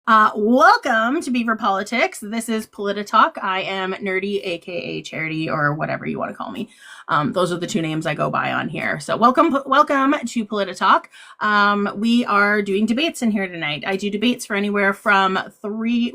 Welcome to Beaver Politics. This is Politi-Talk. I am Nerdy, aka Charity, or whatever you want to call me. Those are the two names I go by on here. So welcome to Politi-Talk. We are doing debates in here tonight. I do debates for anywhere from 3,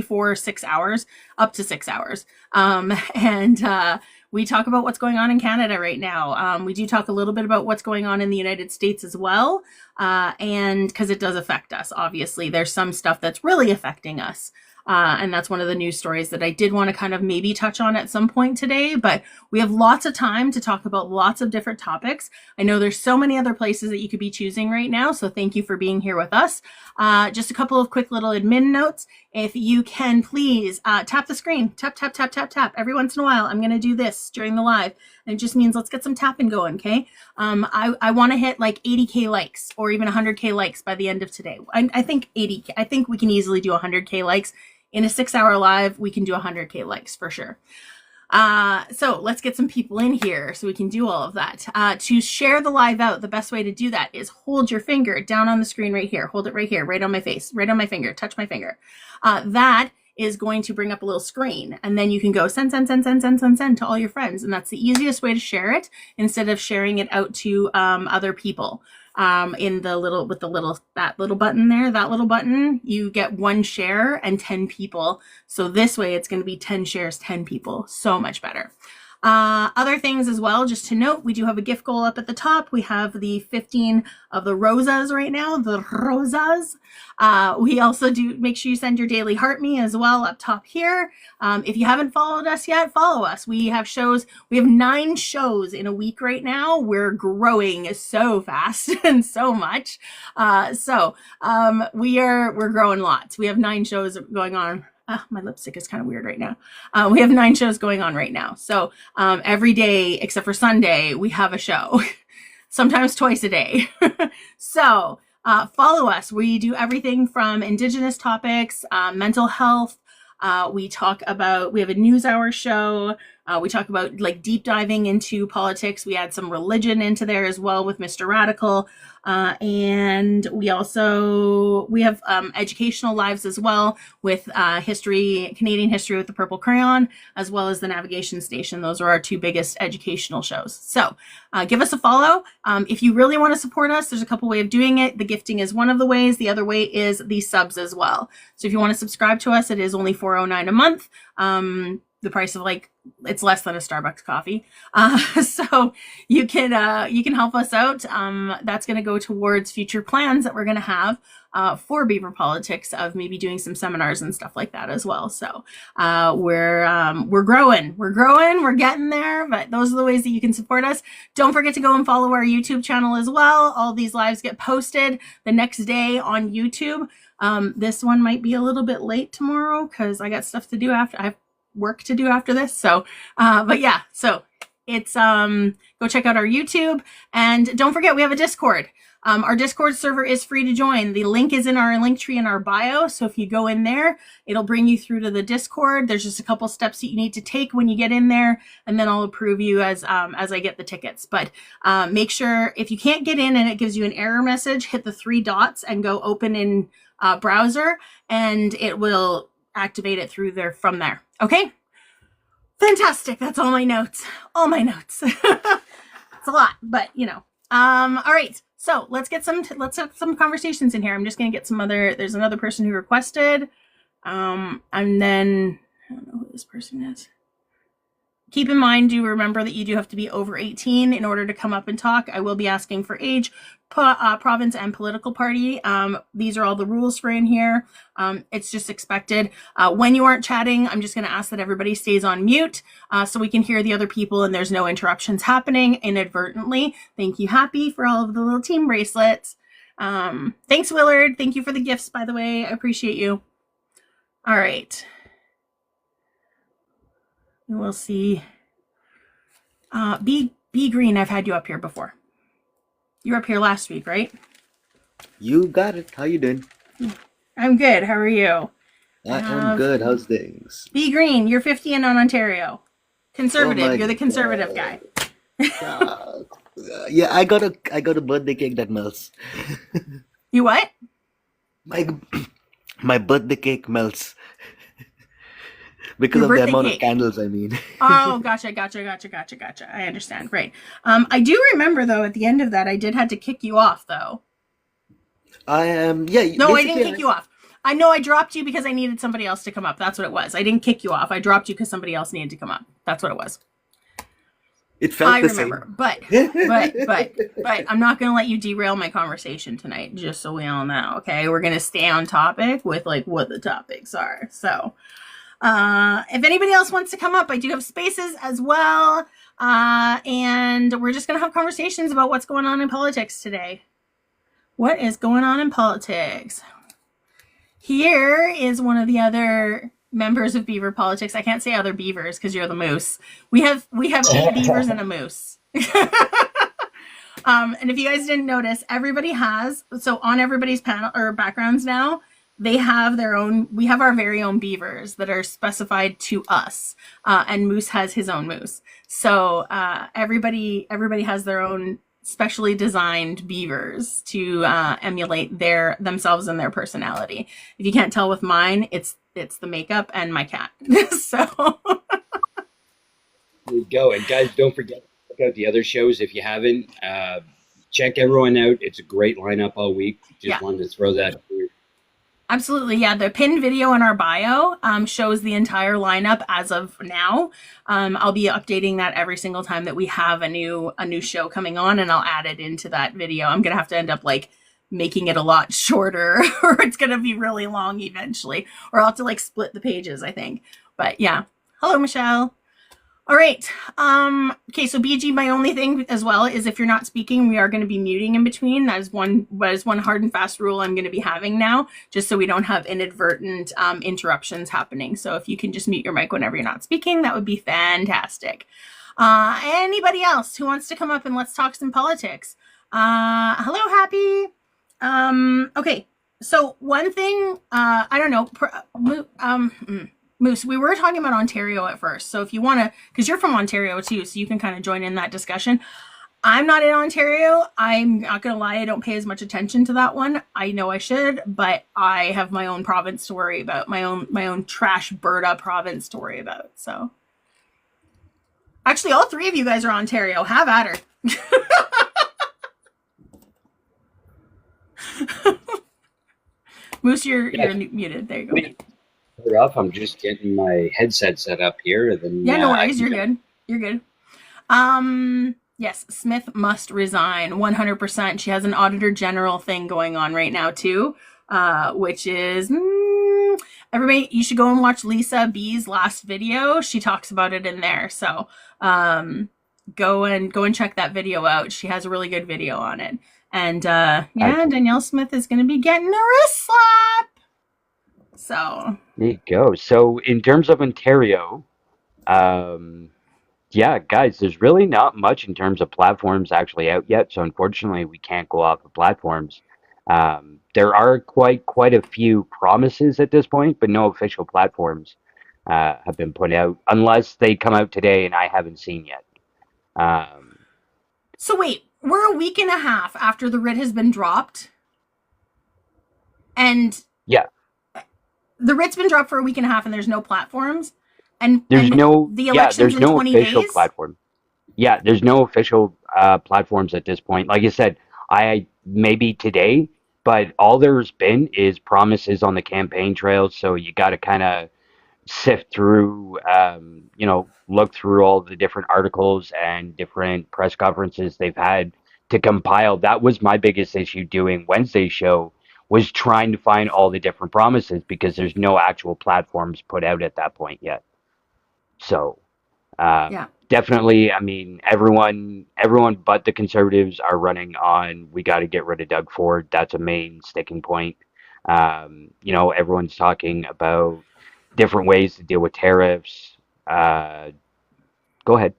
4, 6 hours, up to 6 hours. And we talk about what's going on in Canada right now. We do talk a little bit about what's going on in the United States as well. And because it does affect us, obviously. There's some stuff that's really affecting us. And that's one of the news stories that I did want to kind of maybe touch on at some point today, but we have lots of time to talk about lots of different topics. I know there's so many other places that you could be choosing right now, so thank you for being here with us. Just a couple of quick little admin notes. If you can please tap the screen, tap, tap, tap, tap, tap. Every once in a while, I'm going to do this during the live. And it just means let's get some tapping going, okay? I want to hit like 80K likes or even 100K likes by the end of today. I think 80K. I think we can easily do 100K likes. In a 6-hour live, we can do 100K likes for sure. So let's get some people in here so we can do all of that. To share the live out, the best way to do that is hold your finger down on the screen right here. Hold it right here, right on my face, right on my finger. Touch my finger. That is going to bring up a little screen, and then you can go send to all your friends, and that's the easiest way to share it instead of sharing it out to other people. In the little, with the little, that little button there, that little button, you get 1 share and 10 people. So this way it's going to be 10 shares, 10 people. So much better. Other things as well, just to note, we do have a gift goal up at the top. We have the 15 of the rosas right now, the rosas. We also do make sure you send your daily heart me as well up top here. If you haven't followed us yet, follow us. We have shows. We have 9 shows in a week right now. We're growing so fast and so much. We're growing lots. We have 9 shows going on. My lipstick is kind of weird right now. We have 9 shows going on right now. So every day except for Sunday, we have a show, sometimes twice a day. So follow us. We do everything from Indigenous topics, mental health. We have a news hour show. We talk about like deep diving into politics. We add some religion into there as well with Mr. Radical. And we have educational lives as well with Canadian history with the Purple Crayon, as well as the Navigation Station. Those are our 2 biggest educational shows. So give us a follow. If you really want to support us, there's a couple ways of doing it. The gifting is one of the ways. The other way is the subs as well. So if you want to subscribe to us, it is only $4.09 a month. The price of it's less than a Starbucks coffee. So you can help us out. That's going to go towards future plans that we're going to have for Beaver Politics of maybe doing some seminars and stuff like that as well. So we're growing, we're getting there, but those are the ways that you can support us. Don't forget to go and follow our YouTube channel as well. All these lives get posted the next day on YouTube. This one might be a little bit late tomorrow because I got stuff to do after. I have work to do after this. So, but yeah, so it's, go check out our YouTube, and don't forget we have a Discord. Our Discord server is free to join. The link is in our link tree in our bio. So if you go in there, it'll bring you through to the Discord. There's just a couple steps that you need to take when you get in there, and then I'll approve you as I get the tickets. But make sure if you can't get in and it gives you an error message, hit the 3 dots and go open in browser, and it will activate it through there from there. Okay, fantastic. That's all my notes. All my notes. It's a lot, but you know. All right. So let's have some conversations in here. I'm just gonna get there's another person who requested. And then I don't know who this person is. Keep in mind, do remember that you do have to be over 18 in order to come up and talk. I will be asking for age, province, and political party. These are all the rules for in here. It's just expected. When you aren't chatting, I'm just going to ask that everybody stays on mute so we can hear the other people and there's no interruptions happening inadvertently. Thank you, Happy, for all of the little team bracelets. Thanks, Willard. Thank you for the gifts, by the way. I appreciate you. All right. We'll see. Be Green, I've had you up here before. You were up here last week, right? You got it. How you doing? I'm good. How are you? I am good. How's things? Be Green, you're 50 and on Ontario. Conservative. You're the conservative guy. Yeah, I got a birthday cake that melts. You what? My My birthday cake melts because Your of the birthday amount of cake. candles, I mean. Oh, gotcha. I understand. Right. I do remember though, at the end of that, I did had to kick you off though. I am, yeah, No, I didn't basically, kick you off. I know I dropped you because I needed somebody else to come up. That's what it was. I didn't kick you off. I dropped you because somebody else needed to come up. That's what it was. it felt I the remember. same. But I'm not going to let you derail my conversation tonight, just so we all know. Okay. We're going to stay on topic with like what the topics are. So, if anybody else wants to come up, I do have spaces as well. And we're just going to have conversations about what's going on in politics today. What is going on in politics? Here is one of the other members of Beaver Politics. I can't say other beavers because you're the moose. We have 8 beavers and a moose. And if you guys didn't notice, everybody has, so on everybody's panel or backgrounds now, they have their own, we have our very own beavers that are specified to us. And Moose has his own moose. So everybody has their own specially designed beavers to emulate themselves and their personality. If you can't tell with mine, it's the makeup and my cat. So There you go. And guys, don't forget to check out the other shows if you haven't. Check everyone out. It's a great lineup all week. Just wanted to throw that here. Absolutely. Yeah. The pinned video in our bio shows the entire lineup as of now. I'll be updating that every single time that we have a new show coming on, and I'll add it into that video. I'm going to have to end up like making it a lot shorter or it's going to be really long eventually, or I'll have to like split the pages, I think. But yeah. Hello, Michelle. All right. Okay. So BG, my only thing as well is if you're not speaking, we are going to be muting in between. That is one hard and fast rule I'm going to be having now, just so we don't have inadvertent interruptions happening. So if you can just mute your mic whenever you're not speaking, that would be fantastic. Anybody else who wants to come up and let's talk some politics? Hello, Happy. Okay. So one thing, I don't know, Moose, we were talking about Ontario at first. So if you want to, because you're from Ontario too, so you can kind of join in that discussion. I'm not in Ontario. I'm not going to lie. I don't pay as much attention to that one. I know I should, but I have my own province to worry about, my own trash Berta province to worry about. So actually, all 3 of you guys are Ontario. Have at her. Moose, you're muted. There you go. Up. I'm just getting my headset set up here. Then no worries. You're good. You're good. Yes, Smith must resign 100%. She has an auditor general thing going on right now too, which is everybody. You should go and watch Lisa B's last video. She talks about it in there. So go and check that video out. She has a really good video on it. And Danielle Smith is going to be getting a wrist slap. So there you go. So in terms of Ontario, yeah, guys, there's really not much in terms of platforms actually out yet. So unfortunately, we can't go off of platforms. There are quite a few promises at this point, but no official platforms have been put out unless they come out today, and I haven't seen yet. So wait, we're a week and a half after the writ has been dropped, and yeah. The writ's been dropped for a week and a half, and there's no platforms. And there's no the election's there's no in 20 official days? platform. Yeah, there's no official platforms at this point. Like I said, I maybe today, but all there's been is promises on the campaign trail. So you got to kind of sift through, look through all the different articles and different press conferences they've had to compile. That was my biggest issue doing Wednesday's show, was trying to find all the different promises because there's no actual platforms put out at that point yet. So definitely, I mean, everyone but the Conservatives are running on, we got to get rid of Doug Ford. That's a main sticking point. Everyone's talking about different ways to deal with tariffs. Go ahead.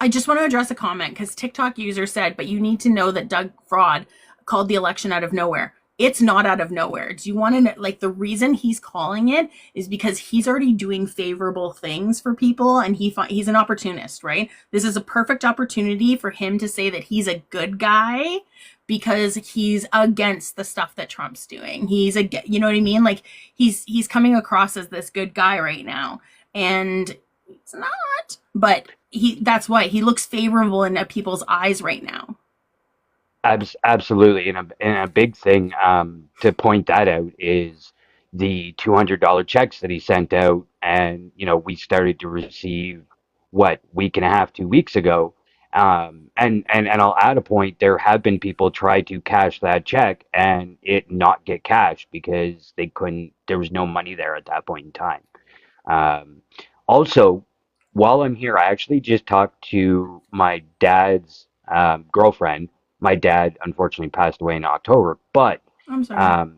I just want to address a comment because TikTok user said, but you need to know that Doug Fraud called the election out of nowhere. it's not out of nowhere. Do you want to know, like, the reason he's calling it is because he's already doing favorable things for people, and he's an opportunist, right? This is a perfect opportunity for him to say that he's a good guy because he's against the stuff that Trump's doing. You know what I mean? Like, he's coming across as this good guy right now, and he's not. But that's why he looks favorable in people's eyes right now. Absolutely, and a big thing to point that out is the $200 checks that he sent out, and we started to receive what week and a half, 2 weeks ago, and I'll add a point. There have been people try to cash that check and it not get cashed because they couldn't. There was no money there at that point in time. Um, Also, while I'm here, I actually just talked to my dad's girlfriend. My dad unfortunately passed away in October, but I'm sorry. um,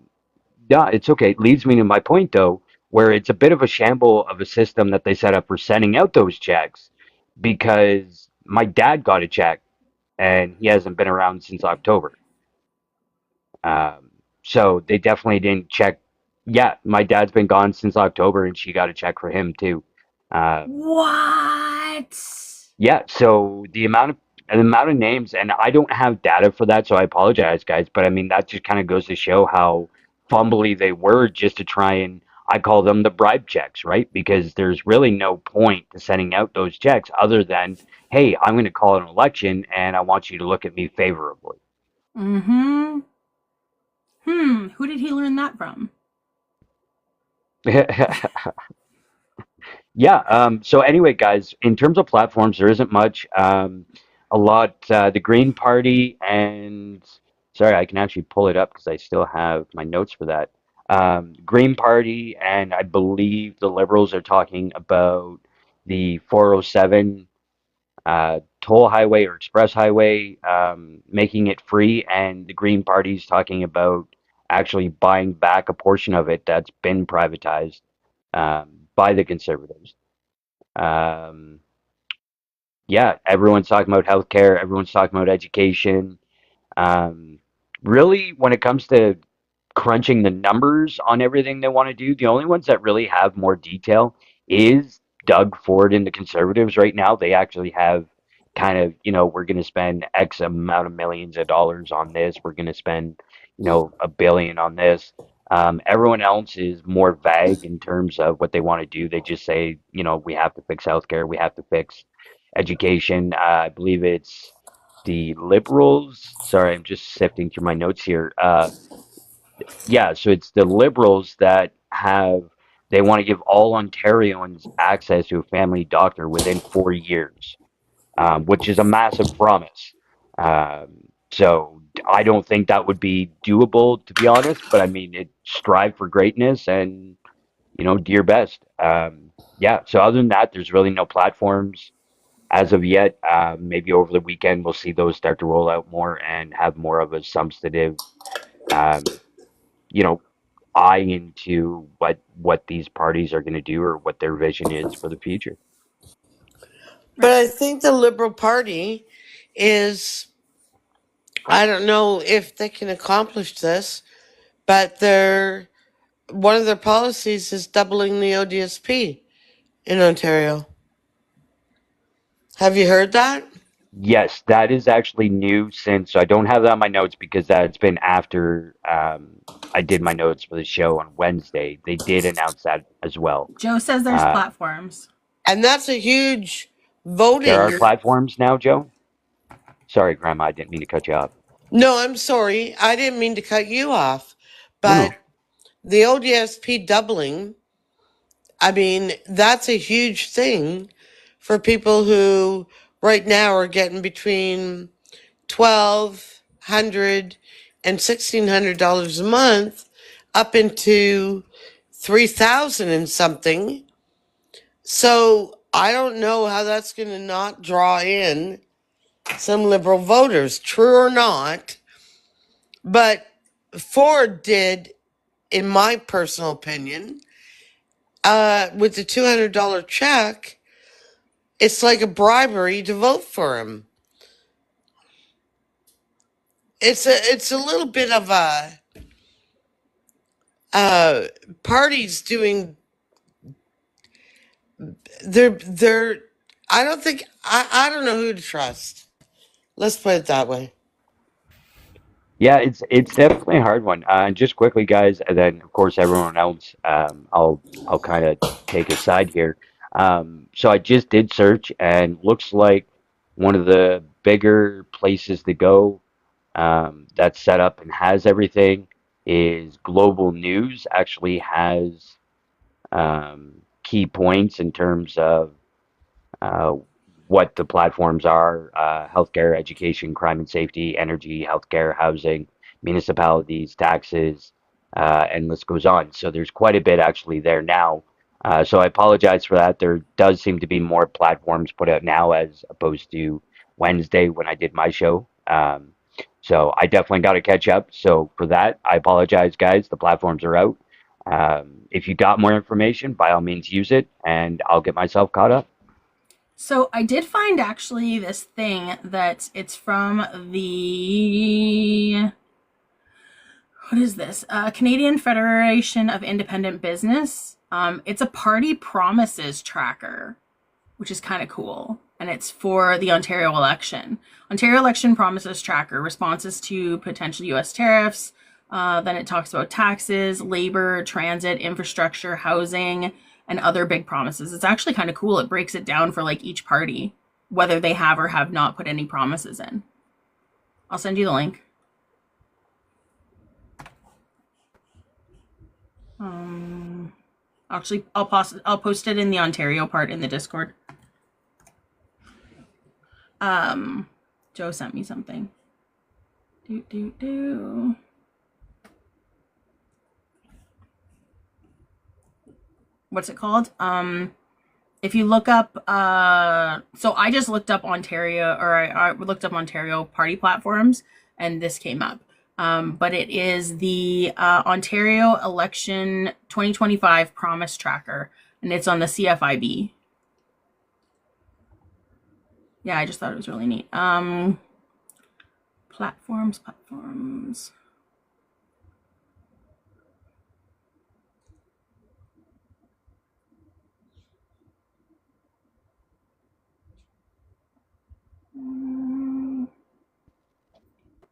yeah, it's okay. It leads me to my point though, where it's a bit of a shamble of a system that they set up for sending out those checks because my dad got a check and he hasn't been around since October. Um, so they definitely didn't check. Yeah, my dad's been gone since October, and she got a check for him too. Um, What? yeah, so the amount of names, and I don't have data for that, so I apologize, guys. But I mean, that just kind of goes to show how fumbly they were, just to try and I call them the bribe checks, right? Because there's really no point to sending out those checks other than, hey, I'm going to call an election, and I want you to look at me favorably. Mm-hmm. Who did he learn that from? Yeah. So anyway, guys, in terms of platforms, there isn't much. A lot. The Green Party and sorry, I can actually pull it up because I still have my notes for that. Green Party and I believe the Liberals are talking about the 407 toll highway or express highway, making it free, and the Green Party's talking about actually buying back a portion of it that's been privatized by the Conservatives. Um, yeah, everyone's talking about healthcare, everyone's talking about education. Um, Really, when it comes to crunching the numbers on everything they want to do, the only ones that really have more detail is Doug Ford and the Conservatives right now. They actually have kind of, we're going to spend X amount of millions of dollars on this. We're going to spend, $1 billion on this. Everyone else is more vague in terms of what they want to do. They just say, we have to fix healthcare, we have to fix education. I believe it's the Liberals. Sorry, I'm just sifting through my notes here. Yeah, so it's the Liberals that they want to give all Ontarians access to a family doctor within 4 years, which is a massive promise. So I don't think that would be doable, to be honest, but I mean, strive for greatness and, do your best. Yeah, so other than that, there's really no platforms as of yet. Maybe over the weekend, we'll see those start to roll out more and have more of a substantive, um, you know, eye into what these parties are going to do or what their vision is for the future. But Right. I think the Liberal Party is, I don't know if they can accomplish this, but one of their policies is doubling the ODSP in Ontario. Have you heard that? Yes, that is actually new since, so I don't have that on my notes because that's been after I did my notes for the show on Wednesday. They did announce that as well. Joe says there's Uh, platforms. And that's a huge there are voting. platforms now, Joe. Sorry, Grandma, I didn't mean to cut you off. No, I'm sorry. I didn't mean to cut you off. No, But no. the ODSP doubling, I mean, that's a huge thing for people who right now are getting between 1,200 and $1,600 a month up into 3,000 and something. So I don't know how that's going to not draw in some liberal voters, true or not. But Ford did, in my personal opinion, with the $200 check, it's like a bribery to vote for him. It's a little bit of a parties doing they're I don't think I don't know who to trust. Let's put it that way. Yeah, it's definitely a hard one. And just quickly, guys, and then of course everyone else, I'll kind of take a side here. So I just did search, and looks like one of the bigger places to go that's set up and has everything is Global News. Actually has key points in terms of uh, what the platforms are: healthcare, education, crime and safety, energy, healthcare, housing, municipalities, taxes, and list goes on. So there's quite a bit actually there now. So I apologize for that. There does seem to be more platforms put out now as opposed to Wednesday when I did my show. So I definitely got to catch up. So for that, I apologize, guys. The platforms are out. If you got more information, by all means use it, and I'll get myself caught up. So I did find actually this thing that it's from the, what is this? Canadian Federation of Independent Business. It's a party promises tracker, which is kind of cool. And it's for the Ontario election. Ontario election promises tracker, responses to potential US tariffs. Then it talks about taxes, labor, transit, infrastructure, housing, and other big promises. It's actually kind of cool. It breaks it down for like each party, whether they have or have not put any promises in. I'll send you the link. Actually, I'll post it in the Ontario part in the Discord. Joe sent me something. What's it called? If you look up, so I just looked up Ontario, or I looked up Ontario party platforms, and this came up. But it is the Ontario Election 2025 Promise Tracker, and it's on the CFIB. Yeah, I just thought it was really neat. Platforms.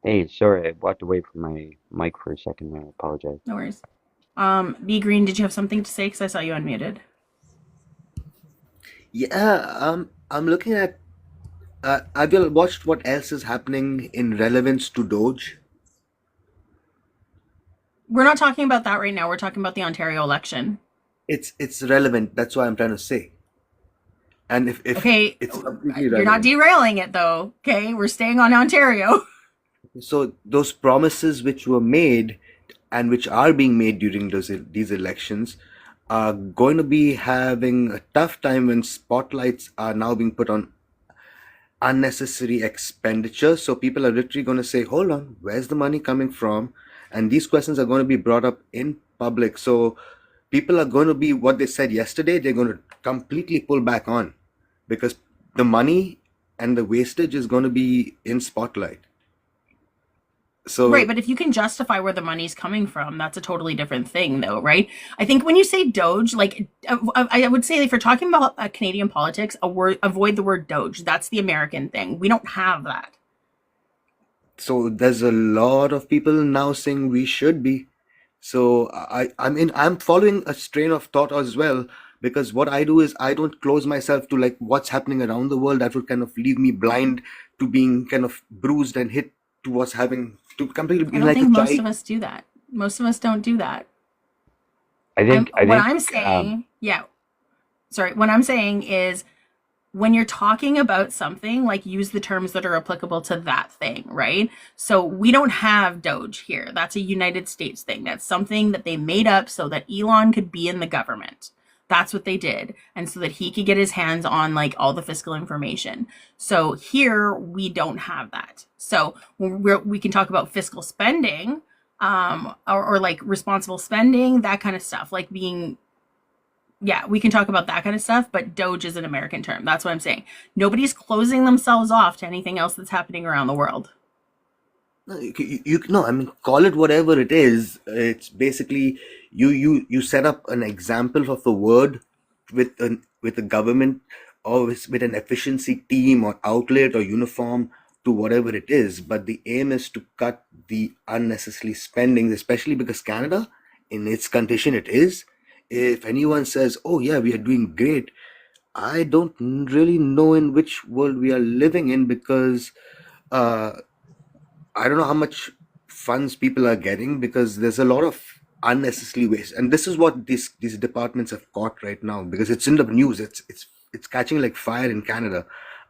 Hey, sorry, I walked away from my mic for a second there. I apologize. No worries. B Green, did you have something to say? Because I saw you unmuted. Yeah, I'm looking at. Have you watched what else is happening in relevance to Doge? We're not talking about that right now. We're talking about the Ontario election. It's relevant. That's what I'm trying to say. And if Okay, it's completely you're not relevant. derailing it though. Okay, we're staying on Ontario. So those promises which were made and which are being made during these elections are going to be having a tough time when spotlights are now being put on unnecessary expenditure. So people are literally going to say, hold on, where's the money coming from? And these questions are going to be brought up in public. So people are going to be what they said yesterday, they're going to completely pull back on because the money and the wastage is going to be in spotlight. So Right, but if you can justify where the money's coming from, that's a totally different thing, though, right? I think when you say Doge, like I would say if you're talking about Canadian politics, avoid the word Doge. That's the American thing. We don't have that. so there's a lot of people now saying we should be. So I'm following a strain of thought as well because what I do is I don't close myself to like what's happening around the world that would kind of leave me blind to being kind of bruised and hit to what's having to completely I be don't like a think most child. of us do that. Most of us don't do that. I think What I'm saying, yeah, sorry, what I'm saying is when you're talking about something, like use the terms that are applicable to that thing, right? So we don't have Doge here. That's a United States thing. That's something that they made up so that Elon could be in the government. That's what they did. And so that he could get his hands on like all the fiscal information. So here we don't have that. So we can talk about fiscal spending, or like responsible spending, that kind of stuff, like being, yeah, we can talk about that kind of stuff, but Doge is an American term. That's what I'm saying. Nobody's closing themselves off to anything else that's happening around the world. No, no, I mean, call it whatever it is. It's basically you set up an example of a word with a government or with an efficiency team or outlet or uniform to whatever it is. But the aim is to cut the unnecessary spending, especially because Canada, in its condition, it is. If anyone says, "Oh yeah, we are doing great," I don't really know in which world we are living in because. Uh, I don't know how much funds people are getting because there's a lot of unnecessary waste, and this is what these departments have caught right now because it's in the news. It's catching like fire in Canada.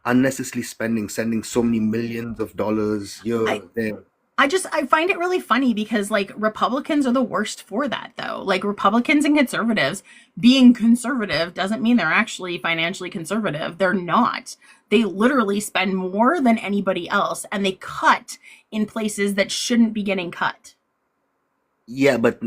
Unnecessary spending, sending so many millions of dollars here, I there. I find it really funny because like Republicans are the worst for that though. Like Republicans and conservatives being conservative doesn't mean they're actually financially conservative. They're not. They literally spend more than anybody else and they cut in places that shouldn't be getting cut. Yeah, but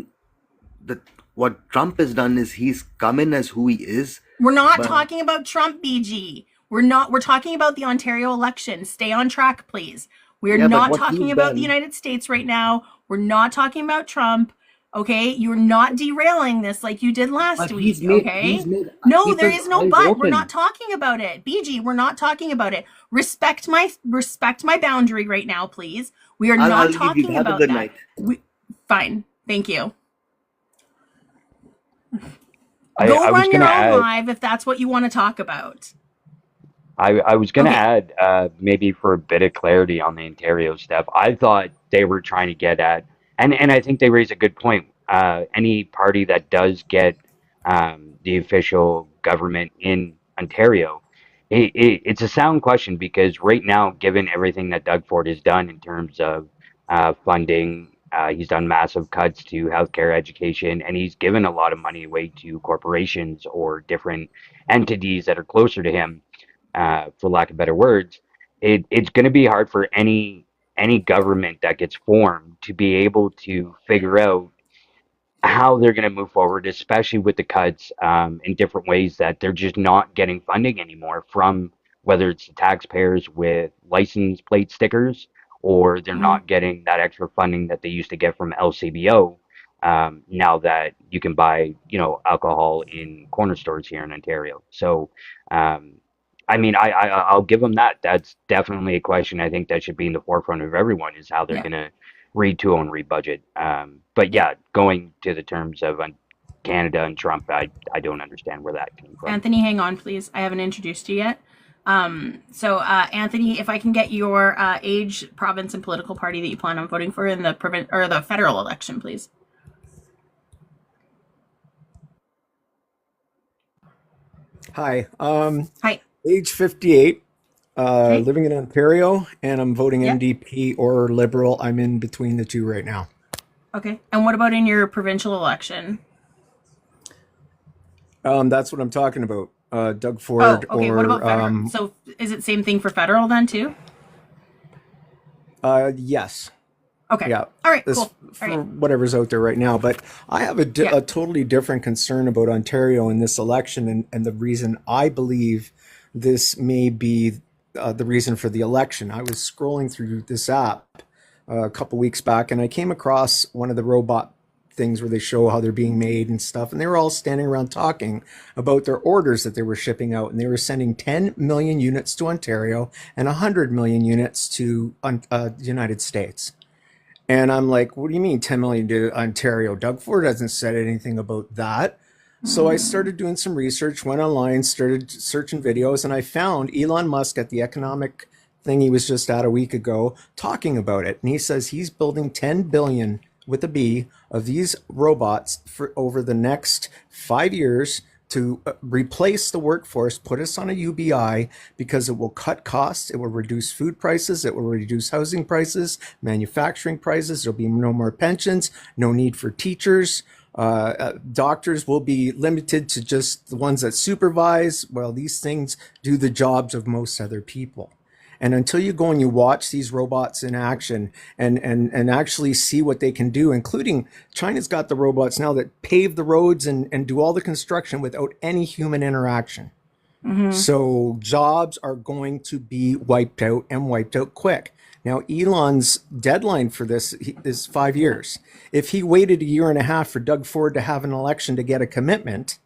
the what Trump has done is he's come in as who he is, We're not but talking about Trump, BG. We're talking about the Ontario election. Stay on track, please. We're yeah, but not what talking he's about the done, United States right now. We're not talking about Trump. Okay? You're not derailing this like you did last but he's week. made he's Okay? made No, there people's is no eyes but. We're not open. talking about it. BG, we're not talking about it. Respect my boundary right now, please. We are I'll not leave you. talking Have a about good that. night. Fine. Thank you. I Go was run going your to own add, live if that's what you want to talk about. I was going to Okay. add, maybe for a bit of clarity on the Ontario stuff. I thought they were trying to get at, and I think they raise a good point. Any party that does get the official government in Ontario, it's a sound question because right now, given everything that Doug Ford has done in terms of funding, he's done massive cuts to healthcare, education, and he's given a lot of money away to corporations or different entities that are closer to him, for lack of better words. It's going to be hard for any government that gets formed to be able to figure out how they're going to move forward, especially with the cuts, in different ways that they're just not getting funding anymore from, whether it's the taxpayers with license plate stickers or they're Mhm. not getting that extra funding that they used to get from LCBO. Now that you can buy, alcohol in corner stores here in Ontario. So, um, I mean, I'll give them that. That's definitely a question I think that should be in the forefront of everyone is how they're Yeah. going to retool and rebudget. But Yeah. yeah, going to the terms of Canada and Trump, I don't understand where that came from. Anthony, hang on, please. I haven't introduced you yet. Anthony, if I can get your age, province, and political party that you plan on voting for in the or the federal election, please. Hi, Hi. age 58, Okay. living in Ontario, and I'm voting Yep. NDP or Liberal. I'm in between the two right now. Okay. And what about in your provincial election? That's what I'm talking about. Doug Oh, Ford okay. What about or federal? So is it same thing for federal then too? yes, Okay. yeah, All right. this Cool. All for right. whatever's out there right now. But I have Yeah. a totally different concern about Ontario in this election, and the reason I believe this may be the reason for the election. I was scrolling through this app a couple weeks back, and I came across one of the robot things where they show how they're being made and stuff, and they were all standing around talking about their orders that they were shipping out, and they were sending 10 million units to Ontario and 100 million units to the United States. And I'm like, what do you mean 10 million to Ontario? Doug Ford hasn't said anything about that. So I Mm. started doing some research, went online, started searching videos, and I found Elon Musk at the economic thing he was just at a week ago talking about it. And he says he's building 10 billion with a B of these robots for over the next 5 years to replace the workforce, put us on a UBI because it will cut costs, it will reduce food prices, it will reduce housing prices, manufacturing prices. There'll be no more pensions, no need for teachers. Doctors will be limited to just the ones that supervise. Well, these things do the jobs of most other people. And until you go and you watch these robots in action and actually see what they can do, including China's got the robots now that pave the roads and do all the construction without any human interaction. Hmm. So jobs are going to be wiped out and wiped out quick. Now, Elon's deadline for this is 5 years. If he waited a year and a half for Doug Ford to have an election to get a commitment,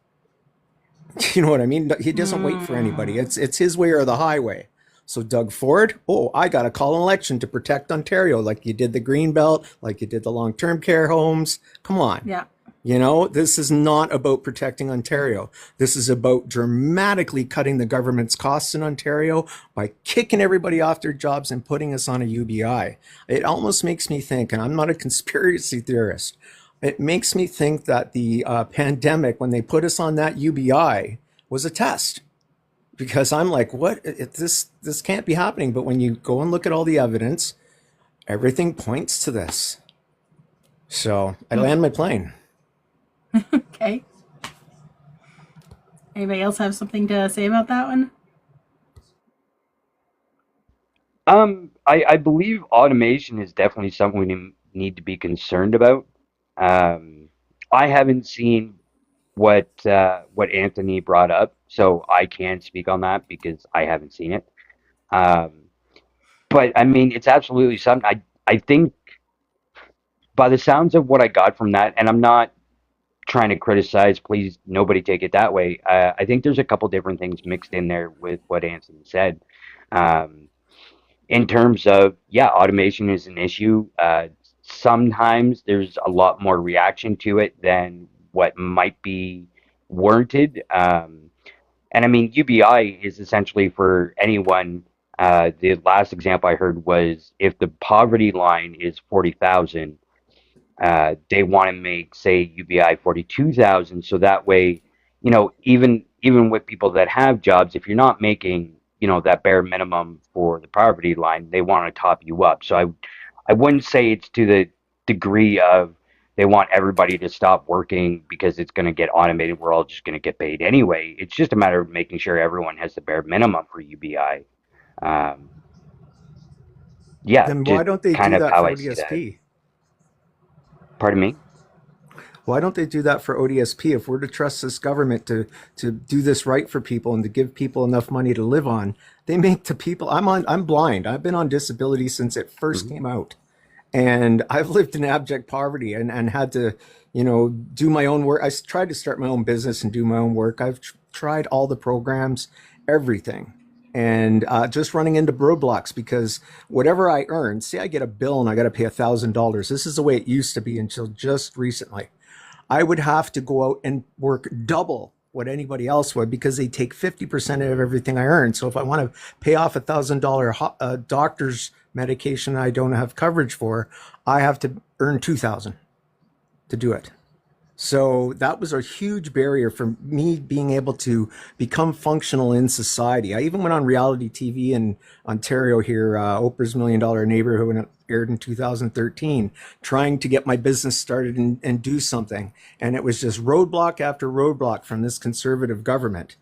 you know what I mean? He doesn't wait for anybody. It's his way or the highway. So Doug Ford, oh, I got to call an election to protect Ontario, like you did the Greenbelt, like you did the long-term care homes. Come on. Yeah. You know, this is not about protecting Ontario. This is about dramatically cutting the government's costs in Ontario by kicking everybody off their jobs and putting us on a UBI. It almost makes me think, and I'm not a conspiracy theorist, it makes me think that the pandemic, when they put us on that UBI, was a test. Because I'm like, what? This can't be happening. But when you go and look at all the evidence, everything points to this. So I land my plane. Okay. Anybody else have something to say about that one? I believe automation is definitely something we need to be concerned about. Um, I haven't seen what Anthony brought up, so I can't speak on that because I haven't seen it. Um, but I mean, it's absolutely something. I think by the sounds of what I got from that, and I'm not trying to criticize, please nobody take it that way. I think there's a couple different things mixed in there with what Anthony said. Um, in terms of, yeah, automation is an issue. Sometimes there's a lot more reaction to it than what might be warranted. And I mean, UBI is essentially for anyone. The last example I heard was if the poverty line is 40,000, they want to make, say, UBI 42,000, so that way, even with people that have jobs, if you're not making, that bare minimum for the poverty line, they want to top you up. So I wouldn't say it's to the degree of they want everybody to stop working because it's going to get automated. We're all just going to get paid anyway. It's just a matter of making sure everyone has the bare minimum for UBI. Um, yeah, Then why just don't they kind do of that how for I see that. ODSP? Pardon me? Why don't they do that for ODSP? If we're to trust this government to do this right for people and to give people enough money to live on, they make the people. I'm blind. I've been on disability since it first Hmm. came out, and I've lived in abject poverty and had to, do my own work. Tried to start my own business and do my own work. I've tried all the programs, everything. And just running into roadblocks because whatever I earn, say I get a bill and I got to pay $1,000. This is the way it used to be until just recently. I would have to go out and work double what anybody else would because they take 50% of everything I earn. So if I want to pay off $1,000 doctor's medication I don't have coverage for, I have to earn 2,000 to do it. So that was a huge barrier for me being able to become functional in society. I even went on reality TV in Ontario here, Oprah's Million Dollar Neighborhood, when it aired in 2013, trying to get my business started and do something. And it was just roadblock after roadblock from this conservative government.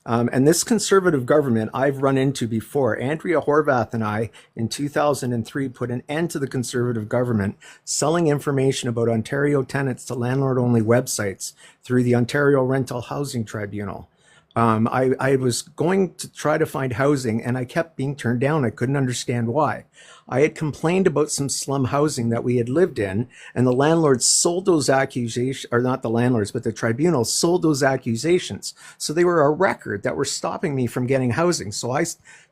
And this conservative government I've run into before. Andrea Horvath and I, in 2003, put an end to the conservative government selling information about Ontario tenants to landlord-only websites through the Ontario Rental Housing Tribunal. I was going to try to find housing and I kept being turned down. I couldn't understand why. I had complained about some slum housing that we had lived in, and the landlords sold those accusations, or not the landlords, but the tribunal sold those accusations. So they were a record that were stopping me from getting housing. So I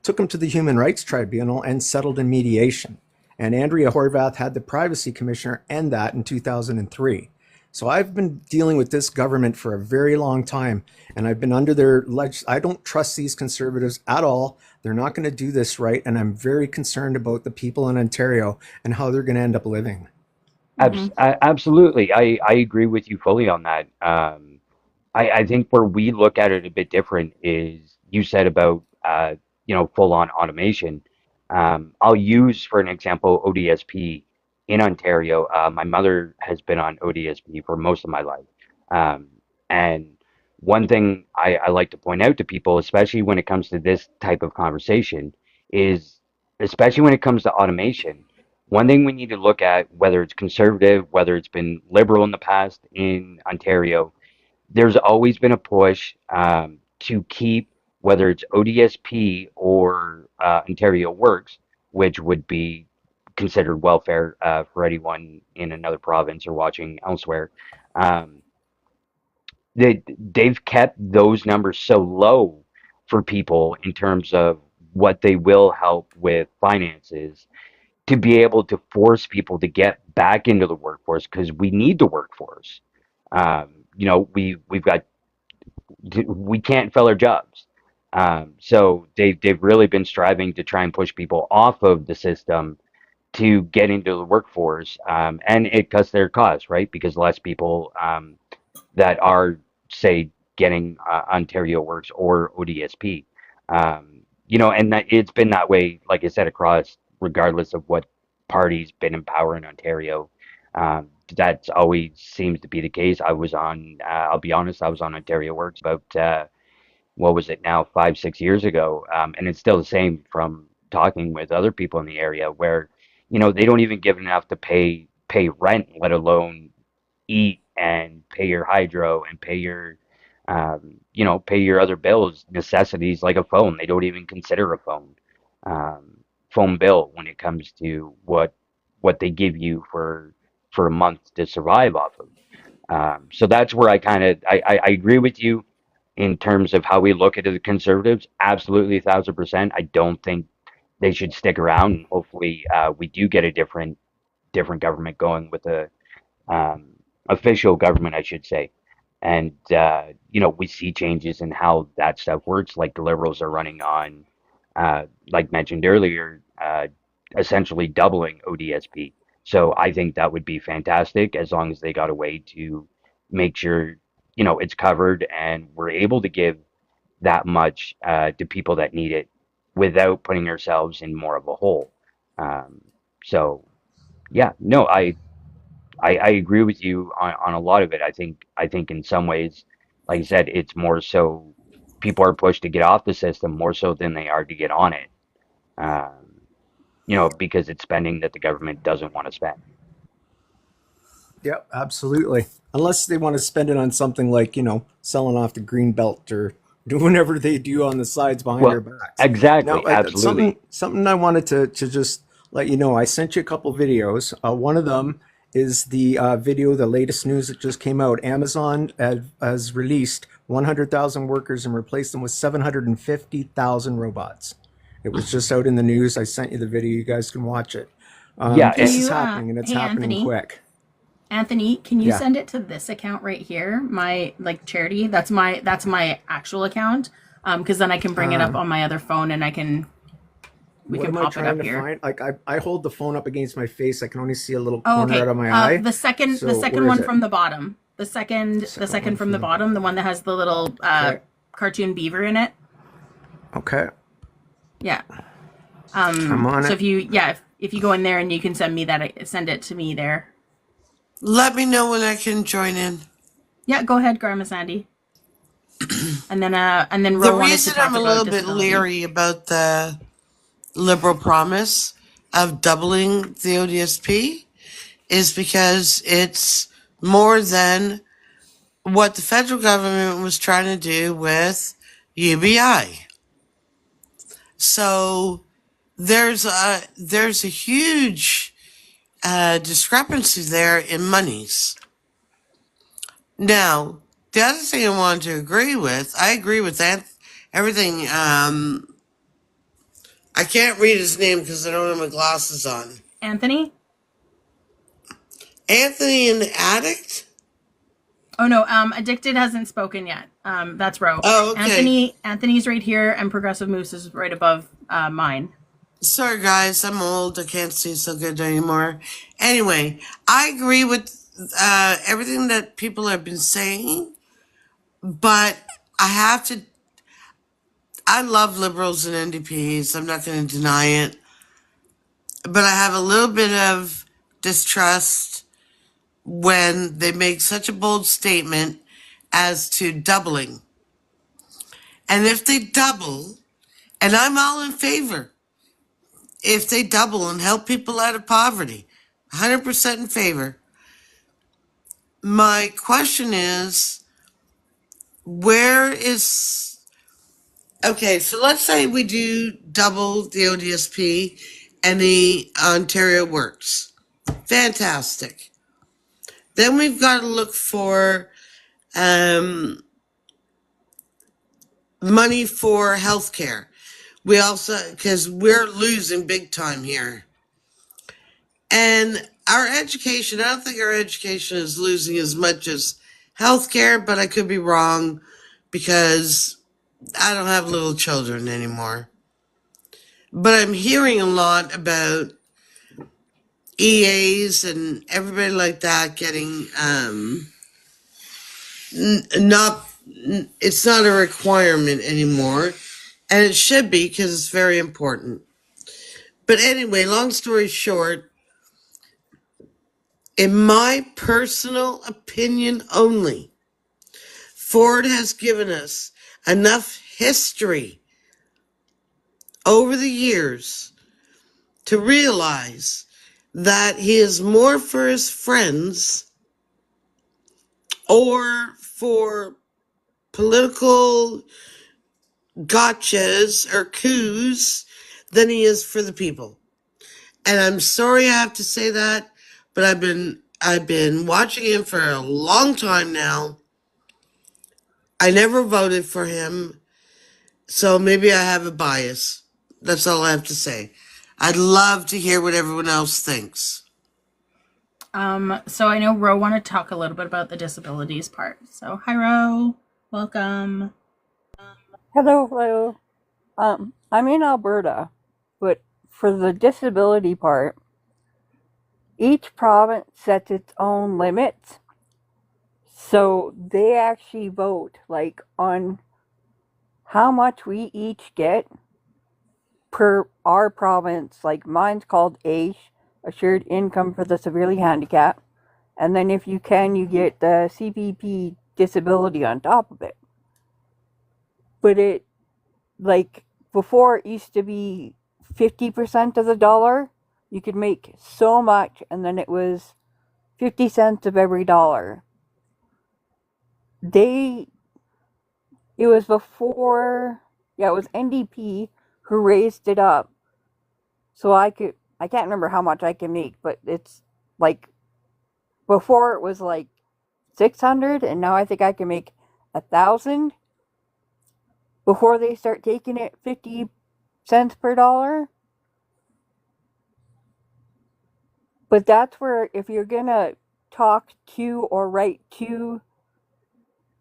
took them to the Human Rights Tribunal and settled in mediation. And Andrea Horvath had the privacy commissioner end that in 2003. So I've been dealing with this government for a very long time, and I've been under their I don't trust these conservatives at all. They're not going to do this right, and I'm very concerned about the people in Ontario and how they're going to end up living. Hmm. Absolutely. I agree with you fully on that. I think where we look at it a bit different is you said about full on automation. I'll use for an example ODSP in Ontario. My mother has been on ODSP for most of my life, um, and one thing I like to point out to people, especially when it comes to this type of conversation, is especially when it comes to automation. One thing we need to look at, whether it's conservative, whether it's been liberal in the past in Ontario, there's always been a push to keep, whether it's ODSP or Ontario Works, which would be considered welfare for anyone in another province or watching elsewhere. Um, they've kept those numbers so low for people in terms of what they will help with finances to be able to force people to get back into the workforce because we need the workforce. We've got we can't fill our jobs. So they've really been striving to try and push people off of the system to get into the workforce, and it cuts their costs, right? Because less people that are, say, getting Ontario Works or ODSP. And that it's been that way, like I said, across, regardless of what party's been in power in Ontario. That's always seems to be the case. I'll be honest, I was on Ontario Works about, what was it now, 5, 6 years ago. And it's still the same from talking with other people in the area where, they don't even give enough to pay rent, let alone eat and pay your hydro and pay your other bills, necessities like a phone. They don't even consider a phone bill when it comes to what they give you for a month to survive off of. So that's where I agree with you in terms of how we look at it, the conservatives. Absolutely, 1,000%. I don't think they should stick around. And hopefully, we do get a different government going with a um, official government, I should say. And we see changes in how that stuff works. Like the Liberals are running on, like mentioned earlier, essentially doubling ODSP. So I think that would be fantastic as long as they got a way to make sure it's covered and we're able to give that much to people that need it without putting ourselves in more of a hole. Um, so yeah, no, I agree with you on a lot of it. I think in some ways, like I said, it's more so people are pushed to get off the system more so than they are to get on it. Um, because it's spending that the government doesn't want to spend. Yep, absolutely. Unless they want to spend it on something like, selling off the green belt or doing whatever they do on the sides behind our Well, backs. Now, exactly, something absolutely. something I wanted to just let you know. I sent you a couple videos. One of them is the video, the latest news that just came out. Amazon has released 100,000 workers and replaced them with 750,000 robots. It was just out in the news. I sent you the video. You guys can watch it. Yeah, Can This and is you, happening, and it's hey happening Anthony, quick. Anthony, can you Yeah. send it to this account right here? My like charity. That's my actual account. Because then I can bring it up Um, on my other phone and we what can am I pop it trying up to here. find? Like I hold the phone up against my face. I can only see a little Oh, corner out okay. of my eye. The So second where is one it? from the bottom. The Second second one from from the the bottom, the bottom. one that has the little Okay. cartoon beaver in it. Okay. Yeah. I'm on So it. if you go in there and you can send it to me there. Let me know when I can join in. Yeah, go ahead, Grandma Sandy. And then The Ro wanted to reason I'm talk a about little bit disability. leery about the Liberal promise of doubling the ODSP is because it's more than what the federal government was trying to do with UBI. So there's a huge discrepancy there in monies. Now, the other thing I wanted to agree with, I agree with that everything. I can't read his name because I don't have my glasses on. Anthony? Anthony and the Addict? Oh no, Addicted hasn't spoken yet. That's Ro. Oh, okay. Anthony's right here, and Progressive Moose is right above mine. Sorry, guys, I'm old. I can't see so good anymore. Anyway, I agree with everything that people have been saying, but I have to. I love liberals and NDPs. I'm not going to deny it. But I have a little bit of distrust when they make such a bold statement as to doubling. And if they double, and I'm all in favor, if they double and help people out of poverty, 100% in favor. My question is, where is, okay, so let's say we do double the ODSP and the Ontario Works. Fantastic. Then we've got to look for money for healthcare. We also, because we're losing big time here. And our education, I don't think our education is losing as much as healthcare, but I could be wrong because I don't have little children anymore. But I'm hearing a lot about EAs and everybody like that getting it's not a requirement anymore, and it should be because it's very important. But anyway, long story short, in my personal opinion only, Ford has given us enough history over the years to realize that he is more for his friends or for political gotchas or coups than he is for the people. And I'm sorry I have to say that, but I've been watching him for a long time now. I never voted for him, so maybe I have a bias. That's all I have to say. I'd love to hear what everyone else thinks. So I know Ro want to talk a little bit about the disabilities part. So hi Ro, welcome. Hello. I'm in Alberta, but for the disability part, each province sets its own limits. So they actually vote like on how much we each get per our province. Like mine's called AISH, Assured Income for the Severely Handicapped. And then if you can, you get the CPP disability on top of it. But it, like, before it used to be 50% of the dollar, you could make so much, and then it was 50 cents of every dollar. It was before, it was NDP who raised it up. So I can't remember how much I can make, but it's like, before it was like 600, and now I think I can make 1,000 before they start taking it 50 cents per dollar. But that's where, if you're gonna talk to or write to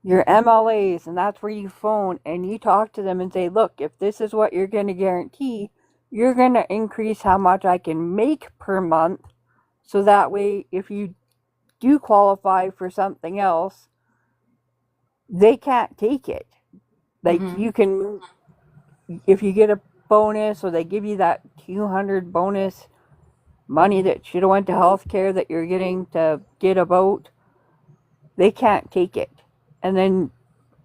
your MLAs, and that's where you phone and you talk to them and say, look, if this is what you're gonna guarantee, you're gonna increase how much I can make per month, so that way if you do qualify for something else, they can't take it. Like, you can, if you get a bonus, or they give you that 200 bonus money that should have went to healthcare that you're getting to get a boat, they can't take it. And then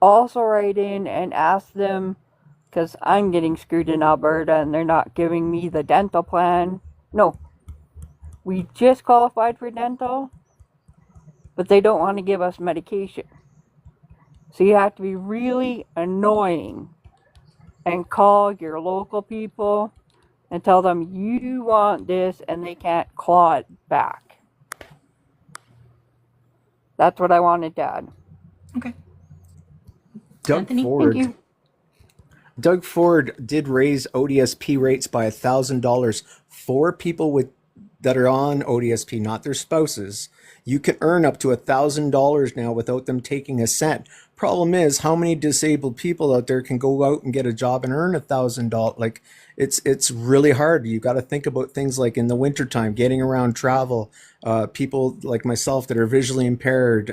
also write in and ask them, because I'm getting screwed in Alberta and they're not giving me the dental plan. No, we just qualified for dental, but they don't want to give us medication. So you have to be really annoying and call your local people and tell them you want this, and they can't claw it back. That's what I wanted to add. Okay. Doug Anthony, Ford. Thank you. Doug Ford did raise ODSP rates by $1,000 for people that are on ODSP, not their spouses. You can earn up to $1,000 now without them taking a cent. Problem is, how many disabled people out there can go out and get a job and earn $1,000? Like, it's really hard. You got to think about things like in the wintertime, getting around, travel, people like myself that are visually impaired,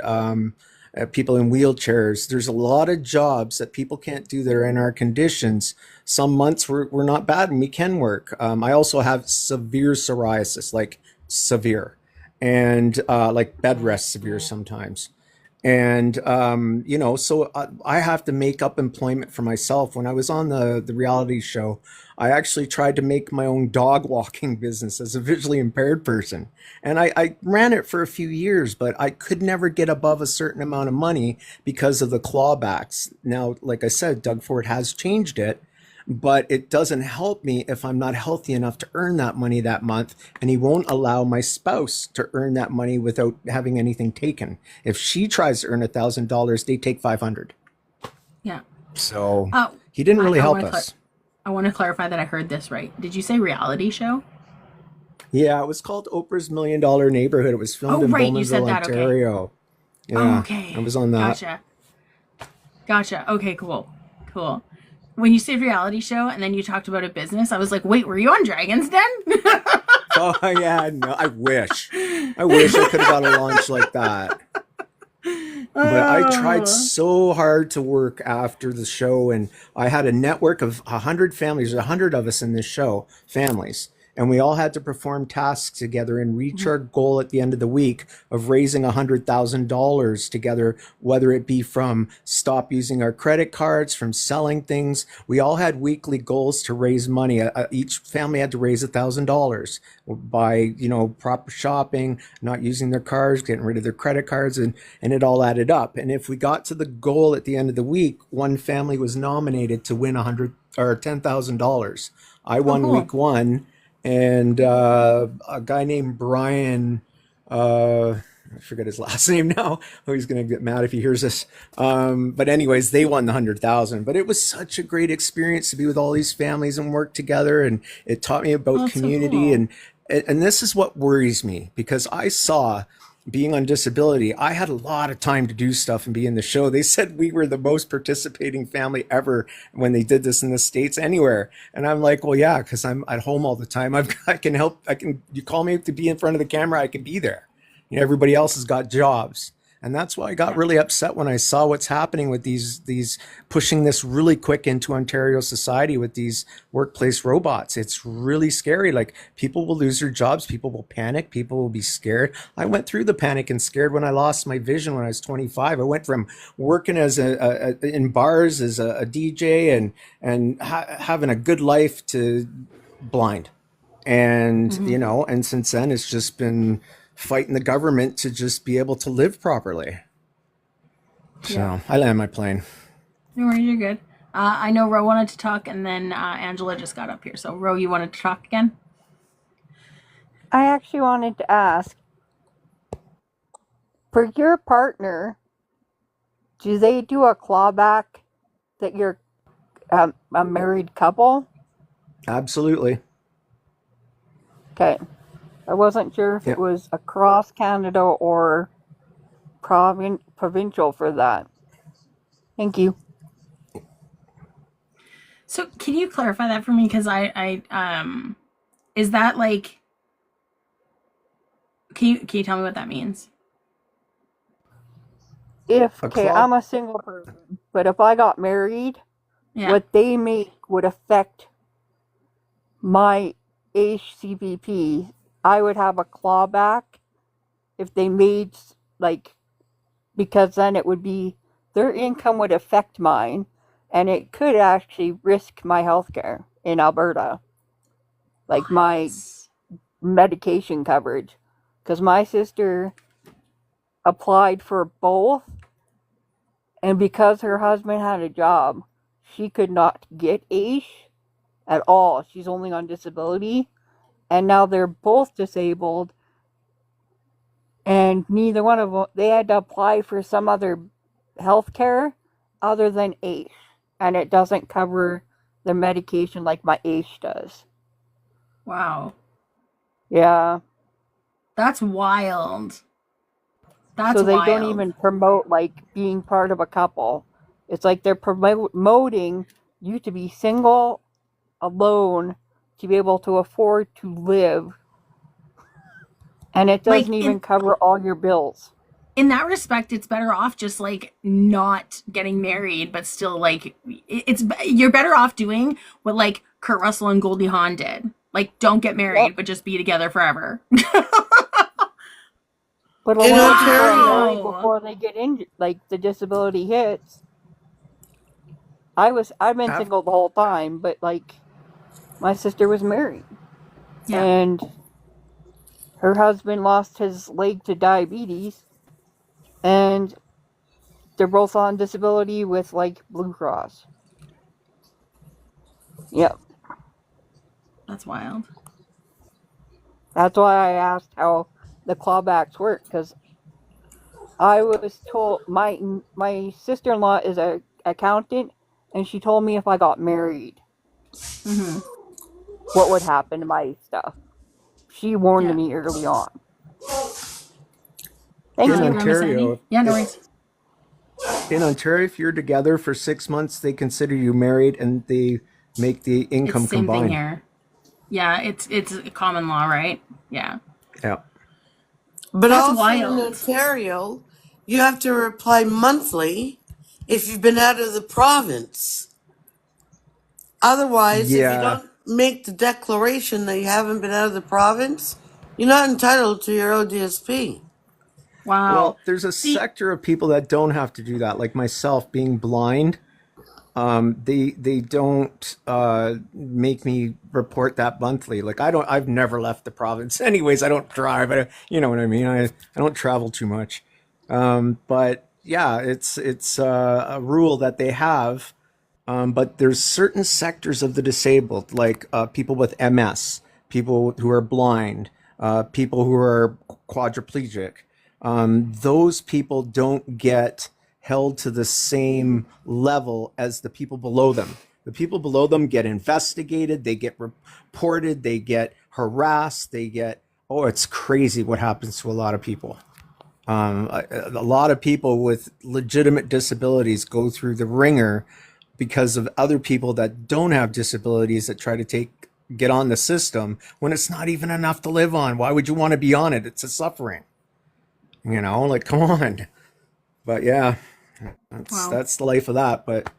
people in wheelchairs. There's a lot of jobs that people can't do that are in our conditions. Some months we're not bad and we can work. I also have severe psoriasis, like severe, and like bed rest severe sometimes. And, so I have to make up employment for myself. When I was on the reality show, I actually tried to make my own dog walking business as a visually impaired person. And I ran it for a few years, but I could never get above a certain amount of money because of the clawbacks. Now, like I said, Doug Ford has changed it. but it doesn't help me if I'm not healthy enough to earn that money that month. And he won't allow my spouse to earn that money without having anything taken. If she tries to earn $1,000, they take 500. Yeah. So Oh, he didn't really help wanna us. I want to clarify that I heard this right. Did you say reality show? Yeah, it was called Oprah's $1 Million Neighborhood. It was filmed Oh, in right. You said Bowmanville, that. Okay. Ontario. Oh, Yeah, I okay. was on that. Gotcha. Okay, cool. Cool. When you said reality show and then you talked about a business, I was like, wait, were you on Dragon's Den? Oh yeah, no, I wish I could have got a launch like that. But I tried Oh. so hard to work after the show, and I had a network of 100 families. There's 100 of us in this show, families, and we all had to perform tasks together and reach our goal at the end of the week of raising $100,000 together, whether it be from stop using our credit cards, from selling things. We all had weekly goals to raise money. Each family had to raise $1,000 by, proper shopping, not using their cars, getting rid of their credit cards, and it all added up. And if we got to the goal at the end of the week, one family was nominated to win $10,000. I Oh, won cool. week one, and a guy named Brian, I forget his last name now. Oh, he's gonna get mad if he hears this. But anyways, they won the 100,000. But it was such a great experience to be with all these families and work together, and it taught me Oh, about that's so community. cool. And this is what worries me, because I saw, being on disability, I had a lot of time to do stuff and be in the show. They said we were the most participating family ever when they did this in the States, anywhere. And I'm like, well, yeah, because I'm at home all the time. I can help. You call me to be in front of the camera, I can be there. Everybody else has got jobs. And that's why I got Yeah. really upset when I saw what's happening with these pushing this really quick into Ontario society with these workplace robots. It's really scary. Like, people will lose their jobs, people will panic, people will be scared. I went through the panic and scared when I lost my vision when I was 25. I went from working as in bars as a DJ and having a good life to blind. And Hmm. and since then it's just been fighting the government to just be able to live properly. Yeah. So I land my plane. No worries, you're good. I know Ro wanted to talk, and then Angela just got up here. So, Ro, you wanted to talk again? I actually wanted to ask, for your partner, do they do a clawback that you're a married couple? Absolutely. Okay. I wasn't sure if it Yep. was across Canada or provincial for that. Thank you. So, can you clarify that for me? Because is that like, can you tell me what that means? Okay, I'm a single person, but if I got married, Yeah. what they make would affect my HCPP. I would have a clawback if they made, because then it would be, their income would affect mine, and it could actually risk my healthcare in Alberta, like my medication coverage. Because my sister applied for both, and because her husband had a job, she could not get AISH at all. She's only on disability, and now they're both disabled, and neither one of them, they had to apply for some other health care other than AISH, and it doesn't cover the medication like my AISH does. Wow. Yeah. That's wild. That's So they wild. don't even promote being part of a couple. It's like they're promoting you to be single, alone, to be able to afford to live, and it doesn't even cover all your bills. In that respect, it's better off just not getting married, but still you're better off doing what Kurt Russell and Goldie Hawn did. Don't get married, but just be together forever. But a lot of people are married before they get injured, the disability hits. I've been single the whole time, but my sister was married. Yeah. And her husband lost his leg to diabetes, and they're both on disability with Blue Cross. Yep. That's wild. That's why I asked how the clawbacks work, because I was told my sister-in-law is a accountant, and she told me if I got married, Mm-hmm. what would happen to my stuff. She warned Yeah. me early on. Thank In You you. were Miss Ontario, Annie? Yeah, no worries. if you're together for 6 months, they consider you married and they make the It's income the same thing combined. here. Yeah, it's a common law, right? Yeah. Yeah. But That's also in wild. Ontario, you have to reply monthly if you've been out of the province. Otherwise, if you Yeah. don't make the declaration that you haven't been out of the province, you're not entitled to your ODSP. Wow. Well, there's a See, sector of people that don't have to do that, like myself, being blind. They don't make me report that monthly. Like I've never left the province. Anyways, I don't drive. You know what I mean. I don't travel too much. But yeah, it's a rule that they have. But there's certain sectors of the disabled, like people with MS, people who are blind, people who are quadriplegic. Those people don't get held to the same level as the people below them. The people below them get investigated, they get reported, they get harassed, they get, oh, it's crazy what happens to a lot of people. A lot of people with legitimate disabilities go through the ringer because of other people that don't have disabilities that try to get on the system when it's not even enough to live on. Why would you want to be on it? It's a suffering. Like come on. But yeah, wow. that's the life of that. But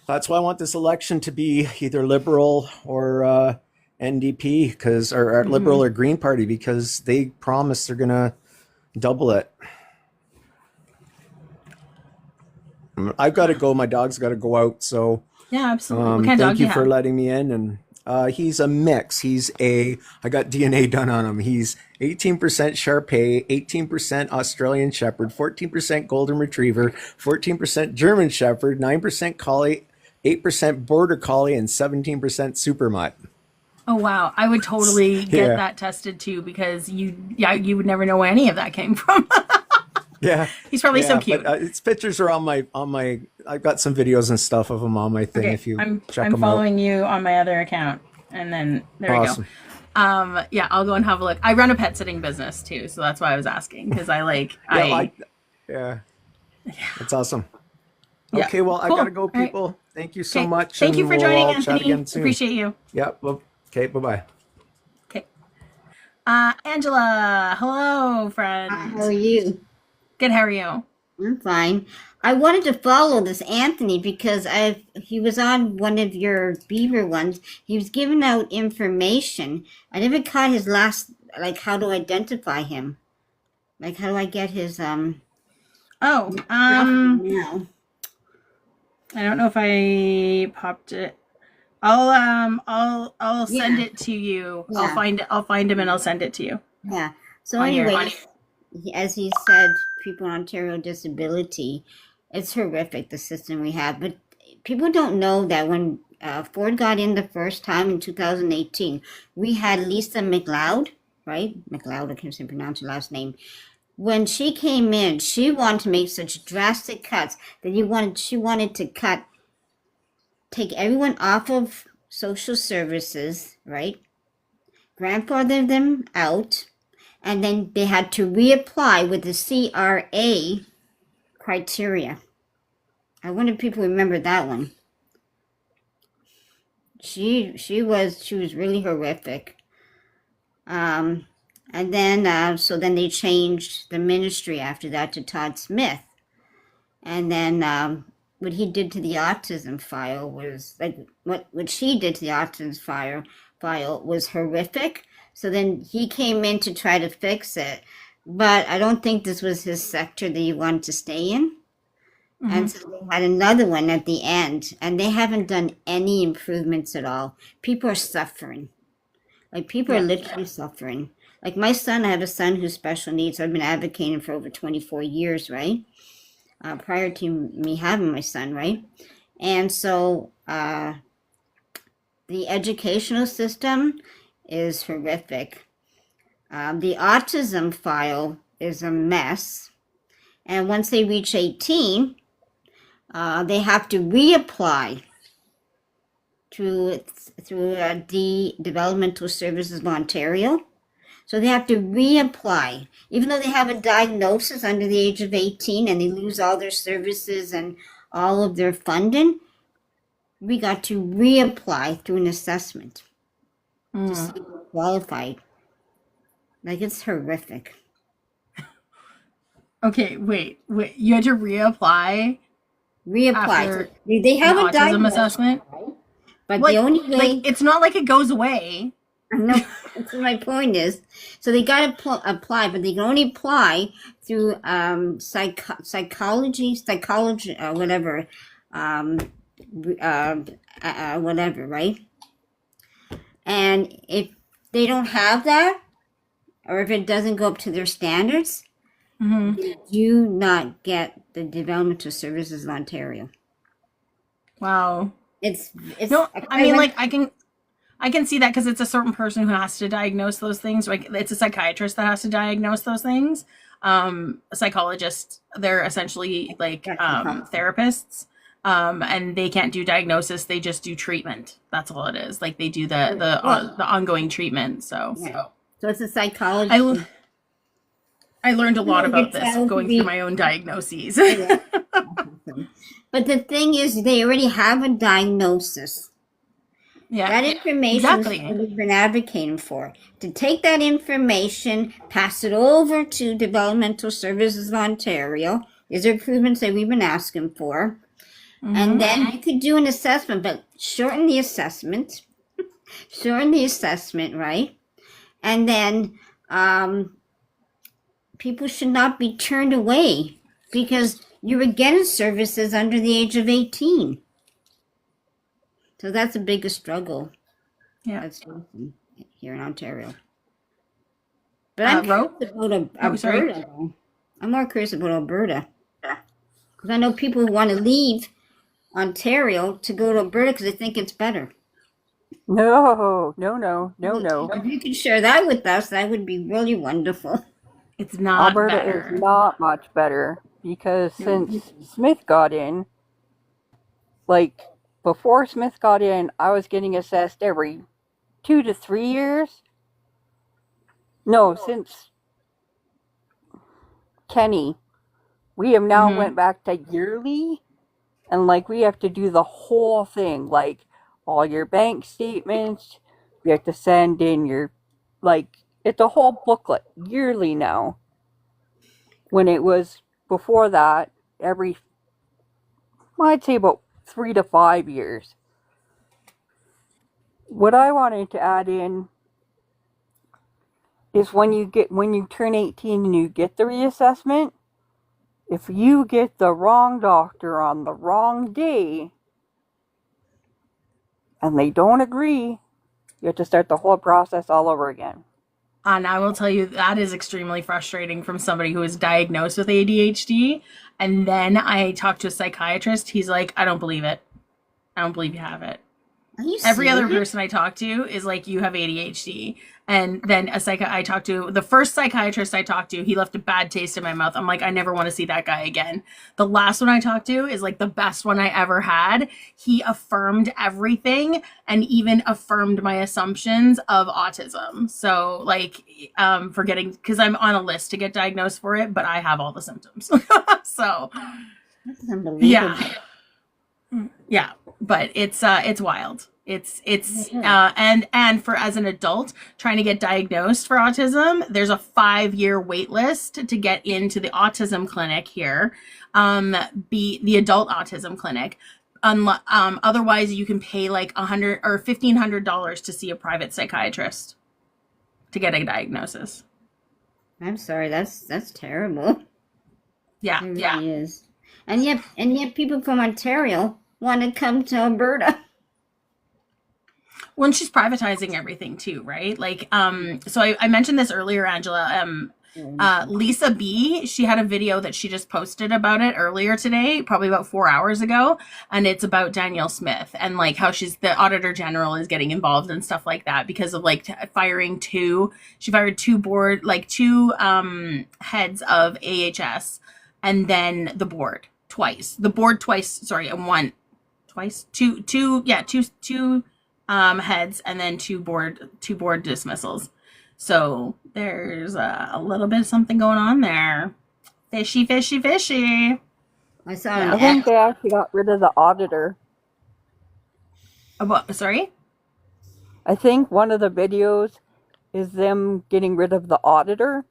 that's why I want this election to be either liberal or NDP, or Mm-hmm. liberal or Green Party, because they promise they're gonna double it. I've got to go. My dog's got to go out. So Yeah, absolutely. What kind of dog thank do you you for have? letting me in. And he's a mix. I got DNA done on him. He's 18% Shar Pei, 18% Australian Shepherd, 14% Golden Retriever, 14% German Shepherd, 9% Collie, 8% Border Collie, and 17% Super Mutt. Oh wow, I would totally get Yeah. that tested too because you would never know where any of that came from. Yeah. He's probably so Yeah. But cute. its pictures are on my, I've got some videos and stuff of him on my thing Okay, if you check I'm them out. following you on my other account, and then there we go. Awesome. Yeah, I'll go and have a look. I run a pet sitting business too, so that's why I was asking because Yeah. I Yeah. That's awesome. yeah, Okay, well, I cool. gotta All go, right, people. Thank you so okay. much, Thank you and for we'll joining, all chat Anthony. again soon. Appreciate you. Yeah, well, okay, bye bye. Okay, Angela, hello, Hi, how are friend. you? Good, how are you? I'm fine. I wanted to follow this Anthony because he was on one of your Beaver ones. He was giving out information. I never caught his last, like how to identify him. Like how do I get his Oh, property now? I don't know if I popped it. I'll send Yeah, it to you. yeah, I'll find him and I'll send it to you yeah. So on your. anyway, as he said, people in Ontario disability, it's horrific the system we have. But people don't know that when Ford got in the first time in 2018, we had Lisa McLeod, right? McLeod, I can't even pronounce her last name. When she came in, she wanted to make such drastic cuts that she wanted to take everyone off of social services, right? Grandfather them out, and then they had to reapply with the CRA criteria. I wonder if people remember that one. She was really horrific. Um, and then so then they changed the ministry after that to Todd Smith, and then what he did to the autism file was like what she did to the autism file was horrific. So then he came in to try to fix it, but I don't think this was his sector that he wanted to stay in. Mm-hmm. And so they had another one at the end, and they haven't done any improvements at all. People are suffering. Like, people are Yeah. literally suffering. Like, my son, I have a son who's special needs. I've been advocating for over 24 years, right? Prior to me having my son, right? And so The educational system is horrific. The autism file is a mess. And once they reach 18, they have to reapply through the Developmental Services of Ontario. So they have to reapply. Even though they have a diagnosis under the age of 18 and they lose all their services and all of their funding, we got to reapply through an assessment to see if we're qualified. Like, it's horrific. Okay, wait. You had to reapply Reapply. after They have an a autism diagnosis, assessment? but Like, the only way. like it's not like it goes away. I know, that's what my point is. So they got to apply, but they can only apply through psychology, whatever, whatever, right? And if they don't have that, or if it doesn't go up to their standards, they do not get the Developmental Services of Ontario. Wow. It's No, I mean, like, I can see that because it's a certain person who has to diagnose those things. Like, it's a psychiatrist that has to diagnose those things. A psychologist, they're essentially like therapists, and they can't do diagnosis. They just do treatment. That's all it is. Like, they do the ongoing treatment. So it's a psychologist. I learned a lot about this going through my own diagnoses. But the thing is, they already have a diagnosis. Yeah, that information exactly. is what we've been advocating for. To take that information, pass it over to Developmental Services of Ontario. These are improvements that we've been asking for. And then you could do an assessment, but shorten the assessment. Right? And then people should not be turned away because you were getting services under the age of 18. So that's the biggest struggle. Yeah, that's here in Ontario. But I'm curious about Alberta. I'm more curious about Alberta because I know people who want to leave Ontario to go to Alberta because they think it's better. No. If you could share that with us, that would be really wonderful. It's not Alberta better. is not much better because since Smith got in, like before Smith got in, I was getting assessed every 2 to 3 years. No, since Kenny, we have now went back to yearly, and like we have to do the whole thing, like all your bank statements. You have to send in your, like, it's a whole booklet yearly now. When it was before that, I'd say about 3 to 5 years. What I wanted to add in is when you turn 18 and you get the reassessment, if you get the wrong doctor on the wrong day and they don't agree, you have to start the whole process all over again. And I will tell you, that is extremely frustrating from somebody who is diagnosed with ADHD. And then I talked to a psychiatrist. He's like, I don't believe it. I don't believe you have it. Every other person I talk to is like, you have ADHD. And then the first psychiatrist I talked to, he left a bad taste in my mouth. I'm like, I never want to see that guy again. The last one I talked to is like the best one I ever had. He affirmed everything and even affirmed my assumptions of autism. So like, because I'm on a list to get diagnosed for it, but I have all the symptoms. So that's unbelievable. Yeah, but it's wild. And for as an adult trying to get diagnosed for autism, there's a 5-year wait list to get into the autism clinic here, the adult autism clinic. Otherwise, you can pay like $100 or $1,500 to see a private psychiatrist to get a diagnosis. I'm sorry, that's terrible. Yeah, it really is. And yet people from Ontario want to come to Alberta. Well, and she's privatizing everything too, right? Like, so I mentioned this earlier, Angela. Lisa B, she had a video that she just posted about it earlier today, probably about 4 hours ago, and it's about Danielle Smith and like how she's the auditor general is getting involved and stuff like that because of like firing two. She fired two heads of AHS, and then the board twice. The board twice, sorry, and one twice. Two heads, and then two board dismissals. So there's a little bit of something going on there. Fishy, fishy, fishy. I saw I an think they actually got rid of the auditor. What? Sorry? I think one of the videos is them getting rid of the auditor.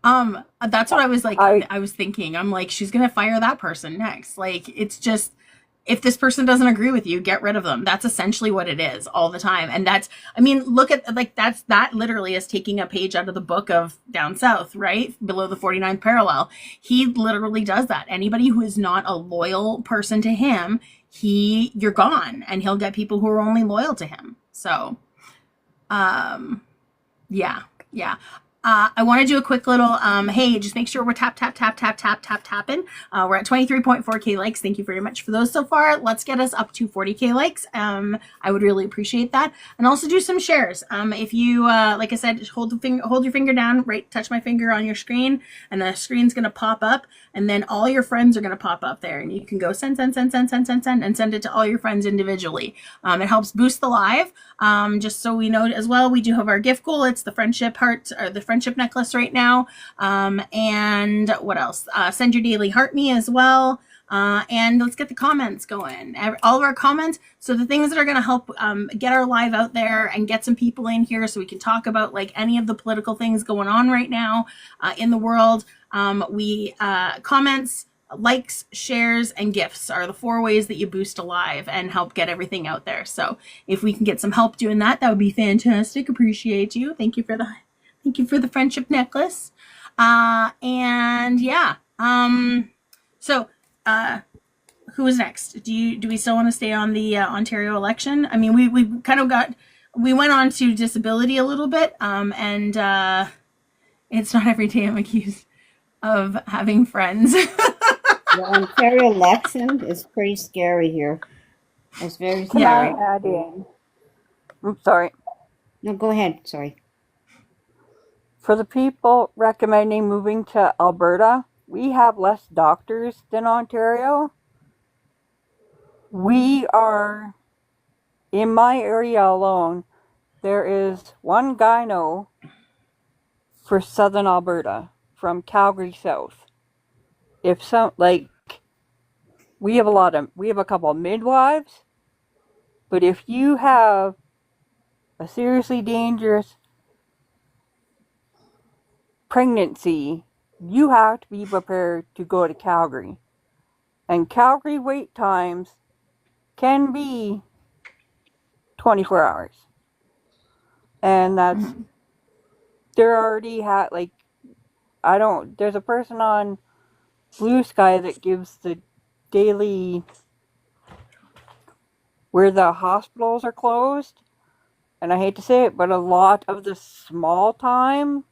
That's what I was like. I- I was thinking. I'm like, she's gonna fire that person next. Like, it's just, if this person doesn't agree with you, get rid of them. That's essentially what it is all the time. And that's, I mean, look at like that literally is taking a page out of the book of Down South, right? Below the 49th parallel. He literally does that. Anybody who is not a loyal person to him, you're gone, and he'll get people who are only loyal to him. So, yeah. I want to do a quick little, hey, just make sure we're tapping. We're at 23.4K likes. Thank you very much for those so far. Let's get us up to 40K likes. I would really appreciate that. And also do some shares. If you, like I said, hold your finger down, right, touch my finger on your screen, and the screen's going to pop up, and then all your friends are going to pop up there, and you can go send, and send it to all your friends individually. It helps boost the live. Just so we know as well, we do have our gift goal. It's the friendship heart, or the friendship necklace right now. And what else? Send your daily heart me as well. And let's get the comments going. All of our comments. So the things that are going to help get our live out there and get some people in here so we can talk about like any of the political things going on right now in the world. Comments, likes, shares, and gifts are the 4 ways that you boost a live and help get everything out there. So if we can get some help doing that, that would be fantastic. Appreciate you. Thank you for the friendship necklace. And yeah. So who is next? Do we still want to stay on the Ontario election? I mean, we kind of we went on to disability a little bit. And it's not every day I'm accused of having friends. The Ontario election is pretty scary here. It's very Can I scary. add in? Oops, sorry. No, go ahead. Sorry. For the people recommending moving to Alberta, we have less doctors than Ontario. We are, in my area alone, there is one gyno for southern Alberta, from Calgary south. We have a couple of midwives, but if you have a seriously dangerous pregnancy, you have to be prepared to go to Calgary. And Calgary wait times can be 24 hours. And they're already there's a person on Blue Sky that gives the daily where the hospitals are closed. And I hate to say it, but a lot of the small time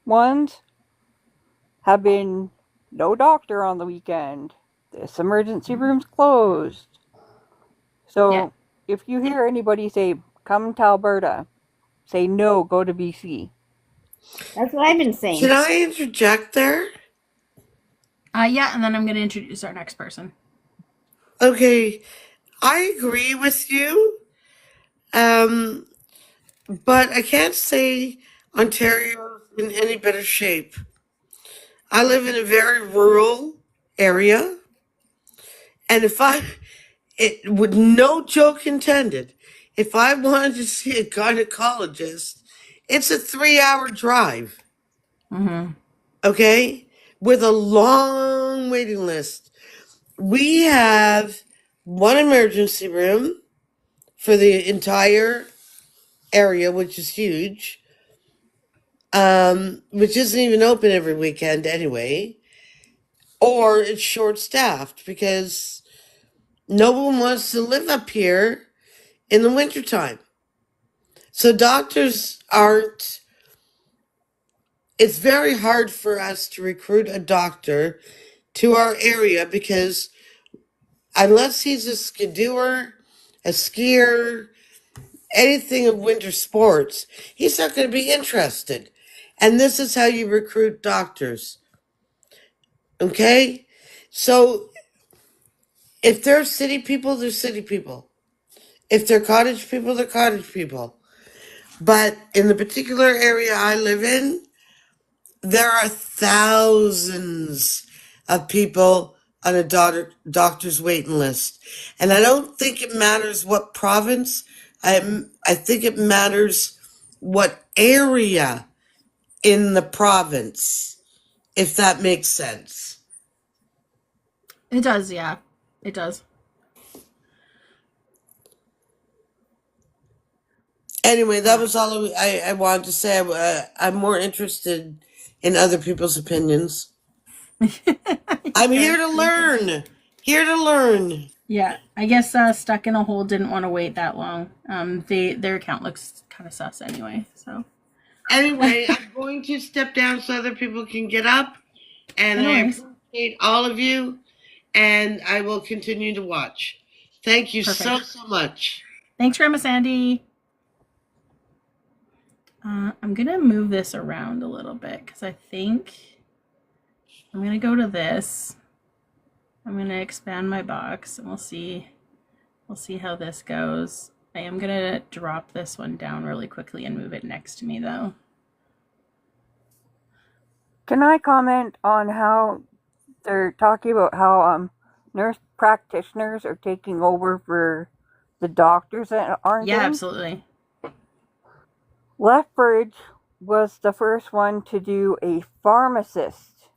ones have been no doctor on the weekend. This emergency room's closed. So if you hear anybody say, come to Alberta, say no, go to BC. That's what I've been saying. Can I interject there? Yeah, and then I'm going to introduce our next person. Okay, I agree with you, but I can't say Ontario's in any better shape. I live in a very rural area, and with no joke intended, if I wanted to see a gynecologist, it's a 3-hour drive. Mm-hmm. Okay, with a long waiting list. We have one emergency room for the entire area, which is huge, which isn't even open every weekend anyway, or it's short-staffed because no one wants to live up here in the wintertime. So doctors aren't it's very hard for us to recruit a doctor to our area because unless he's a skidooer, a skier, anything of winter sports, he's not going to be interested. And this is how you recruit doctors. Okay? So if they're city people, they're city people. If they're cottage people, they're cottage people. But in the particular area I live in, there are thousands of people on a doctor's waiting list. And I don't think it matters what province. I think it matters what area in the province, if that makes sense. It does, yeah. It does. Anyway, that was all I wanted to say. I'm more interested in other people's opinions. I'm here to learn. Here to learn. Yeah, I guess Stuck in a Hole didn't want to wait that long. Their account looks kind of sus anyway, so. Anyway, I'm going to step down so other people can get up. And No I worries. appreciate all of you. And I will continue to watch. Thank you so Perfect. much. Thanks, Grandma Sandy. I'm going to move this around a little bit because I think I'm going to go to this. I'm going to expand my box and we'll see how this goes. I am going to drop this one down really quickly and move it next to me though. Can I comment on how they're talking about how nurse practitioners are taking over for the doctors that aren't Yeah, in? absolutely. Lethbridge was the first one to do a pharmacist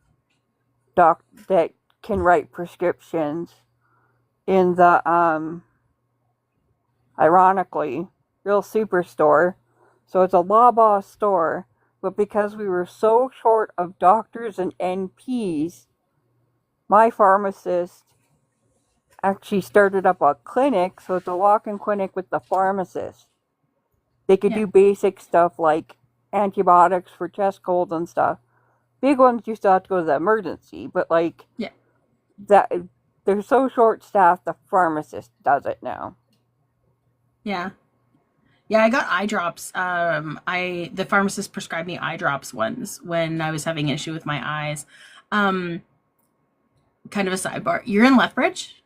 that can write prescriptions in the ironically real superstore. So it's a Loblaw store, but because we were so short of doctors and NPs, my pharmacist actually started up a clinic, so it's a walk-in clinic with the pharmacist. They could do basic stuff like antibiotics for chest colds and stuff. Big ones you still have to go to the emergency, but that they're so short-staffed, the pharmacist does it now. Yeah. Yeah, I got eye drops. The pharmacist prescribed me eye drops once when I was having an issue with my eyes. Kind of a sidebar. You're in Lethbridge?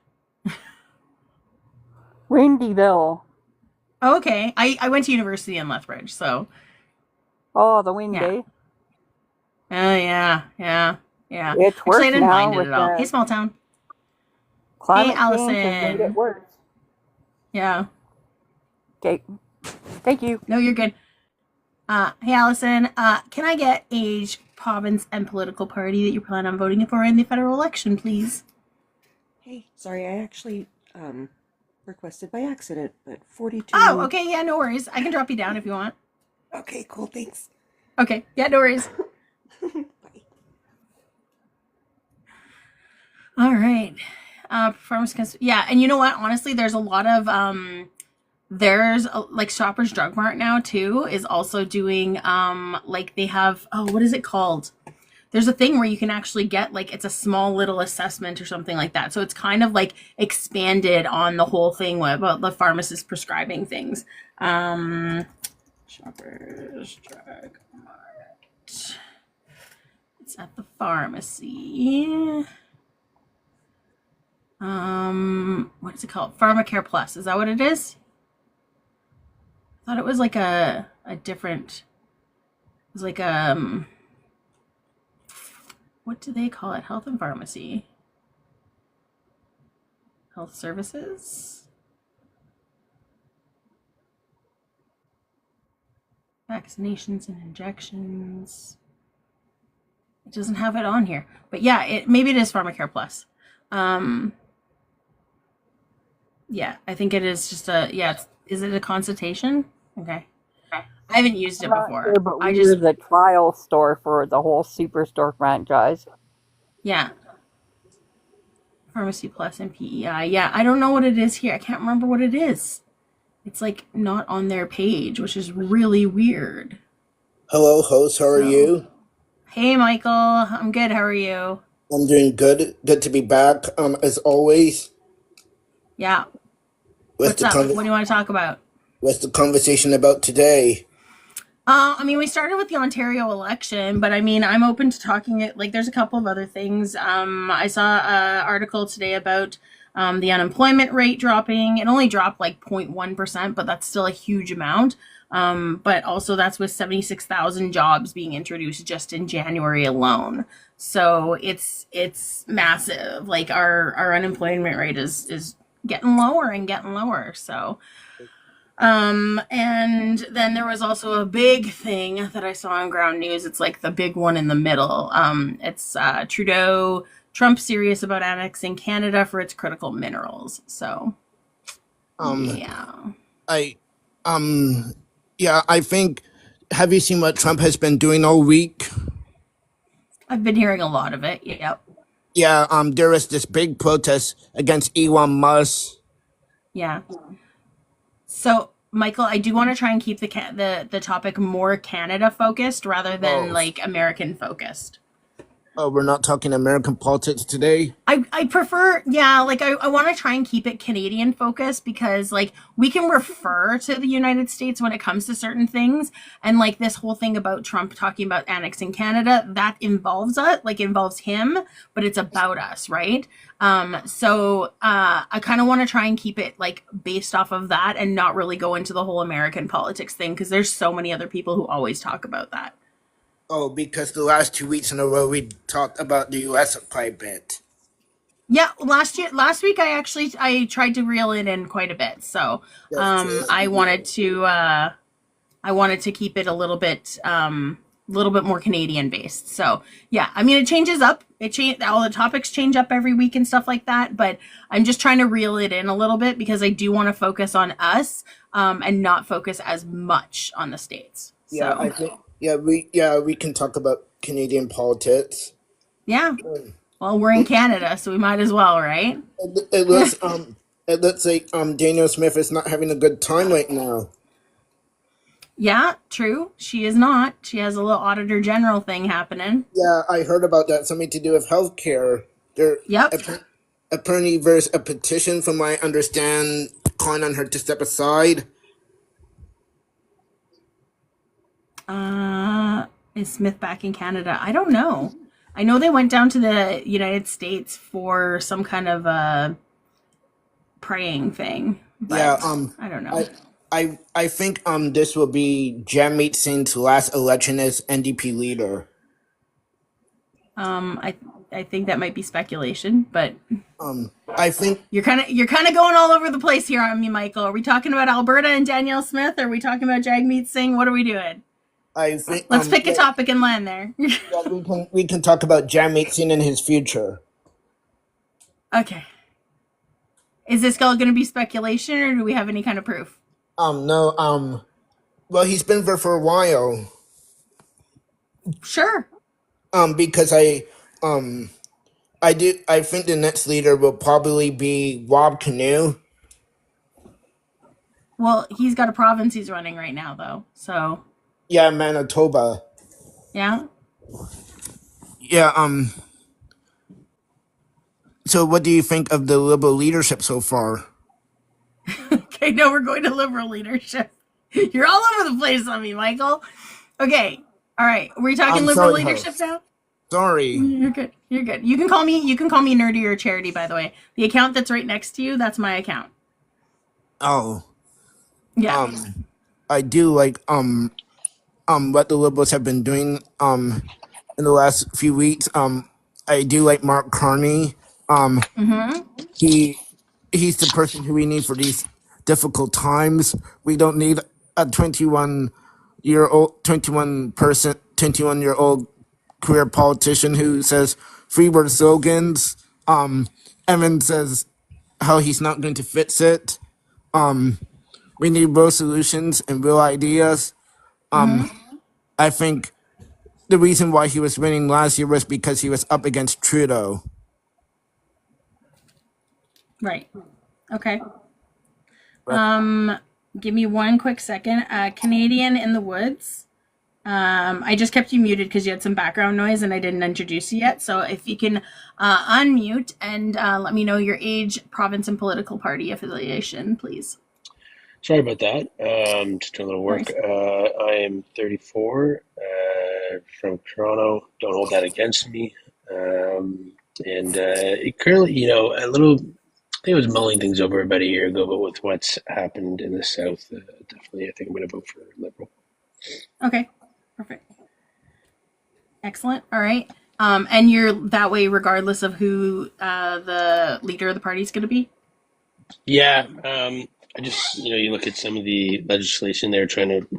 Windyville. Oh, okay. I went to university in Lethbridge, so. Oh, the wind, eh? Oh, yeah. It's Actually, worse I didn't now mind it with at all. the Hey, small town. climate Hey, change has made Allison. it worse. Yeah. Okay. Thank you. No, you're good. Hey, Allison. Can I get age, province, and political party that you plan on voting for in the federal election, please? Hey, sorry, I actually requested by accident, but 42. Oh, okay. Yeah, no worries. I can drop you down if you want. Okay, cool, thanks. Okay. Yeah, no worries. Bye. All right. Performance. Yeah, and you know what? Honestly, there's a lot of there's like Shoppers Drug Mart now too is also doing like they have, oh, what is it called? There's a thing where you can actually get like it's a small little assessment or something like that. So it's kind of like expanded on the whole thing about the pharmacist prescribing things. Shoppers Drug Mart. It's at the pharmacy. What is it called? Pharmacare Plus. Is that what it is? I thought it was like a different. It was like what do they call it? Health and pharmacy. Health services. Vaccinations and injections. It doesn't have it on here, but yeah, maybe it is Pharmacare Plus. Yeah, I think it is just is it a consultation? Okay. I haven't used it before. Sure, but we're the trial store for the whole Superstore franchise. Yeah. Pharmacy Plus and PEI. Yeah, I don't know what it is here. I can't remember what it is. It's like not on their page, which is really weird. Hello, host. How are you? Hey, Michael. I'm good. How are you? I'm doing good. Good to be back. As always, Yeah. what's What's the up? What do you want to talk about? what's the conversation about today? I mean, we started with the Ontario election, but I mean, I'm open to talking it. Like, there's a couple of other things. I saw an article today about the unemployment rate dropping. It only dropped like 0.1%, but that's still a huge amount. But also, that's with 76,000 jobs being introduced just in January alone. So it's massive. Like our unemployment rate is getting lower and getting lower. So and then there was also a big thing that I saw on ground news. It's like the big one in the middle. It's Trudeau, Trump serious about annexing Canada for its critical minerals. So, Um, yeah. I, um, yeah, I think. Have you seen what Trump has been doing all week? I've been hearing a lot of it. Yep. Yeah. There was this big protest against Elon Musk. Yeah. So, Michael, I do want to try and keep the topic more Canada focused rather than Oh, like American focused. oh, we're not talking American politics today. I prefer, yeah, like I want to try and keep it Canadian focused because like we can refer to the United States when it comes to certain things. And like this whole thing about Trump talking about annexing Canada, that involves us, like involves him, but it's about us, right? So I kind of want to try and keep it like based off of that and not really go into the whole American politics thing because there's so many other people who always talk about that. Oh, because the last 2 weeks in a row we talked about the U.S. quite a bit. Yeah, last week I tried to reel it in quite a bit. So, That's true. I wanted to keep it a little bit more Canadian based. So, yeah, I mean it changes up. All the topics change up every week and stuff like that, but I'm just trying to reel it in a little bit because I do want to focus on us and not focus as much on the states. Yeah, I So, think. Yeah we can talk about Canadian politics. yeah. Well, we're in Canada, so we might as well, right? It looks it looks like Daniel Smith is not having a good time right now. Yeah, true. She is not. She has a little auditor general thing happening. Yeah, I heard about that. Something to do with healthcare. There Yep. apparently there's a petition, from what I understand, calling on her to step aside. Is Smith back in Canada? I don't know. I know they went down to the United States for some kind of a praying thing, Yeah, but I don't know. I think this will be Jammeet Singh's last election as NDP leader. I I think that might be speculation, but I think you're kind of going all over the place here on me, Michael. Are we talking about Alberta and Danielle Smith? Or are we talking about Jagmeet Singh? What are we doing? I think Let's pick a topic and land there. yeah, we can talk about Jammeet Singh and his future. Okay. Is this all going to be speculation, or do we have any kind of proof? No, well, he's been there for a while. Sure. Because I think the next leader will probably be Rob Canoe. Well, he's got a province he's running right now, though. So, Yeah, Manitoba. yeah. Yeah, so what do you think of the Liberal leadership so far? Okay, no, we're going to liberal leadership. You're all over the place on me, Michael. Okay. All right. Were we talking I'm liberal sorry, leadership host. now? Sorry. You're good. You're good. You can call me nerdy or charity, by the way. The account that's right next to you, that's my account. Oh, Yeah. I do like what the Liberals have been doing in the last few weeks. I do like Mark Carney. He he's the person who we need for these difficult times. We don't need a 21 year old career politician who says free word slogans. Evan says how he's not going to fix it. We need real solutions and real ideas. I think the reason why he was winning last year was because he was up against Trudeau. Right. Okay. But Give me one quick second. Canadian in the Woods. I just kept you muted because you had some background noise and I didn't introduce you yet. So if you can unmute and let me know your age, province, and political party affiliation, please. Sorry about that. Just doing a little work. Nice. I am 34, from Toronto. Don't hold that against me. And currently, a little. I think I was mulling things over about a year ago, but with what's happened in the South, definitely, I think I'm going to vote for Liberal. Okay, perfect. Excellent. All right. And you're that way regardless of who the leader of the party is going to be? Yeah, I just, you look at some of the legislation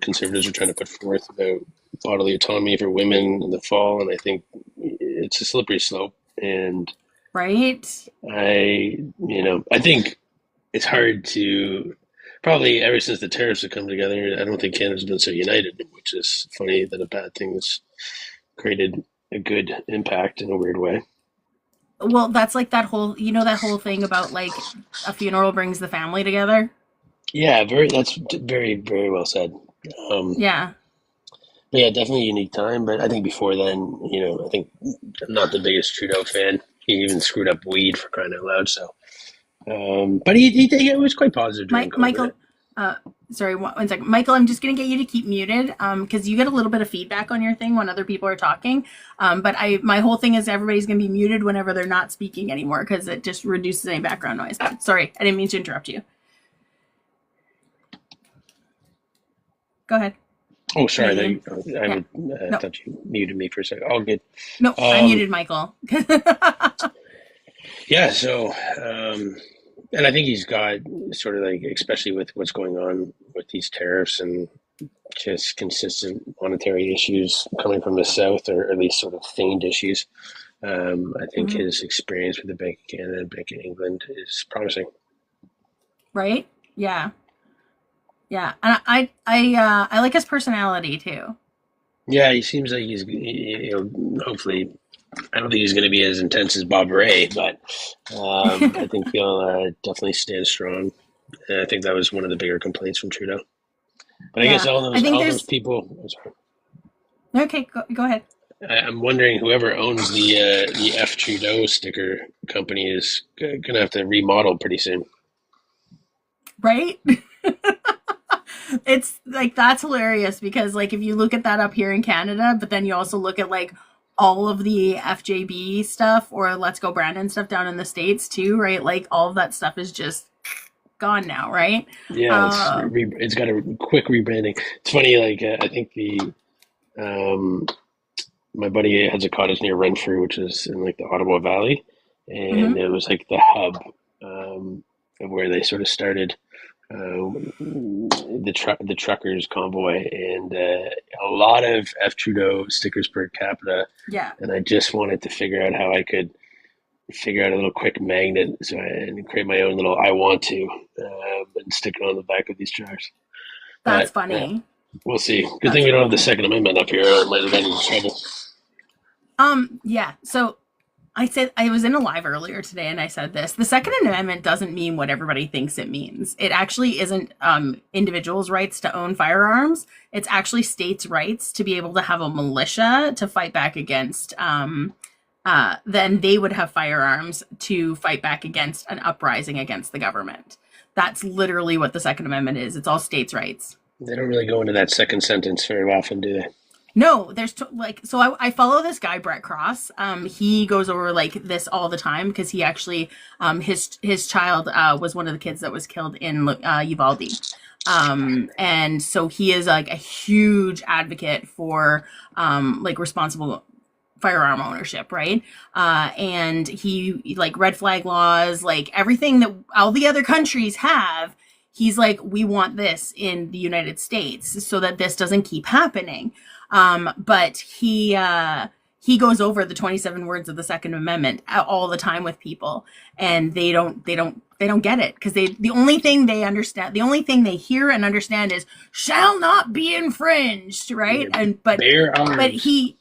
conservatives are trying to put forth about bodily autonomy for women in the fall, and I think it's a slippery slope. And Right? I think it's hard to, probably ever since the tariffs have come together, I don't think Canada's been so united, which is funny that a bad thing has created a good impact in a weird way. Well, that's like that whole thing about like a funeral brings the family together. Yeah, that's very, very well said. Yeah. But yeah, definitely a unique time. But I think before then, I think I'm not the biggest Trudeau fan. He even screwed up weed, for crying out loud. So, but it was quite positive during COVID. Michael, sorry, one second. Michael, I'm just going to get you to keep muted because you get a little bit of feedback on your thing when other people are talking. But my whole thing is everybody's going to be muted whenever they're not speaking anymore because it just reduces any background noise. Sorry, I didn't mean to interrupt you. Go ahead. Oh, sorry. I thought you muted me for a second. All good. No, I muted Michael. Yeah, so, and I think he's got sort of like, especially with what's going on with these tariffs and just consistent monetary issues coming from the South, or at least sort of feigned issues. I think his experience with the Bank of Canada and Bank of England is promising. Right? Yeah. Yeah, and I like his personality too. Yeah, he seems like he's, hopefully, I don't think he's going to be as intense as Bob Ray, but I think he'll definitely stand strong. And I think that was one of the bigger complaints from Trudeau. But I guess all those people. I'm sorry. Okay, go ahead. I'm wondering whoever owns the F Trudeau sticker company is going to have to remodel pretty soon. Right? It's like that's hilarious because like if you look at that up here in Canada, but then you also look at like all of the FJB stuff or Let's Go Brandon stuff down in the States too, right? Like all of that stuff is just gone now, right? Yeah, it's got a quick rebranding. It's funny, like I think my buddy has a cottage near Renfrew, which is in like the Ottawa Valley, and it was like the hub of where they sort of started the truckers convoy, and a lot of F Trudeau stickers per capita. Yeah. And I just wanted to figure out how I could figure out a little quick magnet and create my own little "I want to" and stick it on the back of these trucks. That's funny. We'll see. Good thing we don't have the Second Amendment up here. I might have been in trouble. Yeah. So I said I was in a live earlier today and I said this. The Second Amendment doesn't mean what everybody thinks it means. It actually isn't individuals' rights to own firearms. It's actually states' rights to be able to have a militia to fight back against. Then they would have firearms to fight back against an uprising against the government. That's literally what the Second Amendment is. It's all states' rights. They don't really go into that second sentence very often, do they? No, there's so I follow this guy, Brett Cross. He goes over like this all the time because he actually, his child was one of the kids that was killed in Uvalde. And so he is like a huge advocate for like responsible firearm ownership, right? And he like red flag laws, like everything that all the other countries have. He's like, we want this in the United States so that this doesn't keep happening. But he goes over the 27 words of the Second Amendment all the time with people, and they don't get it because the only thing they understand, the only thing they hear and understand is shall not be infringed, right? But he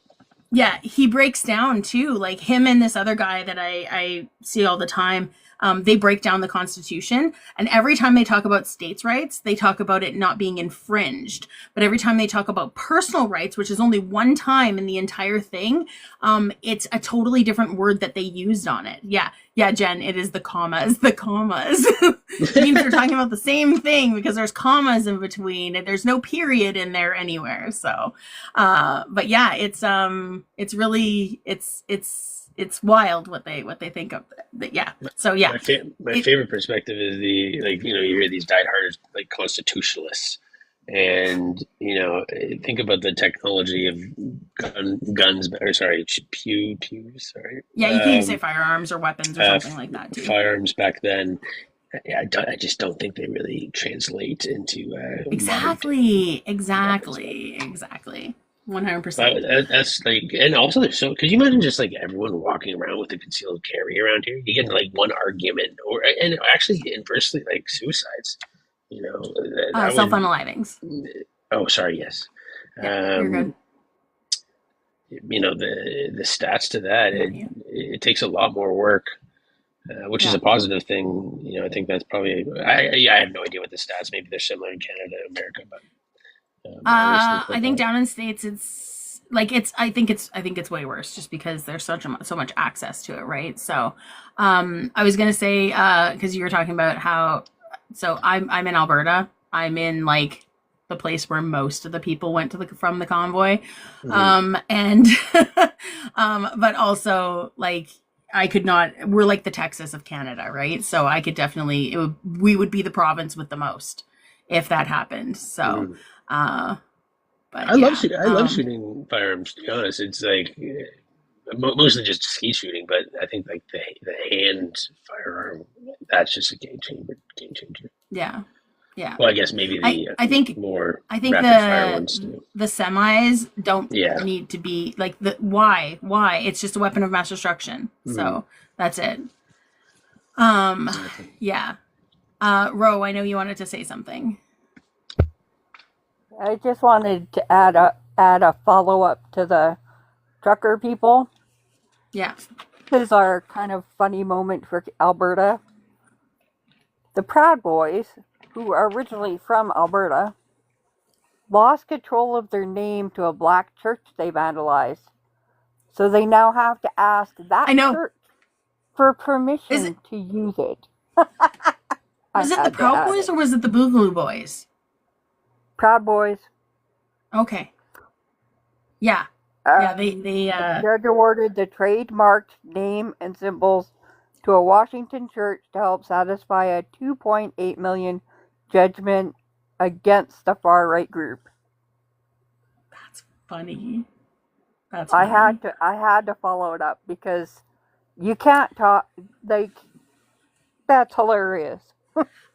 breaks down too, like him and this other guy that I see all the time. they break down the Constitution, and every time they talk about states' rights, they talk about it not being infringed. But every time they talk about personal rights, which is only one time in the entire thing, it's a totally different word that they used on it. Yeah, Jen, it is the commas. The commas. It means they're talking about the same thing because there's commas in between and there's no period in there anywhere. So, but yeah, it's really, it's wild what they think of it. Yeah. So yeah, My favorite perspective is the, like, you hear these diehard like constitutionalists, and think about the technology of guns, or sorry, pews, sorry. Yeah, you can even say firearms or weapons or something like that too. Firearms back then. Yeah, I just don't think they really translate into exactly 100%. That's like, and also there's could you imagine just like everyone walking around with a concealed carry around here? You get like one argument, and actually inversely, like suicides. Self-unalivings. Oh, sorry. Yes. Yeah, you're good. The stats to that, it takes a lot more work, which is a positive thing. I think that's probably, I have no idea what the stats, maybe they're similar in Canada and America, but I think down in States it's like I think it's way worse just because there's so much access to it, right? So I was gonna say, because you were talking about how, so I'm in Alberta. I'm in like the place where most of the people went from the convoy. And but also like I could not, we're like the Texas of Canada, right? So I could definitely, we would be the province with the most if that happened. So but I love shooting firearms, to be honest. It's like mostly just skeet shooting, but I think like the hand firearm, that's just a game changer. Yeah. Well, I guess maybe I think more rapid fire ones too. The semis don't need to be like why? It's just a weapon of mass destruction. So that's it. Yeah. Ro, I know you wanted to say something. I just wanted to add a follow-up to the trucker people. Yeah. This is our kind of funny moment for Alberta. The Proud Boys, who are originally from Alberta, lost control of their name to a black church they vandalized. So they now have to ask that church for permission to use it. Was it the Proud Boys or was it the Boogaloo Boys? Proud Boys. Okay. Yeah. The judge awarded the trademarked name and symbols to a Washington church to help satisfy a $2.8 million judgment against the far-right group. That's funny. I had to follow it up because you can't talk like that's hilarious.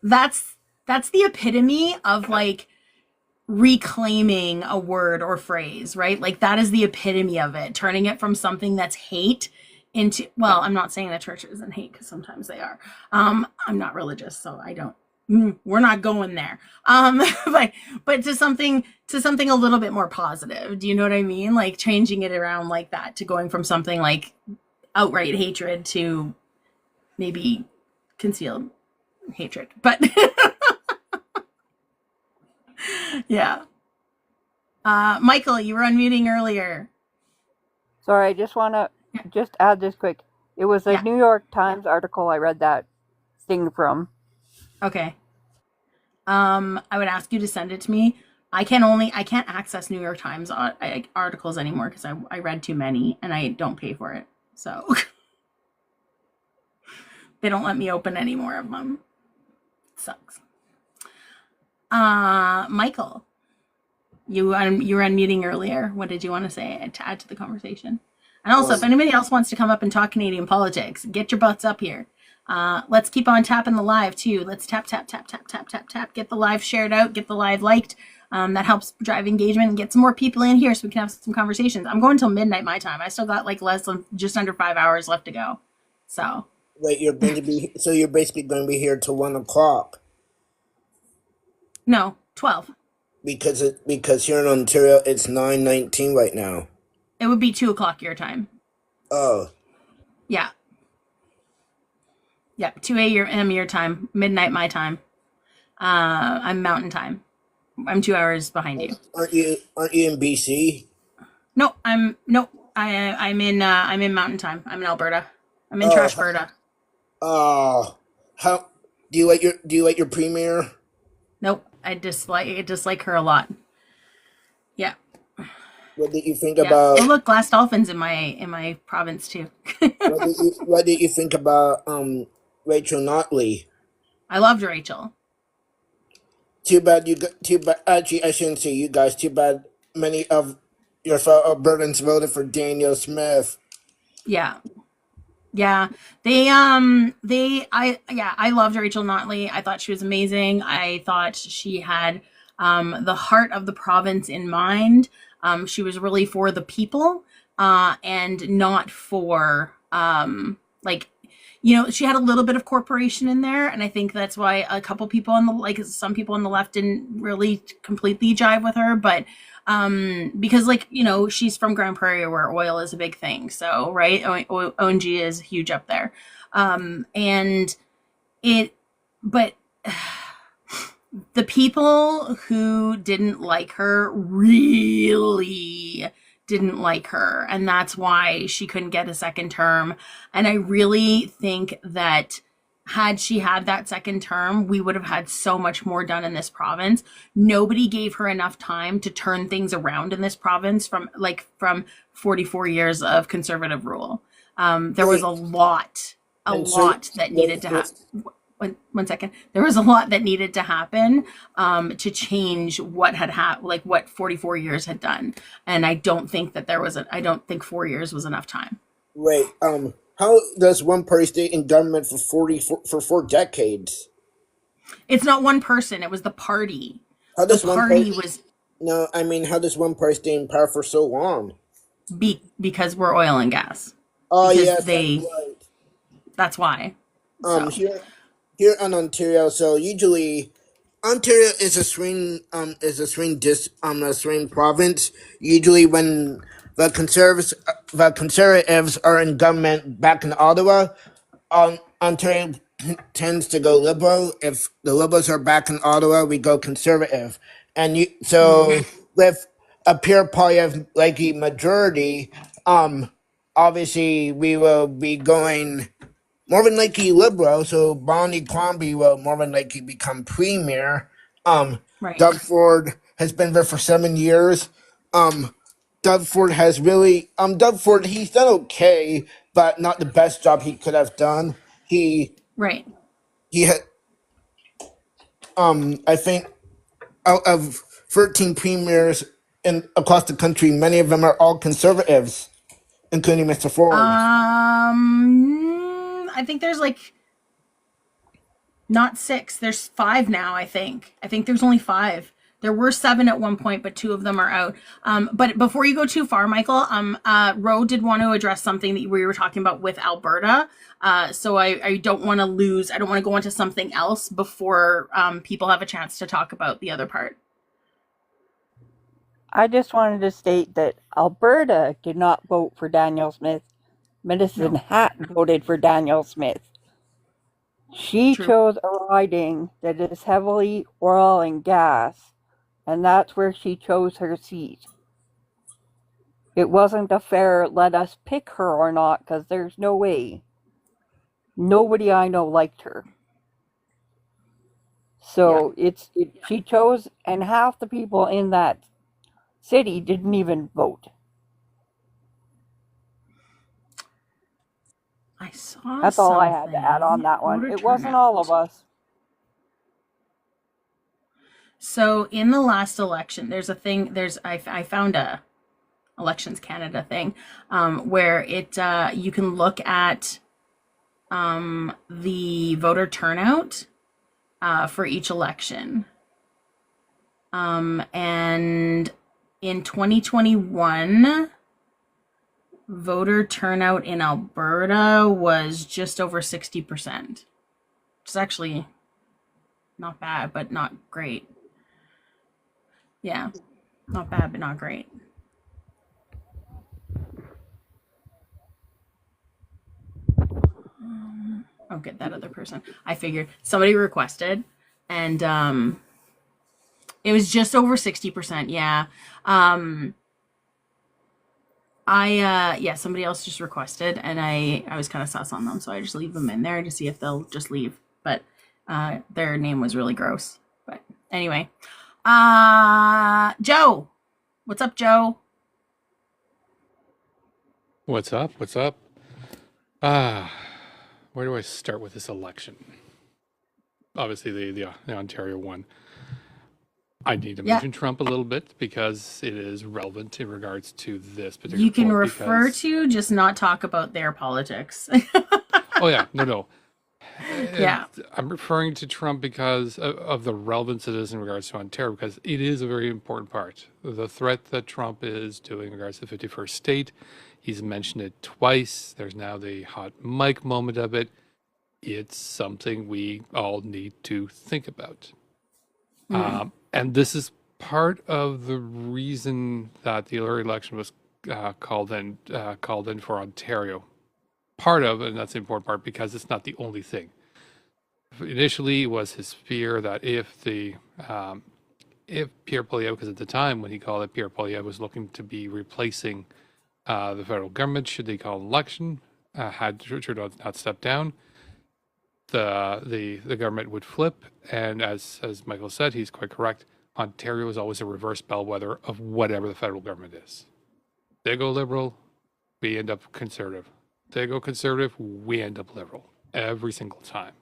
That's the epitome of like reclaiming a word or phrase, right? Like that is the epitome of it, turning it from something that's hate into, well, I'm not saying that church isn't hate because sometimes they are. I'm not religious, so I don't, we're not going there. But to something a little bit more positive. Do you know what I mean? Like changing it around like that to going from something like outright hatred to maybe concealed hatred. But yeah. Michael, you were unmuting earlier. Sorry, I just want to just add this quick. It was a New York Times article I read that thing from. Okay. I would ask you to send it to me. I can't access New York Times articles anymore because I read too many and I don't pay for it. So they don't let me open any more of them. It sucks. Michael, you were unmuting earlier. What did you want to say to add to the conversation? And also, if anybody else wants to come up and talk Canadian politics, get your butts up here. Let's keep on tapping the live too. Let's tap. Get the live shared out. Get the live liked. That helps drive engagement and get some more people in here so we can have some conversations. I'm going till midnight my time. I still got like just under 5 hours left to go. So. Wait, you're basically going to be here till 1 o'clock. No, 12. Because here in Ontario it's 9:19 right now. It would be 2 o'clock your time. Oh. Yeah. Yep, 2 a.m. your time, midnight my time. I'm Mountain Time. I'm 2 hours behind you. Aren't you in BC? No, I'm in Mountain Time. I'm in Alberta. I'm in Oh, Trashberta. how do you like your premiere? Nope, I dislike her a lot. Yeah, What did you think yeah. about Oh look, Glass Dolphins in my province too. what did you think about Rachel Notley? I loved Rachel. Too bad too bad actually I shouldn't say you guys, too bad many of your fellow Albertans voted for Daniel Smith. Yeah, yeah. I loved Rachel Notley. I thought she was amazing. I thought she had the heart of the province in mind. She was really for the people, and not for like, she had a little bit of corporation in there, and I think that's why a couple people some people on the left didn't really completely jive with her, but because she's from Grand Prairie where oil is a big thing, so right, ONG is huge up there, and it, but the people who didn't like her really didn't like her, and that's why she couldn't get a second term. And I really think that had she had that second term, we would have had so much more done in this province. Nobody gave her enough time to turn things around in this province from 44 years of conservative rule. There was a lot And so that needed to happen. One second. There was a lot that needed to happen to change what had happened, what 44 years had done. And I don't think that I don't think 4 years was enough time. wait, how does one party stay in government for 4 decades? It's not one person. It was the party. How The does one party party was No, I mean, how does one party stay in power for so long? because we're oil and gas. Oh Because yes, that's right. that's why. So, Here in Ontario, so usually Ontario is a swing province. Usually when the conservatives are in government back in Ottawa, Ontario tends to go liberal. If the liberals are back in Ottawa, we go conservative. With a pure party of like a majority, obviously we will be going more than likely liberal, so Bonnie Crombie will more than likely become premier. right. Doug Ford has been there for 7 years. Um, Doug Ford, he's done okay, but not the best job he could have done. Right. He had, I think out of 13 premiers across the country, many of them are all conservatives, including Mr. Ford. I think there's not 6. There's 5 now, I think. I think there's only 5. There were 7 at one point, but 2 of them are out. But before you go too far, Michael, Ro did want to address something that we were talking about with Alberta. So I don't want to lose. I don't want to go into something else before people have a chance to talk about the other part. I just wanted to state that Alberta did not vote for Daniel Smith. Medicine Hat voted for Daniel Smith. She True. chose a riding that is heavily oil and gas, and that's where she chose her seat. It wasn't a fair let us pick her or not, because there's no way. Nobody I know liked her. So she chose, and half the people in that city didn't even vote. I saw That's all I had to add on that one. Voter It wasn't all of us. So in the last election, there's a thing. I found a Elections Canada thing where you can look at the voter turnout for each election. And in 2021, voter turnout in Alberta was just over 60%. It's actually not bad, but not great. Yeah, not bad, but not great. I'll get that other person. I figured somebody requested, and it was just over 60%. Yeah. Somebody else just requested, and I was kind of sus on them, so I just leave them in there to see if they'll just leave. But their name was really gross. But anyway, Joe, what's up, Joe? What's up? What's up? Where do I start with this election? Obviously, the Ontario one. I need to mention Trump a little bit because it is relevant in regards to this particular. You can point refer because, to, just not talk about their politics. Oh yeah, no. Yeah. I'm referring to Trump because of the relevance it is in regards to Ontario, because it is a very important part. The threat that Trump is doing in regards to the 51st state, he's mentioned it twice. There's now the hot mic moment of it. It's something we all need to think about. And this is part of the reason that the election was called in for Ontario. Part of, and that's the important part, because it's not the only thing. Initially, it was his fear that if Pierre Poilievre, because at the time when he called it, Pierre Poilievre was looking to be replacing the federal government should they call an election, had Trudeau not stepped down, the government would flip, and as Michael said, he's quite correct. Ontario is always a reverse bellwether of whatever the federal government is. They go liberal, we end up conservative. They go conservative, we end up liberal every single time.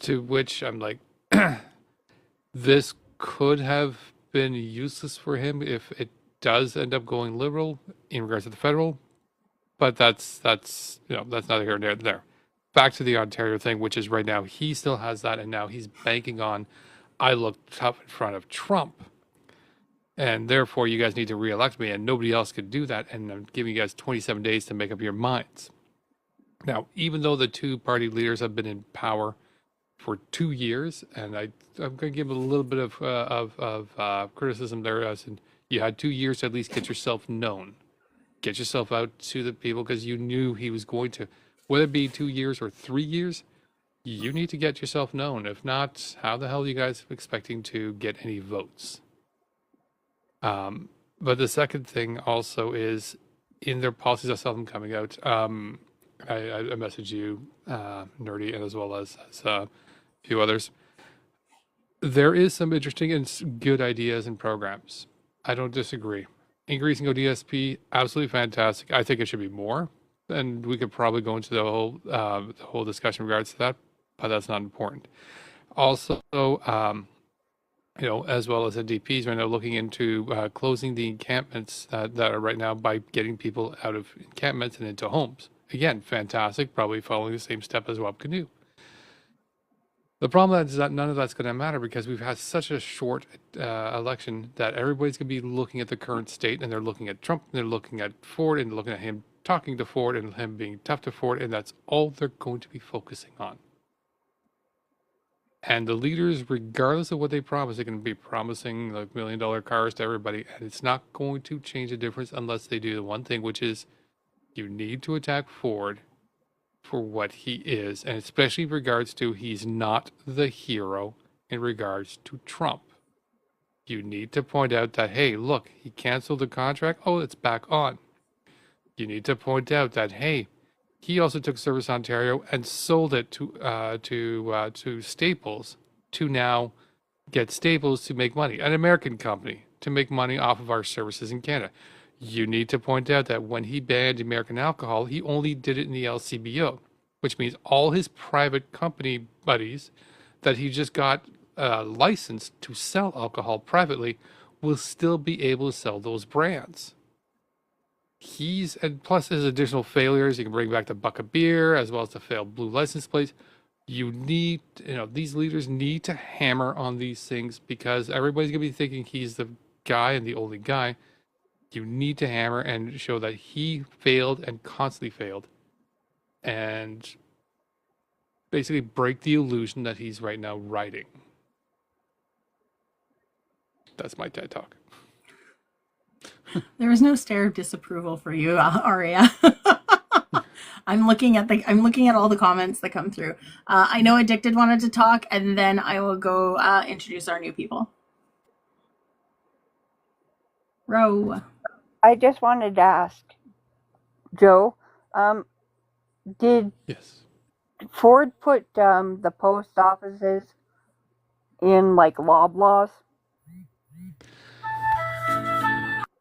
To which I'm like, this could have been useless for him if it does end up going liberal in regards to the federal, but that's neither here nor there. Back to the Ontario thing, which is right now he still has that, and now he's banking on, I look tough in front of Trump, and therefore you guys need to reelect me, and nobody else could do that, and I'm giving you guys 27 days to make up your minds. Now, even though the two party leaders have been in power for 2 years, and I'm going to give a little bit of criticism there, as in you had 2 years to at least get yourself known, get yourself out to the people, because you knew he was going to, whether it be 2 years or 3 years, you need to get yourself known. If not, how the hell are you guys expecting to get any votes? But the second thing also is in their policies, I saw them coming out. I messaged you, Nerdy, and as well as a few others. There is some interesting and good ideas and programs. I don't disagree. Increasing ODSP, absolutely fantastic. I think it should be more, and we could probably go into the whole discussion in regards to that, but that's not important. Also, as well as NDPs right now looking into closing the encampments that are right now by getting people out of encampments and into homes. Again, fantastic, probably following the same step as Wab Canoe. The problem is that none of that's going to matter because we've had such a short election that everybody's going to be looking at the current state, and they're looking at Trump, and they're looking at Ford, and looking at him talking to Ford, and him being tough to Ford, and that's all they're going to be focusing on. And the leaders, regardless of what they promise, they're going to be promising like $1 million cars to everybody, and it's not going to change the difference unless they do the one thing, which is you need to attack Ford for what he is, and especially in regards to he's not the hero in regards to Trump. You need to point out that, hey, look, he canceled the contract. Oh, it's back on. You need to point out that, hey, he also took Service Ontario and sold it to Staples to now get Staples to make money, an American company, to make money off of our services in Canada. You need to point out that when he banned American alcohol, he only did it in the LCBO, which means all his private company buddies that he just got licensed to sell alcohol privately will still be able to sell those brands. And plus his additional failures, you can bring back the buck of beer as well as the failed blue license plates. These leaders need to hammer on these things because everybody's going to be thinking he's the guy and the only guy. You need to hammer and show that he failed and constantly failed, and basically break the illusion that he's right now writing. That's my TED Talk. There was no stare of disapproval for you, Aria. I'm looking at all the comments that come through. I know Addicted wanted to talk, and then I will go introduce our new people. Row. I just wanted to ask, Joe, did Yes. Ford put the post offices in like Loblaws?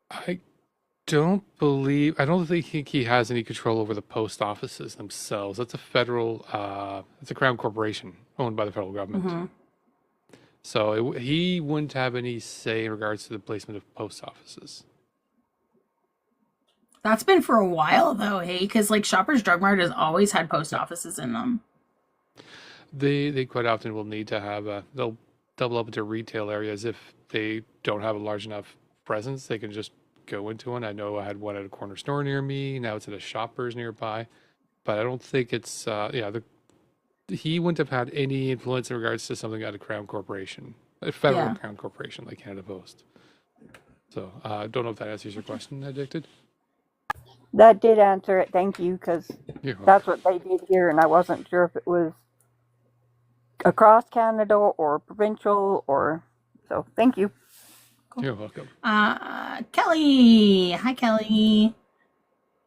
I don't think he has any control over the post offices themselves. That's a federal, it's a crown corporation owned by the federal government. Mm-hmm. So he wouldn't have any say in regards to the placement of post offices. That's been for a while though, hey, because like Shoppers Drug Mart has always had post offices in them. They quite often will need to have they'll double up into retail areas if they don't have a large enough presence. They can just go into one. I know I had one at a corner store near me. Now it's at a Shoppers nearby, but I don't think it's he wouldn't have had any influence in regards to something at a crown corporation, a federal crown corporation like Canada Post. So I don't know if that answers your question, Addicted. That did answer it. Thank you, because You're welcome. that's what they did here, and I wasn't sure if it was across Canada or provincial or so. Thank you. Cool. You're welcome. Kelly. Hi, Kelly.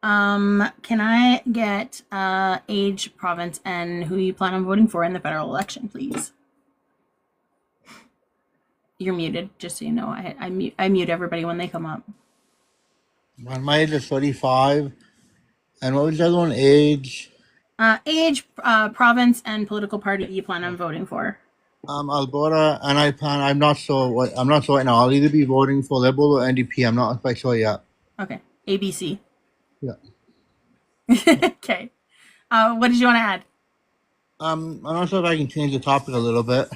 Can I get age, province, and who you plan on voting for in the federal election, please? You're muted, just so you know. I mute everybody when they come up. My age is 35. And what was the other one? Age? Age, province, and political party you plan on voting for. Alberta, and I'm not sure right now. I'll either be voting for Liberal or NDP. I'm not quite sure yet. Okay. ABC. Yeah. Okay. What did you want to add? I'm not sure if I can change the topic a little bit,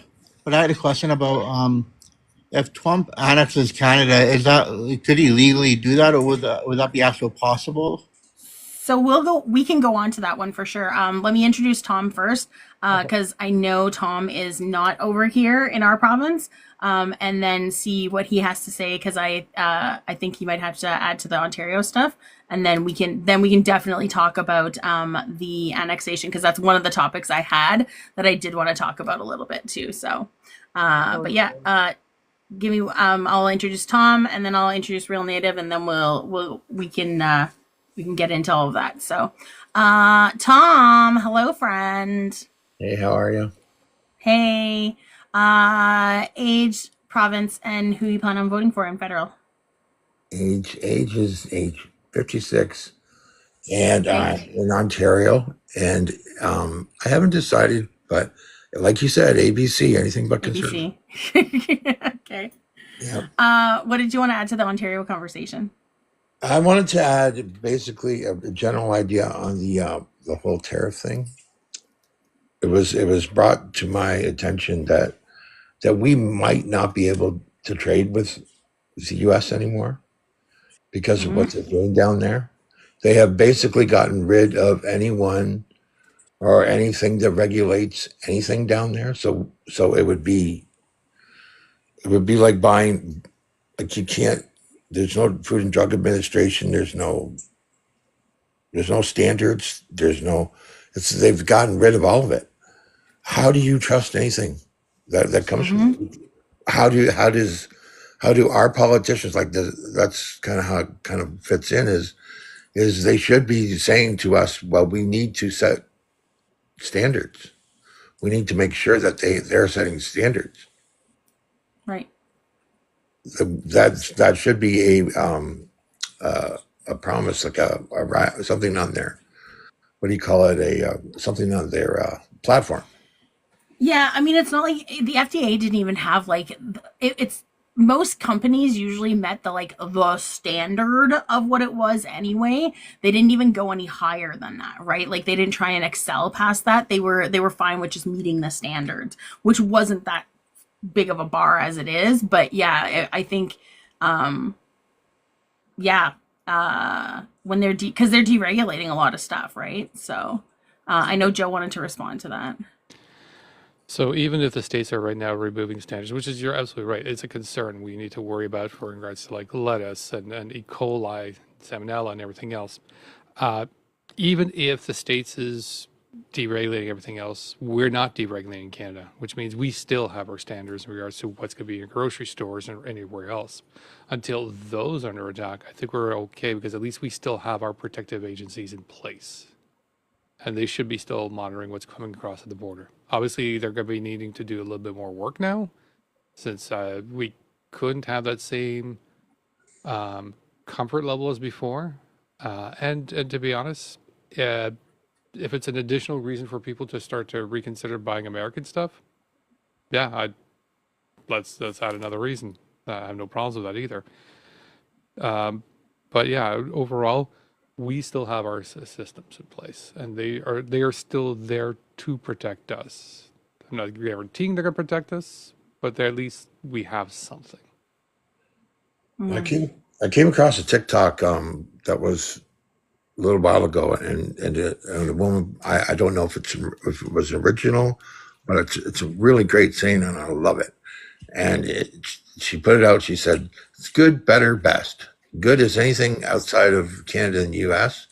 but I had a question about if Trump annexes Canada, could he legally do that, or would that be actually possible? So we can go on to that one for sure. Let me introduce Tom first, because I know Tom is not over here in our province, and then see what he has to say, because I think he might have to add to the Ontario stuff, and then we can definitely talk about the annexation, because that's one of the topics I had that I did want to talk about a little bit too. So, but yeah, give me I'll introduce Tom, and then I'll introduce Real Native, and then we can get into all of that. So, Tom, hello, friend. Hey, how are you? Hey, age, province, and who you plan on voting for in federal? Age is age 56, and I'm in Ontario, and I haven't decided, but like you said, ABC, anything but conservative. ABC. Okay. Yeah. What did you want to add to the Ontario conversation? I wanted to add basically a general idea on the whole tariff thing. It was brought to my attention that we might not be able to trade with the U.S. anymore because of what they're doing down there. They have basically gotten rid of anyone or anything that regulates anything down there. So it would be like buying, like you can't. There's no Food and Drug Administration. There's no standards. They've gotten rid of all of it. How do you trust anything that comes from? How do our politicians, like that's kind of how it kind of fits in, is they should be saying to us, well, we need to set standards. We need to make sure that they're setting standards. Right. That should be a promise, like something on there. What do you call it? Something on their platform. Yeah, I mean, it's not like the FDA didn't even have like it's most companies usually met the standard of what it was anyway. They didn't even go any higher than that, right? Like they didn't try and excel past that. They were fine with just meeting the standards, which wasn't that big of a bar as it is. But yeah, I think when they're because they're deregulating a lot of stuff, right? So I know Joe wanted to respond to that. So even if the states are right now removing standards, which is, you're absolutely right, it's a concern we need to worry about for in regards to like lettuce and E. coli, salmonella, and everything else. even if the States is deregulating everything else, we're not deregulating Canada, which means we still have our standards in regards to what's going to be in grocery stores and anywhere else. Until those are under attack, I think we're okay because at least we still have our protective agencies in place. And they should be still monitoring what's coming across at the border. Obviously, they're going to be needing to do a little bit more work now, since we couldn't have that same comfort level as before. And to be honest, if it's an additional reason for people to start to reconsider buying American stuff, yeah, let's add another reason. I have no problems with that either. But yeah, overall, we still have our systems in place, and they are still there to protect us. I'm not guaranteeing they're going to protect us, but at least we have something. I came across a TikTok that was a little while ago, and a woman, I don't know if it was original, but it's a really great saying, and I love it. And she put it out. She said, "It's good, better, best. Good is anything outside of Canada and U.S.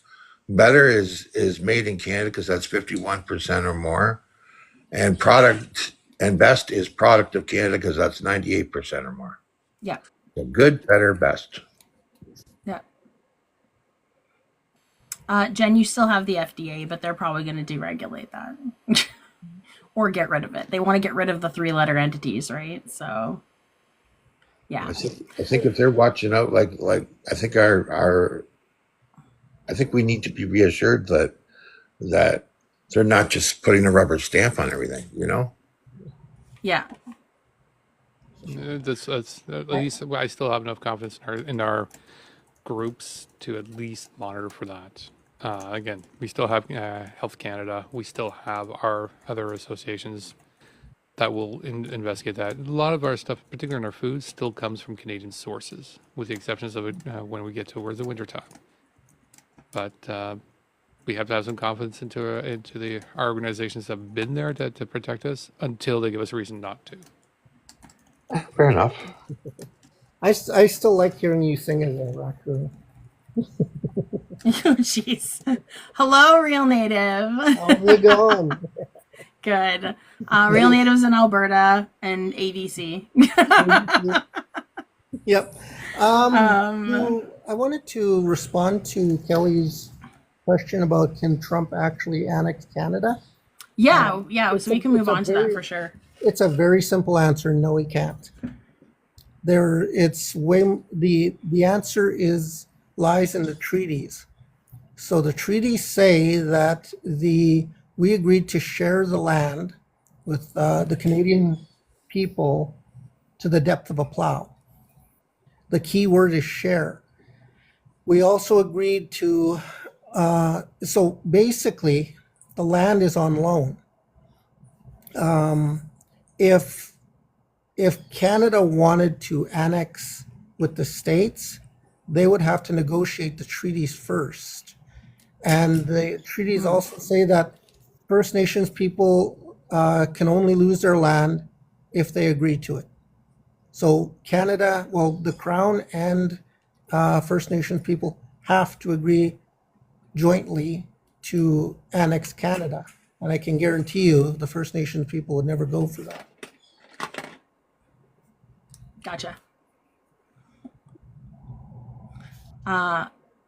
Better is made in Canada because that's 51% or more, and product and best is product of Canada because that's 98% or more. Yeah. So good, better, best." Yeah. Jen, you still have the FDA, but they're probably going to deregulate that or get rid of it. They want to get rid of the 3-letter entities, right? So, yeah. I think if they're watching out, like I think I think we need to be reassured that they're not just putting a rubber stamp on everything, you know? Yeah. That's at least I still have enough confidence in our groups to at least monitor for that. Again, we still have Health Canada. We still have our other associations that will investigate that. A lot of our stuff, particularly in our food, still comes from Canadian sources, with the exceptions of it when we get towards the winter time. But we have to have some confidence into our organizations that have been there to protect us until they give us a reason not to. Fair enough. I still like hearing you sing as a raccoon. Oh, jeez. Hello, Real Native. How's it going? Good. Real Natives in Alberta and ADC. Yep. I wanted to respond to Kelly's question about can Trump actually annex Canada? Yeah, so we can move on to that for sure. It's a very simple answer. No, he can't. The answer lies in the treaties. So the treaties say that we agreed to share the land with the Canadian people to the depth of a plow. The key word is share. We also agreed to, so basically, the land is on loan. If Canada wanted to annex with the States, they would have to negotiate the treaties first. And the treaties also say that First Nations people can only lose their land if they agree to it. So Canada, the Crown and First Nations people have to agree jointly to annex Canada. And I can guarantee you the First Nations people would never go for that. Gotcha.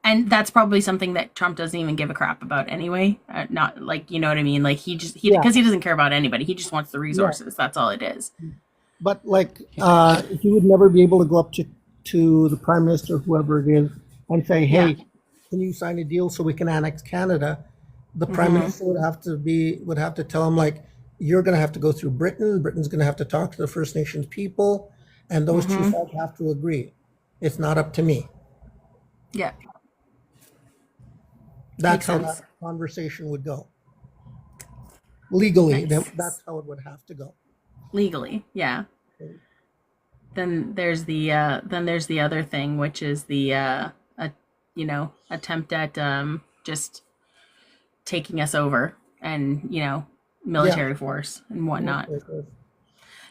And that's probably something that Trump doesn't even give a crap about anyway. Not like, you know what I mean? Like he doesn't care about anybody. He just wants the resources. Yeah. That's all it is. But he would never be able to go up to the Prime Minister, whoever it is, and say, hey, can you sign a deal so we can annex Canada? The Prime Minister would have to tell him, like, you're going to have to go through Britain. Britain's going to have to talk to the First Nations people, and those two sides have to agree. It's not up to me. Yeah. That's how that conversation would go. Legally, that's how it would have to go. Legally, yeah. Okay. Then there's the other thing, which is the attempt at just taking us over and military force and whatnot.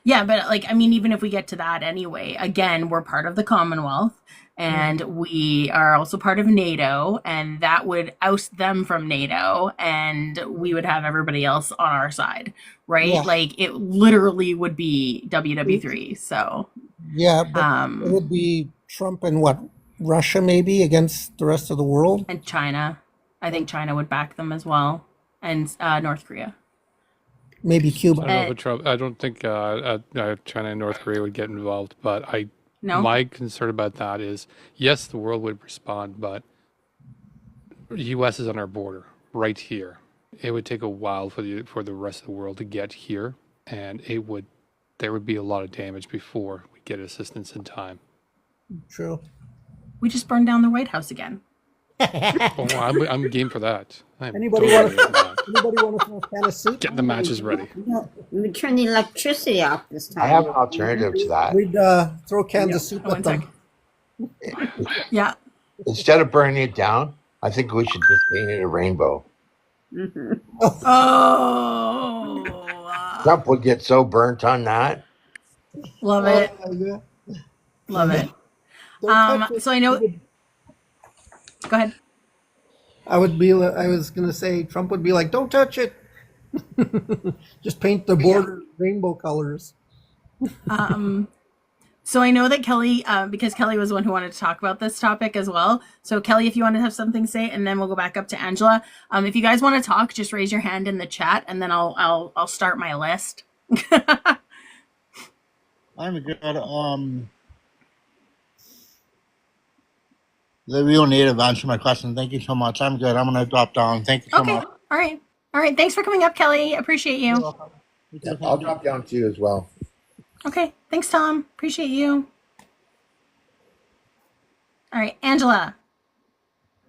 Yeah, but even if we get to that anyway, again, we're part of the Commonwealth. and we are also part of NATO, and that would oust them from NATO, and we would have everybody else on our side, right? Yeah. Like it literally would be WW3. So Yeah, but it would be Trump and what? Russia maybe against the rest of the world? and China. I think China would back them as well, and North Korea. Maybe I Cuba. don't know if Trump. I don't think China and North Korea would get involved. But No? my concern about that is, yes, the world would respond, but the U.S. is on our border right here. It would take a while for the rest of the world to get here, and there would be a lot of damage before we get assistance in time. True. We just burned down the White House again. Oh, I'm game for that. Anybody Totally want game for that. Anybody want to throw a can of soup? Getting the matches ready. No, we would turn the electricity off this time. I have an alternative to that. We'd throw cans of soup One at them. Yeah. Instead of burning it down, I think we should just paint it a rainbow. Oh, Trump would get so burnt on that. love it. Yeah. Love it. Don't touch it. So I know. Go ahead. I was gonna say Trump would be like, "Don't touch it. Just paint the border rainbow colors." So I know that Kelly, because Kelly was the one who wanted to talk about this topic as well. So Kelly, if you want to have something to say, and then we'll go back up to Angela. If you guys want to talk, just raise your hand in the chat, and then I'll start my list. I'm good. The real native answered my question. Thank you so much. I'm good. I'm gonna drop down. Thank you so Okay. much. All right. Thanks for coming up, Kelly. Appreciate You're you. welcome. Yeah, I'll drop down too as well. Okay. Thanks, Tom. Appreciate you. All right, Angela.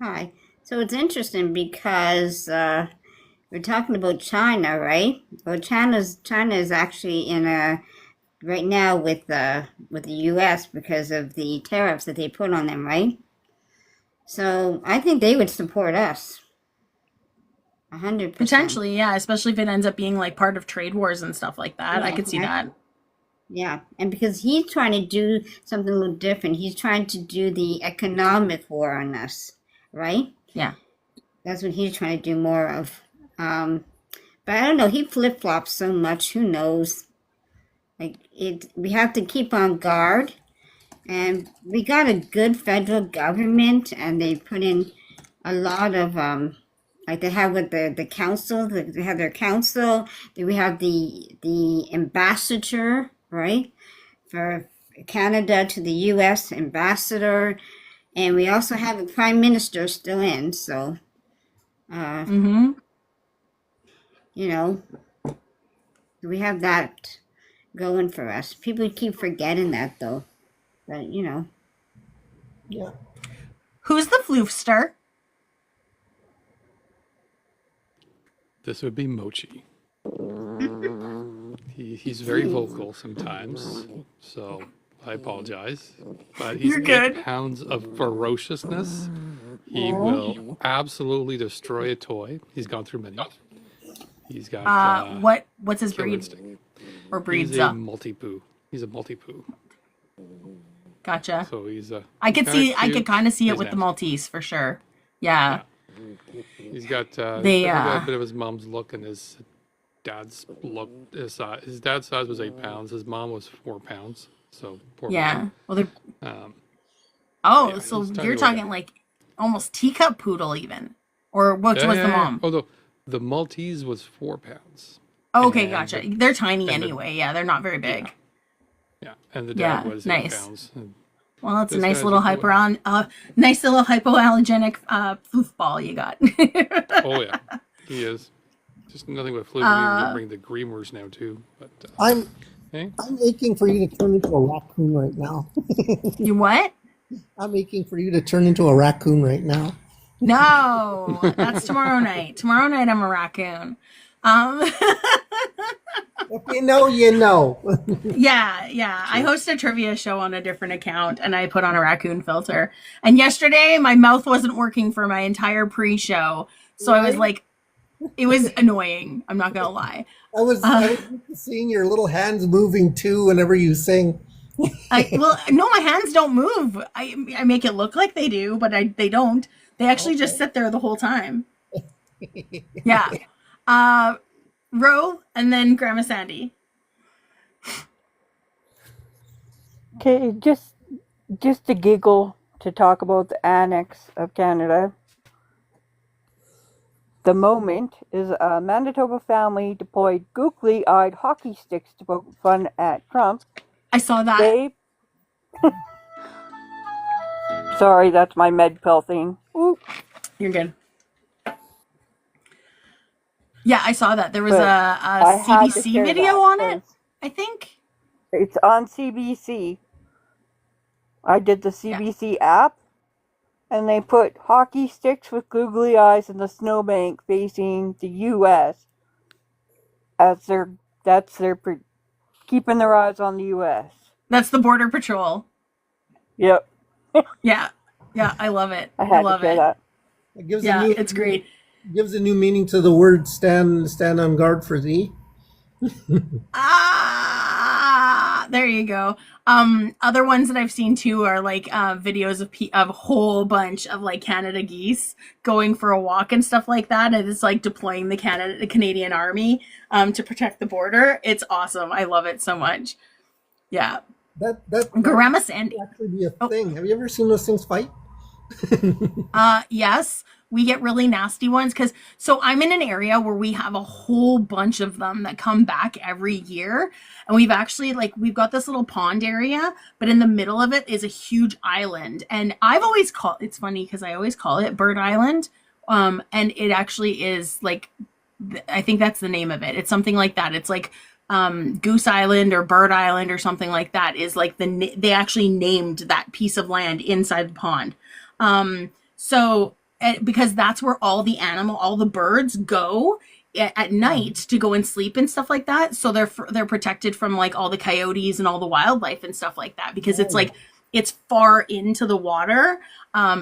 Hi. So it's interesting because we're talking about China, right? Well, China is actually in a right now with the U.S. because of the tariffs that they put on them, right? So I think they would support us. 100%. Potentially, yeah, especially if it ends up being like part of trade wars and stuff like that. I could see that. Yeah, and because he's trying to do something a little different. He's trying to do the economic war on us, right? Yeah. That's what he's trying to do more of. But I don't know. He flip-flops so much. Who knows? We have to keep on guard. And we got a good federal government, and they put in a lot of, like they have with the council, they have their council. Then we have the ambassador, right, for Canada to the U.S. ambassador. And we also have a prime minister still in, so, you know, we have that going for us. People keep forgetting that, though. But, you know. Yeah. Who's the floofster? This would be Mochi. He's very vocal sometimes, so I apologize. But he's You're good. 8 pounds of ferociousness. He will absolutely destroy a toy. He's gone through many. He's got what's his killer breed instinct. or breeds? He's a multi-poo. He's a multi-poo. Gotcha. So he's a. I could kind of see it He's with the nasty. Maltese for sure. Yeah. He's got They, he's got a bit of his mom's look and his dad's look. His dad's size was 8 pounds. His mom was 4 pounds. So poor Yeah. Mochi. Well, they're. Yeah, So he's tiny you're little talking guy. like almost teacup poodle even, or what was the mom? Although the Maltese was 4 pounds. Oh, okay, And gotcha. the- They're tiny and the- anyway. Yeah, they're not very big. Yeah, and the dad Yeah, was 8 nice. pounds. And Well, it's a this nice guy's little a boy. nice little hypoallergenic foofball you got. Oh yeah, he is. Just nothing but flu. Uh, We bring the Greenwers now too. But I'm hey, aching for you to turn into a raccoon right now. You what? I'm aching for you to turn into a raccoon right now. No, that's tomorrow night. Tomorrow night I'm a raccoon. If you know, you know. Yeah. I host a trivia show on a different account, and I put on a raccoon filter. And yesterday, my mouth wasn't working for my entire pre-show, so I was like, it was annoying. I'm not gonna lie. I was seeing your little hands moving too whenever you sing. No, my hands don't move. I make it look like they do, but they don't. They actually just Okay. sit there the whole time. Yeah. Ro, and then Grandma Sandy. Okay, just to giggle to talk about the annex of Canada. The moment is a Manitoba family deployed googly-eyed hockey sticks to poke fun at Trump. I saw that. They Sorry, that's my med pill thing. Ooh. You're good. Yeah, I saw that. There was But a I had to CBC share video that on it, because I think. it's on CBC. I did the Yeah. CBC app, and they put hockey sticks with googly eyes in the snowbank facing the U.S. as their keeping their eyes on the U.S. That's the Border Patrol. Yep, Yeah. Yeah, I love it. I I had to love share it. that. It gives a Yeah, new it's great. gives a new meaning to the word stand on guard for thee. There you go. Other ones that I've seen too are like videos of a whole bunch of like Canada geese going for a walk and stuff like that, and it's like deploying the Canadian Army to protect the border. It's awesome. I love it so much. Yeah. That Grandma Sandy. could actually be a Oh, thing. Have you ever seen those things fight? yes, we get really nasty ones because so I'm in an area where we have a whole bunch of them that come back every year. And we've actually we've got this little pond area, but in the middle of it is a huge island. And I've always called it's funny because I always call it Bird Island. And it actually is I think that's the name of it. It's something like that. It's like Goose Island or Bird Island or something like that is like they actually named that piece of land inside the pond. So because that's where all the birds go at night to go and sleep and stuff like that. So they're protected from like all the coyotes and all the wildlife and stuff like that because it's Oh, like it's far into the water.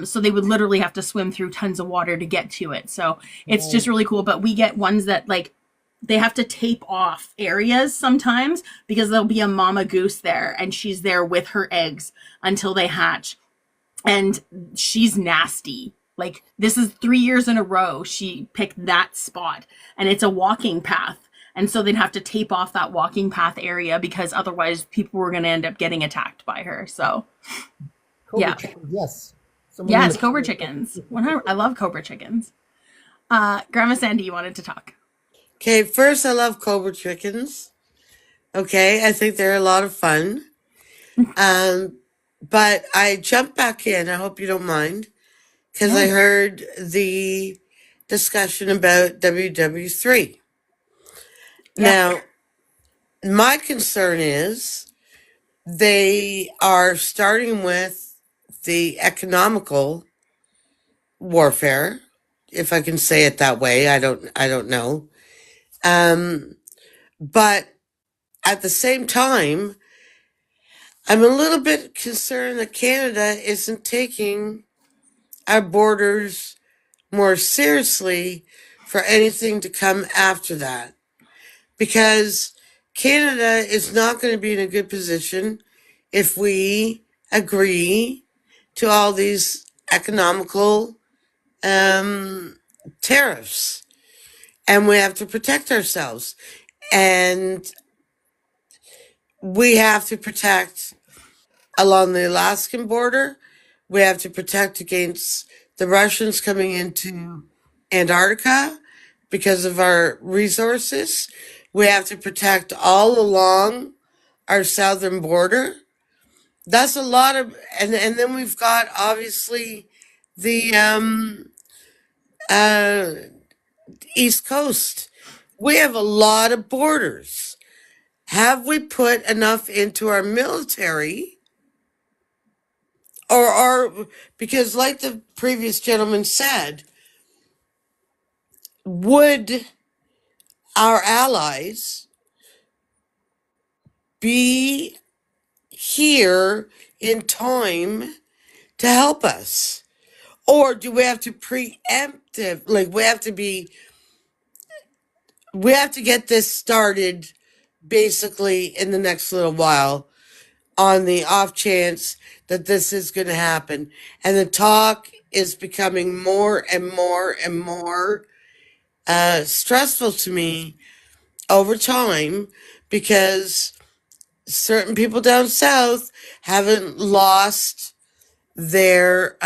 So they would literally have to swim through tons of water to get to it. So it's just oh, really cool. But we get ones that they have to tape off areas sometimes because there'll be a mama goose there and she's there with her eggs until they hatch. And she's nasty. Like this is 3 years in a row she picked that spot, and it's a walking path. And so they'd have to tape off that walking path area because otherwise people were going to end up getting attacked by her. So Cobra yeah, chickens, yes. Someone in yes, the cobra chickens. I love cobra chickens. Grandma Sandy, you wanted to talk. Okay, first, I love Cobra chickens. Okay, I think they're a lot of fun. But I jumped back in. I hope you don't mind because I No. heard the discussion about WW3. Yep. Now, my concern is they are starting with the economical warfare, if I can say it that way. I don't know. But at the same time, I'm a little bit concerned that Canada isn't taking our borders more seriously for anything to come after that. Because Canada is not going to be in a good position if we agree to all these economical tariffs. And we have to protect ourselves. And we have to protect along the Alaskan border. We have to protect against the Russians coming into Antarctica because of our resources. We have to protect all along our southern border. That's a lot of, and then we've got obviously the uh, East Coast. We have a lot of borders. Have we put enough into our military? Or because, like the previous gentleman said, would our allies be here in time to help us? Or do we have to preemptive, like we have to get this started basically in the next little while on the off chance that this is going to happen. And the talk is becoming more and more and more stressful to me over time because certain people down south haven't lost their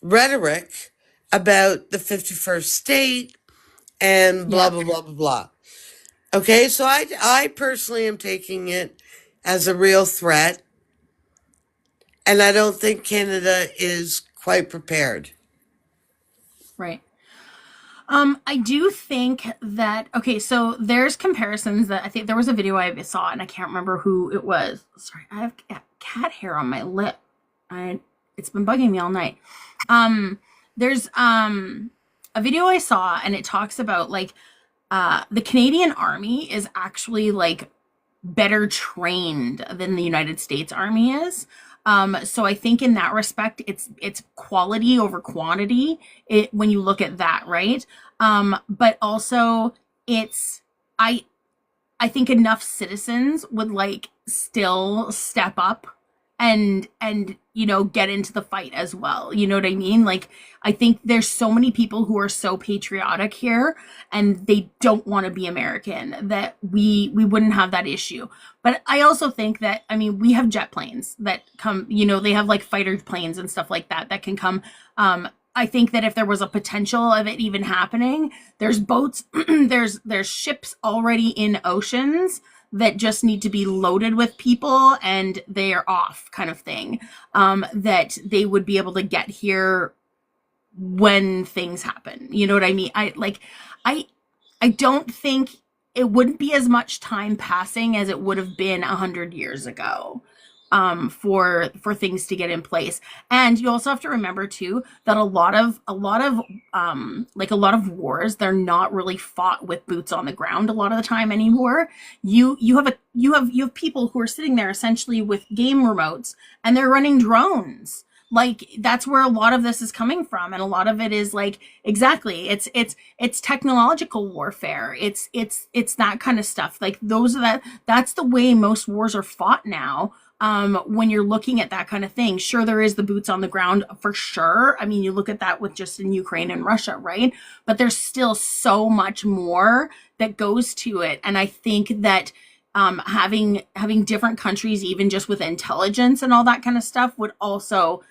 rhetoric about the 51st state and blah, Yeah. blah, blah, blah, blah. Okay, so I personally am taking it as a real threat, and I don't think Canada is quite prepared. Right. I do think that okay, so there's comparisons that I think there was a video I saw and I can't remember who it was. Sorry, I have cat hair on my lip. It's been bugging me all night. There's a video I saw and it talks about like the Canadian Army is actually like better trained than the United States Army is. So I think in that respect, it's quality over quantity. When you look at that, right? But also it's I I think enough citizens would like still step up and get into the fight as well. You know what I mean? Like I think there's so many people who are so patriotic here and they don't want to be American that we wouldn't have that issue. But I also think that I mean we have jet planes that come, they have like fighter planes and stuff like that that can come. I think that if there was a potential of it even happening, there's boats, there's ships already in oceans that just need to be loaded with people and they are off kind of thing. That they would be able to get here when things happen. You know what I mean? I don't think it wouldn't be as much time passing as it would have been 100 years ago for things to get in place. And you also have to remember too that a lot of wars, they're not really fought with boots on the ground a lot of the time anymore. You have people who are sitting there essentially with game remotes and they're running drones. Like that's where a lot of this is coming from, and a lot of it is like exactly it's technological warfare. It's that kind of stuff. Like that's the way most wars are fought now. When you're looking at that kind of thing, sure, there is the boots on the ground for sure. I mean, you look at that with just in Ukraine and Russia, right? But there's still so much more that goes to it. And I think that having different countries, even just with intelligence and all that kind of stuff, would also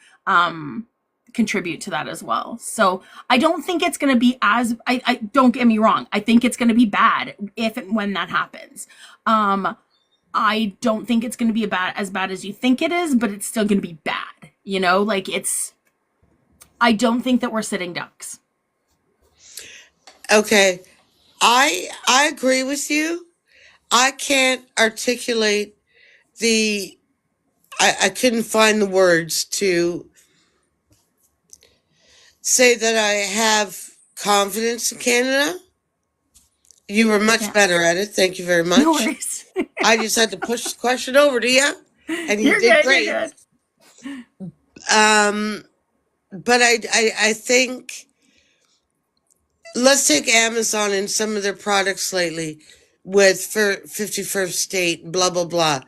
contribute to that as well. So I don't think it's going to be I don't get me wrong. I think it's going to be bad if and when that happens. I don't think it's going to be as bad as you think it is, but it's still going to be bad. I don't think that we're sitting ducks. Okay, I agree with you. I can't articulate I couldn't find the words to say that I have confidence in Canada. You were much better at it. Thank you very much. No worries. I just had to push the question over to you, and you You're did good, great. you're But I think let's take Amazon and some of their products lately with 51st State, blah blah blah.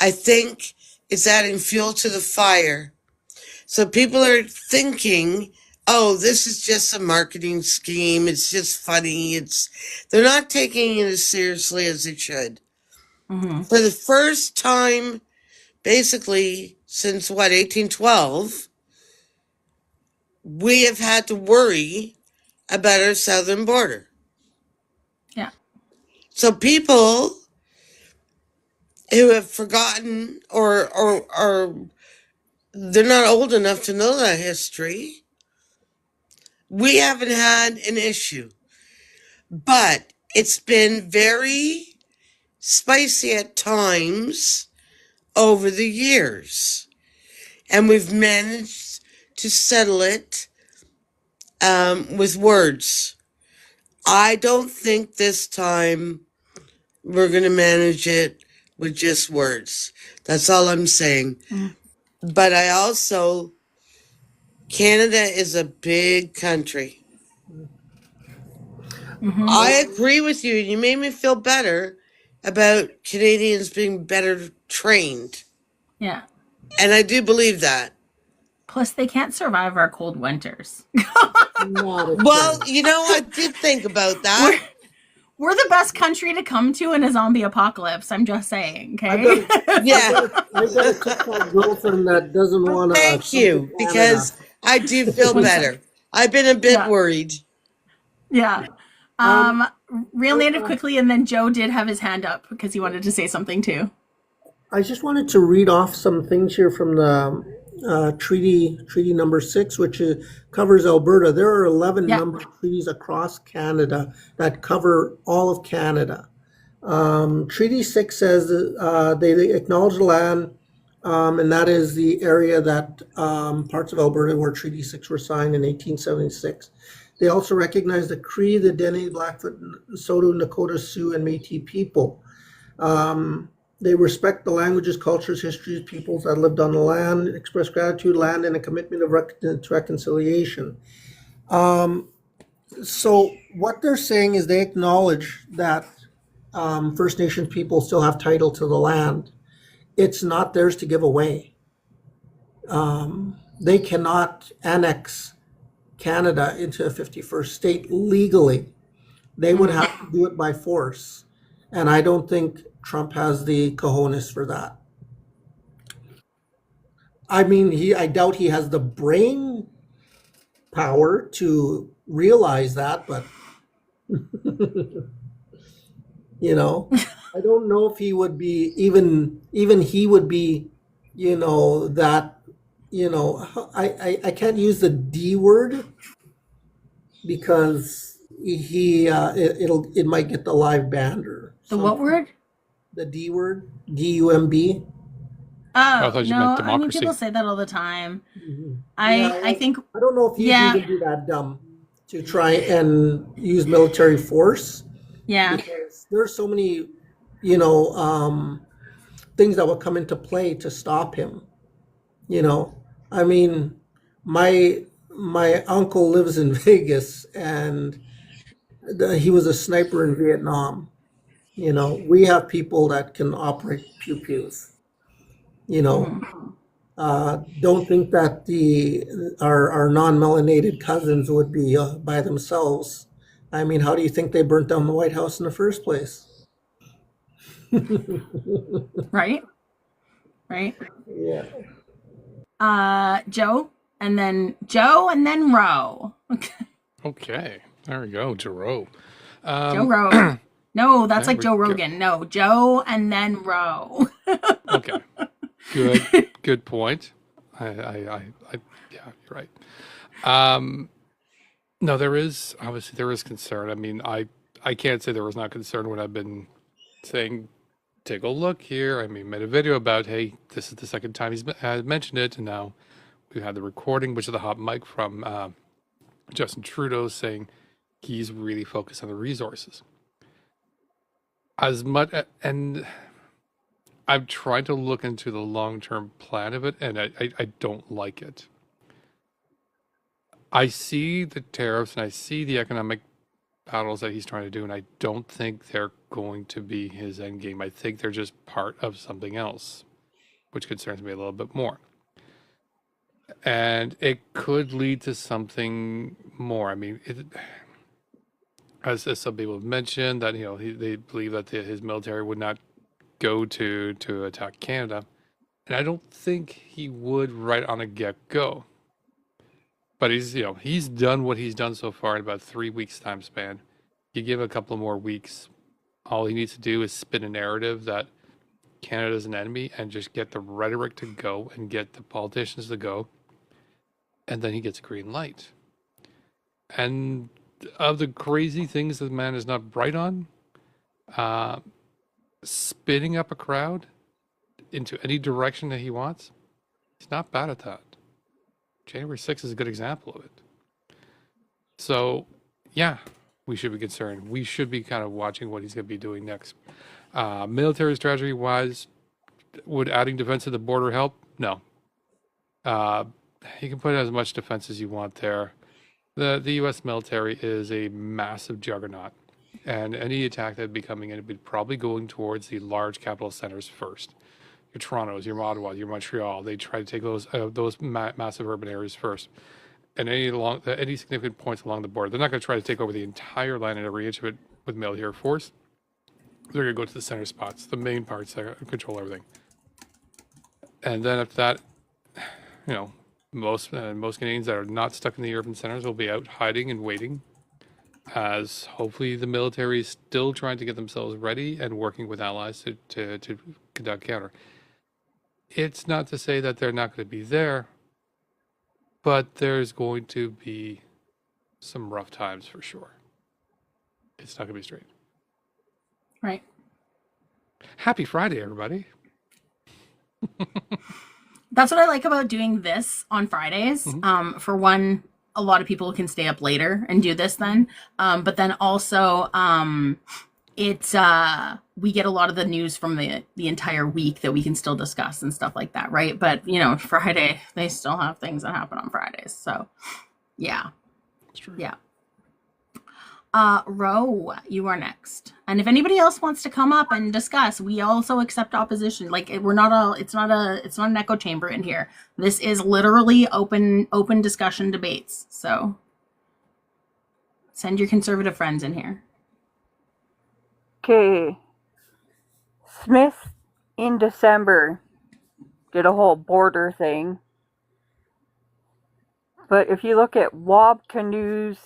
I think it's adding fuel to the fire. So people are thinking, oh, this is just a marketing scheme. It's just funny. They're not taking it as seriously as they should. Mm-hmm. For the first time, basically, since 1812, we have had to worry about our southern border. Yeah. So people who have forgotten or they're not old enough to know that history, we haven't had an issue. But it's been very spicy at times over the years. And we've managed to settle it with words. I don't think this time we're going to manage it with just words. That's all I'm saying. Mm. But I also, Canada is a big country. Mm-hmm. I agree with you. You made me feel better about Canadians being better trained. Yeah. And I do believe that. Plus, they can't survive our cold winters. Not a Well, chance. you know, I did think about we're that. we're the best country to come to in a zombie apocalypse. I'm just saying, I've okay? got Yeah. I've got a TikTok girlfriend that doesn't want to Thank come to you, Canada. because I do feel What's that? better. I've been a bit Yeah. worried. Yeah. Um, Real native quickly, and then Joe did have his hand up because he wanted to say something too. I just wanted to read off some things here from the treaty number 6, which covers Alberta. There are 11 Yeah. number treaties across Canada that cover all of Canada. Treaty 6 says they acknowledge the land, and that is the area that parts of Alberta where Treaty 6 were signed in 1876. They also recognize the Cree, the Dene, Blackfoot, Saulteaux, Nakota, Sioux, and Métis people. They respect the languages, cultures, histories, peoples that lived on the land, express gratitude, land, and a commitment of to reconciliation. So what they're saying is they acknowledge that First Nations people still have title to the land. It's not theirs to give away. They cannot annex Canada into a 51st state legally. They would have to do it by force. And I don't think Trump has the cojones for that. I mean, I doubt he has the brain power to realize that, but you know, I don't know if he would be even he would be, that, I can't use the D word because it might get the live banned or The what something. word? The D word, DUMB. I Oh thought you no, meant I mean people democracy. say that all the time. Yeah, I think I don't know if he's yeah, even be that dumb to try and use military force yeah. because there's so many, things that will come into play to stop him. I mean, my uncle lives in Vegas, and he was a sniper in Vietnam. We have people that can operate pew pews. You know, Mhm. don't think that our non-melanated cousins would be by themselves. I mean, how do you think they burnt down the White House in the first place? Right? Right? Yeah. Joe and then Roe. Okay, there we go, Jerome. Joe Rogan. No, that's There like we Joe go. Rogan. No, Joe and then Roe. Okay, good point. Yeah, you're right. No, there is concern. I mean, I can't say there was not concern when I've been saying, take a look here. I mean, made a video about, hey, this is the second time he's mentioned it, and now we had the recording, which is the hot mic from Justin Trudeau saying he's really focused on the resources. As much, and I'm trying to look into the long-term plan of it, and I don't like it. I see the tariffs and I see the economic battles that he's trying to do, and I don't think they're going to be his end game. I think they're just part of something else, which concerns me a little bit more. And it could lead to something more. I mean, as some people have mentioned, that they believe that his military would not go to attack Canada, and I don't think he would right on a get-go. But he's done what he's done so far in about 3 weeks time span. You give a couple more weeks, all he needs to do is spin a narrative that Canada's an enemy and just get the rhetoric to go and get the politicians to go, and then he gets a green light. And of the crazy things that the man is not bright on, spinning up a crowd into any direction that he wants, he's not bad at that. January 6th is a good example of it. So, yeah, we should be concerned. We should be kind of watching what he's going to be doing next. Military strategy wise, would adding defense to the border help? No. You can put as much defense as you want there. The U.S. military is a massive juggernaut. And any attack that would be coming in would be probably going towards the large capital centers first. Your Toronto's, your Ottawa, your Montreal. They try to take those massive urban areas first. And any significant points along the border. They're not going to try to take over the entire land and every inch of it with military force. They're going to go to the center spots, the main parts that control everything. And then after that, you know, most Canadians that are not stuck in the urban centers will be out hiding and waiting, as hopefully the military is still trying to get themselves ready and working with allies to conduct counter. It's not to say that they're not going to be there, but there's going to be some rough times for sure. It's not going to be straight. Right. Happy Friday, everybody. That's what I like about doing this on Fridays. For one, a lot of people can stay up later and do this then. But then also, it's we get a lot of the news from the entire week that we can still discuss and stuff like that, right? But you know, Friday they still have things that happen on Fridays. So yeah. It's true. Yeah. Ro, you are next. And if anybody else wants to come up and discuss, we also accept opposition. Like we're not all, it's not an echo chamber in here. This is literally open discussion debates. So send your conservative friends in here. Okay. Smith in December did a whole border thing. But if you look at Wob Canoe's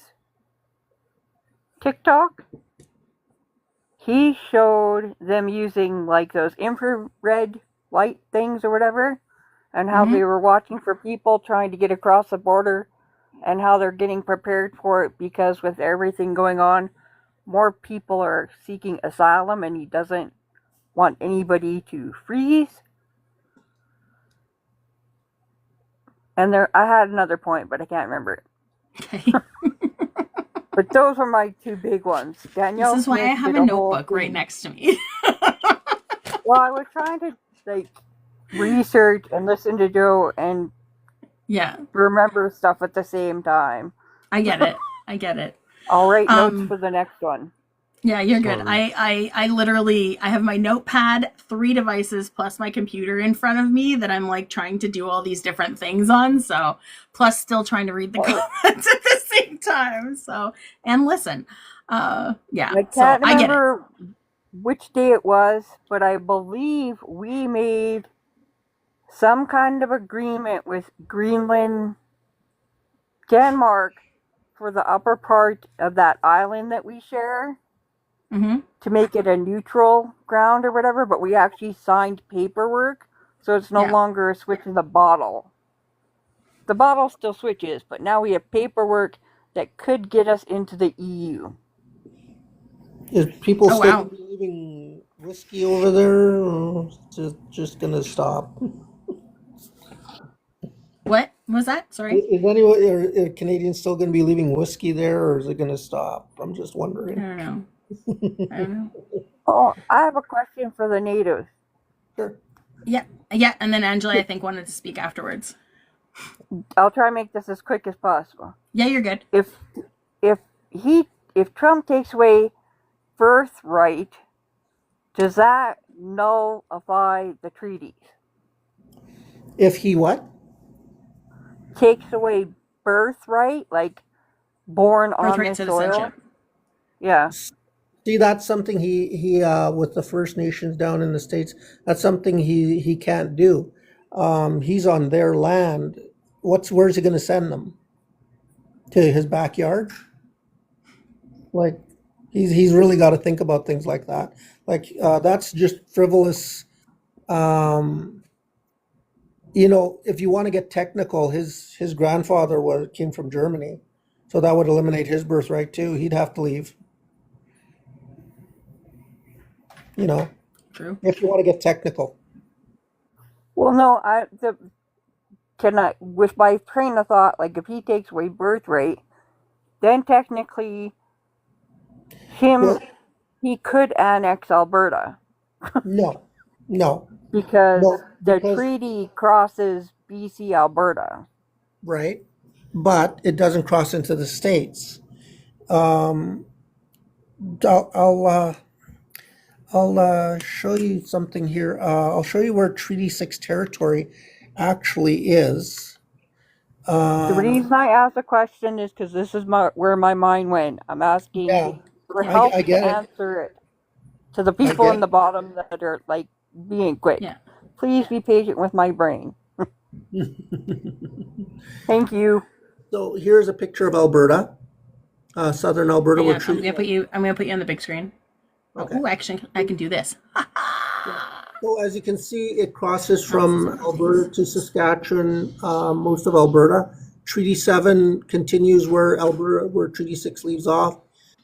TikTok, he showed them using like those infrared light things or whatever, and how they were watching for people trying to get across the border and how they're getting prepared for it, because with everything going on, more people are seeking asylum and he doesn't want anybody to freeze. And I had another point, but I can't remember it. Okay. But those were my two big ones. Danielle This is why I Smith have did a whole notebook right thing. next to me. Well, I was trying to like research and listen to Joe and Yeah, remember stuff at the same time. I get it. I get it. I'll write notes for the next one. Yeah, you're good. Sorry. I literally, I have my notepad, 3 devices, plus my computer in front of me that I'm like trying to do all these different things on. So, plus still trying to read the comments at the same time. So, and listen. Yeah. I So can't I get it. remember which day it was, but I believe we made some kind of agreement with Greenland, Denmark, for the upper part of that island that we share, to make it a neutral ground or whatever, but we actually signed paperwork, so it's no longer a switch in the bottle. The bottle still switches, but now we have paperwork that could get us into the EU. Is people Oh, still wow. gonna be leaving whiskey over there, or just gonna stop? What was that? Sorry. Is anyone, are Canadians still gonna be leaving whiskey there, or is it gonna stop? I'm just I wondering. don't know. I don't know. Oh, I have a question for the natives. Sure. Yeah. Yeah. And then Angela, I think, wanted to speak afterwards. I'll try and make this as quick as possible. Yeah, you're good. If Trump takes away birthright, does that nullify the treaties? If he what? Takes away birthright, like born on Birthright this citizenship. soil? Yeah. See, that's something he with the First Nations down in the States, that's something he can't do. He's on their land. Where's he gonna send them? To his backyard? Like, he's really got to think about things like that. Like, that's just frivolous. You know, if you want to get technical, his grandfather came from Germany, so that would eliminate his birthright too. He'd have to leave. You know, True. if you want to get technical. Well, no, with my train of thought, like if he takes away birthright, then technically Well, he could annex Alberta no, because the because treaty crosses BC Alberta. right, but it doesn't cross into the states. I'll show you something here. I'll show you where Treaty 6 territory actually is. The reason I asked the question is because this is where my mind went. I'm asking Yeah, for I help to get it. answer it to the I people in get the bottom that are like being quick. Yeah. Please be patient with my brain. Thank you. So here's a picture of Alberta, southern Alberta, Hang where on, Treaty. I'm gonna put you on the big screen. Okay. Oh, actually, I can do this. So as you can see, it crosses from Alberta to Saskatchewan, most of Alberta. Treaty 7 continues where Treaty 6 leaves off.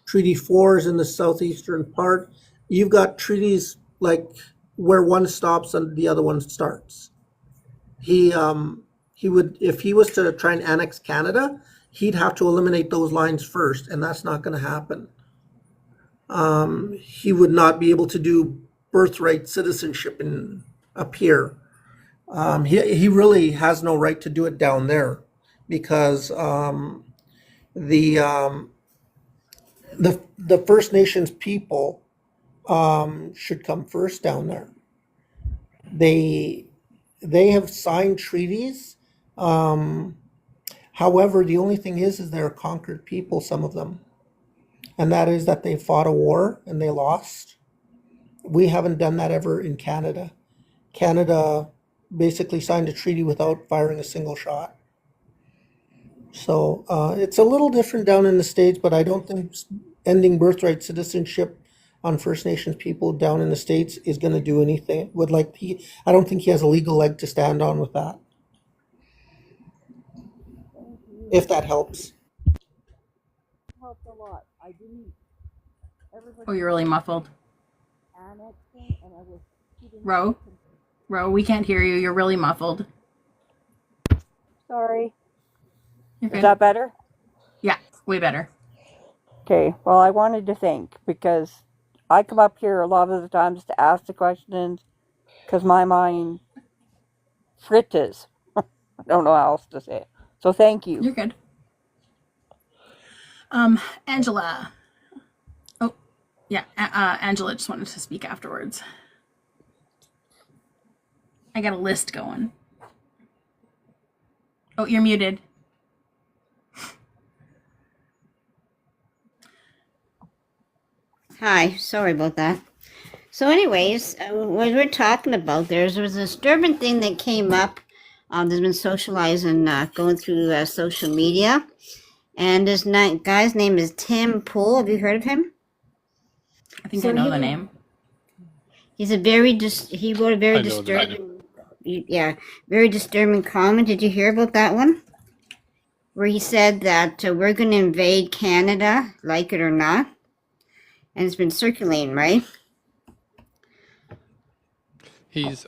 Treaty 4 is in the southeastern part. You've got treaties like where one stops and the other one starts. He would, if he was to try and annex Canada, he'd have to eliminate those lines first, and that's not going to happen. He would not be able to do birthright citizenship up here. He really has no right to do it down there because the the First Nations people should come first down there. They have signed treaties. However, the only thing is they're conquered people, some of them, and that is that they fought a war and they lost. We haven't done that ever in Canada. Canada basically signed a treaty without firing a single shot. So it's a little different down in the States, but I don't think ending birthright citizenship on First Nations people down in the States is going to do anything. I don't think he has a legal leg to stand on with that. If that helps. Helped a lot. I didn't. Oh, you're really muffled. Annexing, and I was Ro, we can't hear you. You're really muffled. Sorry. You're Is that better? Yeah, way better. Okay. Well, I wanted to thank because I come up here a lot of the times to ask the questions because my mind fritters. I don't know how else to say it. So thank you. You're good. Angela. Oh, yeah. Angela just wanted to speak afterwards. I got a list going. Oh, you're muted. Hi, sorry about that. So, anyways, what we're talking about, there was a disturbing thing that came up. There's been socializing, going through social media, and this guy's name is Tim Pool. Have you heard of him? I think I know the name. He wrote a very disturbing, very disturbing comment. Did you hear about that one? Where he said that we're going to invade Canada, like it or not, and it's been circulating, right? He's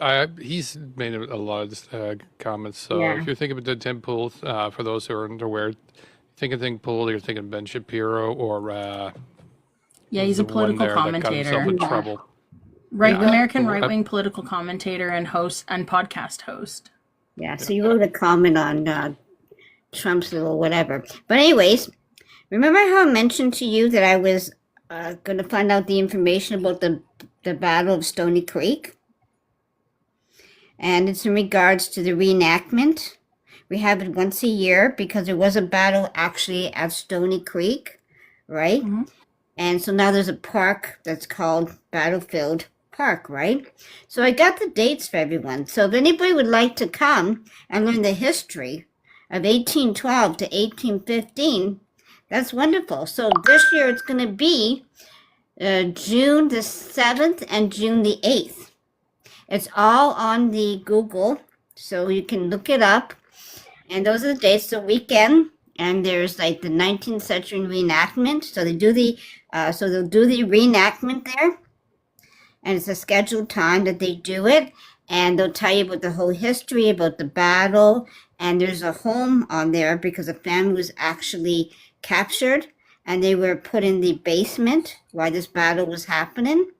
made a lot of comments. So if you're thinking about Tim Pool, for those who aren't aware, thinking Tim Pool, you're thinking Ben Shapiro or he's a political commentator. Got himself in trouble. American right-wing political commentator and host and podcast host. Yeah, so you wrote a comment on Trump's little whatever. But anyways, remember how I mentioned to you that I was going to find out the information about the Battle of Stony Creek? And it's in regards to the reenactment. We have it once a year because there was a battle actually at Stony Creek, right? Mm-hmm. And so now there's a park that's called Battlefield Park, right? So I got the dates for everyone. So if anybody would like to come and learn the history of 1812 to 1815, that's wonderful. So this year it's going to be June the 7th and June the 8th. It's all on the Google, so you can look it up. And those are the dates, the weekend. And there's like the 19th century reenactment. So they'll do the reenactment there. And it's a scheduled time that they do it. And they'll tell you about the whole history, about the battle. And there's a home on there because the family was actually captured. And they were put in the basement while this battle was happening.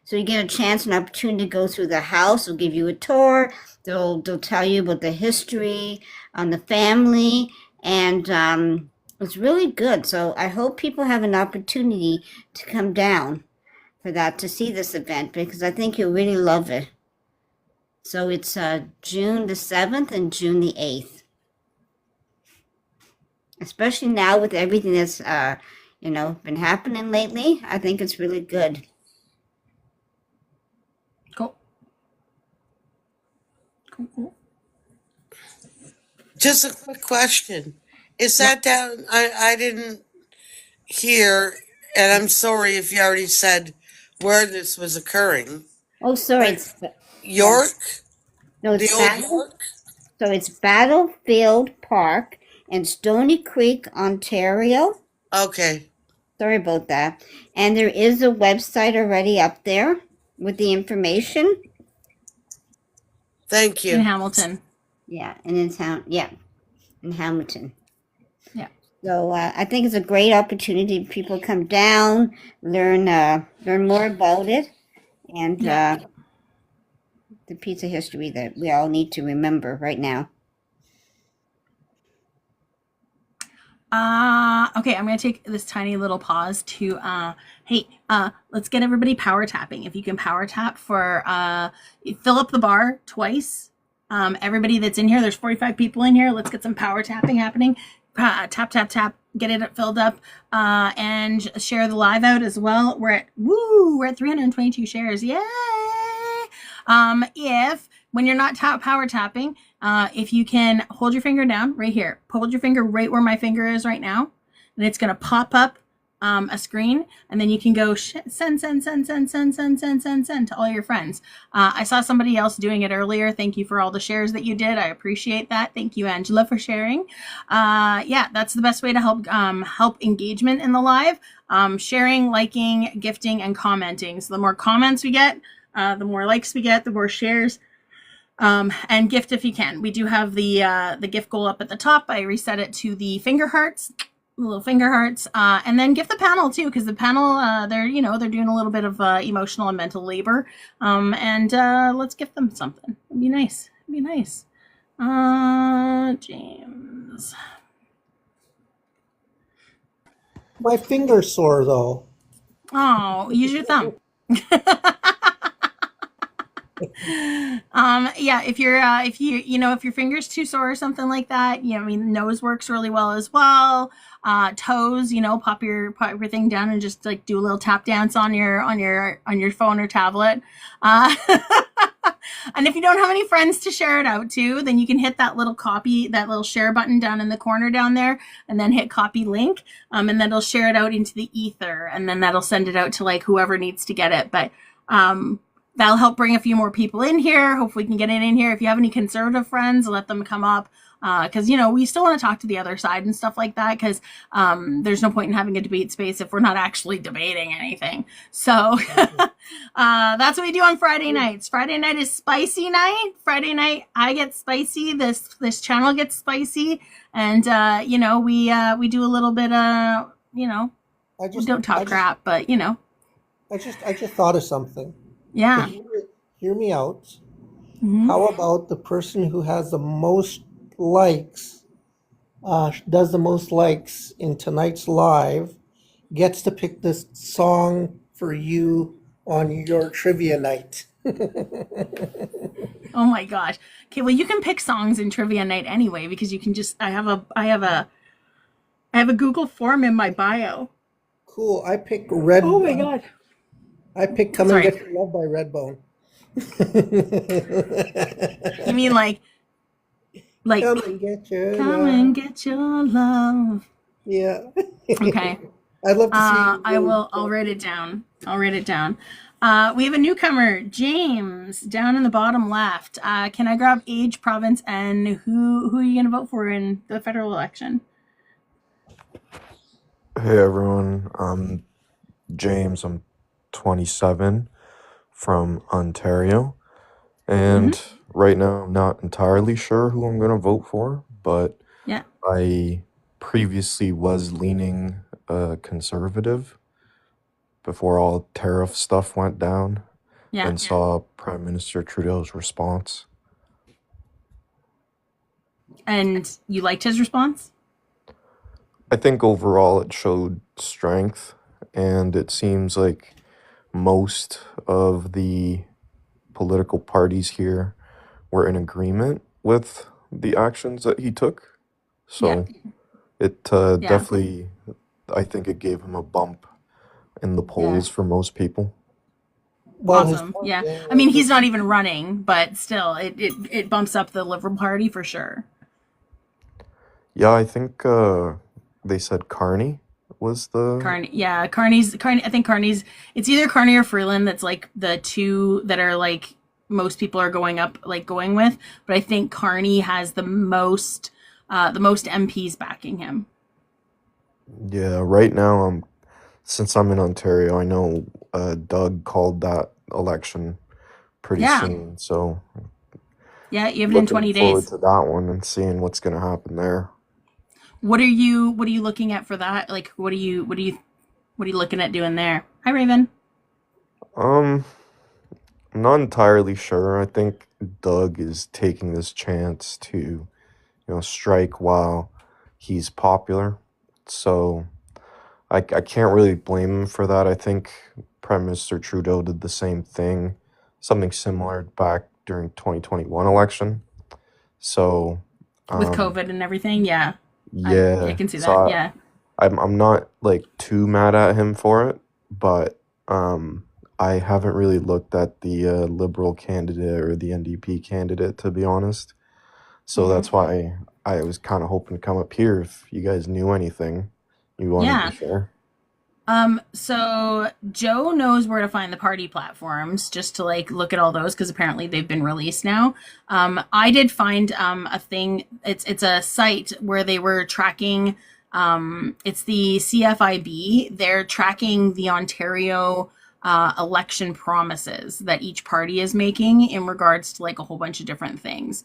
So you get a chance, an opportunity to go through the house. They'll give you a tour. They'll tell you about the history on the family. And It's really good. So I hope people have an opportunity to come down for that, to see this event, because I think you'll really love it. So it's June the 7th and June the 8th. Especially now with everything that's been happening lately, I think it's really good. Cool. Just a quick question. Is Yeah. that down? I didn't hear, and I'm sorry if you already said where this was occurring. Oh, sorry, But it's York? no, The it's old Battle. York? So it's Battlefield Park in Stony Creek, Ontario. Okay. Sorry about that. And there is a website already up there with the information. Thank In you. Hamilton. Yeah, and in town. Yeah, in Hamilton. Yeah. So I think it's a great opportunity. People come down, learn more about it, and Yeah. the piece of history that we all need to remember right now. Okay, I'm gonna take this tiny little pause to let's get everybody power tapping. If you can power tap for fill up the bar twice. Everybody that's in here, there's 45 people in here. Let's get some power tapping happening. Tap tap tap, get it filled up, and share the live out as well. We're at 322 shares. Yay! If when you're not power tapping, if you can hold your finger down right here, hold your finger right where my finger is right now, and it's going to pop up a screen, and then you can go send to all your friends. I saw somebody else doing it earlier. Thank you for all the shares that you did. I appreciate that. Thank you, Angela, for sharing. Yeah, that's the best way to help engagement in the live. Sharing, liking, gifting, and commenting. So the more comments we get, the more likes we get, the more shares. And gift if you can. We do have the gift goal up at the top. I reset it to the finger hearts, little finger hearts, and then gift the panel too, because the panel they're doing a little bit of emotional and mental labor. And let's gift them something. It'd be nice. It'd be nice. James. My finger's sore though. Oh, use your thumb. Yeah, if your finger's too sore or something like that, nose works really well as well. Toes, pop your thing down and just like do a little tap dance on your phone or tablet. And if you don't have any friends to share it out to, then you can hit that little share button down in the corner down there, and then hit copy link, and then it'll share it out into the ether, and then that'll send it out to like whoever needs to get it. But that'll help bring a few more people in here. Hopefully we can get it in here. If you have any conservative friends, let them come up. Because, we still want to talk to the other side and stuff like that. Because there's no point in having a debate space if we're not actually debating anything. So that's what we do on Friday nights. Friday night is spicy night. Friday night I get spicy. This channel gets spicy. And, we do a little bit of, we don't talk crap, but, I just thought of something. Yeah. Hear me out. Mm-hmm. How about the person who has the most likes, does the most likes in tonight's live, gets to pick this song for you on your trivia night? Oh my gosh. Okay, well you can pick songs in trivia night anyway, because you can just I have a Google form in my bio. Cool. I pick Red. Oh my god. I pick "Come Sorry. and Get Your Love" by Redbone. You mean like Come and get your Come love. and get your love. Yeah. Okay. I'd love to see you. I'll write it down. We have a newcomer, James, down in the bottom left. Can I grab age, province, and who are you going to vote for in the federal election? Hey everyone, I'm James. I'm 27 from Ontario, and right now I'm not entirely sure who I'm going to vote for, but Yeah. I previously was leaning conservative before all tariff stuff went down and saw Prime Minister Trudeau's response. And you liked his response? I think overall it showed strength, and it seems like most of the political parties here were in agreement with the actions that he took. Yeah. So it Yeah. definitely, I think it gave him a bump in the Yeah. polls for most people. Well, his Awesome. point Yeah. being I mean, was he's that not even running, but still, it bumps up the Liberal Party for sure. Yeah, I think they said Carney was the Carney, yeah, Carney. I think Carney's. It's either Carney or Freeland. That's like the two that are like most people are going with. But I think Carney has the most MPs backing him. yeah. Right now, since I'm in Ontario, I know Doug called that election pretty Yeah, soon, so yeah. You have it in looking 20 forward days. to that one and seeing what's gonna happen there. What are you looking at for that? Like, what are you looking at doing there? Hi, Raven. Um, I'm not entirely sure. I think Doug is taking this chance to, strike while he's popular. So I can't really blame him for that. I think Prime Minister Trudeau did the same thing, something similar back during 2021 election. So, With um, COVID and everything, yeah, I yeah. can see So that. Yeah, I'm not like too mad at him for it, but I haven't really looked at the Liberal candidate or the NDP candidate, to be honest. So hmm that's why I was kind of hoping to come up here if you guys knew anything you wanted to yeah. share. So Joe knows where to find the party platforms just to like look at all those because apparently they've been released now. I did find a thing. It's a site where they were tracking. It's the CFIB. They're tracking the Ontario election promises that each party is making in regards to like a whole bunch of different things.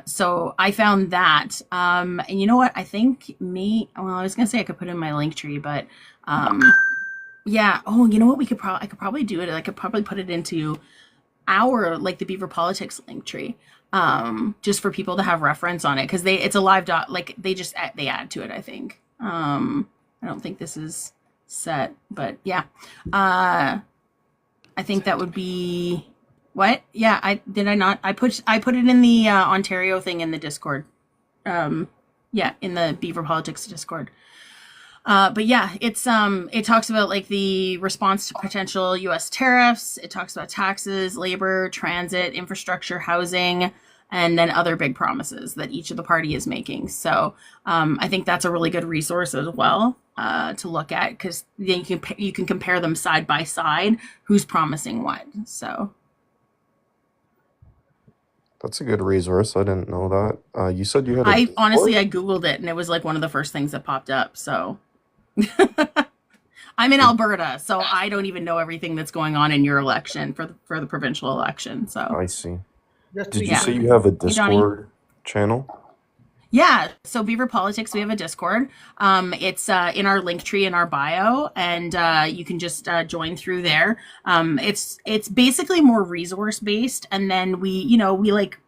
So I found that. And you know what? I think well, I was gonna say I could put it in my link tree, but um, yeah. Oh, you know what? I could probably do it. I could probably put it into our like the Beaver Politics link tree, just for people to have reference on it because it's a live dot. Like they add to it. I think. I don't think this is set, but yeah. I think that would be what? Yeah. I not. I put it in the Ontario thing in the Discord. Yeah, in the Beaver Politics Discord. But yeah, it talks about like the response to potential U.S. tariffs. It talks about taxes, labor, transit, infrastructure, housing, and then other big promises that each of the party is making. So I think that's a really good resource as well to look at because then you can compare them side by side. Who's promising what? So That's a good resource. I didn't know that. You said you had a I Discord? honestly I googled it and it was like one of the first things that popped up. So I'm in Did- Alberta, so I don't even know everything that's going on in your election for the provincial election. So I see. just to Did be you yeah. say clear. you have a Hey Johnny. Discord channel? Yeah, so Beaver Politics, we have a Discord. It's in our link tree in our bio, and you can just join through there. It's basically more resource based, and then we like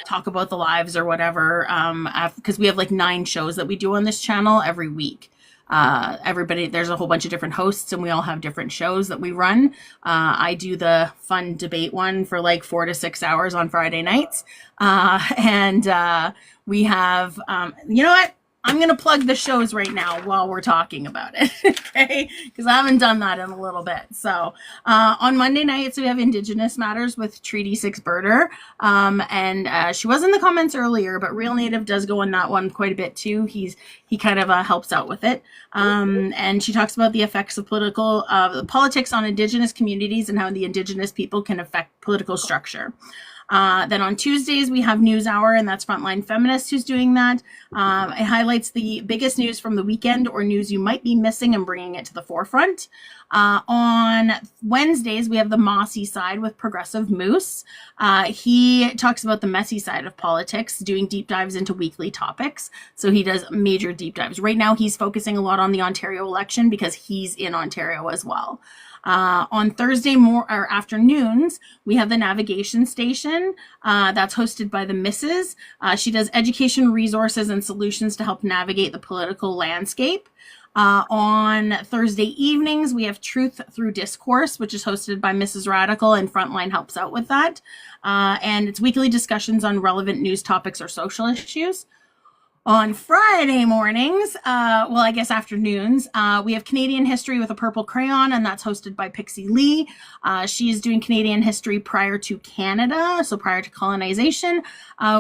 talk about the lives or whatever. Because we have like 9 shows that we do on this channel every week. There's a whole bunch of different hosts, and we all have different shows that we run. I do the fun debate one for like 4 to 6 hours on Friday nights, and we have, you know what? I'm going to plug the shows right now while we're talking about it, okay? Because I haven't done that in a little bit. So on Monday nights, we have Indigenous Matters with Treaty 6 Birder. And she was in the comments earlier, but Real Native does go on that one quite a bit too. He kind of helps out with it. And she talks about the effects of politics on Indigenous communities and how the Indigenous people can affect political structure. Then on Tuesdays, we have News Hour, and that's Frontline Feminist who's doing that. It highlights the biggest news from the weekend or news you might be missing and bringing it to the forefront. On Wednesdays, we have the Mossy Side with Progressive Moose. He talks about the messy side of politics, doing deep dives into weekly topics. So he does major deep dives. Right now, he's focusing a lot on the Ontario election because he's in Ontario as well. On Thursday afternoons, we have the Navigation Station, Annexation. That's hosted by the Misses. She does education, resources, and solutions to help navigate the political landscape. On Thursday evenings, we have Truth Through Discourse, which is hosted by Mrs. Radical, and Frontline helps out with that. And it's weekly discussions on relevant news topics or social issues. On Friday mornings, I guess afternoons, we have Canadian History with a Purple Crayon, and that's hosted by Pixie Lee. She is doing Canadian history prior to Canada, so prior to colonization,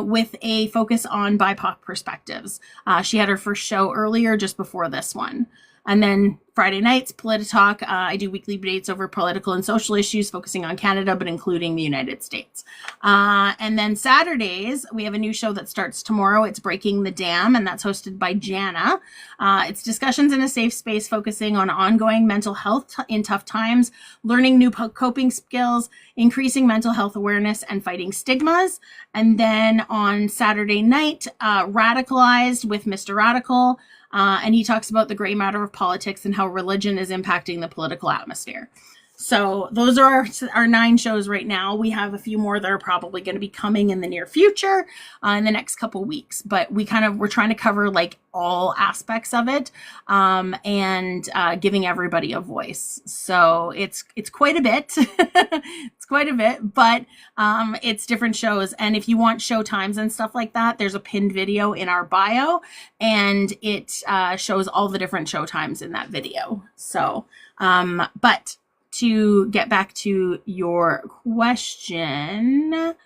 with a focus on BIPOC perspectives. She had her first show earlier, just before this one. And then Friday nights, Politi-Talk. I do weekly debates over political and social issues, focusing on Canada, but including the United States. And then Saturdays, we have a new show that starts tomorrow. It's Breaking the Dam, and that's hosted by Jana. It's discussions in a safe space focusing on ongoing mental health in tough times, learning new coping skills, increasing mental health awareness, and fighting stigmas. And then on Saturday night, Radicalized with Mr. Radical. And he talks about the gray matter of politics and how religion is impacting the political atmosphere. So those are our 9 shows right now. We have a few more that are probably going to be coming in the near future, in the next couple weeks. But we're trying to cover like all aspects of it, and giving everybody a voice. So it's quite a bit. It's quite a bit, but it's different shows. And if you want show times and stuff like that, there's a pinned video in our bio, and it shows all the different show times in that video. So, but to get back to your question,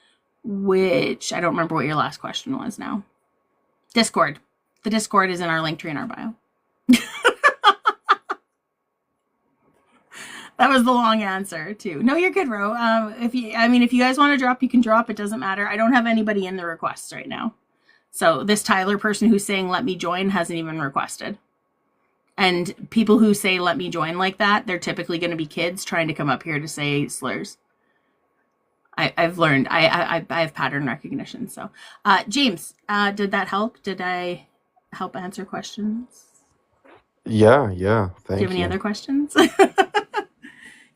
which I don't remember what your last question was now. Discord. The Discord is in our link tree in our bio. That was the long answer too. No, you're good, Ro. If you guys want to drop, you can drop. It doesn't matter. I don't have anybody in the requests right now. So this Tyler person who's saying let me join hasn't even requested. And people who say let me join like that, they're typically going to be kids trying to come up here to say slurs. I've learned. I have pattern recognition. So, James, did that help? Did I help answer questions? Yeah, Do you thank have any you. other questions?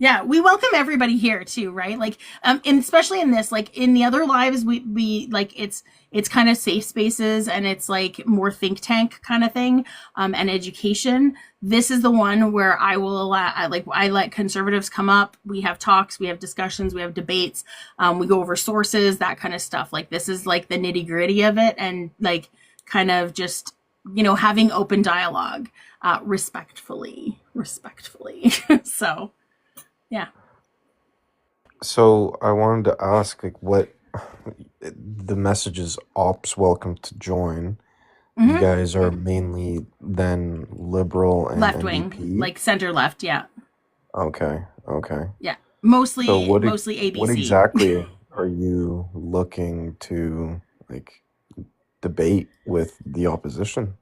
Yeah, we welcome everybody here too, right? Like, and especially in this, like in the other lives, we like it's kind of safe spaces, and it's like more think tank kind of thing, and education. This is the one where I let conservatives come up. We have talks, we have discussions, we have debates, we go over sources, that kind of stuff. Like this is like the nitty gritty of it, and like kind of just having open dialogue, respectfully. So. Yeah. So I wanted to ask, like, what the message is: ops welcome to join. You Mm-hmm. guys are mainly then liberal and Left wing, NDP. like center left. Yeah. Okay. Yeah. So Mostly what ABC. exactly are you looking to like debate with the opposition?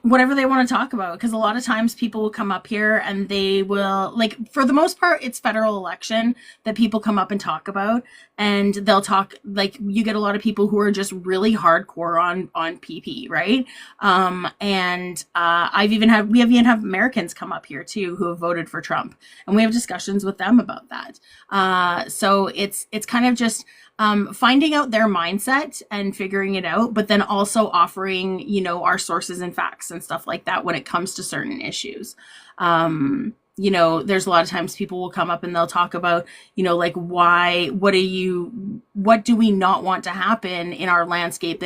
Whatever they want to talk about, because a lot of times people will come up here and they will, like, for the most part, it's federal election that people come up and talk about, and they'll talk, like, you get a lot of people who are just really hardcore on PP, right? And we even have Americans come up here too who have voted for Trump, and we have discussions with them about that. So it's kind of just finding out their mindset and figuring it out, but then also offering, our sources and facts and stuff like that when it comes to certain issues. There's a lot of times people will come up and they'll talk about, like what do we not want to happen in our landscape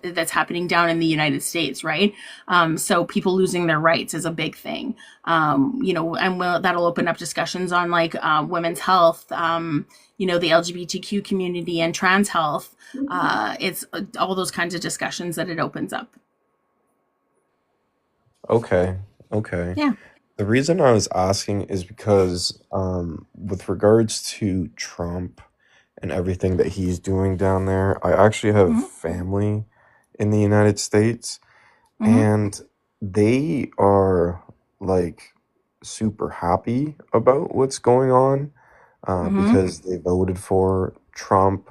that's happening down in the United States, right? So people losing their rights is a big thing. And that'll open up discussions on like women's health, the LGBTQ community and trans health. It's all those kinds of discussions that it opens up. Okay. Yeah. The reason I was asking is because with regards to Trump and everything that he's doing down there, I actually have Mm-hmm. family in the United States, Mm-hmm. and they are like super happy about what's going on Mm-hmm. because they voted for Trump.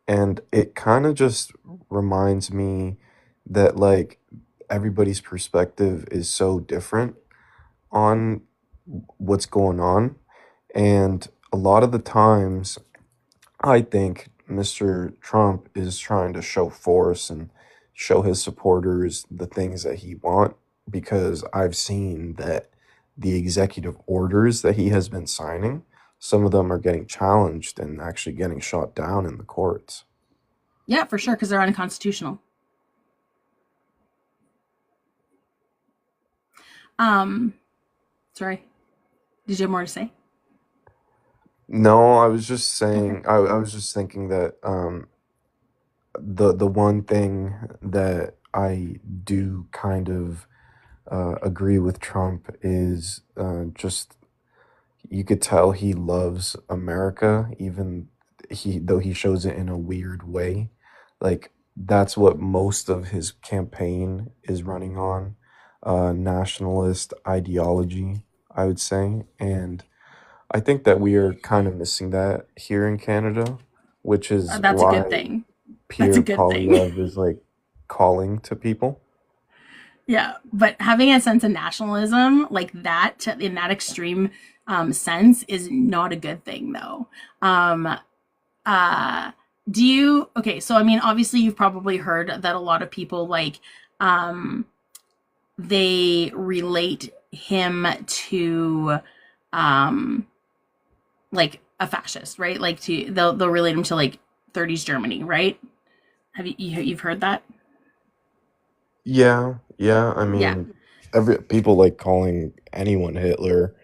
And it kind of just reminds me that like everybody's perspective is so different on what's going on. And a lot of the times, I think Mr. Trump is trying to show force and show his supporters the things that he want, because I've seen that the executive orders that he has been signing, some of them are getting challenged and actually getting shot down in the courts. Yeah, for sure, because they're unconstitutional. Sorry. Did you have more to say? No, I was just Okay. saying, I was just thinking that the one thing that I do kind of agree with Trump is just you could tell he loves America, even though he shows it in a weird way. Like that's what most of his campaign is running on, nationalist ideology, I would say. And I think that we are kind of missing that here in Canada, which is That's a why good thing. That's a Pierre good thing. Polyev is like calling to people. Yeah, but having a sense of nationalism like that in that extreme sense is not a good thing, though. Um, do you? Okay, so I mean, obviously, you've probably heard that a lot of people like they relate him to um, like a fascist, right? Like they'll relate him to like 30s Germany, right? Have you've heard that? Yeah, yeah. I Yeah. mean, every people like calling anyone Hitler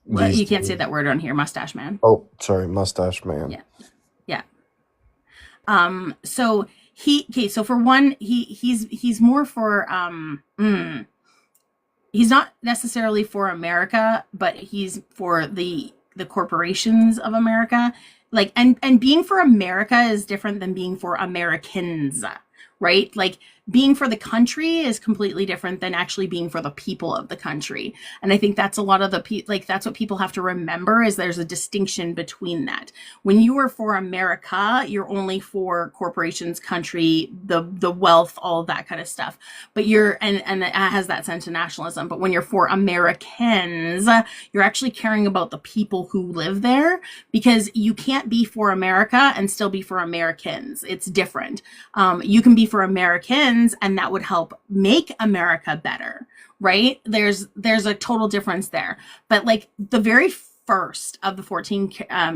Well, these you can't say days. that word on here, mustache man. Oh, sorry, Mustache Man. Yeah. Yeah. So so for one, he's more for he's not necessarily for America, but he's for the corporations of America. Like and being for America is different than being for Americans, right? Like being for the country is completely different than actually being for the people of the country. And I think that's a lot of like that's what people have to remember is there's a distinction between that. When you are for America, you're only for corporations, country, the wealth, all of that kind of stuff. But and it has that sense of nationalism. But when you're for Americans, you're actually caring about the people who live there, because you can't be for America and still be for Americans. It's different. You can be for Americans, and that would help make America better, right? There's a total difference there. But like the very first of the 14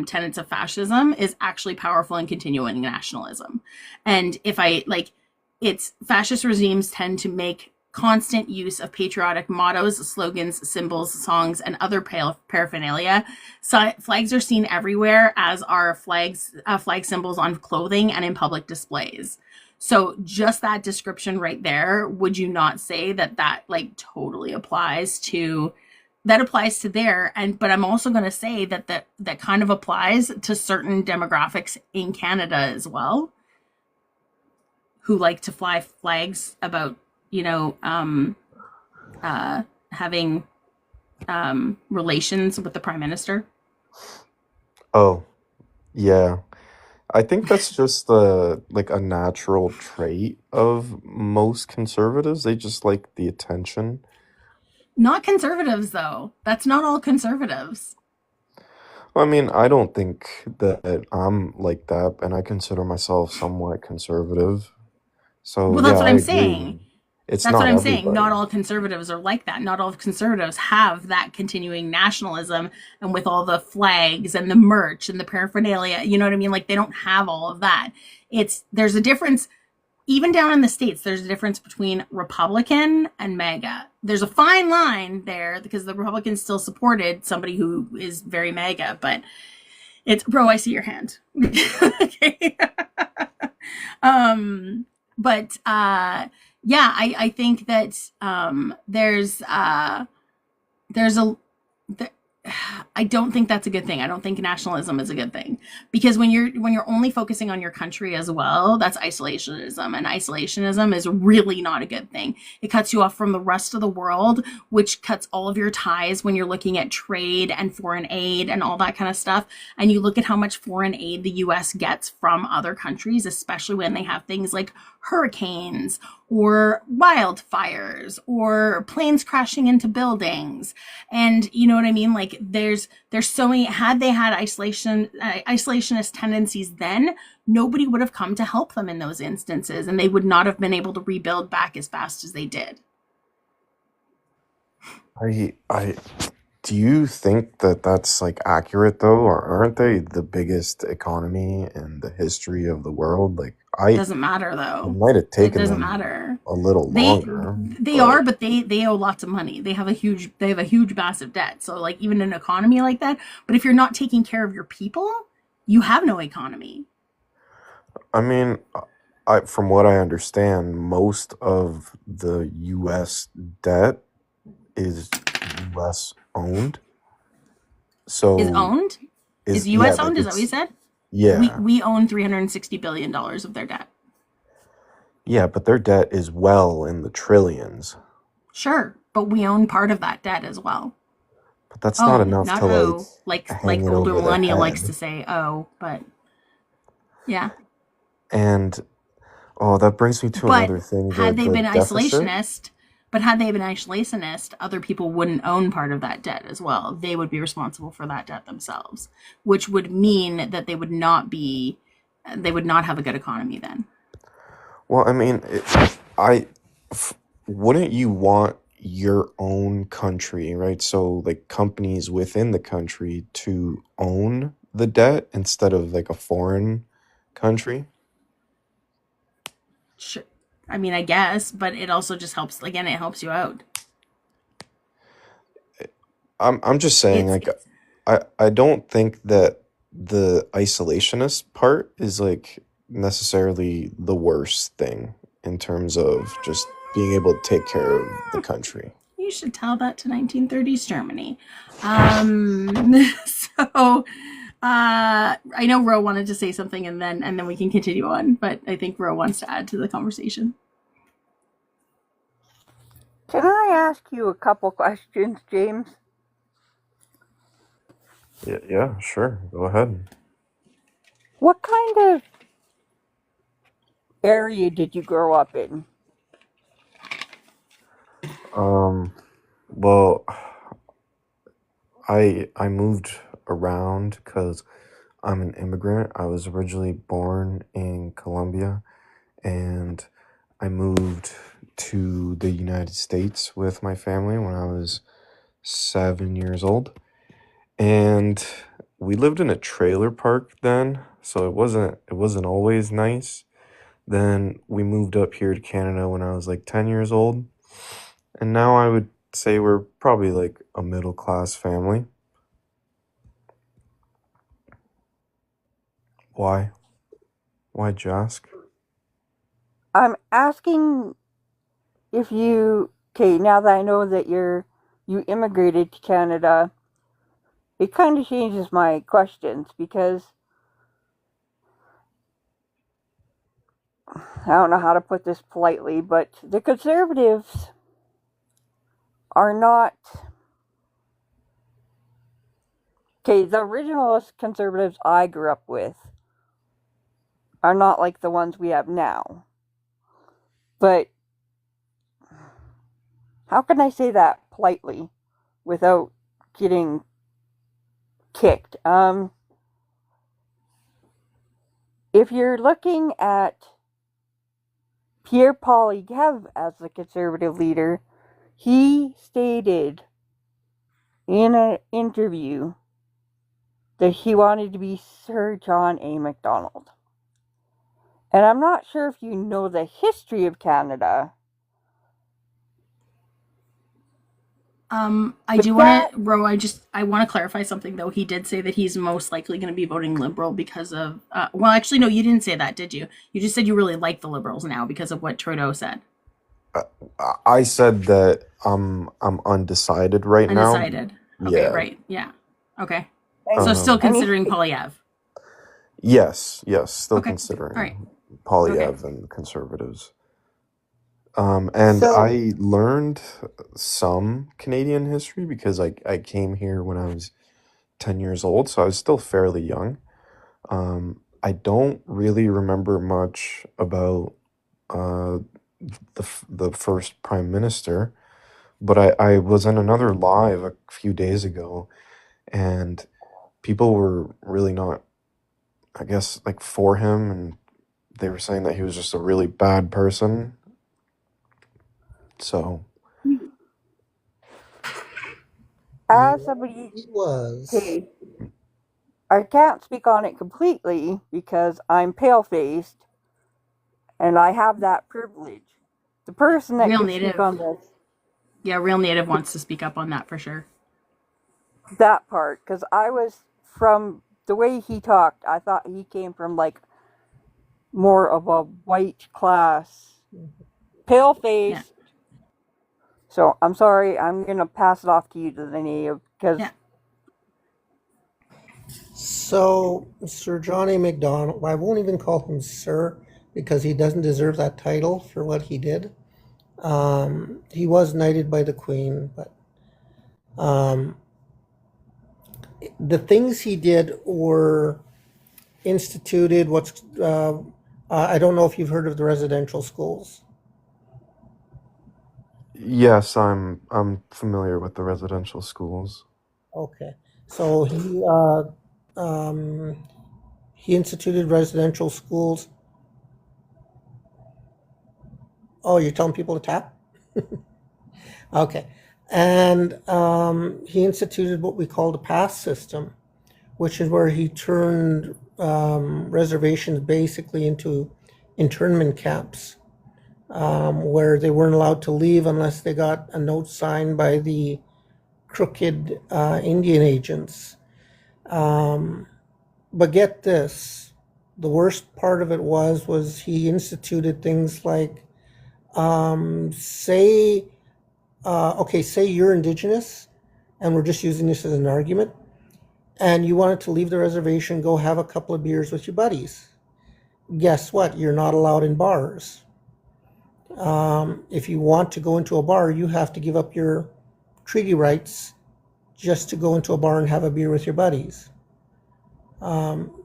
tenets of fascism is actually powerful and continuing nationalism. And if I like, it's fascist regimes tend to make constant use of patriotic mottos, slogans, symbols, songs, and other paraphernalia. So flags are seen everywhere, as are flag symbols on clothing and in public displays. So just that description right there, would you not say that like totally applies to there? And but I'm also going to say that kind of applies to certain demographics in Canada as well, who like to fly flags about, having relations with the prime minister. Oh, yeah. I think that's just like a natural trait of most conservatives. They just like the attention. Not conservatives, though. That's not all conservatives. I mean, I don't think that I'm like that, and I consider myself somewhat conservative. So Well, yeah, that's what I I'm agree. saying. It's That's what not I'm saying. Not everybody. all conservatives are like that. Not all conservatives have that continuing nationalism and with all the flags and the merch and the paraphernalia. You know what I mean? Like they don't have all of that. There's a difference. Even down in the States, there's a difference between Republican and MAGA. There's a fine line there because the Republicans still supported somebody who is very MAGA, but bro, I see your hand. Okay. But yeah, I think that there's a I don't think that's a good thing. I don't think nationalism is a good thing, because when you're only focusing on your country as well, that's isolationism, and isolationism is really not a good thing. It cuts you off from the rest of the world, which cuts all of your ties when you're looking at trade and foreign aid and all that kind of stuff. And you look at how much foreign aid the US gets from other countries, especially when they have things like hurricanes or wildfires or planes crashing into buildings. And you know what I mean? Like there's so many, had they had isolationist tendencies then, nobody would have come to help them in those instances, and they would not have been able to rebuild back as fast as they did. I do you think that that's like accurate though, or aren't they the biggest economy in the history of the world? Like It doesn't matter it though. might have It taken doesn't them matter. a little They longer, they but are, but they owe lots of money. They have a huge massive debt. So like even an economy like that, but if you're not taking care of your people, you have no economy. I mean, from what I understand, most of the U.S. debt is U.S. owned. Is So owned? Is yeah, US like owned? Is that what you it's said? yeah, We own $360 billion of their debt. yeah, but their debt is well in the trillions. Sure, but we own part of that debt as well. But that's not Own, enough not to like owe, like hang it older over their millennial likes to head. say oh, but yeah. And oh, that brings me to But another thing, had they the been deficit. isolationist, other people wouldn't own part of that debt as well. They would be responsible for that debt themselves, which would mean that they would not have a good economy then. Well, I mean, wouldn't you want your own country, right? So, like companies within the country to own the debt instead of like a foreign country? Sure. I mean, I guess, but it also just helps. Again, it helps you out. I'm just saying, It's like, I don't think that the isolationist part is like necessarily the worst thing in terms of just being able to take care of the country. You should tell that to 1930s Germany. So I know Ro wanted to say something, and then we can continue on. But I think Ro wants to add to the conversation. Can I ask you a couple questions, James? Yeah, sure. Go ahead. What kind of area did you grow up in? Well, I moved around because I'm an immigrant. I was originally born in Colombia, and I moved to the United States with my family when I was 7 years old. And we lived in a trailer park then, so it wasn't always nice. Then we moved up here to Canada when I was like 10 years old. And now I would say we're probably like a middle class family. Why? Why'd you ask? I'm asking if you, okay, now that I know that you immigrated to Canada, it kind of changes my questions because I don't know how to put this politely, but the Conservatives are not, okay, the originalist Conservatives I grew up with are not like the ones we have now. But how can I say that politely without getting kicked? If you're looking at Pierre Poilievre as the Conservative leader, he stated in an interview that he wanted to be Sir John A. Macdonald. And I'm not sure if you know the history of Canada. I do want to, Ro, I want to clarify something though. He did say that he's most likely going to be voting Liberal because of, well, actually, no, you didn't say that, did you? You just said you really like the Liberals now because of what Trudeau said. I said that I'm undecided right now. Undecided. Okay, Yeah. right. Yeah. Okay. So still considering Polyev. Yes, still Okay. considering All right. Polyev and the Conservatives. And I learned some Canadian history because I came here when I was 10 years old, so I was still fairly young. I don't really remember much about the first prime minister. But I was in another live a few days ago, and people were really not, I guess, like for him, and they were saying that he was just a really bad person. So As somebody, He was. okay, I can't speak on it completely because I'm pale faced and I have that privilege. The person that Real could speak Native. on this, Yeah, Real Native wants to speak up on that for sure. that part, because I was from the way he talked, I thought he came from like more of a white class, pale face. Yeah. So I'm sorry, I'm gonna pass it off to you, Delaney, because Yeah. So, Sir Johnny MacDonald, I won't even call him Sir because he doesn't deserve that title for what he did. He was knighted by the Queen, but the things he did were instituted. I don't know if you've heard of the residential schools. yes, I'm familiar with the residential schools. Okay, so he instituted residential schools. Oh, you're telling people to tap? Okay. And he instituted what we call the pass system, which is where he turned reservations basically into internment camps, where they weren't allowed to leave unless they got a note signed by the crooked Indian agents. But get this, the worst part of it was he instituted things like, say you're indigenous, and we're just using this as an argument, and you wanted to leave the reservation, go have a couple of beers with your buddies. Guess what? You're not allowed in bars. If you want to go into a bar, you have to give up your treaty rights just to go into a bar and have a beer with your buddies.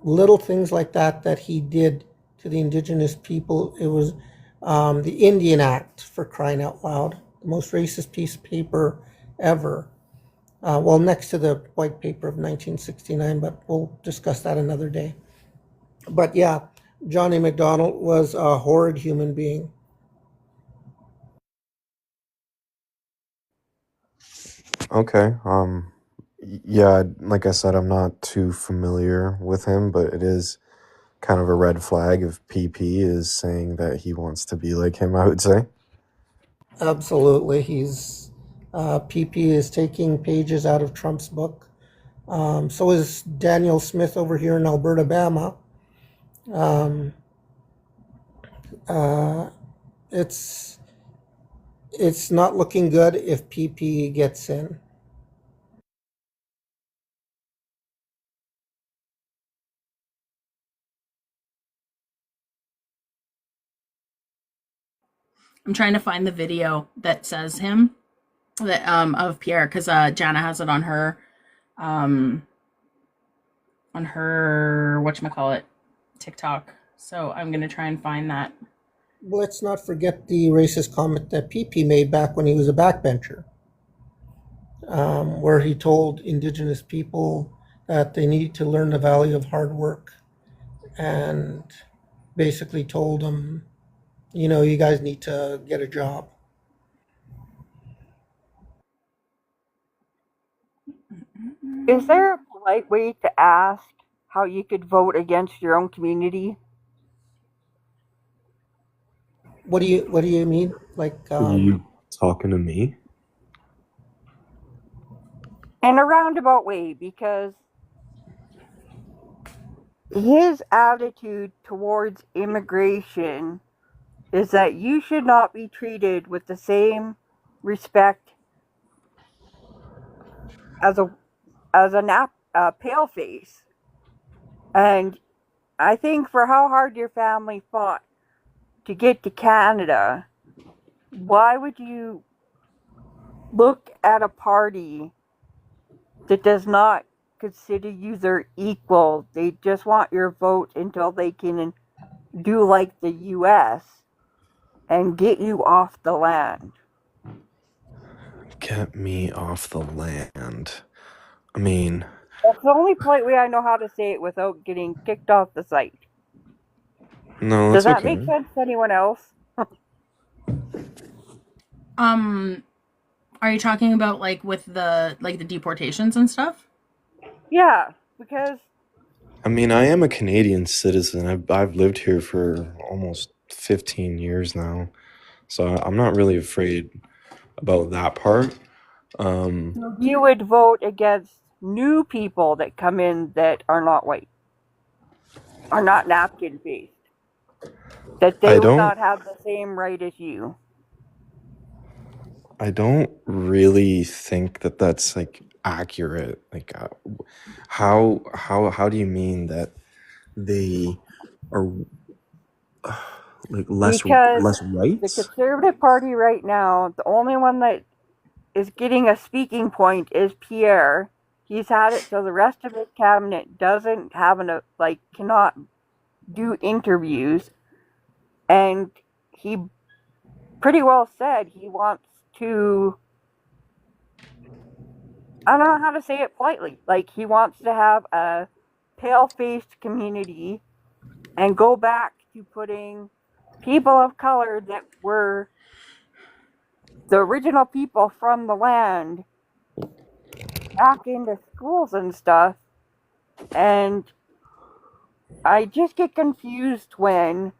Little things like that he did to the indigenous people. It was the Indian Act, for crying out loud, the most racist piece of paper ever. Well, next to the white paper of 1969, but we'll discuss that another day. But yeah, Johnny MacDonald was a horrid human being. Okay. Yeah, like I said, I'm not too familiar with him, but it is kind of a red flag if PP is saying that he wants to be like him, I would say. Absolutely. PP is taking pages out of Trump's book. So is Daniel Smith over here in Alberta, Bama. Um, uh, it's not looking good if PP gets in. I'm trying to find the video that says him, that of Pierre, because Jana has it um on her whatchamacallit, TikTok. So I'm gonna try and find that. Let's not forget the racist comment that PP made back when he was a backbencher, where he told Indigenous people that they need to learn the value of hard work, and basically told them, you guys need to get a job. is there a polite way to ask how you could vote against your own community? What do you mean? Like, Are you talking to me? In a roundabout way, because his attitude towards immigration is that you should not be treated with the same respect as a pale face. And I think for how hard your family fought to get to Canada, why would you look at a party that does not consider you their equal? They just want your vote until they can do like the US and get you off the land. Get me off the land. I mean, That's the only polite way I know how to say it without getting kicked off the site. no, Does that's that make okay. sense to anyone else? Are you talking about like with the deportations and stuff? Yeah, because I mean, I am a Canadian citizen. I've lived here for almost 15 years now, so I'm not really afraid about that part. you would vote against new people that come in that are not white, are not napkin based, that they I would don't not have the same right as you. I don't really think that that's like accurate. Like, how do you mean that they are like Because less the rights? Conservative Party right now, the only one that is getting a speaking point is Pierre. He's had it so the rest of his cabinet doesn't have cannot do interviews, and he pretty well said he wants to. I don't know how to say it politely. Like, he wants to have a pale-faced community and go back to putting people of color that were the original people from the land back into schools and stuff. And I just get confused when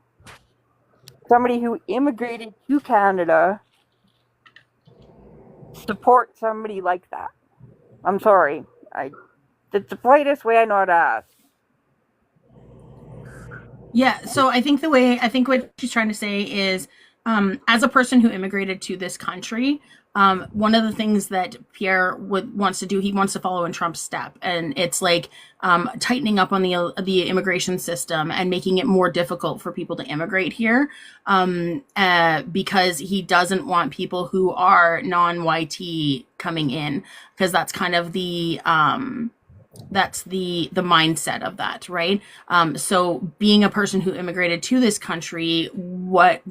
somebody who immigrated to Canada supports somebody like that. I'm sorry. It's the politest way I know how to ask. Yeah, so I think what she's trying to say is, as a person who immigrated to this country, one of the things that Pierre wants to do, he wants to follow in Trump's step, and it's like tightening up on the immigration system and making it more difficult for people to immigrate here, because he doesn't want people who are non-YT coming in, because that's kind of the mindset of that, right? So being a person who immigrated to this country, what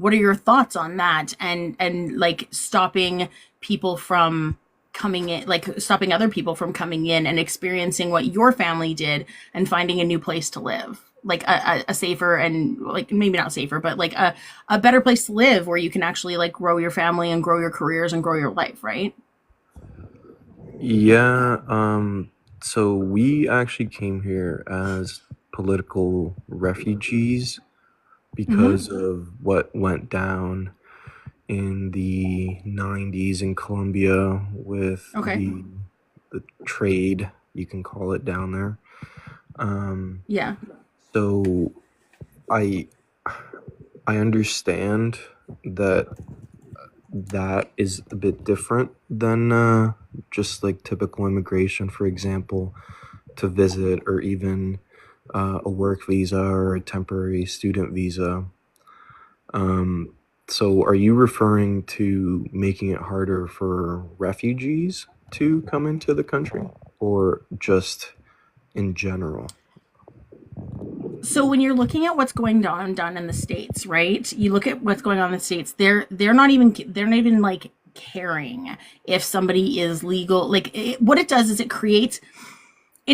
are your thoughts on that, and like stopping people from coming in, like stopping other people from coming in and experiencing what your family did and finding a new place to live, like a safer, and like maybe not safer, but like a better place to live where you can actually like grow your family and grow your careers and grow your life, right? Yeah, so we actually came here as political refugees because of what went down in the 90s in Colombia with Okay. the trade, you can call it, down there. Yeah. So I understand that is a bit different than just like typical immigration, for example, to visit, or even a work visa or a temporary student visa. So are you referring to making it harder for refugees to come into the country, or just in general? So when you're looking at what's going on in the States, right? You look at what's going on in the States, they're not even like caring if somebody is legal. Like what it does is it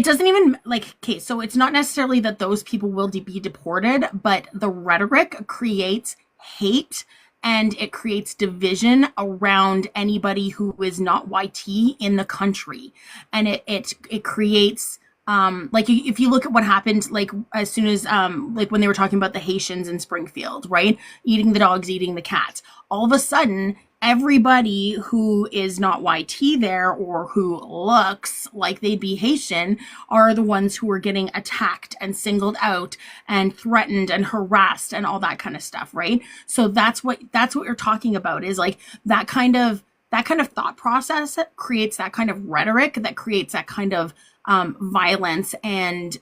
doesn't even like, okay, so it's not necessarily that those people will be deported, but the rhetoric creates hate, and it creates division around anybody who is not YT in the country. And it creates, like if you look at what happened, like as soon as like when they were talking about the Haitians in Springfield, right? Eating the dogs, eating the cats. All of a sudden, everybody who is not YT there, or who looks like they'd be Haitian, are the ones who are getting attacked and singled out and threatened and harassed and all that kind of stuff, right? So that's what you're talking about, is like that kind of thought process creates that kind of rhetoric that creates that kind of violence and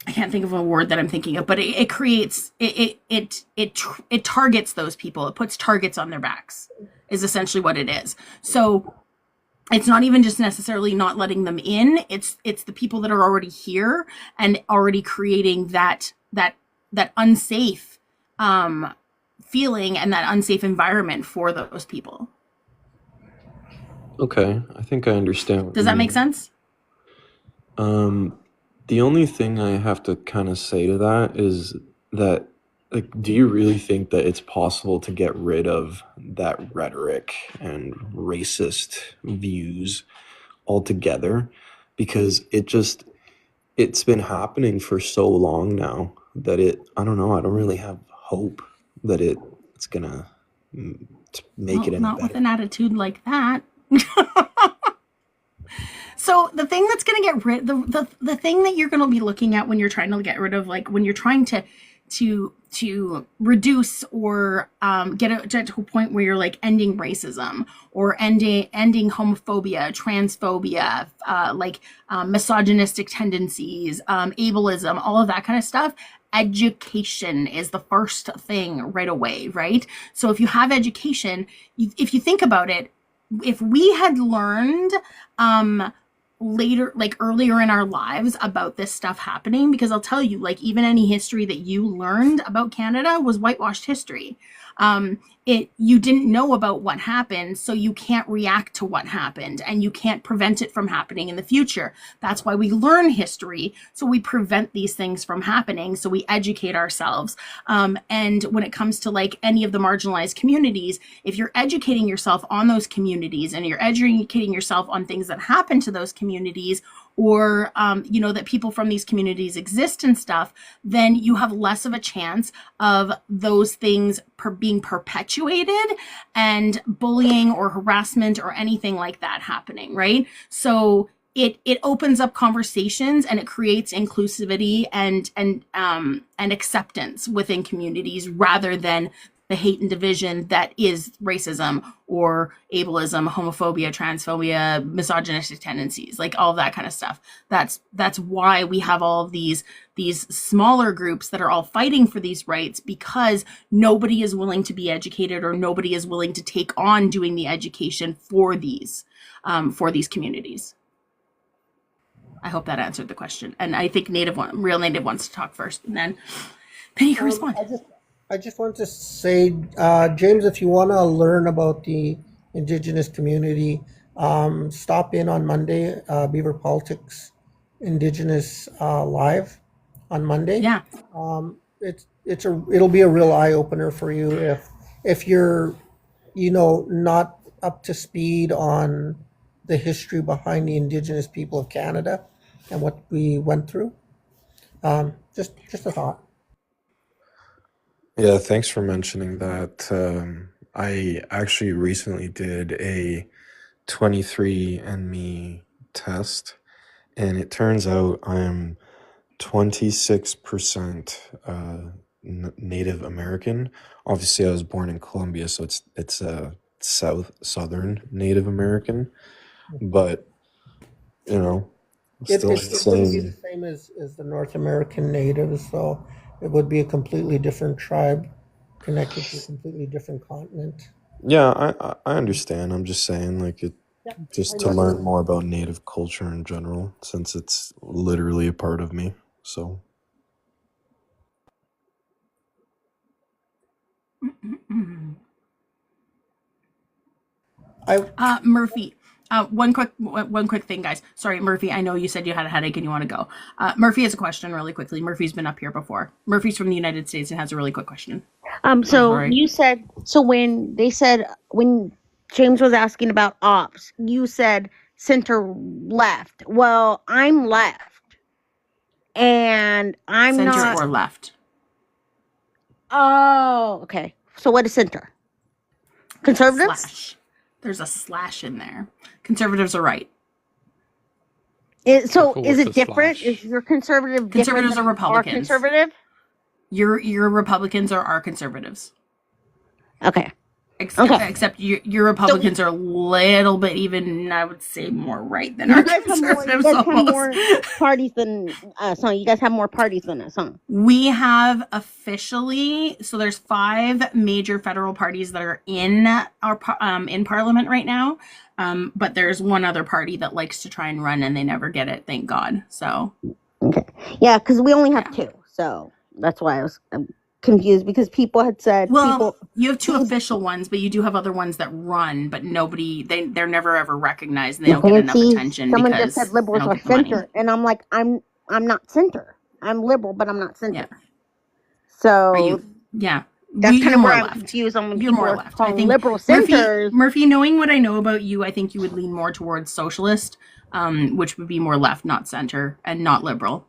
I can't think of a word that I'm thinking of, but it creates it targets those people. It puts targets on their backs, is essentially what it is. So it's not even just necessarily not letting them in. It's the people that are already here and already creating that that unsafe feeling and that unsafe environment for those people. Okay, I think I understand what Does you that make mean. sense? The only thing I have to kind of say to that is that, like, do you really think that it's possible to get rid of that rhetoric and racist views altogether? Because it's been happening for so long now that I don't know, I don't really have hope that it's gonna make it Well, any not with better. an attitude like that. So the thing that's going to get rid the thing that you're going to be looking at when you're trying to get rid of, like when you're trying to reduce or get to a point where you're like ending racism or ending homophobia, transphobia, misogynistic tendencies, ableism, all of that kind of stuff. Education is the first thing right away, right? So if you have education, if you think about it, if we had learned later, like earlier in our lives about this stuff happening, because I'll tell you, like even any history that you learned about Canada was whitewashed history. You didn't know about what happened, so you can't react to what happened and you can't prevent it from happening in the future. That's why we learn history, so we prevent these things from happening, so we educate ourselves. And when it comes to like any of the marginalized communities, if you're educating yourself on those communities and you're educating yourself on things that happen to those communities, or that people from these communities exist and stuff, then you have less of a chance of those things being perpetuated and bullying or harassment or anything like that happening, right? So it opens up conversations and it creates inclusivity and acceptance within communities, rather than the hate and division that is racism or ableism, homophobia, transphobia, misogynistic tendencies, like all of that kind of stuff. That's why we have all of these smaller groups that are all fighting for these rights, because nobody is willing to be educated or nobody is willing to take on doing the education for these communities. I hope that answered the question. And I think Real Native wants to talk first, and then you can respond. I just want to say, James, if you want to learn about the Indigenous community, stop in on Monday, Beaver Politics Indigenous Live on Monday. Yeah. It'll be a real eye opener for you if you're not up to speed on the history behind the Indigenous people of Canada and what we went through. Just a thought. Yeah, thanks for mentioning that. I actually recently did a 23andMe test, and it turns out I'm 26% Native American. Obviously, I was born in Colombia, so it's southern Native American, but still It the wouldn't be the same. same as the North American natives, so it would be a completely different tribe connected to a completely different continent. Yeah, I understand. I'm just saying, like, Yeah, I just to know. learn more about Native culture in general, since it's literally a part of me. So, Murphy, one quick thing, guys. Sorry, Murphy, I know you said you had a headache and you want to go. Murphy has a question really quickly. Murphy's been up here before. Murphy's from the United States and has a really quick question. So you said, when James was asking about ops, you said center left. Well, I'm left, and I'm Center not. or left? Oh, okay. So what is center? Conservatives? Slash. There's a slash in there. Conservatives are right. So is it different? Is your conservative Conservatives different are Republicans. Our conservative? Your Republicans are our conservatives. Okay. Except your Republicans are a little bit, even I would say, more right than our conservatives. You guys have more parties than us, huh? You guys have more parties than us, huh? We have officially, so there's 5 major federal parties that are in in Parliament right now, but there's one other party that likes to try and run and they never get it, thank God. So okay, yeah, because we only have 2, so That's why I'm confused, because people had said Well, you have two official ones, but you do have other ones that run, but they're never ever recognized, and they don't get enough attention someone because just said they liberals don't are get the money. center, and I'm like, I'm not center. I'm liberal, but I'm not center. Yeah. So Are you? Yeah. that's kind You're of more where I'm left. confused on when You're people more are left. I calling think liberal centers. Murphy, knowing what I know about you, I think you would lean more towards socialist, which would be more left, not center, and not liberal.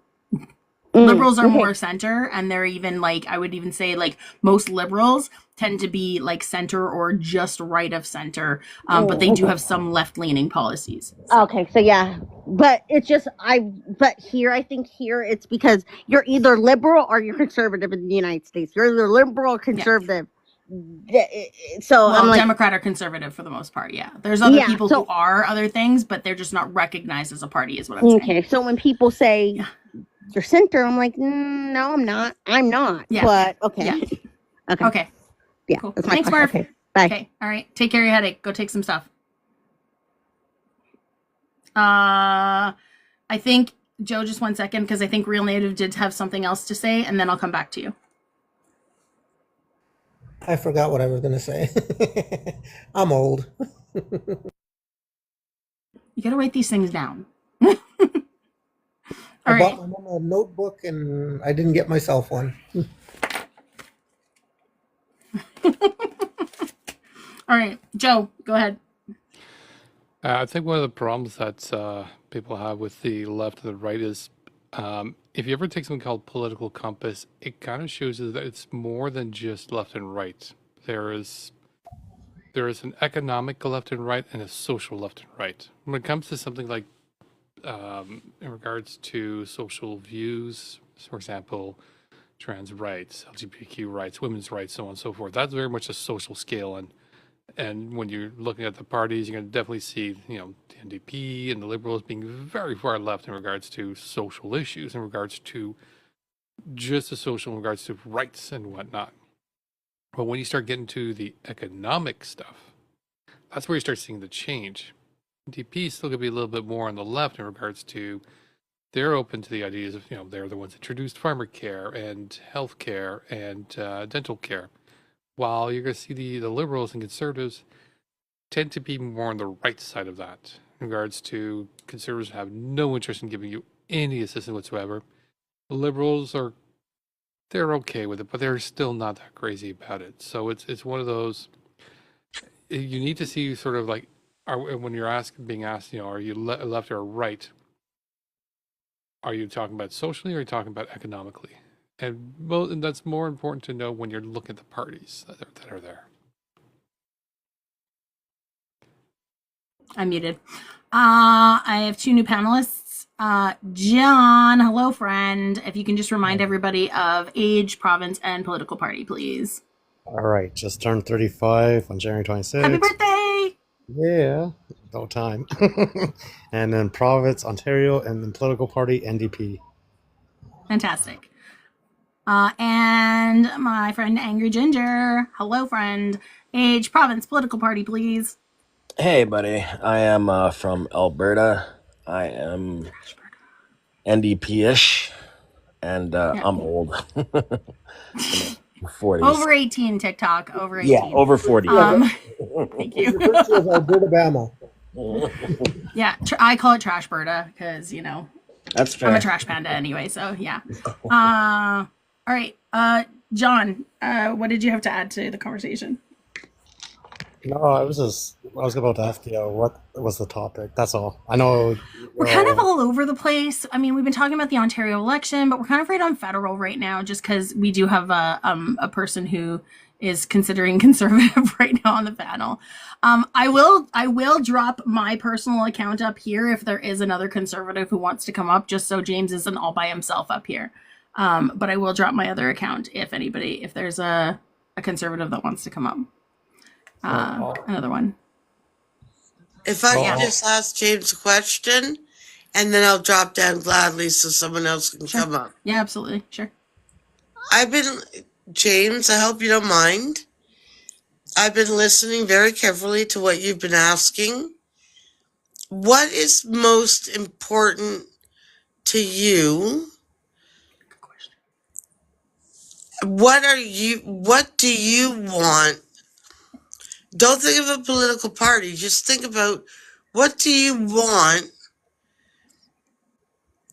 Liberals are more center, and they're even like, I would even say like most liberals tend to be like center or just right of center, but they do have some left-leaning policies. Okay, so yeah, but it's just but here I think here it's because you're either liberal or you're conservative in the United States. You're either liberal or conservative. So well, I'm like Democrat or conservative for the most part. Yeah, there's other people who are other things, but they're just not recognized as a party, is what I'm saying. Okay, so when people say you're center, I'm like, no, I'm not. I'm not. Yeah. But okay. Yeah. Okay. Okay. Yeah. Cool. That's my Thanks, question. Marv. Okay. Bye. Okay. All right. Take care of your headache. Go take some stuff. I think Joe, just 1 second, because I think Real Native did have something else to say, and then I'll come back to you. I forgot what I was going to say. I'm old. You got to write these things down. I bought my mom a notebook and I didn't get myself one. All right, Joe, go ahead. I think one of the problems that people have with the left and the right is if you ever take something called political compass, it kind of shows you that it's more than just left and right. There is an economic left and right and a social left and right. When it comes to something like in regards to social views, for example, trans rights, LGBTQ rights, women's rights, so on and so forth, that's very much a social scale. And when you're looking at the parties, you're going to definitely see, the NDP and the Liberals being very far left in regards to social issues, in regards to just the social, in regards to rights and whatnot. But when you start getting to the economic stuff, that's where you start seeing the change. NDP is still going to be a little bit more on the left in regards to they're open to the ideas of, they're the ones that introduced farmer care and health care and dental care. While you're going to see the liberals and conservatives tend to be more on the right side of that in regards to conservatives have no interest in giving you any assistance whatsoever. The liberals they're okay with it, but they're still not that crazy about it. So it's one of those, you need to see sort of like, when you're being asked, are you left or right? Are you talking about socially or are you talking about economically? And that's more important to know when you're looking at the parties that are there. I'm muted. I have two new panelists. John, hello, friend. If you can just remind everybody of age, province, and political party, please. All right, just turned 35 on January 26th. Happy birthday! Yeah, no time. And then province, Ontario, and then political party, NDP. Fantastic. And my friend Angry Ginger. Hello, friend. Age, province, political party, please. Hey, buddy. I am from Alberta. I am NDP-ish, and I'm old. 40s. Over 18, TikTok. Over 18. Yeah, over 40. Thank you. Referred to as Alberta Bama. Yeah, I call it Trash Berta because, That's fair. I'm a trash panda anyway, so yeah. All right. John, what did you have to add to the conversation? No, I was about to ask you what was the topic. That's all. I know we're kind of all over the place. I mean, we've been talking about the Ontario election, but we're kind of right on federal right now, just because we do have a person who is considering conservative right now on the panel. I will drop my personal account up here if there is another conservative who wants to come up, just so James isn't all by himself up here. But I will drop my other account if there's a conservative that wants to come up. Another one. If I could just ask James a question, and then I'll drop down gladly so someone else can come up. Yeah, absolutely. Sure. James, I hope you don't mind. I've been listening very carefully to what you've been asking. What is most important to you What do you want? Don't think of a political party. Just think about what do you want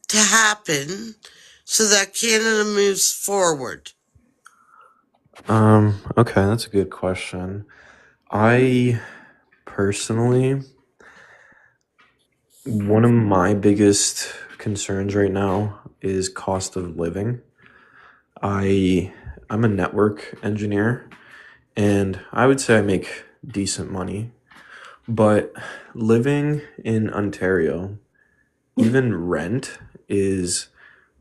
to happen so that Canada moves forward? Okay, that's a good question. I personally, one of my biggest concerns right now is cost of living. I'm a network engineer, and I would say I make decent money, but living in Ontario, even rent is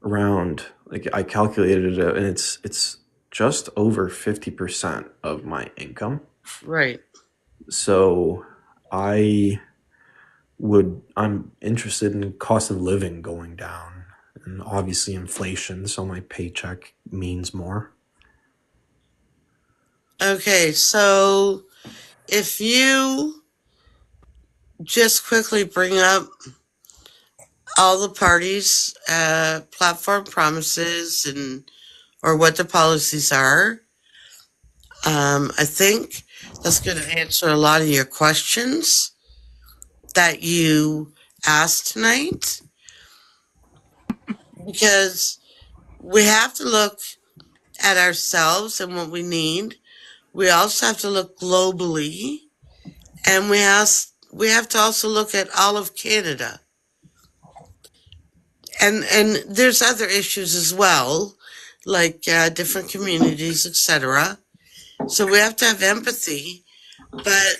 around, like, I calculated it, and it's just over 50% of my income. Right. So I'm interested in cost of living going down, and obviously inflation, so my paycheck means more. Okay, so if you just quickly bring up all the parties' platform promises or what the policies are, I think that's going to answer a lot of your questions that you asked tonight, because we have to look at ourselves and what we need. We also have to look globally, and we have to also look at all of Canada. And there's other issues as well, like different communities, etc. So we have to have empathy, but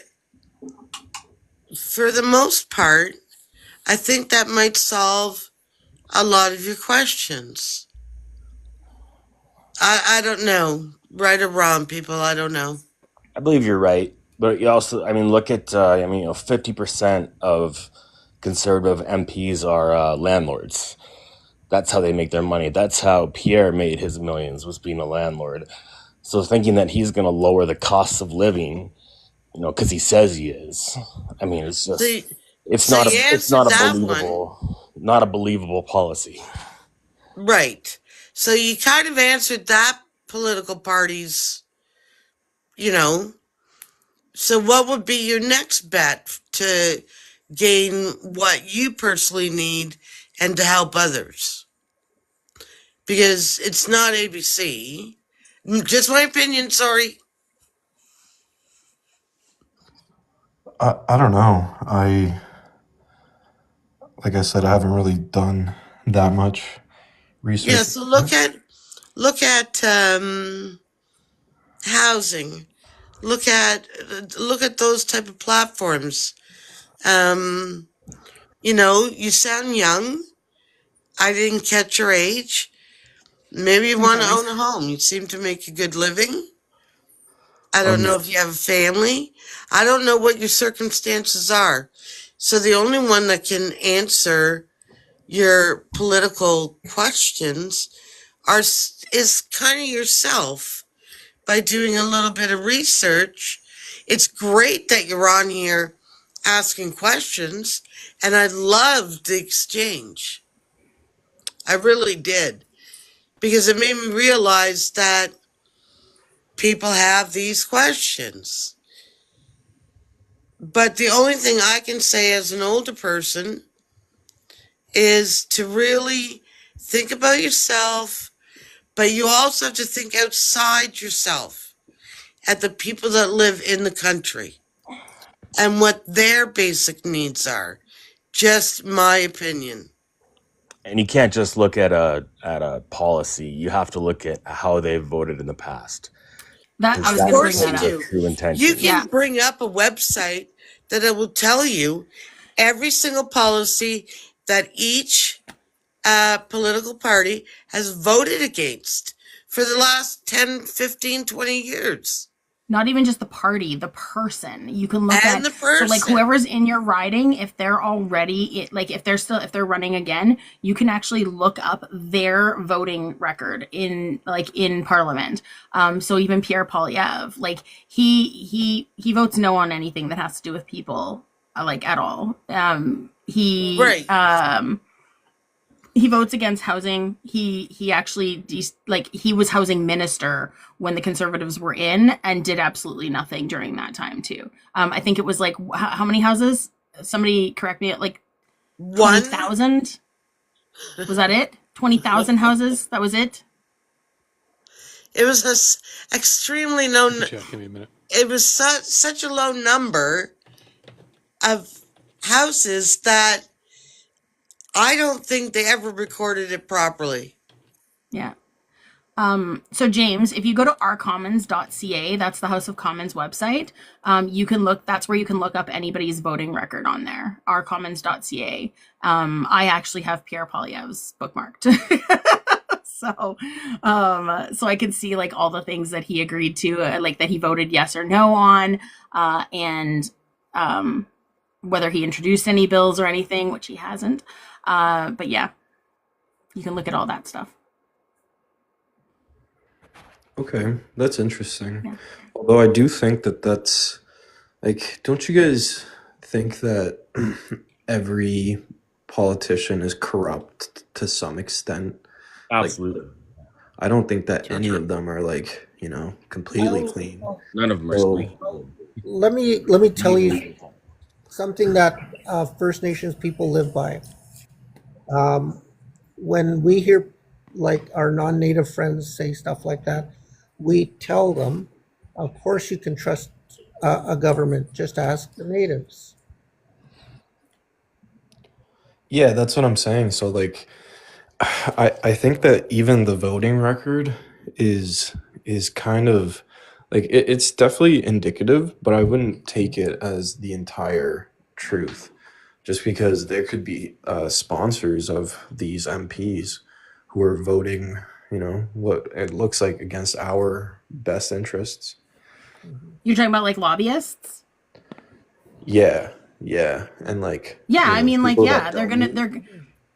for the most part, I think that might solve a lot of your questions. I don't know, right or wrong, people. I don't know. I believe you're right, but you also, I mean, look at, 50% of conservative MPs are landlords. That's how they make their money. That's how Pierre made his millions, was being a landlord. So thinking that he's going to lower the costs of living, because he says he is. I mean, it's just, So you answered that one. not a believable policy. Right. So you kind of answered that political party's, So what would be your next bet to gain what you personally need and to help others? Because it's not ABC. Just my opinion, sorry. I don't know. Like I said, I haven't really done that much research. Yeah, so look at housing. Look at those type of platforms. You sound young. I didn't catch your age. Maybe you want to own a home. You seem to make a good living. I don't know if you have a family. I don't know what your circumstances are. So the only one that can answer your political questions is kind of yourself by doing a little bit of research. It's great that you're on here asking questions, and I loved the exchange. I really did, because it made me realize that people have these questions. But the only thing I can say as an older person is to really think about yourself, but you also have to think outside yourself at the people that live in the country and what their basic needs are. Just my opinion. And you can't just look at a policy. You have to look at how they've voted in the past. That I was Of going to bring course you that up. do. True intention. You can bring up a website that it will tell you every single policy that each political party has voted against for the last 10, 15, 20 years. Not even just the party, the person. You can look And at the person. So like whoever's in your riding, if they're already if they're running again, you can actually look up their voting record in Parliament. So even Pierre Poilievre, like he votes no on anything that has to do with people, at all. he votes against housing. He actually he was housing minister when the Conservatives were in and did absolutely nothing during that time too. I think it was like how many houses? Somebody correct me. Like 20,000. Was that it? 20,000 houses. That was it. It was extremely low. Check, give me a minute. It was such a low number of houses that I don't think they ever recorded it properly. Yeah. So James, if you go to ourcommons.ca, that's the House of Commons website, you can look, that's where you can look up anybody's voting record on there, ourcommons.ca. I actually have Pierre Poilievre's bookmarked. So I can see like all the things that he agreed to, like that he voted yes or no on, and whether he introduced any bills or anything, which he hasn't. But yeah, you can look at all that stuff. Okay, that's interesting. Yeah. Although I do think that that's like, don't you guys think that every politician is corrupt to some extent? Absolutely. Like, I don't think that any of them are like, completely clean. None of them are So, clean. Let me tell you something that First Nations people live by. When we hear like our non-native friends say stuff like that, we tell them, of course you can trust a government. Just ask the natives. yeah, that's what I'm saying. So like, I think that even the voting record is kind of like it's definitely indicative, but I wouldn't take it as the entire truth, just because there could be sponsors of these MPs who are voting, what it looks like against our best interests. You're talking about like lobbyists? Yeah, and like Yeah, I mean, like, people yeah, that they're don't.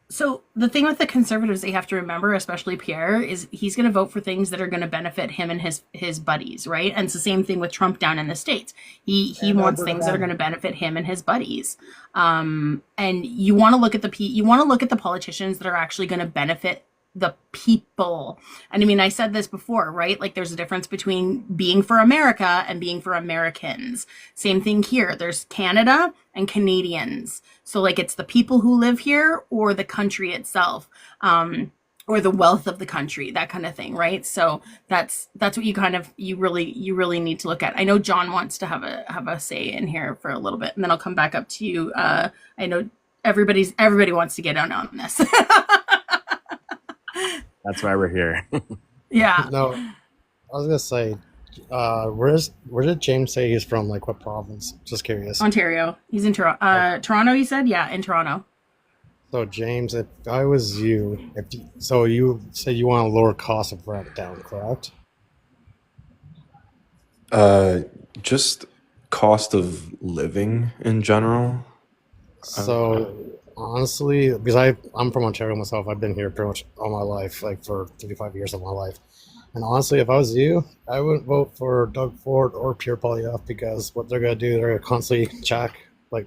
so the thing with the Conservatives they have to remember, especially Pierre, is he's gonna vote for things that are gonna benefit him and his buddies, right? And it's the same thing with Trump down in the States. He And wants Alberta things that are Valley. gonna benefit him and his buddies. And you wanna look at the politicians that are actually gonna benefit the people. And I mean, I said this before, right? Like there's a difference between being for America and being for Americans. Same thing here. There's Canada and Canadians. So like it's the people who live here or the country itself, or the wealth of the country, that kind of thing, right? So that's what you really need to look at. I know John wants to have a say in here for a little bit, and then I'll come back up to you. I know everybody wants to get on this. That's why we're here. Yeah. No, I was gonna say, where did James say he's from? Like what province? Just curious. Ontario. He's in Toronto. Toronto, you said? Yeah, in Toronto. So James, if I was you, so you said you want to lower cost of rent down, correct? Just cost of living in general. So honestly, because I'm from Ontario myself, I've been here pretty much all my life, like for 35 years of my life. And honestly, if I was you, I wouldn't vote for Doug Ford or Pierre Poilievre because what they're gonna do, they're gonna constantly check like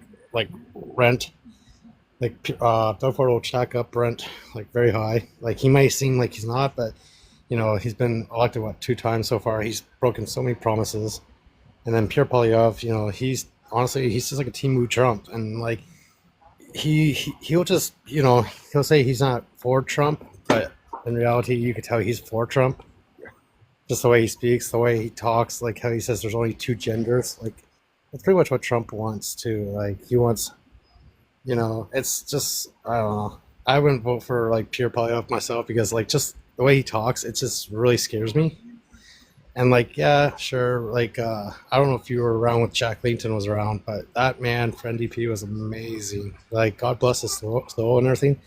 rent. Like Doug Ford will check up rent like very high. Like he may seem like he's not, but he's been elected 2 times so far. He's broken so many promises. And then Pierre Poilievre, he's just like a Team Woo Trump, and like he'll just he'll say he's not for Trump, but in reality you could tell he's for Trump. Just the way he speaks, the way he talks, like how he says there's only 2 genders. Like that's pretty much what Trump wants too. Like he wants, it's just I don't know. I wouldn't vote for like Pierre Poilievre myself because like just the way he talks, it just really scares me. And like, yeah, sure. Like, I don't know if you were around when Jack Layton was around, but that man for NDP was amazing. Like, God bless his soul and everything.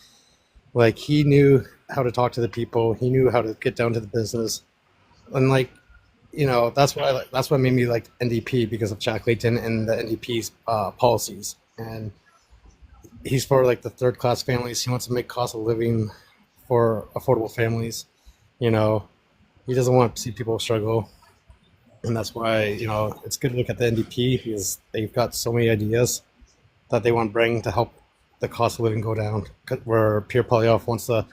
Like, he knew how to talk to the people. He knew how to get down to the business. And like, that's what made me like NDP because of Jack Layton and the NDP's policies. And he's for like the third class families. He wants to make cost of living for affordable families. He doesn't want to see people struggle, and that's why it's good to look at the NDP because they've got so many ideas that they want to bring to help the cost of living go down. Where Pierre Poilievre wants to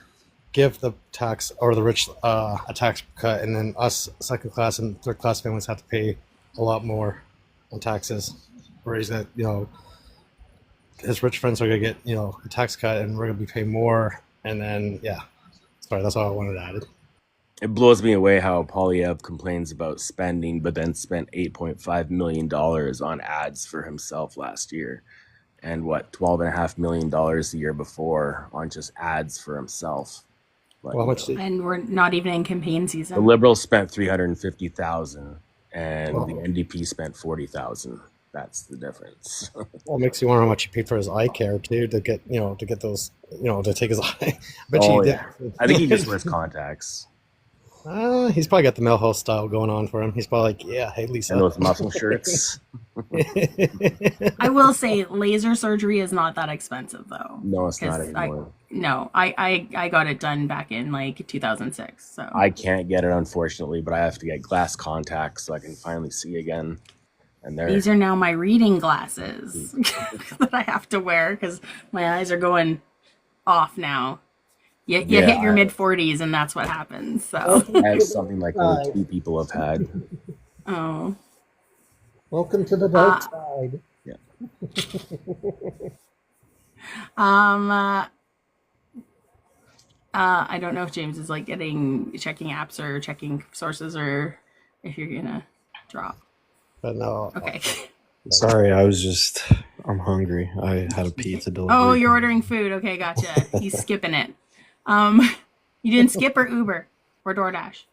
give the tax or the rich a tax cut, and then us second class and third class families have to pay a lot more on taxes. Where he's that his rich friends are gonna get a tax cut, and we're gonna be paying more. And then sorry, that's all I wanted to add. It blows me away how Polyev complains about spending, but then spent $8.5 million on ads for himself last year. And what, $12.5 million the year before on just ads for himself. Like, well, how much and we're not even in campaign season. the Liberals spent $350,000 and the NDP spent $40,000. That's the difference. Well, it makes you wonder how much he paid for his eye care too to get those to take his eye. I I think he just wears contacts. He's probably got the Millhouse style going on for him. He's probably like, yeah, hey Lisa, and those muscle shirts. I will say laser surgery is not that expensive though. No, it's not anymore. I got it done back in like 2006. So I can't get it unfortunately, but I have to get glass contacts so I can finally see again. And these are now my reading glasses that I have to wear because my eyes are going off now. You hit your mid-40s and that's what happens. So that's something like only 2 people have had. Oh. Welcome to the dark side. Yeah. I don't know if James is like checking apps or checking sources or if you're gonna drop. But no. Okay. Sorry, I'm hungry. I had a pizza delivery. Oh, you're ordering food. Okay, gotcha. He's skipping it. You didn't skip or Uber or DoorDash?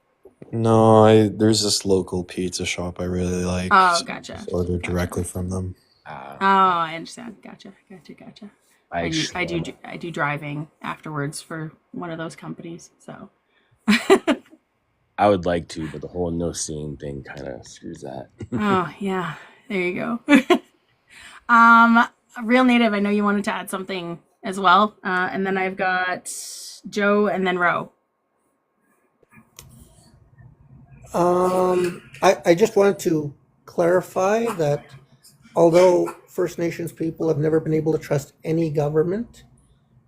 No, there's this local pizza shop I really like. Oh, gotcha. So I ordered directly from them. Oh, I understand. Gotcha. I do driving afterwards for one of those companies. So I would like to, but the whole no seeing thing kind of screws that. Oh yeah, there you go. Real Native, I know you wanted to add something as well, and then I've got Joe and then Ro. I just wanted to clarify that although First Nations people have never been able to trust any government,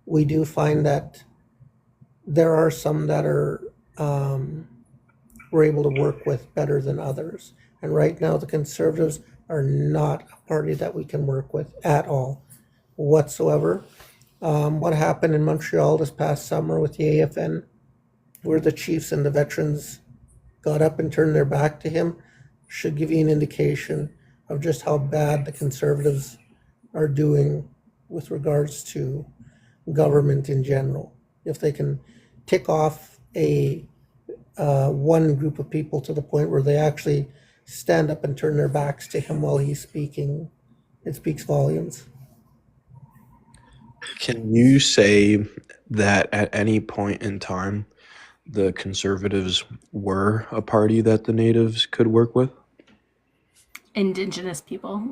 we do find that there are some that we're able to work with better than others. And right now, the Conservatives are not a party that we can work with at all, whatsoever. What happened in Montreal this past summer with the AFN, where the chiefs and the veterans got up and turned their back to him, should give you an indication of just how bad the Conservatives are doing with regards to government in general. If they can tick off one group of people to the point where they actually stand up and turn their backs to him while he's speaking, it speaks volumes. Can you say that at any point in time, the Conservatives were a party that the Natives could work with? Indigenous people.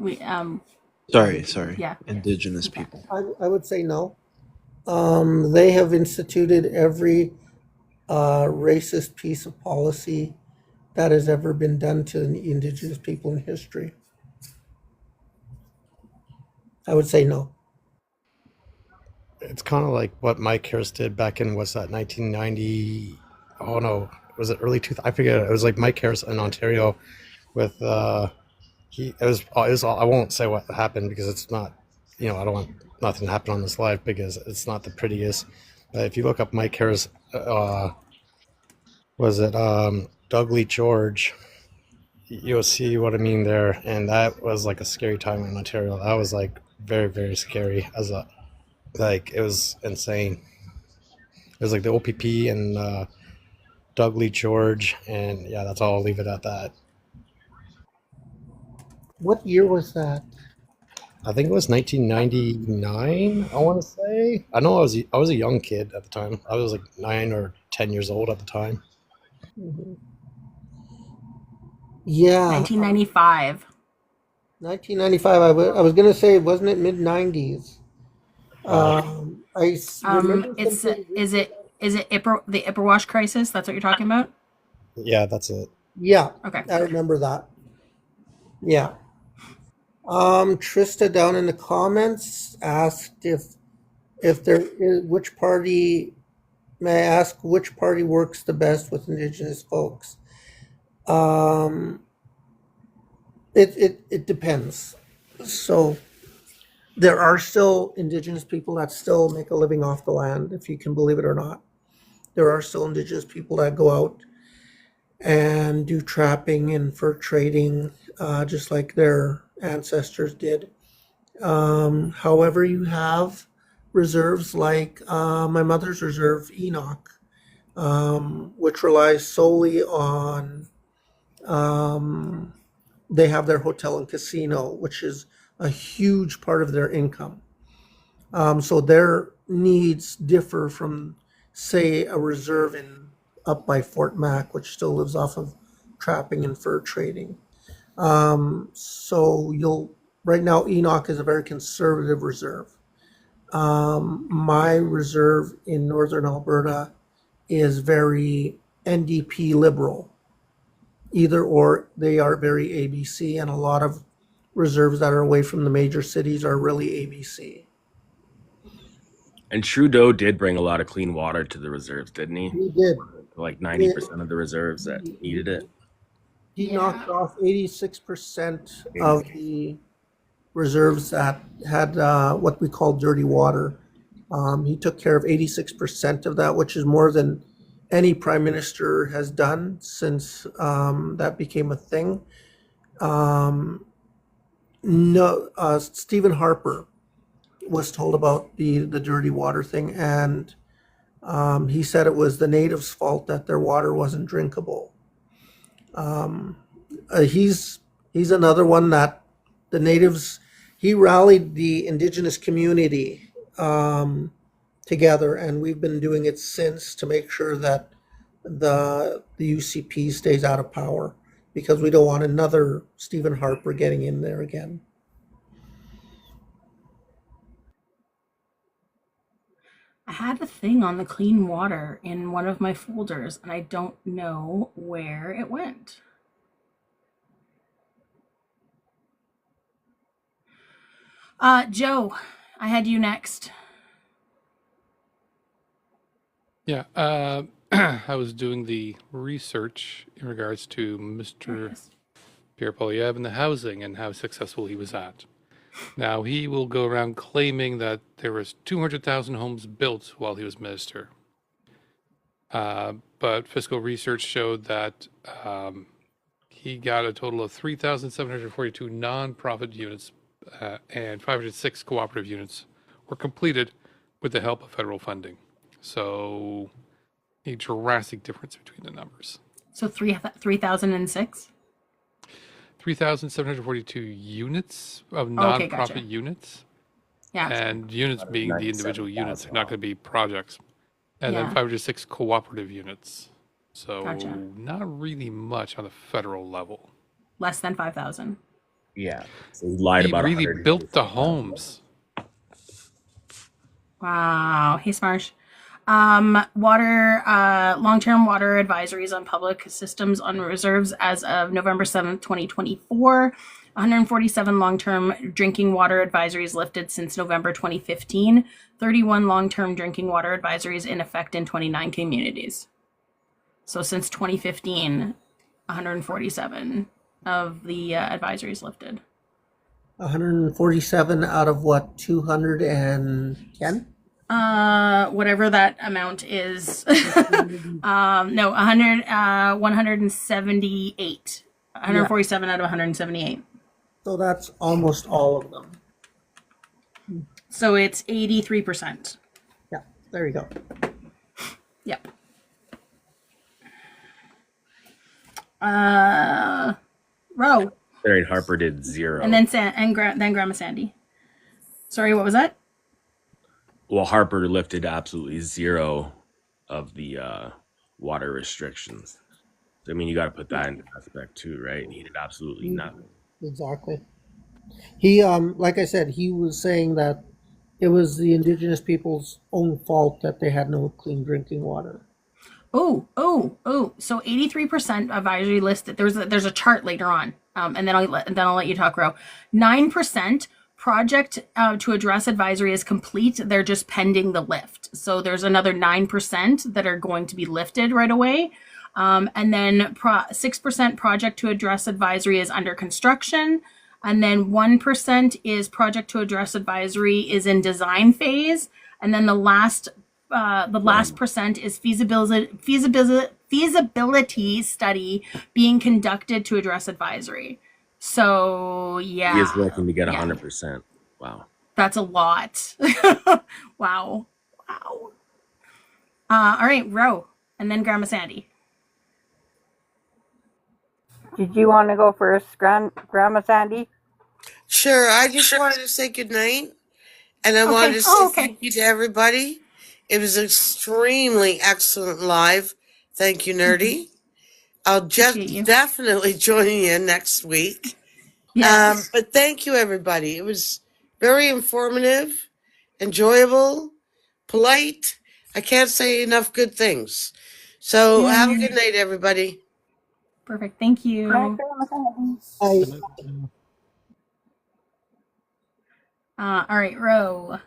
Sorry. Yeah. Indigenous people. I would say no. They have instituted every racist piece of policy that has ever been done to Indigenous people in history. I would say no. It's kind of like what Mike Harris did back in, what's that, 1990? Oh no, was it early 2000? I forget. It was like Mike Harris in Ontario with it was I won't say what happened because it's not, I don't want nothing to happen on this live because it's not the prettiest. But if you look up Mike Harris, was it Doug Lee George? You'll see what I mean there, and that was like a scary time in Ontario. That was like very, very scary it was insane. It was like the OPP and Doug Lee George, and yeah, that's all. I'll leave it at that. What year was that? I think it was 1999. I want to say. I know I was a young kid at the time. I was like 9 or 10 years old at the time. Mm-hmm. Yeah. 1995. 1995. I was going to say, wasn't it mid-90s? I remember is it the Ipperwash crisis? That's what you're talking about? Yeah, that's it. Yeah. Okay. I remember that. Yeah. Trista down in the comments asked if if there is, which party, may I ask which party works the best with Indigenous folks? Um, it depends. So there are still Indigenous people that still make a living off the land, if you can believe it or not. There are still Indigenous people that go out and do trapping and fur trading, just like their ancestors did. However, you have reserves like my mother's reserve, Enoch, which relies solely on, um, they have their hotel and casino, which is a huge part of their income. So their needs differ from, say, a reserve in up by Fort Mac, which still lives off of trapping and fur trading. So you'll right now Enoch is a very conservative reserve. My reserve in northern Alberta is very NDP liberal. Either or, they are very ABC, and a lot of reserves that are away from the major cities are really ABC. And Trudeau did bring a lot of clean water to the reserves, didn't he? He did. Like 90% of the reserves that needed it. He knocked off 86% of the reserves that had what we call dirty water. He took care of 86% of that, which is more than any prime minister has done since that became a thing. Stephen Harper was told about the dirty water thing, and he said it was the natives' fault that their water wasn't drinkable. He's another one that the natives, he rallied the indigenous community together, and we've been doing it since to make sure that the UCP stays out of power, because we don't want another Stephen Harper getting in there again. I had a thing on the clean water in one of my folders, and I don't know where it went. Joe, I had you next. Yeah, I was doing the research in regards to Mr. Pierre Poilievre and the housing and how successful he was at. Now, he will go around claiming that there was 200,000 homes built while he was minister. But fiscal research showed that he got a total of 3,742 nonprofit units and 506 cooperative units were completed with the help of federal funding. So a drastic difference between the numbers. So 3,006? 3,742 units of Okay, nonprofit gotcha. units. Yeah. And units being the individual units, they're not going to be projects. And then Yeah. 506 cooperative units. So Gotcha. not really much on the federal level. Less than 5,000. Yeah. So he lied He about really 100. built the homes. Wow. Hey, Smarsh. Long-term water advisories on public systems on reserves as of November 7th, 2024. 147 long-term drinking water advisories lifted since November 2015. 31 long-term drinking water advisories in effect in 29 communities. So since 2015, 147 of the advisories lifted. 147 out of what, 210? Whatever that amount is. No, 178. 147 out of 178. So that's almost all of them. So it's 83%. Yeah, there you go. Yep. Row. Barry Harper did 0. And then then Grandma Sandy. Sorry, what was that? Well, Harper lifted absolutely 0 of the water restrictions. I mean, you got to put that into aspect too, right? He did absolutely nothing. Exactly. He, like I said, he was saying that it was the indigenous people's own fault that they had no clean drinking water. So 83% advisory listed. There's a chart later on, and then I'll let you talk, Ro. 9% project to address advisory is complete. They're just pending the lift. So there's another 9% that are going to be lifted right away. And then 6% project to address advisory is under construction. And then 1% is project to address advisory is in design phase. And then the last percent is feasibility study being conducted to address advisory. So yeah, He is looking to get yeah, 100%. Wow. that's a lot. Wow. All right, Ro, and then Grandma Sandy. Did you want to go first, Grandma Sandy? Sure. I just wanted to say good night, and I wanted to say thank you to everybody. It was extremely excellent live. Thank you, Nerdy. I'll just definitely join you next week. Yes. But thank you, everybody. It was very informative, enjoyable, polite. I can't say enough good things. So have a good night, everybody. Perfect. Thank you. All right, Ro.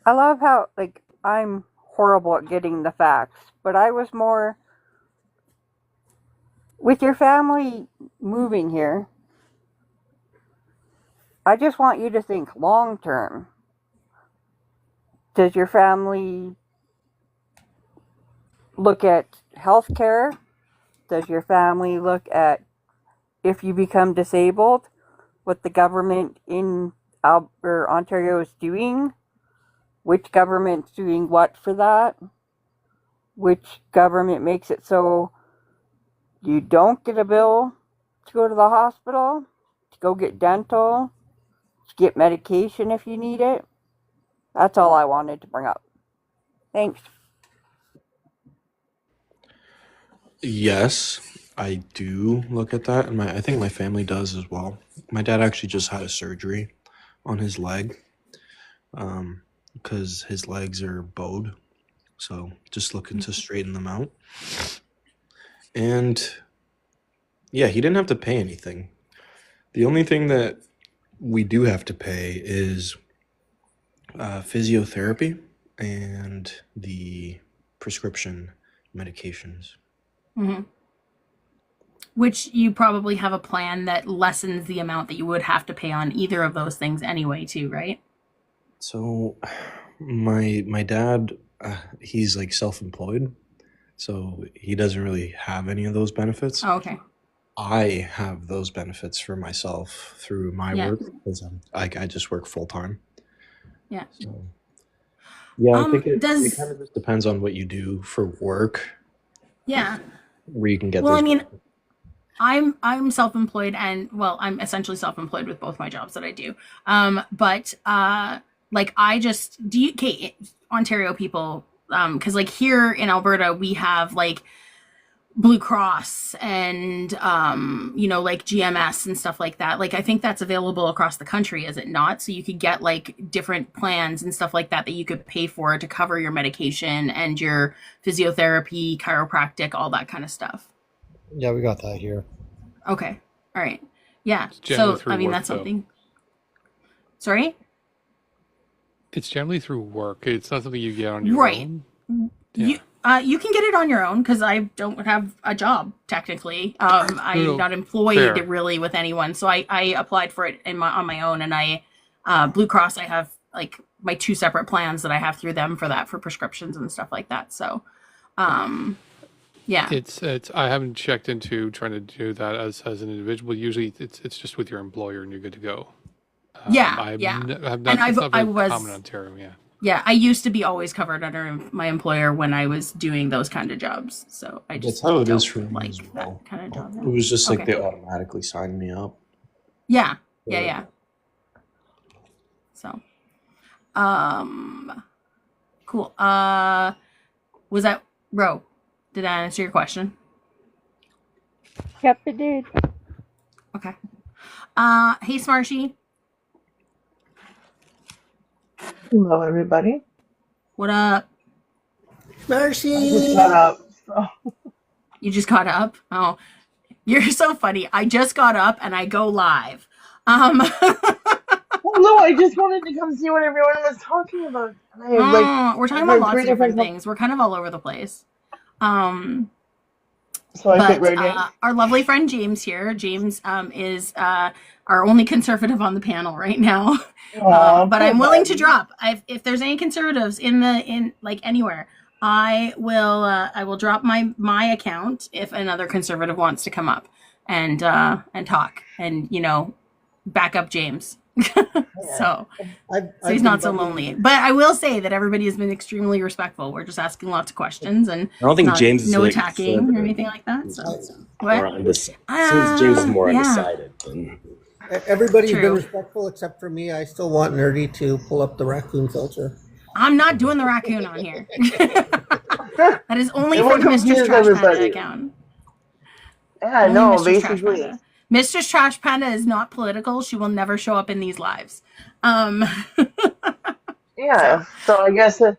I love how, like, I'm horrible at getting the facts, but I was more with your family moving here. I just want you to think long term. Does your family look at healthcare? Does your family look at if you become disabled, what the government in Ontario is doing? Which government's doing what for that? Which government makes it so you don't get a bill to go to the hospital, to go get dental, to get medication if you need it? That's all I wanted to bring up. Thanks. Yes, I do look at that, and I think my family does as well. My dad actually just had a surgery on his leg, because his legs are bowed, so just looking to straighten them out. And yeah, he didn't have to pay anything. The only thing that we do have to pay is physiotherapy and the prescription medications. Mm-hmm. Which you probably have a plan that lessens the amount that you would have to pay on either of those things anyway, too, right? So my dad, he's like self-employed, so he doesn't really have any of those benefits. Oh, okay. I have those benefits for myself through my Yeah. work because I just work full time. Yeah. So yeah, I think it does- kind of just depends on what you do for work Yeah. where you can get Well, those I mean, benefits. I'm self-employed, and well, I'm essentially self-employed with both my jobs that I do. But like I just Ontario people, because like here in Alberta we have like Blue Cross and like GMS and stuff like that. Like I think that's available across the country, is it not? So you could get like different plans and stuff like that you could pay for to cover your medication and your physiotherapy, chiropractic, all that kind of stuff. Yeah, we got that here. Okay. All right. Yeah. generally So through I mean work, that's though. something. Sorry? It's generally through work. It's not something you get on your Right. own. You can get it on your own because I don't have a job technically. I'm not employed fair. really with anyone, so I applied for it on my own, and I Blue Cross. I have like my two separate plans that I have through them for that, for prescriptions and stuff like that. So, yeah, It's I haven't checked into trying to do that as an individual. Usually it's just with your employer and you're good to go. yeah, I've yeah. not, And it's not I very was common in Ontario, yeah. Yeah, I used to be always covered under my employer when I was doing those kind of jobs. So I just That's how it is don't for me like as well. that kind of job. It was just like Okay. they automatically signed me up. Yeah. So, cool. Was that Ro? Did I answer your question? Yep, it did. Okay. Hey, Smarshy. Hello, everybody. What up? Mercy. I just got up. So. You just got up? Oh, you're so funny. I just got up and I go live Well, no, I just wanted to come see what everyone was talking about. And I we're I've talking about heard lots three of different different. things. We're kind of all over the place. So I fit But right in. our lovely friend James here, James is our only conservative on the panel right now. Aw, But poor I'm willing to buddy. drop if there's any conservatives in like anywhere. I will drop my account if another conservative wants to come up and talk and back up James. so I've, so he's I've been not so buddying. lonely. But I will say that everybody has been extremely respectful. We're just asking lots of questions and I don't think not James is no really attacking or conservative. anything like that. He's So more what? undecided. Seems James is more Yeah, undecided than. Everybody's been true. respectful except for me. I still want Nerdy to pull up the raccoon filter. I'm not doing the raccoon on here. That is only It for will the Mistress confuse Trash Panda everybody. account. Yeah, Only no, Mistress Trash basically. Panda. Mistress Trash Panda is not political. She will never show up in these lives. Yeah, so I guess I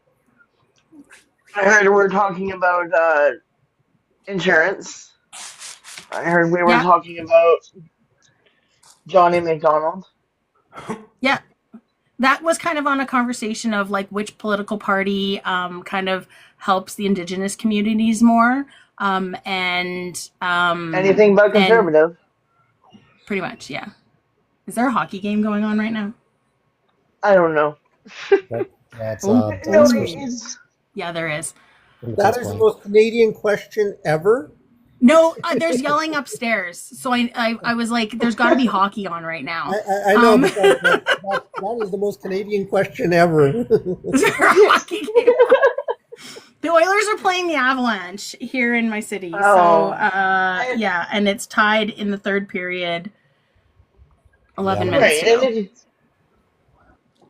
heard we're talking about insurance. I heard we were Yeah, talking about Johnny McDonald. yeah. That was kind of on a conversation of like which political party kind of helps the indigenous communities more. And Anything but conservative. pretty much, yeah. Is there a hockey game going on right now? I don't know. That's Oh, No, Dallas oh. versus it's Yeah, there is. the That Caps is the playing. most Canadian question ever. No, there's yelling upstairs. So I was like, there's got to be hockey on right now. I know, but that is the most Canadian question ever. Is there a hockey game on? The Oilers are playing the Avalanche here in my city. So, oh, yeah, and it's tied in the third period, 11 Yeah, minutes right. to go. And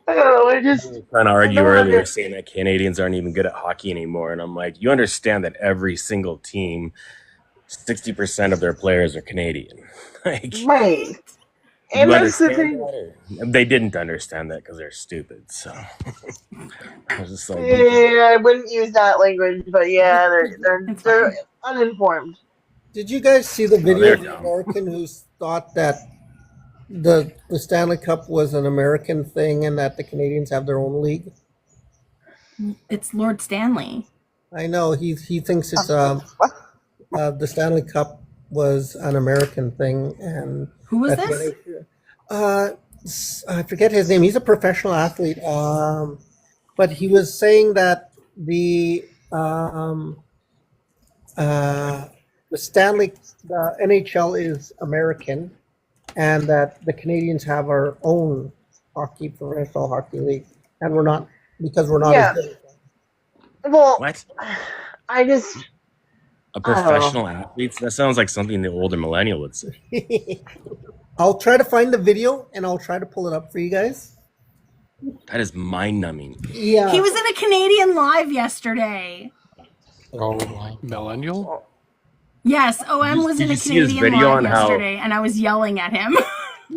I don't know. I just Trying to I argue don't earlier, under. saying that Canadians aren't even good at hockey anymore, and I'm like, you understand that every single team, 60% of their players are Canadian. Like, Right. you And that's the understand thing. that? Or they didn't understand that because they're stupid. So I was just like, Yeah, I wouldn't use that language, but yeah, It's they're fine. uninformed. Did you guys see the oh, video they're of the dumb. American who thought that the Stanley Cup was an American thing and that the Canadians have their own league? It's Lord Stanley. I know he thinks it's the Stanley Cup was an American thing and Who was that this? I forget his name. He's a professional athlete, but he was saying that the NHL is American, and that the Canadians have our own professional hockey league, and we're not because we're not as Yeah. good. Well, What? I just A I don't know. professional athlete? That sounds like something the older millennial would say. I'll try to find the video and I'll try to pull it up for you guys. That is mind numbing. Yeah. He was in a Canadian Live yesterday. Oh my. Millennial? Yes, OM was Did in a you see his Canadian video Live on how yesterday, and I was yelling at him.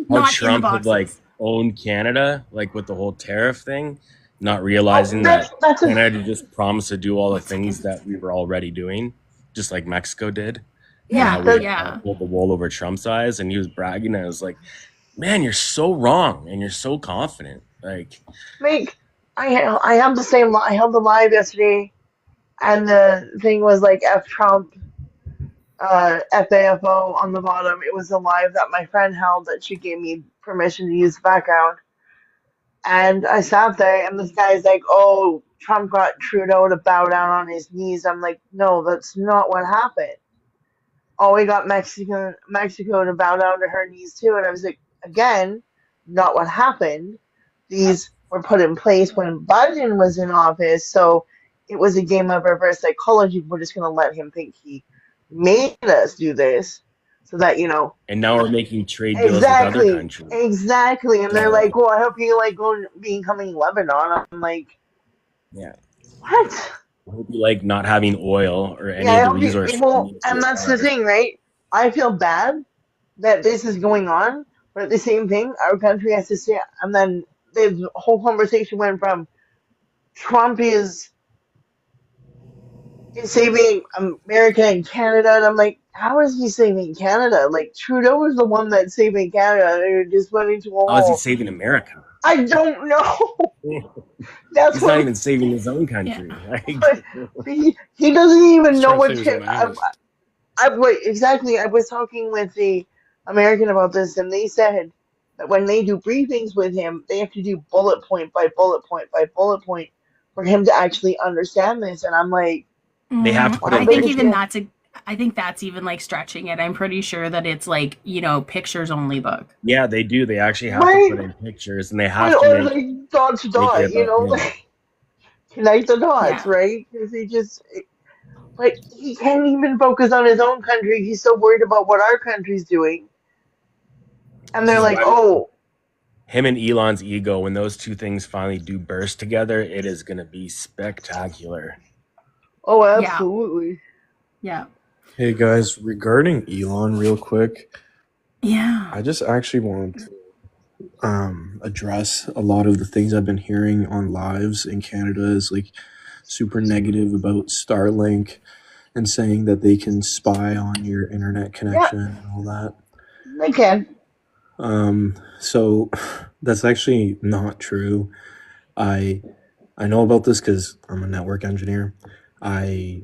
how Not in the Trump had like boxes. owned Canada, like with the whole tariff thing, not Oh, realizing that that's a Canada just promised to do all the One things second. that we were already doing, just like Mexico did. And Yeah, how we that, yeah. pulled the wool over Trump's eyes, and he was bragging. And I was like, "Man, you're so wrong, and you're so confident." Like, make I have the same. I held the live yesterday, and the thing was like F Trump, FAFO on the bottom. It was a live that my friend held that she gave me permission to use the background. And I sat there, and this guy's like, "Oh, Trump got Trudeau to bow down on his knees." I'm like, "No, that's not what happened. Oh, we got Mexico to bow down to her knees too." And I was like, "Again, not what happened. These were put in place when Biden was in office, so it was a game of reverse psychology. We're just gonna let him think he made us do this, so that and now we're making trade deals with other exactly, countries. exactly." And they're So, like, "Well, I hope you like go becoming Lebanon." I'm like, yeah, "What?" I hope you like not having oil or any Yeah, I of the hope you. resources we Well, need and to that's the acquire. thing, right? I feel bad that this is going on, but at the same thing, our country has to stay. And then the whole conversation went from Trump is is saving America and Canada, and I'm like, how is he saving Canada? Like Trudeau is the one that's saving Canada, and it just went into a How is he whole. saving America? I don't know. That's He's not what. even saving his own Yeah. country. Like, But he doesn't even He's know trying to what save his to. own ass. Wait, exactly. I was talking with the American about this, and they said that when they do briefings with him, they have to do bullet point by bullet point by bullet point for him to actually understand this. And I'm like, they have to Mm, put wow, in I they think just even pictures. get. that's a. I think that's even like stretching it. I'm pretty sure that it's like, you know, pictures only book. Yeah, they do. They actually have to Right? put in pictures, and they But have to or like dot to make it dot, you about know, him. like connect the dots, Yeah. right? Because he just, but he can't even focus on his own country. He's so worried about what our country's doing, and This they're is like, why oh, him and Elon's ego, when those two things finally do burst together, it is going to be spectacular. oh, Yeah. absolutely. Yeah. Hey guys, regarding Elon, real quick, Yeah. I just actually want to address a lot of the things I've been hearing on lives in Canada is like super negative about Starlink and saying that they can spy on your internet Yeah, connection and all that. they can. So that's actually not true. I I know about this because I'm a network engineer. I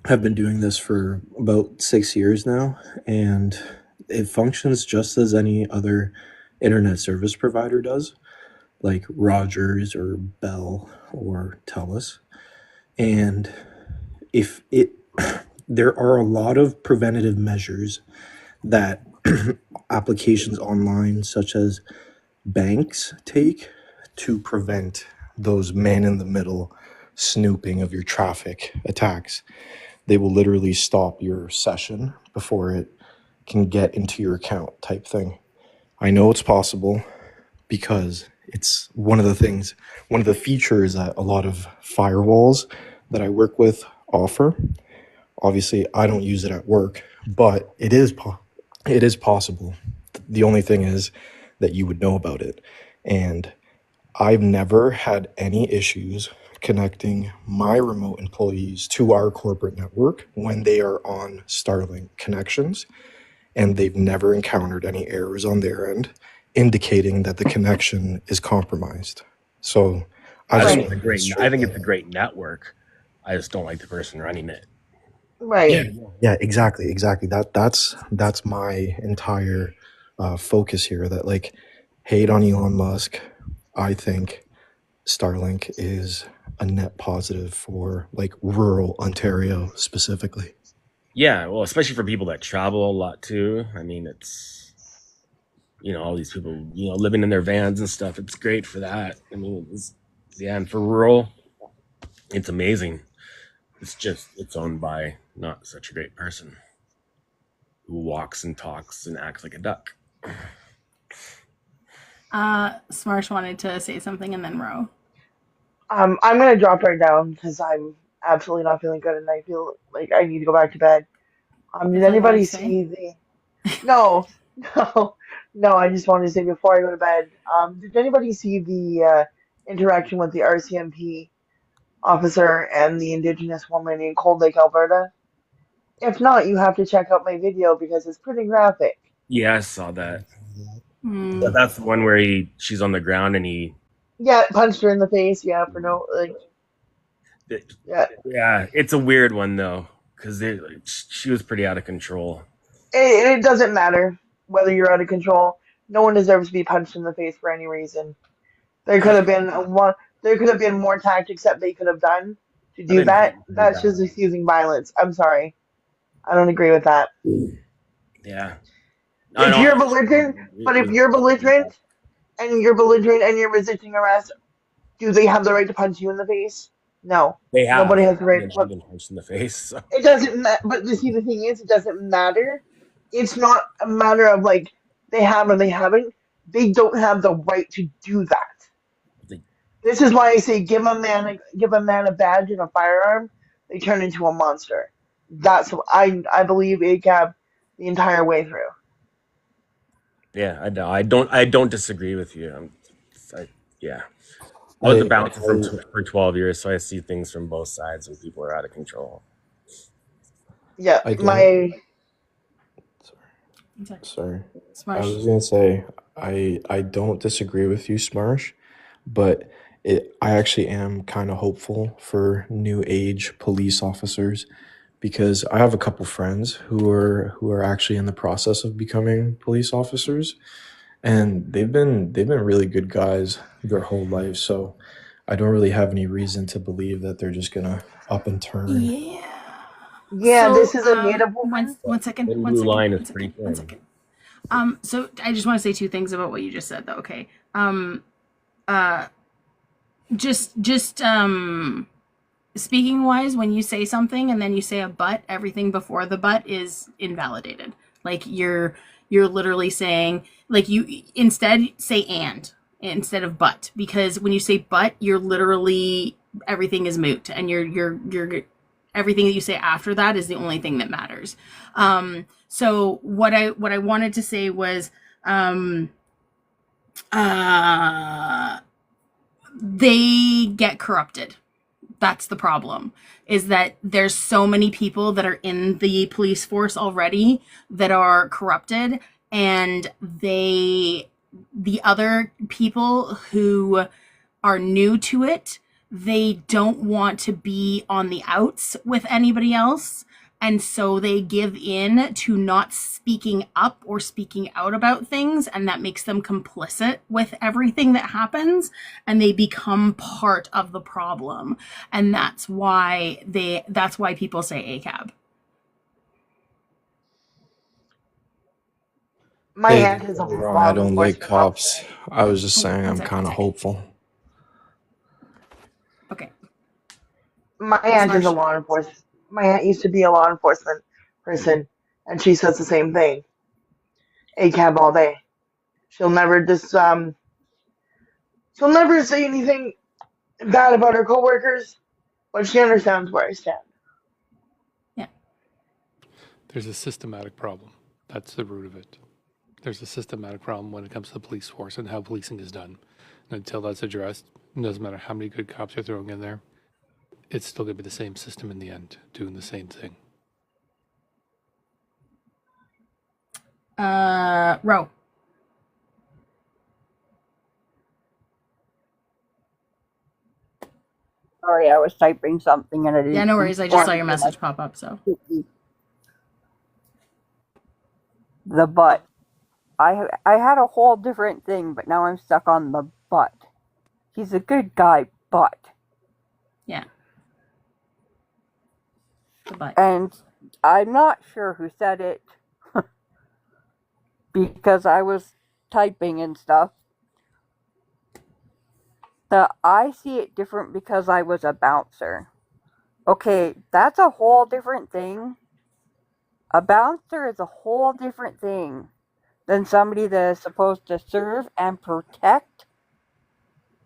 have been doing this for about 6 years now, and it functions just as any other internet service provider does, like Rogers or Bell or Telus. And if it, there are a lot of preventative measures that applications online, such as banks, take to prevent those man in the middle snooping of your traffic attacks. They will literally stop your session before it can get into your account, type thing. I know it's possible because it's one of the features that a lot of firewalls that I work with offer. Obviously, I don't use it at work, but it is possible. The only thing is that you would know about it. And I've never had any issues connecting my remote employees to our corporate network when they are on Starlink connections, and they've never encountered any errors on their end indicating that the connection is compromised. So I I just think Right, it's a want to great. I straight think that it's a up. great network. I just don't like the person running it. right. Yeah, exactly. That's my entire focus here. That like hate on Elon Musk. I think Starlink is a net positive for like rural Ontario specifically. Yeah, well, especially for people that travel a lot too. I mean, it's all these people living in their vans and stuff. It's great for that. I mean, yeah, and for rural, it's amazing. It's just it's owned by not such a great person who walks and talks and acts like a duck. Smarsh wanted to say something and then Ro. I'm gonna drop right down because I'm absolutely not feeling good, and I feel like I need to go back to bed. Did That's all you wanted anybody to say? see the? No, no, no. I just wanted to say before I go to bed. Did anybody see the interaction with the RCMP officer and the Indigenous woman in Cold Lake, Alberta? If not, you have to check out my video because it's pretty graphic. Yeah, I saw that. Hmm. That's the one where she's on the ground and he. Yeah, punched her in the face. Yeah, for no like. Yeah, Yeah, it's a weird one though because she was pretty out of control. it doesn't matter whether you're out of control. No one deserves to be punched in the face for any reason. There could have been a one. There could have been more tactics that they could have done to I do didn't that. think it was That's that just excusing violence. I'm sorry. I don't agree with that. Yeah, I If know. you're belligerent, It but if was you're belligerent and you're resisting arrest, do they have the right to punch you in the face? No. They have, Nobody has the right. and she's been punched in the face. So. It doesn't matter. But you see, the thing is, it doesn't matter. It's not a matter of like they have or they haven't. They don't have the right to do that. This is why I say give a man a badge and a firearm, they turn into a monster. That's what I believe ACAB the entire way through. Yeah, I don't disagree with you. Yeah. I was a I bouncer I for 12 years, so I see things from both sides when people are out of control. Yeah, I don't. my Sorry. I Smush. was gonna say I don't disagree with you, Smarsh, but I actually am kind of hopeful for new age police officers because I have a couple friends who are actually in the process of becoming police officers, and they've been really good guys their whole life. So I don't really have any reason to believe that they're just gonna up and turn. Yeah. yeah, So, this is a native one woman. one second, Thin one blue second, line is one pretty second, one thin. second. So I just want to say two things about what you just said, though. Okay. Uh, just speaking wise, when you say something and then you say a but, everything before the but is invalidated. Like you're literally saying, like, you instead say and instead of but, because when you say but, you're literally, everything is moot, and you're everything that you say after that is the only thing that matters. So what I wanted to say was, um uh they get corrupted. That's the problem, is that there's so many people that are in the police force already that are corrupted, and the other people who are new to it, they don't want to be on the outs with anybody else. And so they give in to not speaking up or speaking out about things. And that makes them complicit with everything that happens. And they become part of the problem. And that's why people say ACAB. My Hey, aunt don't is get a me wrong, I law don't like enforcement officer. cops. I was just Oh, saying one I'm sec, kind of hopeful. Okay. My aunt is a Smarsh. law enforcement. My aunt used to be a law enforcement person, and she says the same thing. ACAB all day. She'll never just she'll never say anything bad about her coworkers, but she understands where I stand. Yeah. There's a systematic problem. That's the root of it. There's a systematic problem when it comes to the police force and how policing is done. And until that's addressed, it doesn't matter how many good cops you're throwing in there, it's still going to be the same system in the end, doing the same thing. Row. Sorry, I was typing something and I Yeah, didn't no worries. I just saw your respond message pop up, so. the but. I had a whole different thing, but now I'm stuck on the but. He's a good guy, but. Yeah. The but. And I'm not sure who said it because I was typing and stuff. I see it different because I was a bouncer. Okay, that's a whole different thing. A bouncer is a whole different thing than somebody that is supposed to serve and protect,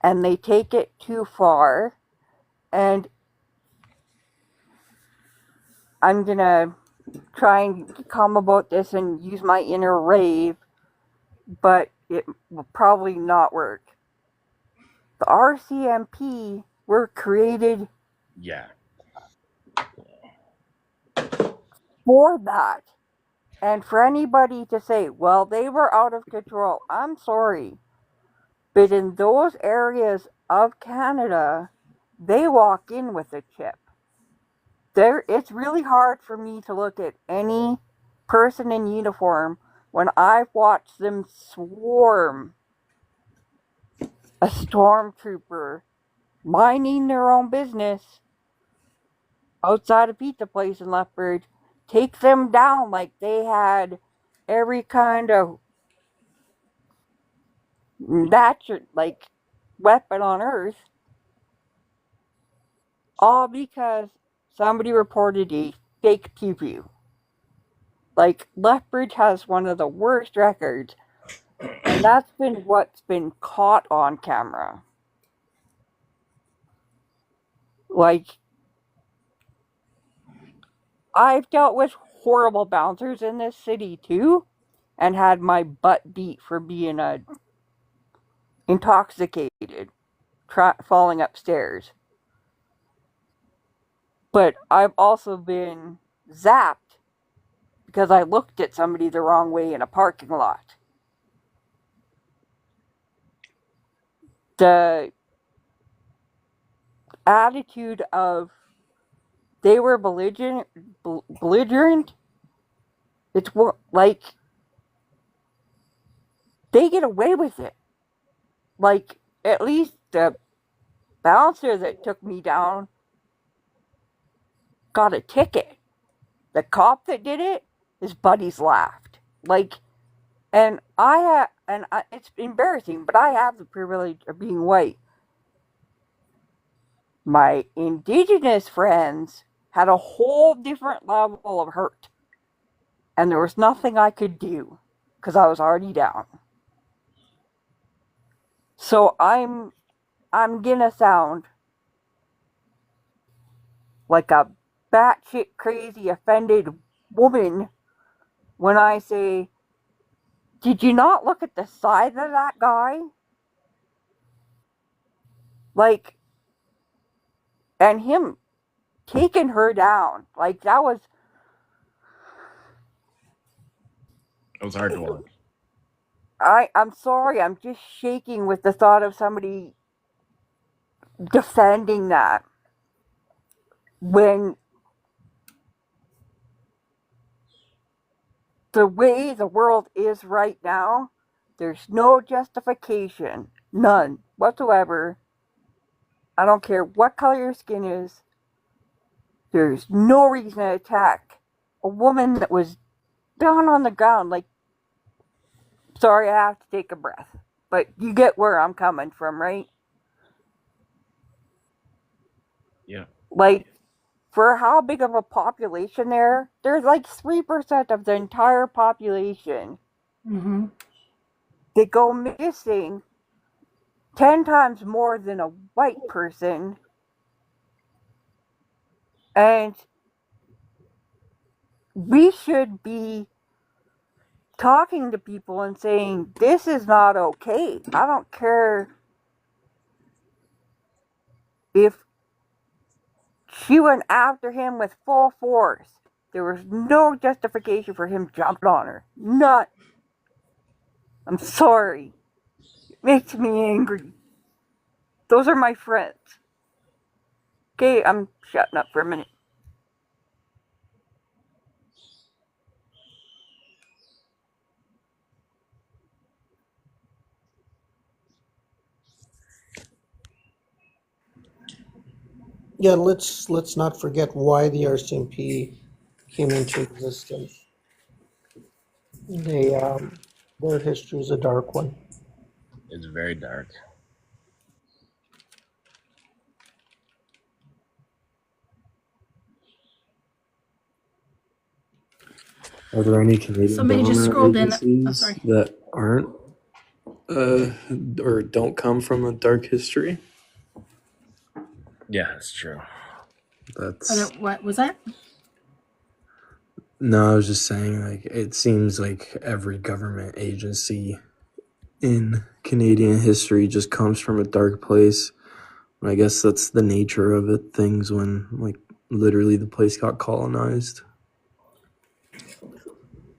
and they take it too far. And I'm gonna try and calm about this and use my inner rave, but it will probably not work. The RCMP were created Yeah. for that. And for anybody to say, well, they were out of control, I'm sorry. But in those areas of Canada, they walk in with a chip. It's really hard for me to look at any person in uniform when I've watched them swarm a stormtrooper minding their own business outside a pizza place in Lethbridge, take them down like they had every kind of natural, like, weapon on earth, all because somebody reported a fake pew pew. Like, Lethbridge has one of the worst records, and that's been what's been caught on camera. Like, I've dealt with horrible bouncers in this city too, and had my butt beat for being intoxicated. falling upstairs. But I've also been zapped because I looked at somebody the wrong way in a parking lot. The attitude of they were belligerent. It's like they get away with it. Like, at least the bouncer that took me down got a ticket. The cop that did it, his buddies laughed. Like, and it's embarrassing, but I have the privilege of being white. My indigenous friends had a whole different level of hurt. And there was nothing I could do because I was already down. So I'm gonna sound like a batshit crazy offended woman when I say, did you not look at the side of that guy? Like, and him taking her down. Like, that was. It was hard to watch. I'm sorry, I'm just shaking with the thought of somebody defending that. When the way the world is right now, there's no justification. None whatsoever. I don't care what color your skin is. There's no reason to attack a woman that was down on the ground. Like, sorry, I have to take a breath. But you get where I'm coming from, right? Yeah. Like, for how big of a population there's like 3% of the entire population Mm-hmm. that go missing 10 times more than a white person. And we should be talking to people and saying, this is not okay. I don't care if she went after him with full force. There was no justification for him jumping on her. Not. I'm sorry. It makes me angry. Those are my friends. Okay, I'm shutting up for a minute. Yeah, let's not forget why the RCMP came into existence. They their history is a dark one. It's very dark. Are there any Canadian Somebody just government scrolled in. Oh, agencies sorry. that aren't or don't come from a dark history? Yeah, it's true. What was that? No, I was just saying, like, it seems like every government agency in Canadian history just comes from a dark place. And I guess that's the nature of it, things when, like, literally the place got colonized.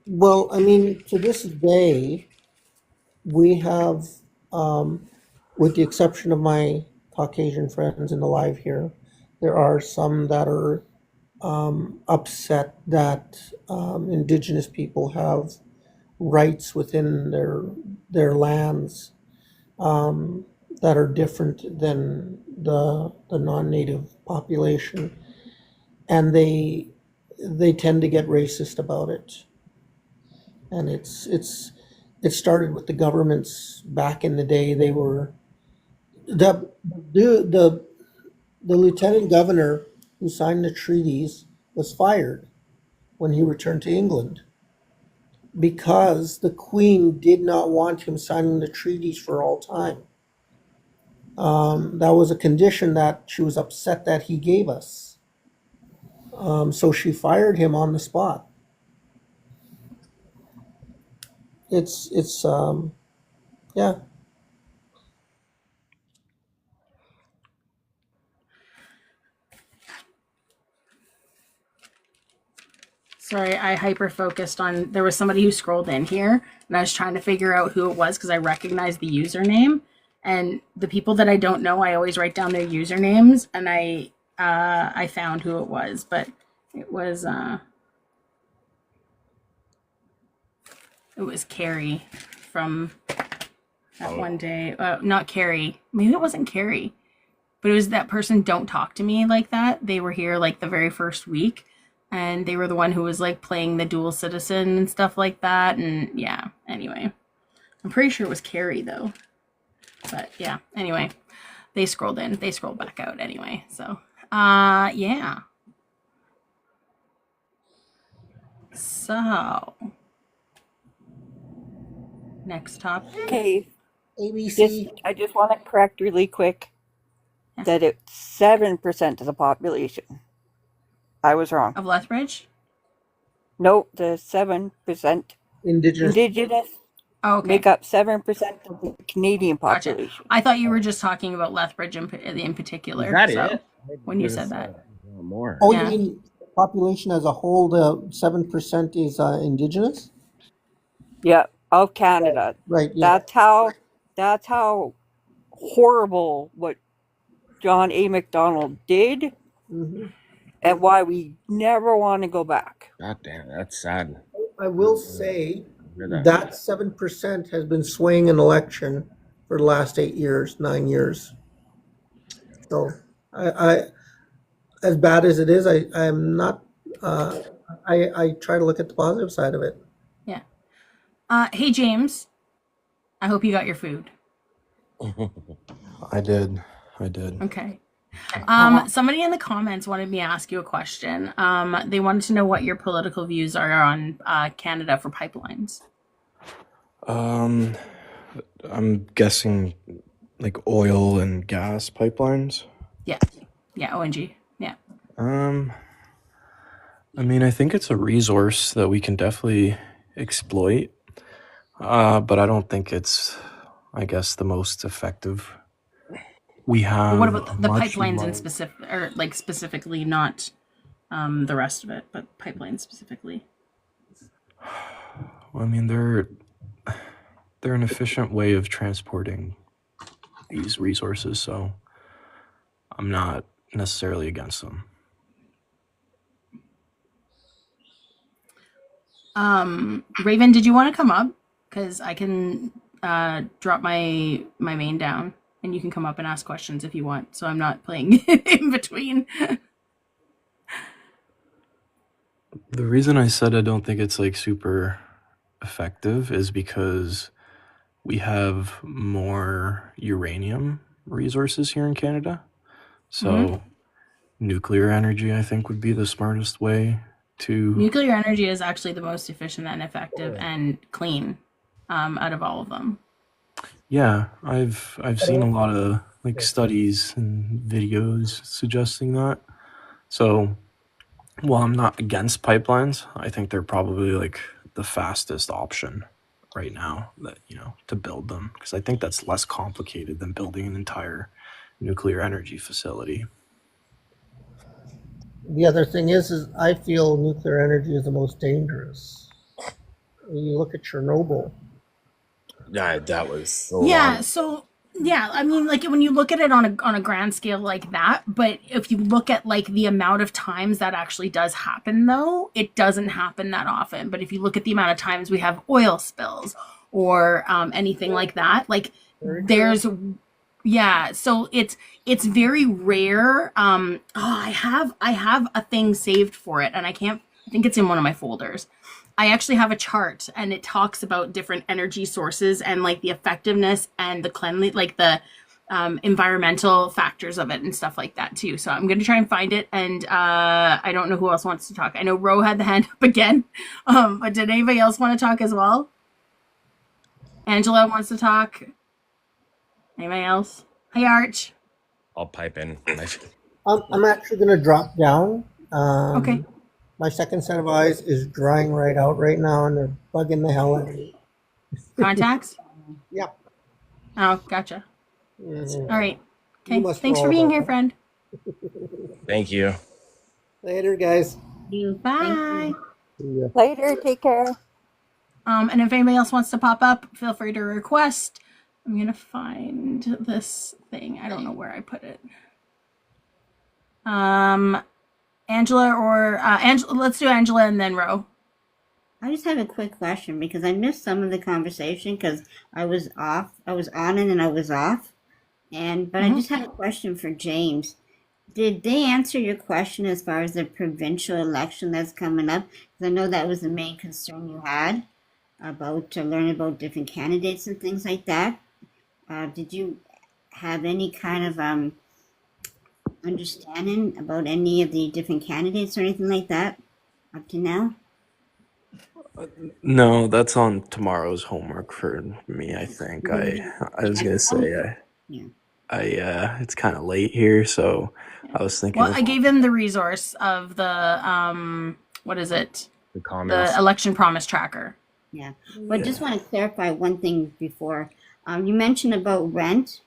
Well, I mean, to this day, we have, with the exception of my Caucasian friends in the live here, there are some that are upset that Indigenous people have rights within their lands that are different than the non-native population, and they tend to get racist about it. And it started with the governments back in the day. They were the lieutenant governor who signed the treaties was fired when he returned to England because the Queen did not want him signing the treaties for all time. That was a condition that she was upset that he gave us. So she fired him on the spot. It's yeah. Sorry, I hyper focused on. There was somebody who scrolled in here, and I was trying to figure out who it was because I recognized the username. And the people that I don't know, I always write down their usernames, and I found who it was, but it was Carrie from that one day. Not Carrie. Maybe it wasn't Carrie, but it was that person. Don't talk to me like that. They were here like the very first week. And they were the one who was like playing the dual citizen and stuff like that. And yeah, anyway, I'm pretty sure it was Carrie though. But yeah, anyway, they scrolled in, they scrolled back out anyway. So, yeah. So, next topic. Okay. ABC. I just want to correct really quick that it's 7% of the population. I was wrong. Of Lethbridge? No, the 7% indigenous make up 7% of the Canadian population. Gotcha. I thought you were just talking about Lethbridge in particular. Is that so, it? When you said that. More. Oh, you mean population as a whole, the 7% is Indigenous? Yeah, of Canada. Right. Yeah. That's how horrible what John A. Macdonald did, and why we never want to go back. God damn, that's sad. I will say that 7% has been swaying an election for the last 9 years. So I as bad as it is, I'm not. I try to look at the positive side of it. Yeah. Hey James, I hope you got your food. I did. Okay. Somebody in the comments wanted me to ask you a question. They wanted to know what your political views are on Canada for pipelines. I'm guessing like oil and gas pipelines. Yeah, ONG. Yeah. I mean, I think it's a resource that we can definitely exploit, but I don't think it's, I guess, the most effective. We have. But what about the pipelines in specific, or like specifically, not the rest of it, but pipelines specifically? I mean, they're an efficient way of transporting these resources, so I'm not necessarily against them. Raven, did you want to come up? Because I can drop my main down, and you can come up and ask questions if you want. So I'm not playing in between. The reason I said I don't think it's like super effective is because we have more uranium resources here in Canada. So nuclear energy, I think, would be the smartest way to... Nuclear energy is actually the most efficient and effective and clean out of all of them. Yeah, I've seen a lot of like studies and videos suggesting that. So while I'm not against pipelines, I think they're probably like the fastest option right now that, to build them, because I think that's less complicated than building an entire nuclear energy facility. The other thing is I feel nuclear energy is the most dangerous. You look at Chernobyl. Yeah, that was Yeah, so yeah, I mean, like when you look at it on a grand scale like that, but if you look at like the amount of times that actually does happen, though, it doesn't happen that often. But if you look at the amount of times we have oil spills or anything like that, like there's, yeah, so it's very rare. I have a thing saved for it, and I think it's in one of my folders. I actually have a chart, and it talks about different energy sources and like the effectiveness and the cleanliness, like the environmental factors of it and stuff like that too. So I'm going to try and find it. And I don't know who else wants to talk. I know Ro had the hand up again, but did anybody else want to talk as well? Angela wants to talk. Anybody else? Hey, Arch. I'll pipe in. I'm actually going to drop down. Okay. My second set of eyes is drying right out right now, and they're bugging the hell out of me. Contacts? Yep. Oh, gotcha. Mhm. All right. You Okay. must Thanks for all being have here, that. friend. Thank you. Later, guys. Bye. Yeah. Later. Take care. And if anybody else wants to pop up, feel free to request. I'm going to find this thing. I don't know where I put it. Angela or Angela, let's do Angela and then Ro. I just have a quick question because I missed some of the conversation because I was off. I was on and then I was off. But I just had a question for James. Did they answer your question as far as the provincial election that's coming up? Because I know that was the main concern you had about learning about different candidates and things like that. Did you have any kind of understanding about any of the different candidates or anything like that up to now? No, that's on tomorrow's homework for me, I think. I was gonna say it's kind of late here, so I was thinking Well, I gave him the resource of the what is it? The election promise tracker. Yeah, but just want to clarify one thing before. You mentioned about rent.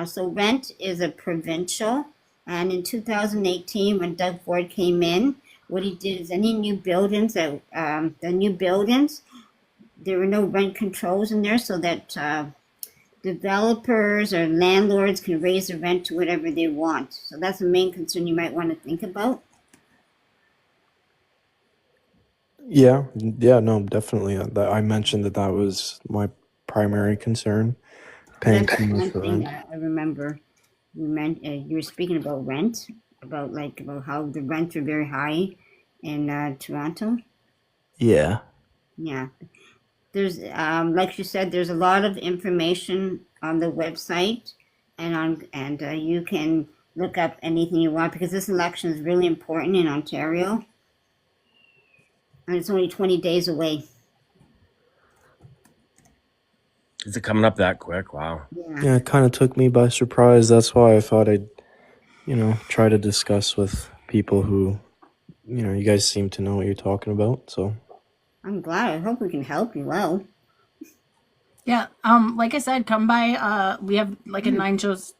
So rent is a provincial, and in 2018, when Doug Ford came in, what he did is any new buildings that the new buildings, there were no rent controls in there, so that developers or landlords can raise the rent to whatever they want. So that's the main concern you might want to think about. Yeah, no, definitely. I mentioned that was my primary concern, paying That's too much one for thing rent. that I remember. You were speaking about rent, about how the rents are very high in Toronto. Yeah. Yeah, there's like you said, there's a lot of information on the website, and you can look up anything you want because this election is really important in Ontario, and it's only 20 days away. Is it coming up that quick? Wow. Yeah, it kind of took me by surprise. That's why I thought I'd, try to discuss with people who, you guys seem to know what you're talking about, so. I'm glad. I hope we can help you out. Yeah. Like I said, come by. We have like nine shows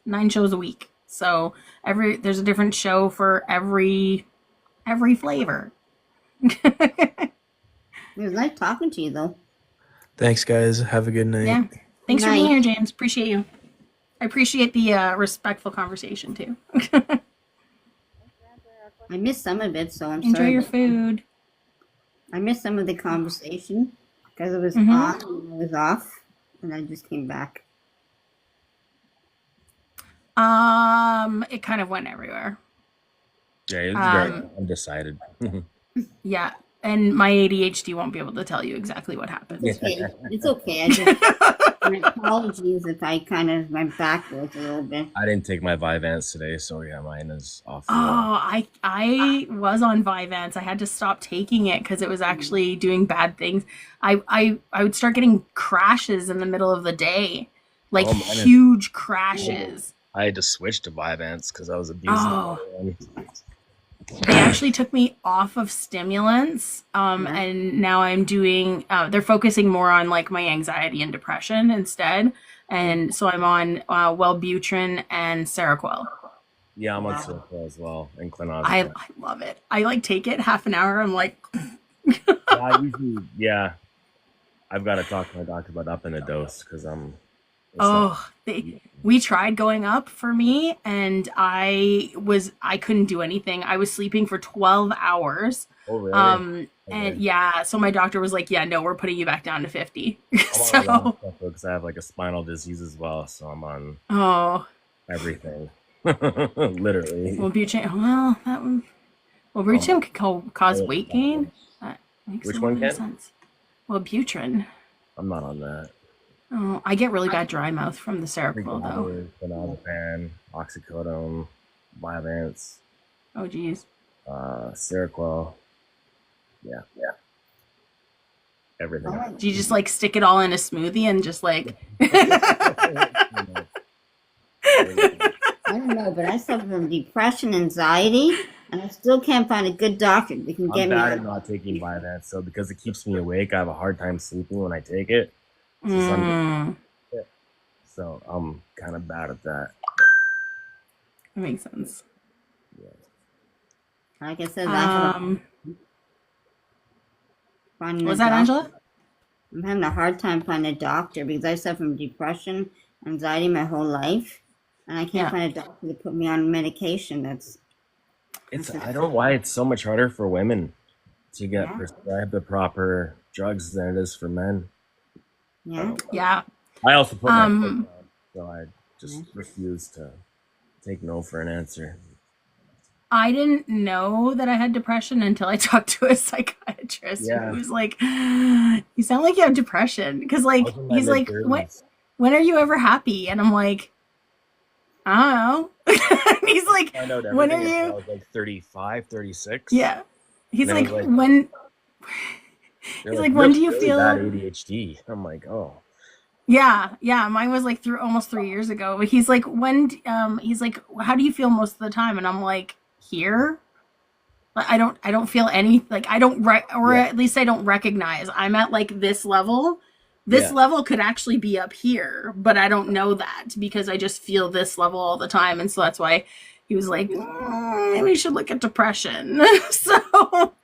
a week. So there's a different show for every flavor. It was nice talking to you, though. Thanks, guys. Have a good night. Yeah. Thanks for being Night. here, James. Appreciate you. I appreciate the respectful conversation too. I missed some of it, so I'm Enjoy sorry. your food. I missed some of the conversation because it was Mhm. on and I was off, and I just came back. It kind of went everywhere. Yeah, it's very undecided. Yeah, and my ADHD won't be able to tell you exactly what happened. It's okay. It's okay. I just my apologies if I kind of went backwards a little bit. I didn't take my Vyvanse today, so yeah, mine is off. Oh, I was on Vyvanse. I had to stop taking it because it was actually doing bad things. I would start getting crashes in the middle of the day, like huge crashes. I had to switch to Vyvanse because I was abusing it. They actually took me off of stimulants, and now I'm doing. They're focusing more on like my anxiety and depression instead, and so I'm on Wellbutrin and Seroquel. Yeah, I'm on Seroquel as well, and clonazepam. I love it. I like take it half an hour. I'm like, I've got to talk to my doctor about upping a dose because I'm. We tried going up for me, and I couldn't do anything. I was sleeping for 12 hours. Oh, really? And yeah, so my doctor was like, yeah, no, we're putting you back down to 50. So because I have like a spinal disease as well, so I'm on everything. Literally. Wellbutrin can cause weight gain. That makes Which a one lot of can? sense. Wellbutrin. I'm not on that. Oh, I get really bad dry mouth from the Seroquel though. Clonazepam, oxycodone, Vyvanse. Oh geez. Seroquel. Yeah. Everything. Do you just like stick it all in a smoothie and just like? I don't know, but I suffer from depression, anxiety, and I still can't find a good doctor that can get I'm me bad out. at not taking Vyvanse, so because it keeps me awake, I have a hard time sleeping when I take it. So I'm kind of bad at that. That makes sense. Like I said, that's finding a Was that doctor. Angela? I'm having a hard time finding a doctor because I suffer from depression, anxiety my whole life, and I can't find a doctor to put me on medication. It's I don't know why it's so much harder for women to get prescribed the proper drugs than it is for men. Yeah. I also put my foot down, so I just refuse to take no for an answer. I didn't know that I had depression until I talked to a psychiatrist who was like, "You sound like you have depression." Because like he's like, when are you ever happy? And I'm like, I don't know. And he's like, I know when are everything until I you? was like 35, 36. Yeah. He's And like, then when? He's like, when do you really feel? bad ADHD? I'm like, oh. Yeah, mine was like almost 3 years ago. But he's like, he's like, how do you feel most of the time? And I'm like, here. Like, I don't feel any, like I don't at least I don't recognize. I'm at like this level. This level could actually be up here, but I don't know that because I just feel this level all the time, and so that's why he was like, maybe you should look at depression. So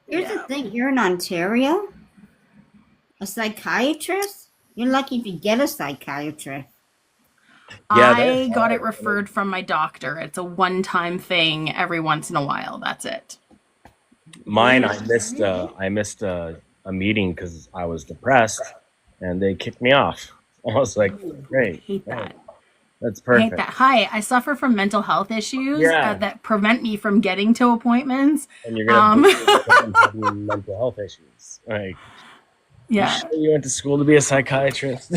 here's the thing: you're in Ontario, a psychiatrist. You're lucky if you get a psychiatrist. I got it referred from my doctor. It's a one-time thing every once in a while. That's it. Mine, I missed a meeting because I was depressed, and they kicked me off. I was like, great. I hate that. That's perfect. I hate that. Hi, I suffer from mental health issues that prevent me from getting to appointments. And you're gonna have mental health issues. Like, yeah. You sure you went to school to be a psychiatrist?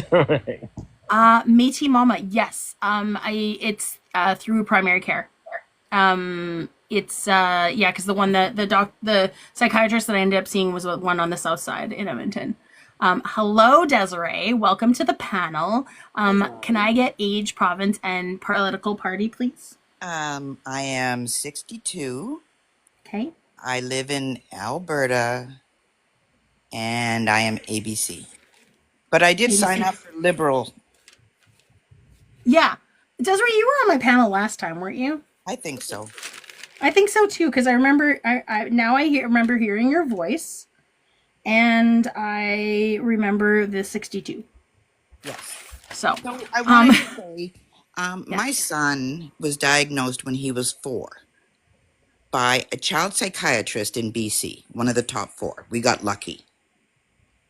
Métis Mama, yes. It's through primary care. It's because the psychiatrist that I ended up seeing was one on the south side in Edmonton. Hello, Desiree. Welcome to the panel. Can I get age, province, and political party, please? I am 62. Okay. I live in Alberta, and I am ABC. But I did sign up for Liberal. Yeah. Desiree, you were on my panel last time, weren't you? I think so. I think so too, because I remember. Remember hearing your voice, and I remember the 62. Yes. So I wanted to say, my son was diagnosed when he was 4 by a child psychiatrist in BC, one of the top 4. We got lucky.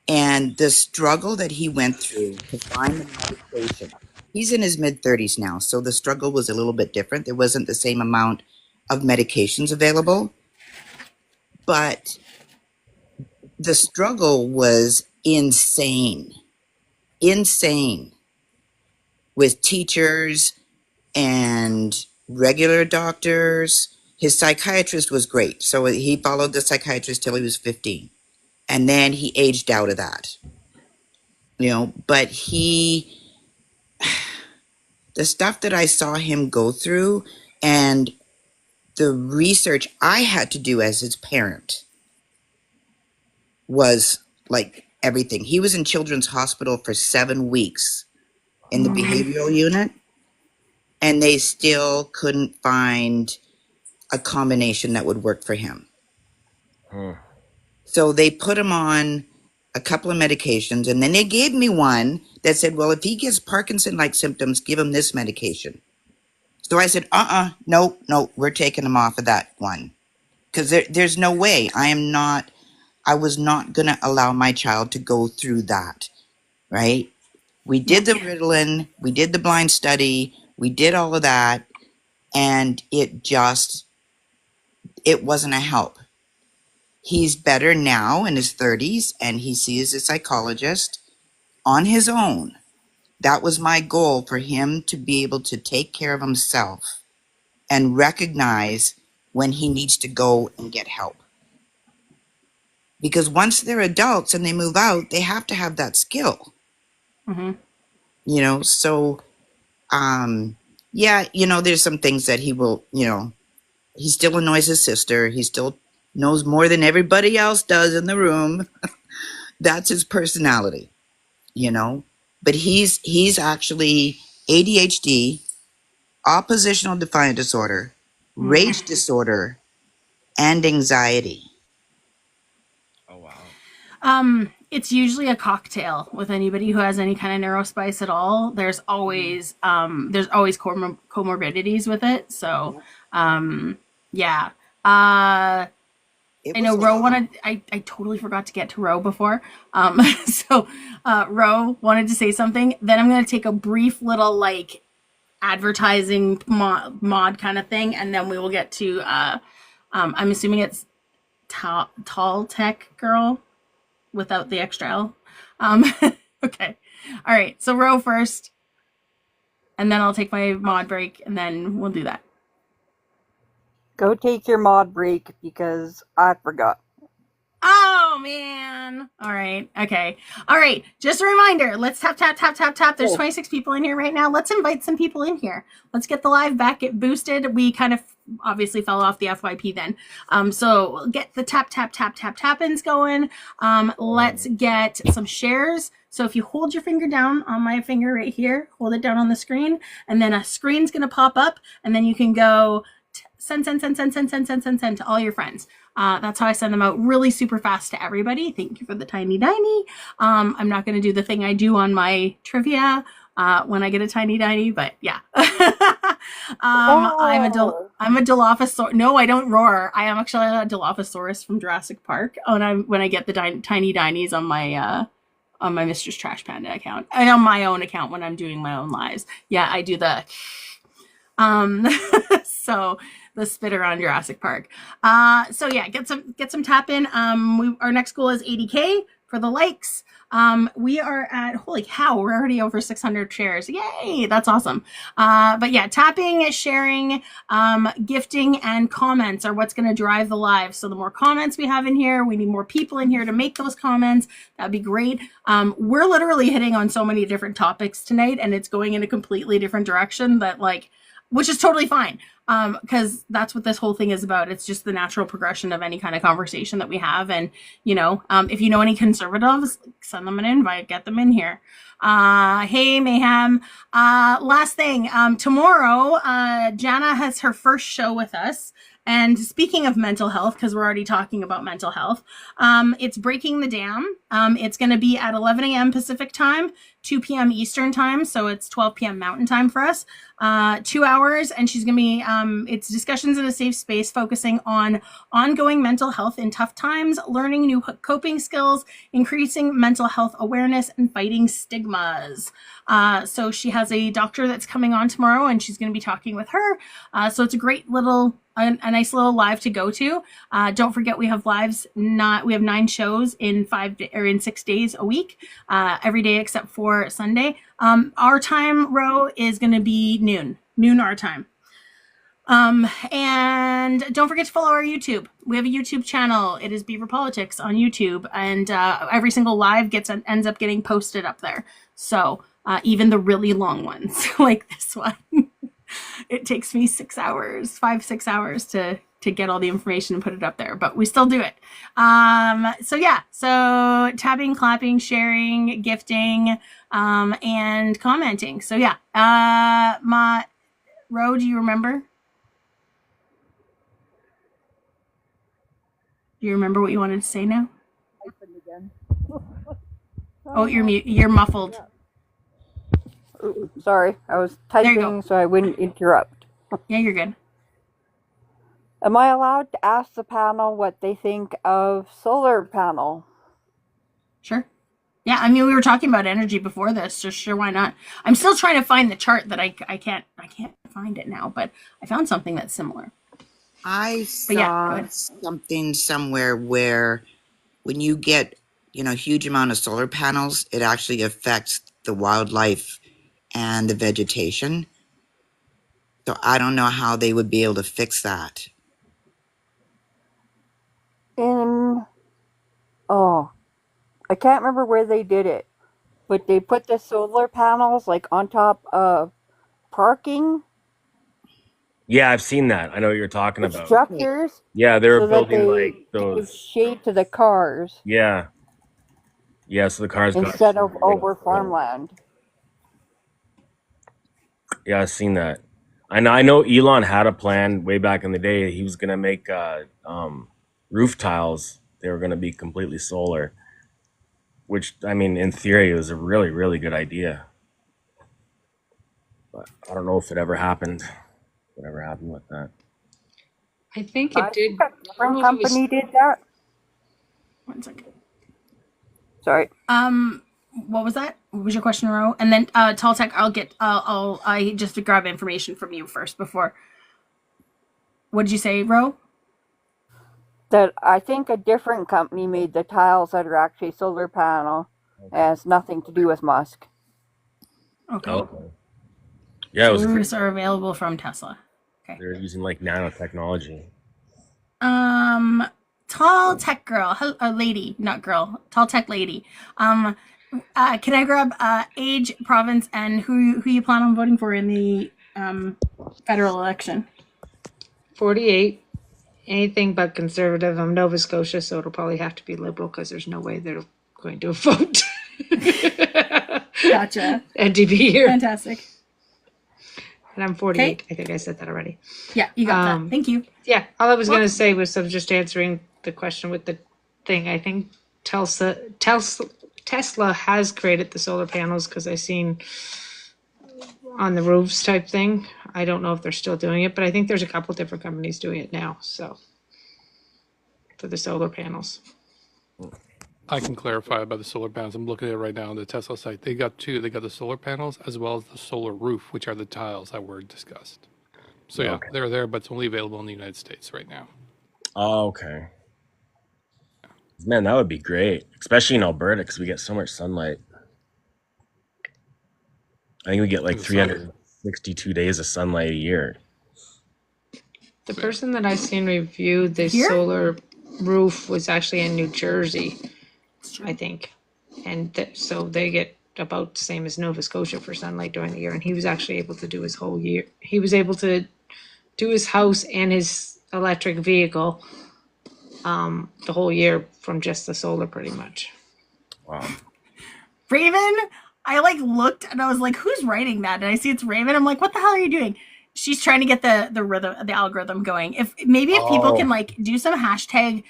And the struggle that he went through to find the medication. He's in his mid-30s now, so the struggle was a little bit different. There wasn't the same amount of medications available. But the struggle was insane. Insane. With teachers and regular doctors. His psychiatrist was great. So he followed the psychiatrist till he was 15. And then he aged out of that. But the stuff that I saw him go through and the research I had to do as his parent was like everything. He was in Children's Hospital for 7 weeks in the behavioral unit, and they still couldn't find a combination that would work for him. So they put him on a couple of medications, and then they gave me one that said, well, if he gets Parkinson-like symptoms, give him this medication. So I said, no, we're taking him off of that one. Because there's no way. I was not going to allow my child to go through that, right? We did the Ritalin, we did the blind study, we did all of that, and it wasn't a help. He's better now in his 30s, and he sees a psychologist on his own. That was my goal, for him to be able to take care of himself and recognize when he needs to go and get help. Because once they're adults and they move out, they have to have that skill. So, there's some things that he will, he still annoys his sister. He still knows more than everybody else does in the room. That's his personality, But he's actually ADHD, oppositional defiant disorder, rage disorder, and anxiety. It's usually a cocktail with anybody who has any kind of neurospice at all. There's always comorbidities with it. So, yeah. It I was know a Ro lot. wanted. I totally forgot to get to Ro before. So Ro wanted to say something. Then I'm going to take a brief little like advertising mod kind of thing, and then we will get to. I'm assuming it's tall tech girl without the extra L. Okay. All right. So Ro first, and then I'll take my mod break, and then we'll do that. Go take your mod break because I forgot. Oh man. All right. Okay. All right. Just a reminder. Let's tap. There's 26 people in here right now. Let's invite some people in here. Let's get the live back, get boosted. We kind of obviously fell off the FYP then. So get the tap-ins going. Let's get some shares. So if you hold your finger down on my finger right here, hold it down on the screen, and then a screen's gonna pop up, and then you can go send to all your friends. That's how I send them out really super fast to everybody. Thank you for the tiny diny. I'm not going to do the thing I do on my trivia when I get a tiny diny, but yeah. I'm a Dilophosaurus. No, I don't roar. I am actually a Dilophosaurus from Jurassic Park. When I get the tiny dinies on my Mistress Trash Panda account and on my own account when I'm doing my own lives. Yeah, I do the so the spitter on Jurassic Park. So yeah, get some tap in. Our next goal is 80K for the likes. We are at, holy cow, we're already over 600 shares. Yay, that's awesome. But yeah, tapping, sharing, gifting, and comments are what's going to drive the live. So the more comments we have in here, we need more people in here to make those comments. That'd be great. We're literally hitting on so many different topics tonight, and it's going in a completely different direction that which is totally fine. Because that's what this whole thing is about. It's just the natural progression of any kind of conversation that we have. And, if you know any conservatives, send them an invite, get them in here. Hey, Mayhem. Last thing, tomorrow, Jana has her first show with us. And speaking of mental health, because we're already talking about mental health, it's Breaking the Dam. It's going to be at 11 a.m. Pacific time, 2 p.m. Eastern time. So it's 12 p.m. Mountain time for us. 2 hours. And she's going to be, it's discussions in a safe space focusing on ongoing mental health in tough times, learning new coping skills, increasing mental health awareness, and fighting stigmas. So she has a doctor that's coming on tomorrow, and she's going to be talking with her. So it's a great little, a nice little live to go to. Don't forget we have lives. We have 9 shows in 6 days a week, every day except for Sunday. Our time, Ro, is going to be noon our time. And don't forget to follow our YouTube. We have a YouTube channel. It is Beaver Politics on YouTube, and every single live ends up getting posted up there. So even the really long ones like this one. It takes me 6 hours to get all the information and put it up there, but we still do it. So tabbing, clapping, sharing, gifting, and commenting. So yeah, Ro, do you remember? Do you remember what you wanted to say now? Oh, you're muffled. Ooh, sorry, I was typing so I wouldn't interrupt. Yeah, you're good. Am I allowed to ask the panel what they think of solar panel? Sure. Yeah, I mean, we were talking about energy before this, so sure, why not? I'm still trying to find the chart that I can't find it now, but I found something that's similar. I saw something somewhere where when you get, huge amount of solar panels, it actually affects the wildlife and the vegetation. So I don't know how they would be able to fix that. I can't remember where they did it, but they put the solar panels on top of parking. Yeah, I've seen that. I know what you're talking about. Structures. Yeah, they were so building those shade to the cars. Yeah. Yeah, so the cars instead of over farmland. Yeah, I've seen that. I know Elon had a plan way back in the day. He was gonna make roof tiles. They were gonna be completely solar. which I mean, in theory, it was a really, really good idea. But I don't know if it ever happened. Whatever happened with that? I think I it did. think a I don't different know if it was. company did that. 1 second. Sorry. What was that? What was your question, Ro? And then Tall Tech, I just to grab information from you first before. What did you say, Ro? That I think a different company made the tiles that are actually solar panel. It has nothing to do with Musk. Okay. Yeah, it so was. roofs are available from Tesla. Okay. They're using like nanotechnology. Tall Tech girl, lady, not girl, Tall Tech lady. Can I grab age, province, and who you plan on voting for in the federal election? 48. Anything but conservative. I'm Nova Scotia, so it'll probably have to be liberal because there's no way they're going to vote. Gotcha. And to be here. Fantastic. And I'm 48. I think I said that already. Yeah, you got that. Thank you. Yeah, all I was going to say was just answering the question with the thing. I think Tesla has created the solar panels because I seen on the roofs type thing. I don't know if they're still doing it, but I think there's a couple different companies doing it now. So for the solar panels. I can clarify about the solar panels. I'm looking at it right now on the Tesla site. They got two. They got the solar panels as well as the solar roof, which are the tiles that were discussed. So yeah, they're there, but it's only available in the United States right now. Oh, okay. Man, that would be great, especially in Alberta because we get so much sunlight. I think we get like 362 days of sunlight a year. The person that I seen review the solar roof was actually in New Jersey, I think. And so they get about the same as Nova Scotia for sunlight during the year. And he was actually able to do his whole year. He was able to do his house and his electric vehicle the whole year from just the solar pretty much. Wow. Raven, I looked and I was like, who's writing that? And I see it's Raven. I'm like, what the hell are you doing? She's trying to get the rhythm, the algorithm going. If people can do some hashtag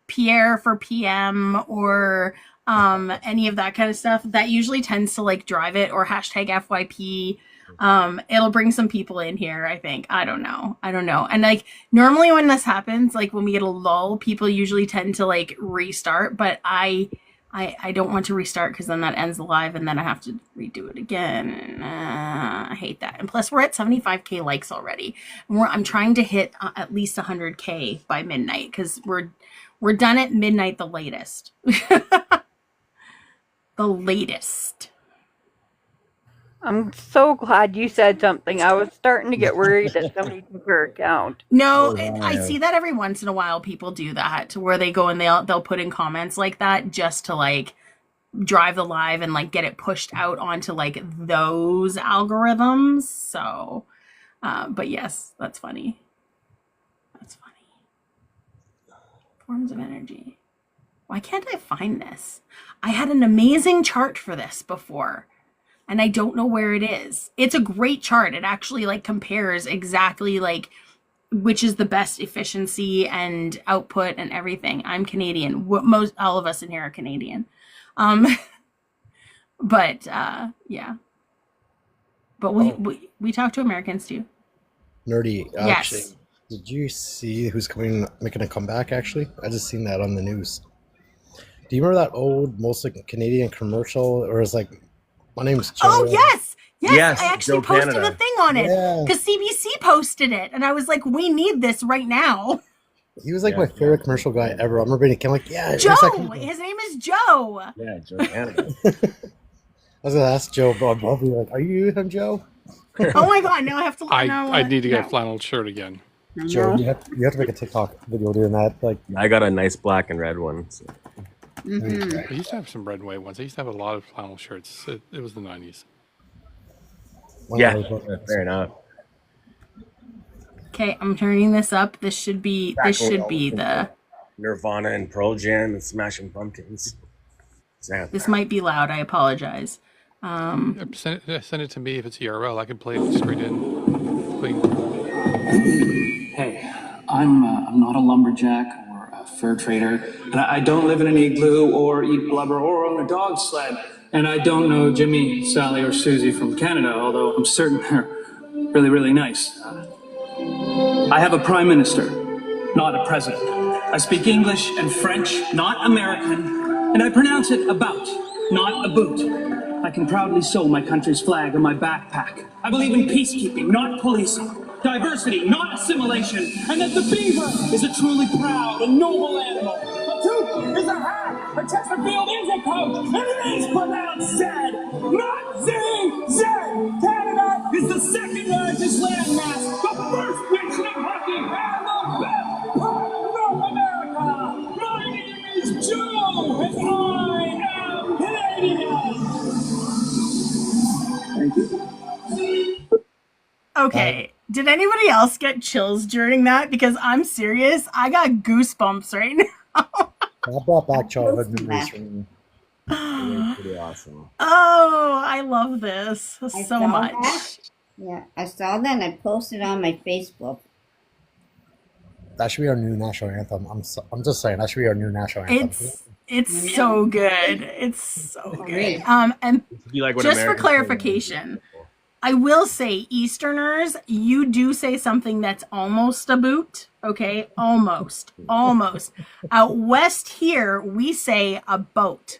Pierre for PM or any of that kind of stuff, that usually tends to drive it, or hashtag FYP. It'll bring some people in here, I think. I don't know. And normally when this happens, when we get a lull, people usually tend to restart, but I don't want to restart because then that ends the live and then I have to redo it again. I hate that. And plus we're at 75K likes already. And I'm trying to hit at least 100K by midnight because we're done at midnight the latest. The latest. I'm so glad you said something. I was starting to get worried that somebody took her account. No, I see that every once in a while people do that, to where they go and they'll put in comments like that just to drive the live and get it pushed out onto those algorithms. So but yes, that's funny. Forms of energy. Why can't I find this? I had an amazing chart for this before, and I don't know where it is. It's a great chart. It actually compares exactly which is the best efficiency and output and everything. I'm Canadian. All of us in here are Canadian. But yeah. But we talk to Americans too. Nerdy, actually. Yes. Did you see who's making a comeback, actually? I just seen that on the news. Do you remember that old, mostly Canadian commercial? Or it's my name's Joe. Oh, yes! Yes, I actually Joe posted Canada. a thing on it because CBC posted it, and I was like, "We need this right now." He was my favorite commercial guy ever. I remember being Joe. His name is Joe. Yeah, Joe Canada. I was gonna ask Joe, but I'll be like, "Are you him, Joe?" Oh my god! Now I have to. I need to get a flannel shirt again. Joe, you have to make a TikTok video doing that. I got a nice black and red one. So. I used to have some red and white ones. I used to have a lot of flannel shirts. It was the 90s. Yeah, fair enough. Okay, I'm turning this up. This should be the Nirvana and Pearl Jam and Smashing Pumpkins. This might be loud. I apologize. Send it to me if it's URL. I can play it straight in. Hey, I'm not a lumberjack or a fur trader, and I don't live in an igloo or eat blubber or own a dog sled. And I don't know Jimmy, Sally, or Susie from Canada, although I'm certain they're really, really nice. I have a prime minister, not a president. I speak English and French, not American, and I pronounce it about, not a boot. I can proudly sew my country's flag on my backpack. I believe in peacekeeping, not policing. Diversity, not assimilation. And that the beaver is a truly proud and noble animal. A toque is a hat. A Chesterfield is a coat. And it is pronounced Zed, not Z. Canada is the second largest landmass, the first nation in hockey, and the best part of North America. My name is Joe, and I am Canadian. Thank you. Okay. Did anybody else get chills during that? Because I'm serious. I got goosebumps right now. That brought back childhood memories for me. Pretty awesome. Oh, I love this so much. That. Yeah, I saw that and I posted on my Facebook. That should be our new national anthem. I'm just saying that should be our new national anthem. It's so good. It's so good. And like just for clarification, I will say, Easterners, you do say something that's almost a boot. Okay, almost. Out west here, we say a boat.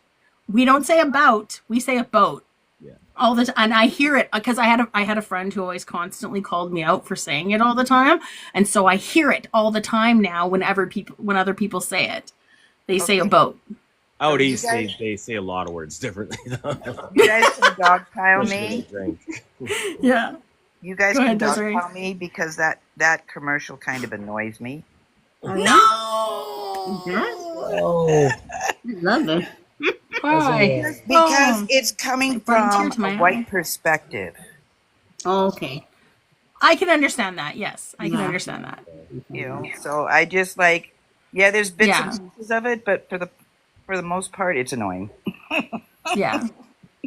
We don't say about. We say a boat. Yeah. All the time, and I hear it because I had a friend who always constantly called me out for saying it all the time, and so I hear it all the time now. When other people say it, they say a boat. Out east, they say a lot of words differently. You guys can dogpile me. Yeah. You guys Go can ahead, Desiree. dogpile me because that commercial kind of annoys me. No. Oh. I love it. Why? Because it's coming from a white perspective. Oh, okay. I can understand that. Yes, I can understand that. You know, so I just there's bits and pieces of it, but for the most part, it's annoying. Yeah.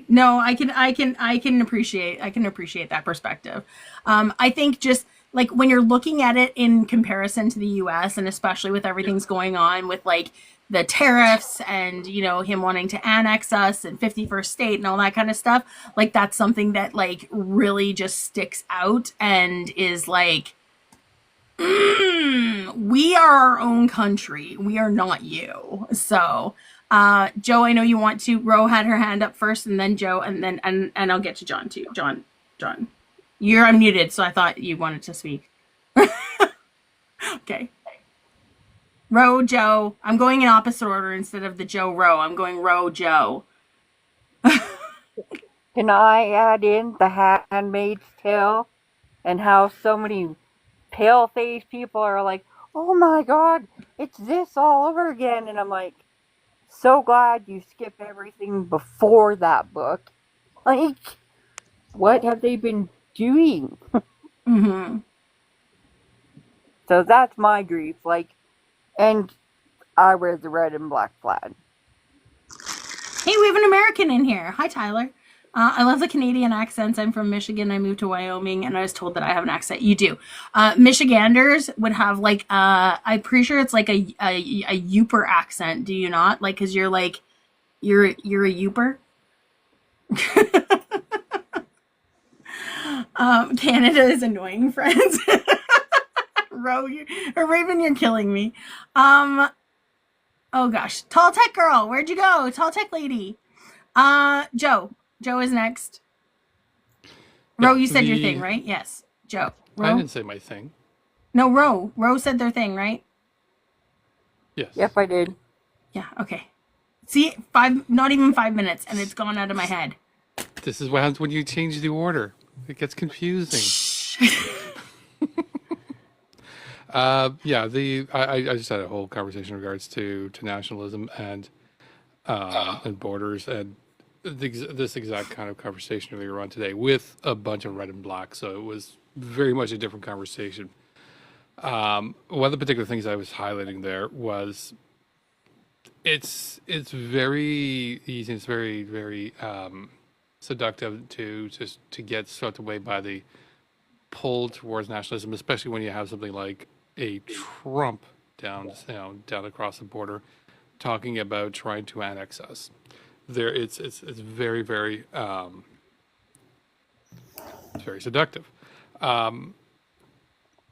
No, I can appreciate that perspective. I think just like when you're looking at it in comparison to the US, and especially with everything's going on with like the tariffs and, you know, him wanting to annex us and 51st state and all that kind of stuff, like that's something that like really just sticks out and is like, we are our own country. We are not you. So, Joe, I know you want to. Ro had her hand up first, and then Joe, and then and I'll get to John too. John, you're unmuted, so I thought you wanted to speak. Okay. Ro, Joe. I'm going in opposite order instead of the Joe Ro. I'm going Ro, Joe. Can I add in the Handmaid's Tale and how so many pale-faced people are like, "Oh my God, it's this all over again," and I'm like, so glad you skipped everything before that book. Like, what have they been doing? Mm-hmm. So that's my grief. Like, and I wear the red and black flag. Hey, we have an American in here. Hi, Tyler. I love the Canadian accents. I'm from Michigan. I moved to Wyoming, and I was told that I have an accent. You do. Michiganders would have like I'm pretty sure it's like a Yooper accent. Do you not? Like, cause you're like you're a Yooper. Canada is annoying, friends. Raven, you're killing me. Oh gosh, tall tech girl, where'd you go? Tall tech lady. Joe is next. Ro, you said your thing, right? Yes. Joe. Ro? I didn't say my thing. No, Ro said their thing, right? Yes. Yep, I did. Yeah, okay. See, not even 5 minutes, and it's gone out of my head. This is what happens when you change the order. It gets confusing. I just had a whole conversation in regards to nationalism and borders and this exact kind of conversation earlier on today with a bunch of red and black. So it was very much a different conversation. One of the particular things I was highlighting there was it's very easy. It's very, very seductive to get swept away by the pull towards nationalism, especially when you have something like a Trump down across the border, talking about trying to annex us. It's very, very it's very seductive. But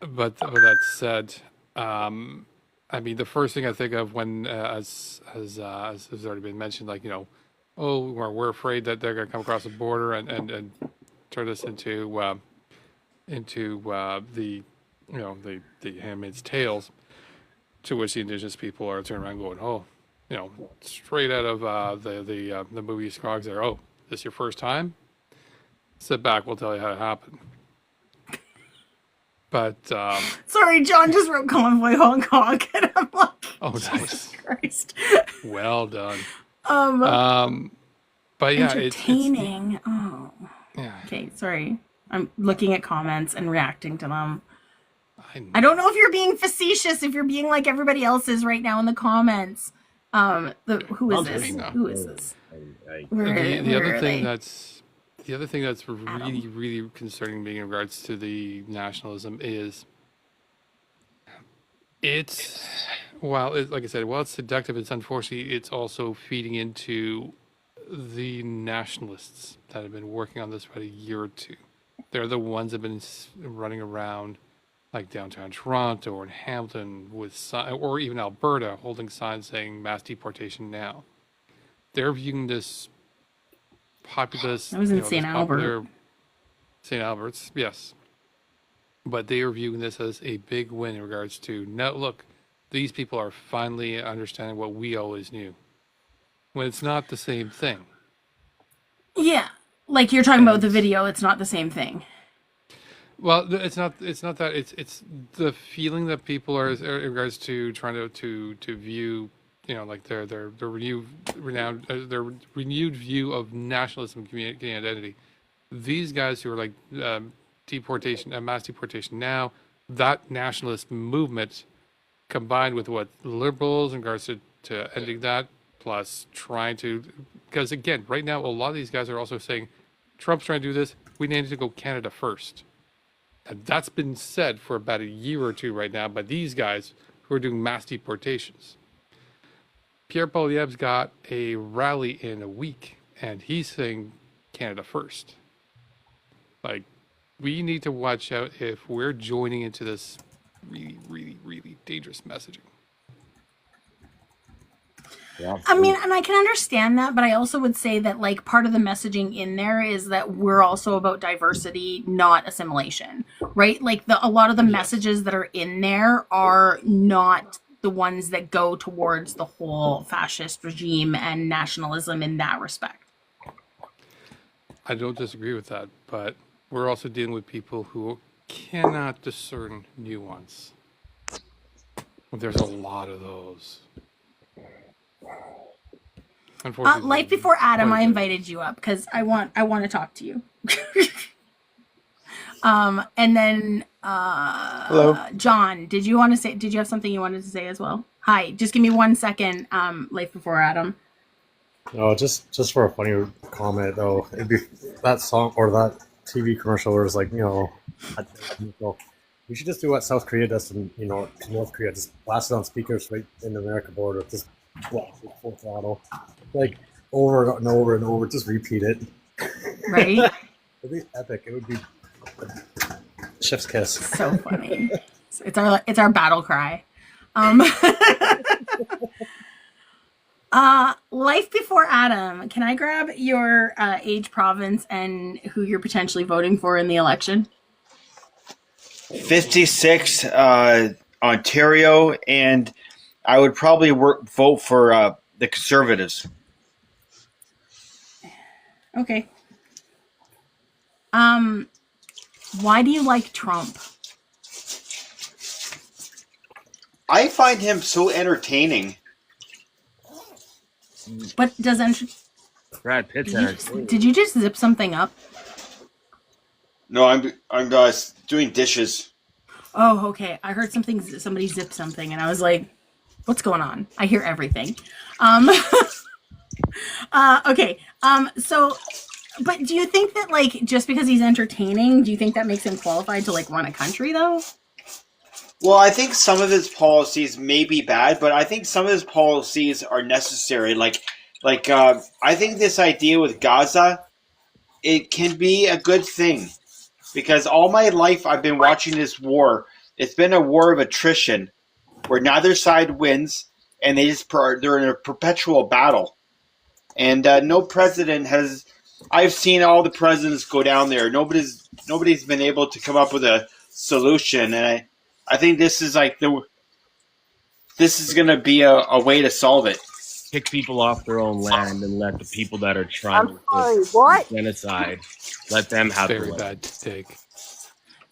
with that said, I mean, the first thing I think of when, as has already been mentioned, like, oh, we're afraid that they're going to come across the border and turn us into the the Handmaid's Tales, to which the indigenous people are turning around going, oh, straight out of the movie Scroggs there. Oh, this your first time? Sit back, we'll tell you how it happened. But sorry, John just wrote Convoy Hong Kong, and I'm like, oh, Jesus nice, Christ, well done. But yeah, entertaining. Oh, yeah. Okay, sorry. I'm looking at comments and reacting to them. I don't know if you're being facetious, if you're being like everybody else is right now in the comments. Who is this? Who is this? The other thing that's really, really concerning me in regards to the nationalism is like I said, while it's seductive, it's unfortunately, it's also feeding into the nationalists that have been working on this for a year or two. They're the ones that have been running around like downtown Toronto or in Hamilton or even Alberta, holding signs saying mass deportation now. They're viewing this populist. I was in St. Albert. St. Albert's, yes. But they are viewing this as a big win in regards to, now look, these people are finally understanding what we always knew. When it's not the same thing. Yeah, like you're talking about the video, it's not the same thing. Well, it's not that. It's the feeling that people are in regards to trying to view, like their renewed view of nationalism, community identity. These guys who are like deportation, mass deportation now, that nationalist movement, combined with what liberals in regards to ending that, plus trying to, because again, right now a lot of these guys are also saying, Trump's trying to do this. We need to go Canada first. And that's been said for about a year or two right now by these guys who are doing mass deportations. Pierre Poilievre's got a rally in a week, and he's saying Canada first. Like, we need to watch out if we're joining into this really, really, really dangerous messaging. Yeah. I mean, and I can understand that, but I also would say that like part of the messaging in there is that we're also about diversity, not assimilation, right? Like a lot of the messages that are in there are not the ones that go towards the whole fascist regime and nationalism in that respect. I don't disagree with that, but we're also dealing with people who cannot discern nuance. There's a lot of those. Life Before Adam, I invited you up because I want to talk to you. And then hello, John, did you have something you wanted to say as well? Hi, just give me 1 second. Life Before Adam. No, just for a funny comment though, it'd be that song or that TV commercial where it's like, we should just do what South Korea does in, North Korea, just blast it on speakers right in the American border, just blast it full throttle, like over and over and over, just repeat it. Right? It'd be epic. It would be chef's kiss. So funny. It's our battle cry. Life Before Adam, can I grab your age, province, and who you're potentially voting for in the election? 56, Ontario, and I would probably vote for the Conservatives. Okay. Why do you like Trump? I find him so entertaining. But Brad Pitt's entertaining. Did you just zip something up? No, I'm doing dishes. Oh, okay. I heard somebody zip something, and I was like, "What's going on?" I hear everything. Okay. So, but do you think that like just because he's entertaining, do you think that makes him qualified to like run a country though? Well, I think some of his policies may be bad, but I think some of his policies are necessary. I think this idea with Gaza, it can be a good thing because all my life I've been watching this war. It's been a war of attrition where neither side wins, and they're in a perpetual battle. And no president has. I've seen all the presidents go down there. Nobody's been able to come up with a solution, and I think this is this is going to be a way to solve it. Kick people off their own land and let the people that are trying I'm sorry, what? genocide, let them have Very the bad take.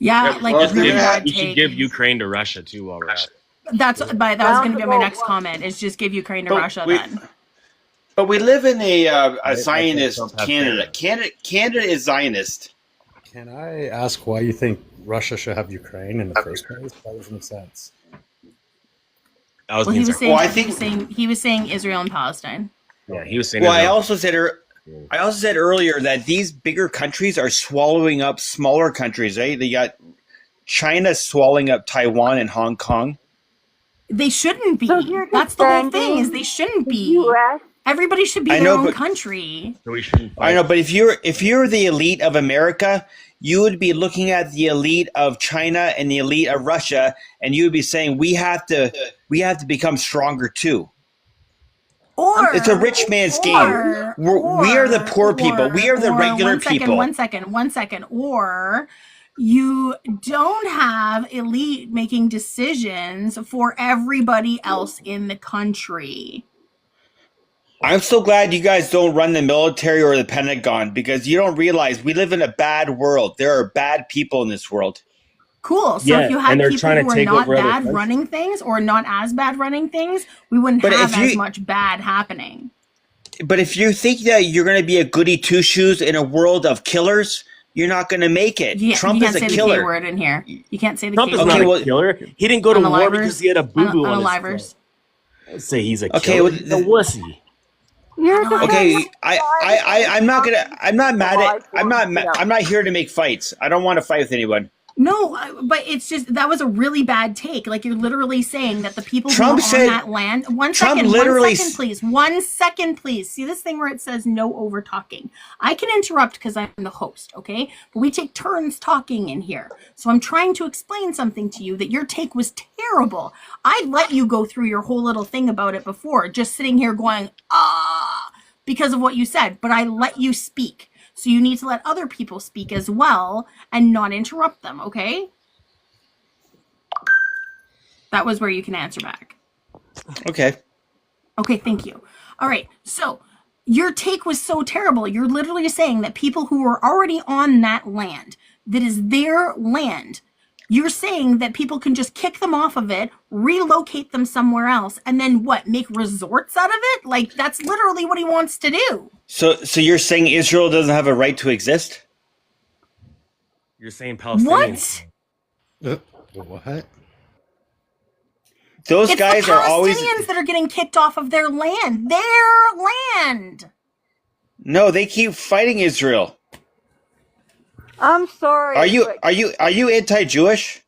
Yeah, really bad You should take. give Ukraine to Russia too while we're at it. That was going to be my next comment. Is just give Ukraine to Russia then. But we live in a Zionist Canada. Canada is Zionist. Can I ask why you think Russia should have Ukraine in the first place? That doesn't make sense. He was saying Israel and Palestine. Yeah, he was saying. Well, I also said earlier that these bigger countries are swallowing up smaller countries. Right? They got China swallowing up Taiwan and Hong Kong. They shouldn't be. That's the whole thing. Is they shouldn't be. Everybody should be their own country. So we shouldn't. I know, but if you're the elite of America, you would be looking at the elite of China and the elite of Russia, and you would be saying we have to become stronger too. Or it's a rich man's game. We are the poor people. We are the regular people. One second. Or you don't have elite making decisions for everybody else in the country. I'm so glad you guys don't run the military or the Pentagon because you don't realize we live in a bad world. There are bad people in this world. Cool. So if you had people who are not bad running things or not as bad running things, we wouldn't have as much bad happening. But if you think that you're going to be a goody two-shoes in a world of killers, you're not going to make it. Trump is a killer. You can't say the K word in here. You can't say the Trump K word. word. Trump is not a killer. He didn't go to war because he had a boo-boo on his throat. I'd say he's a killer. He's a wussy. Okay, I'm not here to make fights. I don't want to fight with anyone. No, but it's just that was a really bad take. Like you're literally saying that the people who are on that land. One second, please. 1 second, please. See this thing where it says no over talking. I can interrupt because I'm the host, okay? But we take turns talking in here. So I'm trying to explain something to you that your take was terrible. I let you go through your whole little thing about it before, just sitting here going, because of what you said. But I let you speak. So you need to let other people speak as well and not interrupt them, okay? That was where you can answer back. Okay. Okay, thank you. All right, so your take was so terrible. You're literally saying that people who are already on that land, that is their land, you're saying that people can just kick them off of it, relocate them somewhere else, and then what, make resorts out of it? Like, that's literally what he wants to do. So you're saying Israel doesn't have a right to exist? You're saying Palestinians. What? Those it's guys the are always Palestinians that are getting kicked off of their land. Their land. No, they keep fighting Israel. I'm sorry. Are you anti-Jewish?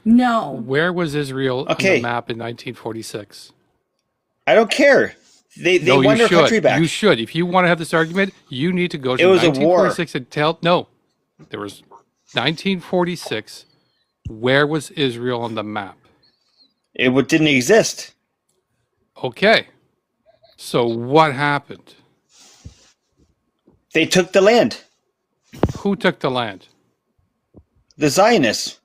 No. Where was Israel on the map in 1946? I don't care. They won their country back. You should. If you want to have this argument, you need to go to 1946 and tell. No, there was 1946. Where was Israel on the map? It didn't exist. Okay. So what happened? They took the land. Who took the land? The Zionists.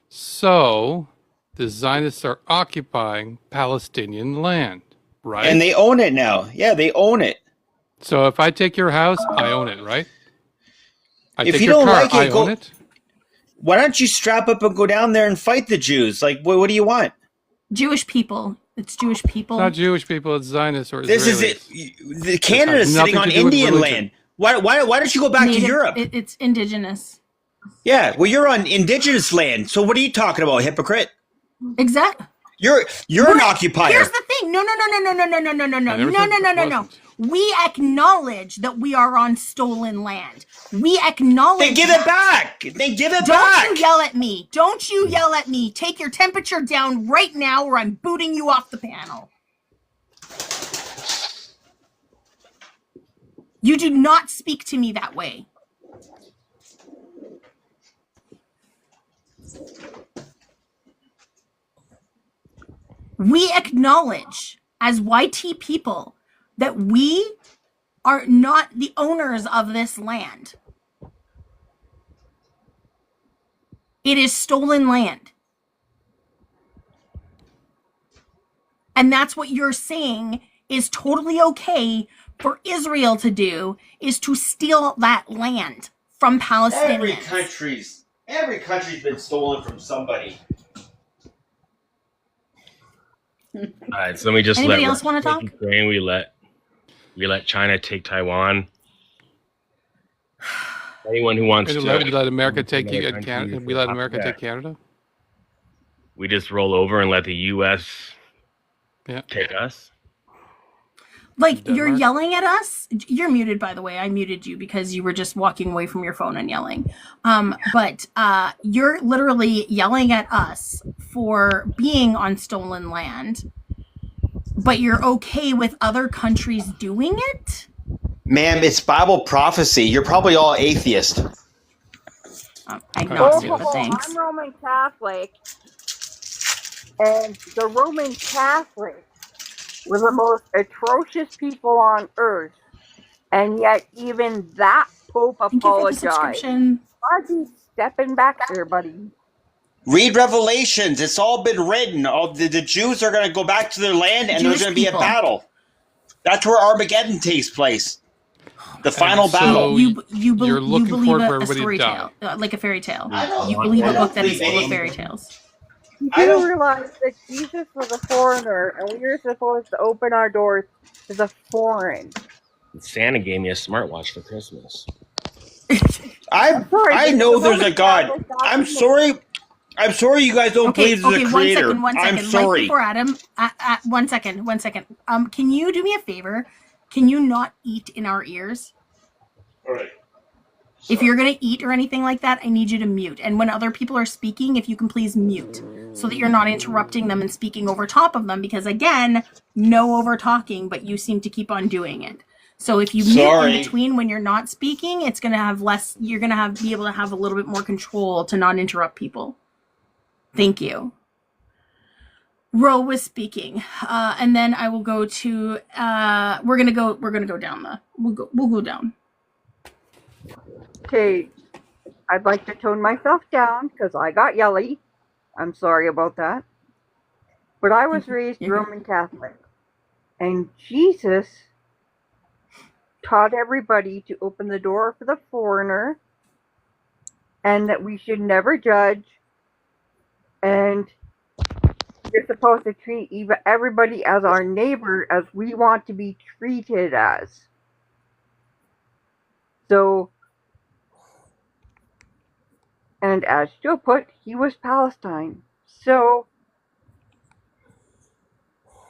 So the Zionists are occupying Palestinian land, right? And they own it now. Yeah, they own it. So if I take your house, I own it, right? If you don't like it, own it. Why don't you strap up and go down there and fight the Jews? Like, what do you want? Jewish people. It's Jewish people. It's not Jewish people. It's Zionists or Israelis. This is it. The Canada's sitting on Indian land. Why don't you go back to Europe? It's indigenous. Yeah, well, you're on indigenous land. So what are you talking about, hypocrite? Exactly. You're an occupier. Here's the thing. No. We acknowledge that we are on stolen land. We acknowledge. They give it back. They give it back. Don't you yell at me. Don't you yell at me. Take your temperature down right now or I'm booting you off the panel. You do not speak to me that way. We acknowledge as YT people that we are not the owners of this land. It is stolen land. And that's what you're saying is totally okay for Israel to do, is to steal that land from Palestinians. Every country's been stolen from somebody. All right, so let me just Anybody else want to talk? Ukraine, we let China take Taiwan. Anyone who wants to, we let America take Canada. We let America take Canada. We just roll over and let the U.S. take us. Like, you're yelling at us. You're muted, by the way. I muted you because you were just walking away from your phone and yelling. But you're literally yelling at us for being on stolen land, but you're okay with other countries doing it? Ma'am, it's Bible prophecy. You're probably all atheist. Agnostic, but thanks. I'm Roman Catholic, and the Roman Catholics were the most atrocious people on earth, and yet even that Pope apologized. I'd be stepping back there, buddy. Read Revelations. It's all been written. The Jews are going to go back to their land, and there's going to be a battle. That's where Armageddon takes place. The final battle. You're looking forward for everybody to die. Like a fairy tale. You believe a book that is full of fairy tales. You do realize that Jesus was a foreigner, and we were supposed to open our doors to the foreign. Santa gave me a smartwatch for Christmas. I know there's a God. I'm sorry. I'm sorry you guys don't believe there's a creator. One second. I'm sorry. Right before Adam, 1 second. Can you do me a favor? Can you not eat in our ears? All right. If you're going to eat or anything like that, I need you to mute. And when other people are speaking, if you can please mute so that you're not interrupting them and speaking over top of them. Because again, no over talking, but you seem to keep on doing it. So if you mute in between when you're not speaking, it's going to have less, you're going to be able to have a little bit more control to not interrupt people. Thank you. Ro was speaking, and then I will go to. We're gonna go down we'll go down. Okay, I'd like to tone myself down because I got yelly. I'm sorry about that, but I was raised Roman Catholic, and Jesus taught everybody to open the door for the foreigner, and that we should never judge, and you're supposed to treat everybody as our neighbor as we want to be treated as. So, and as Joe put, he was Palestine. So,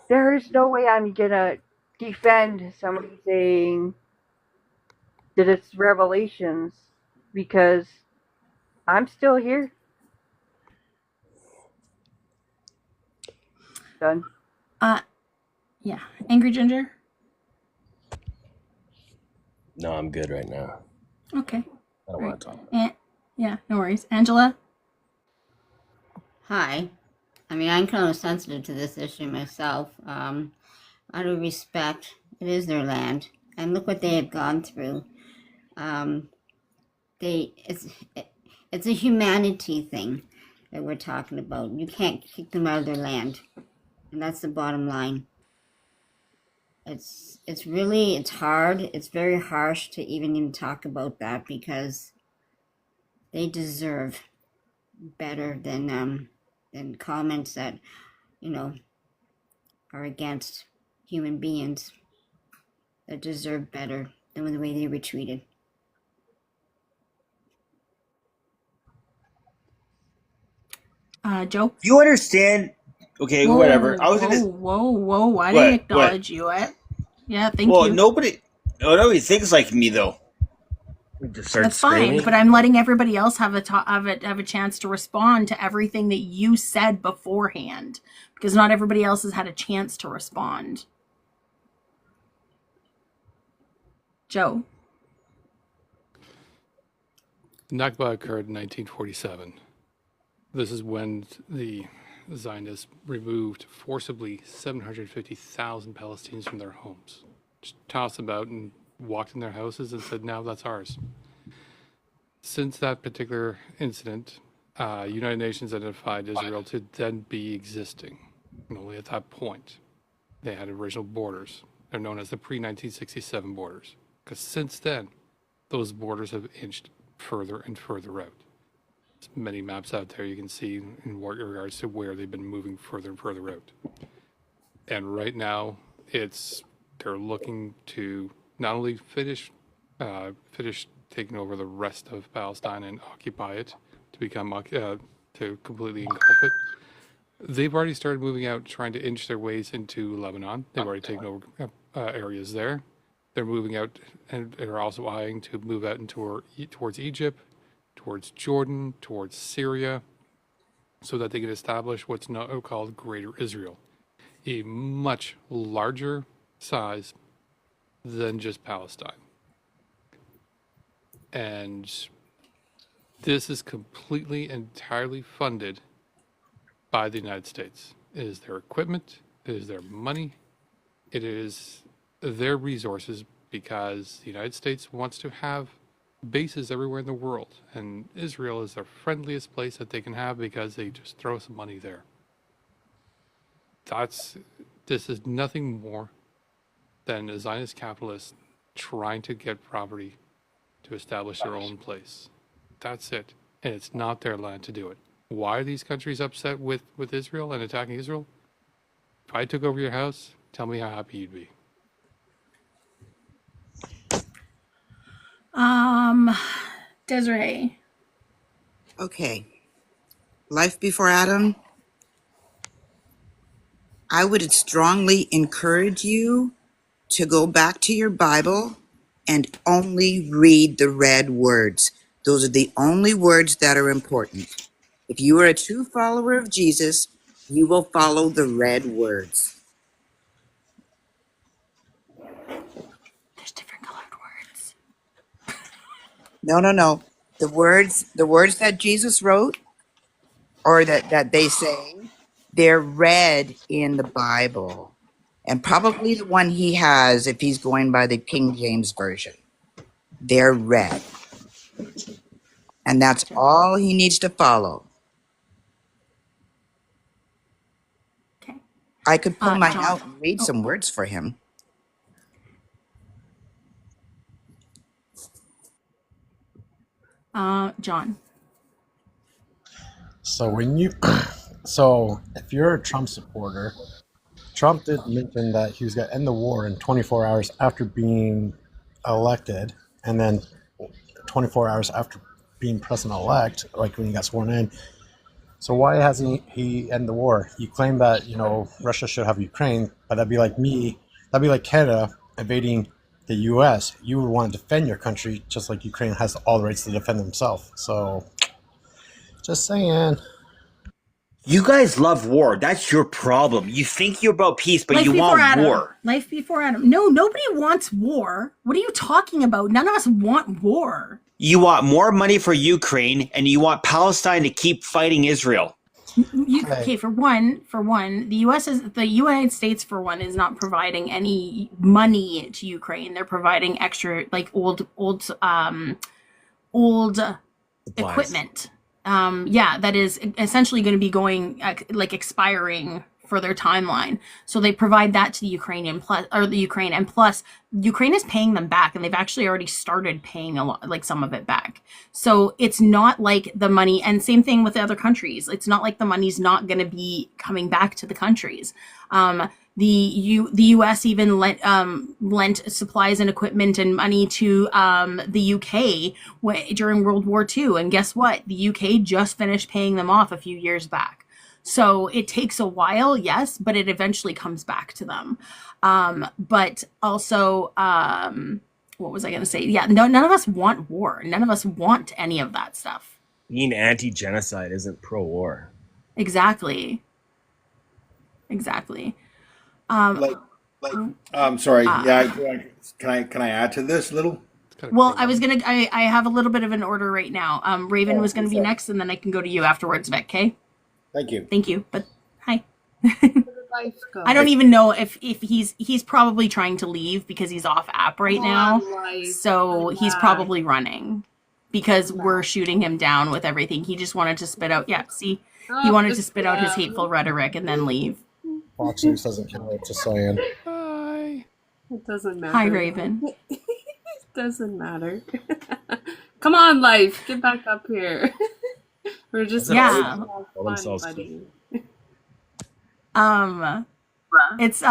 there is no way I'm gonna defend somebody saying that it's Revelations because I'm still here. Done. Yeah. Angry Ginger? No, I'm good right now. Okay. I don't want to talk. Yeah, no worries. Angela? Hi. I mean, I'm kind of sensitive to this issue myself. Out of respect, it is their land. And look what they have gone through. It's a humanity thing that we're talking about. You can't kick them out of their land. And that's the bottom line. It's hard. It's very harsh to even talk about that because they deserve better than comments that, are against human beings that deserve better than the way they were treated. Joe? You understand? Okay, whatever. Whoa! I didn't acknowledge you. Yeah, thank Well, you. nobody thinks like me though. We just start That's fine, screaming. but I'm letting everybody else have a chance to respond to everything that you said beforehand, because not everybody else has had a chance to respond. Joe. Nakba occurred in 1947. This is when the Zionists removed forcibly 750,000 Palestinians from their homes. Just tossed them out and walked in their houses and said, now that's ours. Since that particular incident, United Nations identified Israel to then be existing. And only at that point, they had original borders. They're known as the pre-1967 borders. Because since then, those borders have inched further and further out. There's many maps out there you can see in regards to where they've been moving further and further out. And right now, they're looking to not only finish taking over the rest of Palestine and occupy it to completely engulf it. They've already started moving out, trying to inch their ways into Lebanon. They've already taken over areas there. They're moving out, and they're also eyeing to move out towards Egypt, towards Jordan, towards Syria, so that they can establish what's now called Greater Israel, a much larger size than just Palestine. And this is completely, entirely funded by the United States. It is their equipment, it is their money, it is their resources, because the United States wants to have bases everywhere in the world, and Israel is the friendliest place that they can have because they just throw some money there. This is nothing more than a Zionist capitalist trying to get property to establish their own place. That's it. And it's not their land to do it. Why are these countries upset with Israel and attacking Israel? If I took over your house, tell me how happy you'd be. Desiree. Okay. Life before Adam. I would strongly encourage you to go back to your Bible and only read the red words. Those are the only words that are important. If you are a true follower of Jesus, you will follow the red words. There's different colored words. No. The words that Jesus wrote, or that they say, they're read in the Bible. And probably the one he has, if he's going by the King James Version. They're red. And that's all he needs to follow. Okay. I could pull mine John. out and read some words for him. John. So so if you're a Trump supporter, Trump did mention that he was going to end the war in 24 hours after being elected, and then 24 hours after being president-elect, like when he got sworn in. So why hasn't he end the war? You claim that, Russia should have Ukraine, but that'd be like Canada invading the U.S. You would want to defend your country just like Ukraine has all the rights to defend themselves. So, just saying. You guys love war. That's your problem. You think you're about peace, but you want war. Life before Adam. No, nobody wants war. What are you talking about? None of us want war. You want more money for Ukraine, and you want Palestine to keep fighting Israel. Okay, for one, the United States for one is not providing any money to Ukraine. They're providing extra, like old equipment. That is essentially going to be going expiring for their timeline. So they provide that to the Ukraine, and plus Ukraine is paying them back, and they've actually already started paying a lot, some of it back. So it's not like the money, and same thing with the other countries. It's not like the money's not going to be coming back to the countries. The U.S. even lent supplies and equipment and money to the U.K. During World War II, and guess what? The U.K. just finished paying them off a few years back. So it takes a while, yes, but it eventually comes back to them. But also, what was I going to say? Yeah, no, none of us want war. None of us want any of that stuff. Being anti-genocide isn't pro-war. Exactly. Exactly. Like, sorry. Can I add to this a little? Well, I have a little bit of an order right now. Raven Oh, was gonna be sorry. next, and then I can go to you afterwards, Vic. Okay. Thank you. Thank you. But hi. Life go. I don't even know if he's probably trying to leave because he's off app right now. So he's probably running because we're shooting him down with everything. He just wanted to spit out. Yeah, see, he wanted to spit out his hateful rhetoric and then leave. Fox News doesn't count, just saying. Hi. It doesn't matter. Hi, Raven. It doesn't matter. Come on, Life. Get back up here. We're just yeah. buddy. It's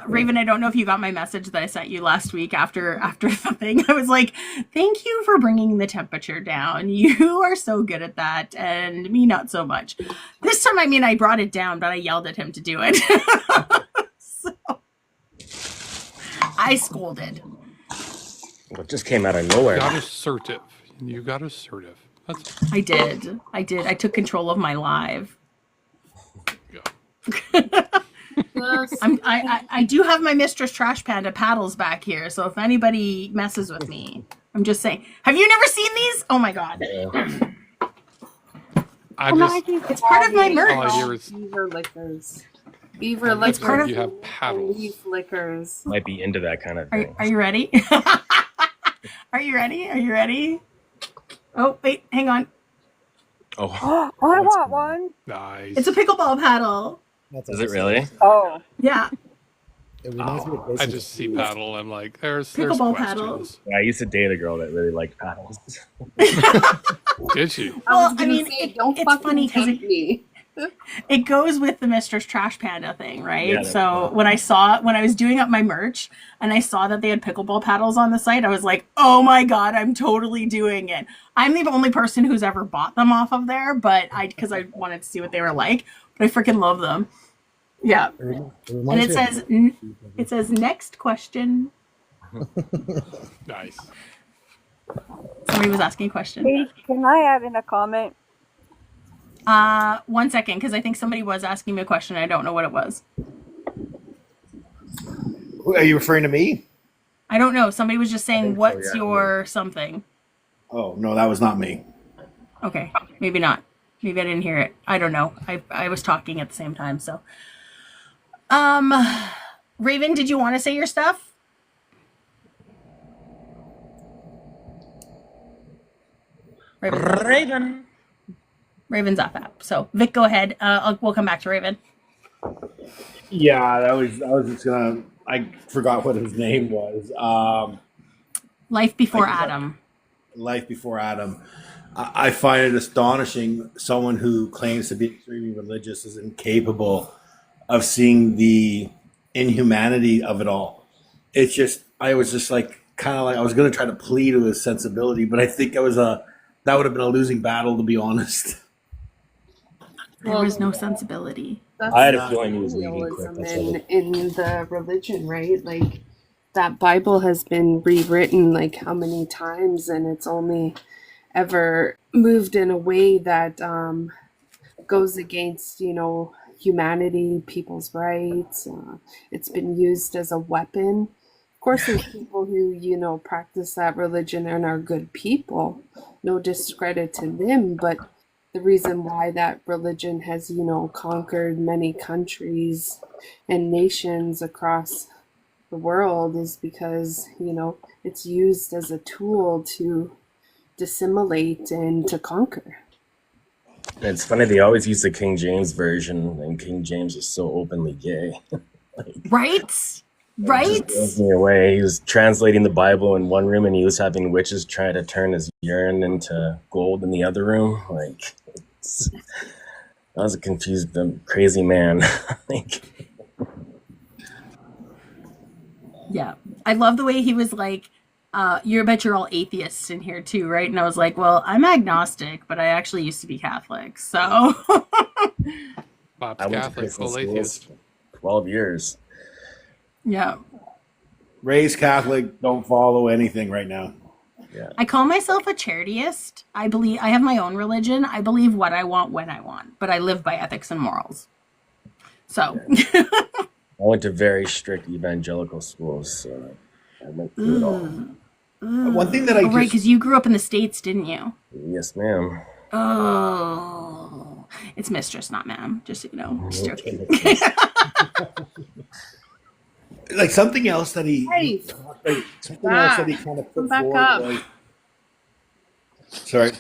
Raven, I don't know if you got my message that I sent you last week after the thing. I was like, thank you for bringing the temperature down. You are so good at that, and me not so much. This time, I mean, I brought it down, but I yelled at him to do it. So I scolded. It just came out of nowhere. You got assertive. You got assertive. I did. I took control of my live. I do have my Mistress Trash Panda paddles back here, so if anybody messes with me, I'm just saying. Have you never seen these? Oh my god. It's part of my merch. Beaver liquors. Beaver liquors. It's part of you have paddles. Leaf liquors. Might be into that kind of thing. Are you ready? Are you ready? Are you ready? Oh, wait, hang on. Oh, I want one. Nice. It's a pickleball paddle. Is it really? Oh. Yeah. I just see paddle. I'm like, there's Pickleball questions. paddles. Yeah, I used to date a girl that really liked paddles. Did she? Well, I mean, it's funny because me. It goes with the Mistress Trash Panda thing, right? Yeah, So when I was doing up my merch and I saw that they had pickleball paddles on the site, I was like, oh my god, I'm totally doing it. I'm the only person who's ever bought them off of there, but because I wanted to see what they were like, but I freaking love them. Yeah. And it says next question. Nice. Somebody was asking a question. Hey, can I add in a comment? 1 second, because I think somebody was asking me a question. I don't know what it was. Are you referring to me? I don't know. Somebody was just saying, what's your something? Oh, no, that was not me. Okay, maybe not. Maybe I didn't hear it. I don't know. I was talking at the same time, so. Raven, did you want to say your stuff? Raven's off app. So Vic, go ahead. We'll come back to Raven. Yeah, I was just gonna. I forgot what his name was. Life Before Adam. Life Before Adam. I find it astonishing. Someone who claims to be extremely religious is incapable of seeing the inhumanity of it all. It's just, I was just like, kind of like, I was going to try to plead with his sensibility, but I think that would have been a losing battle, to be honest. There was no sensibility. I had a feeling he was leaving quick. In the religion, right? Like, that Bible has been rewritten like how many times, and it's only ever moved in a way that goes against, humanity, people's rights. It's been used as a weapon. Of course, there's people who, practice that religion and are good people. No discredit to them, but the reason why that religion has, conquered many countries and nations across the world is because, it's used as a tool to dissimulate and to conquer. It's funny, they always use the King James version, and King James is so openly gay. Right? Right? It just blows me away. He was translating the Bible in one room, and he was having witches try to turn his urine into gold in the other room. Like, that was a confused, crazy man. Yeah. I love the way he was like, I bet you're all atheists in here too, right? And I was like, well, I'm agnostic, but I actually used to be Catholic, so. Bob's I went to Catholic, Christian full schools atheist. for 12 years. Yeah. Raised Catholic, don't follow anything right now. Yeah. I call myself a charityist. I believe I have my own religion. I believe what I want when I want, but I live by ethics and morals. So. I went to very strict evangelical schools, so I went through it all. One thing that I right, because you grew up in the States, didn't you? Yes, ma'am. Oh, it's mistress, not ma'am. Just so you know. Just joking. Like something else that he something else that he kind of put forward was. Sorry.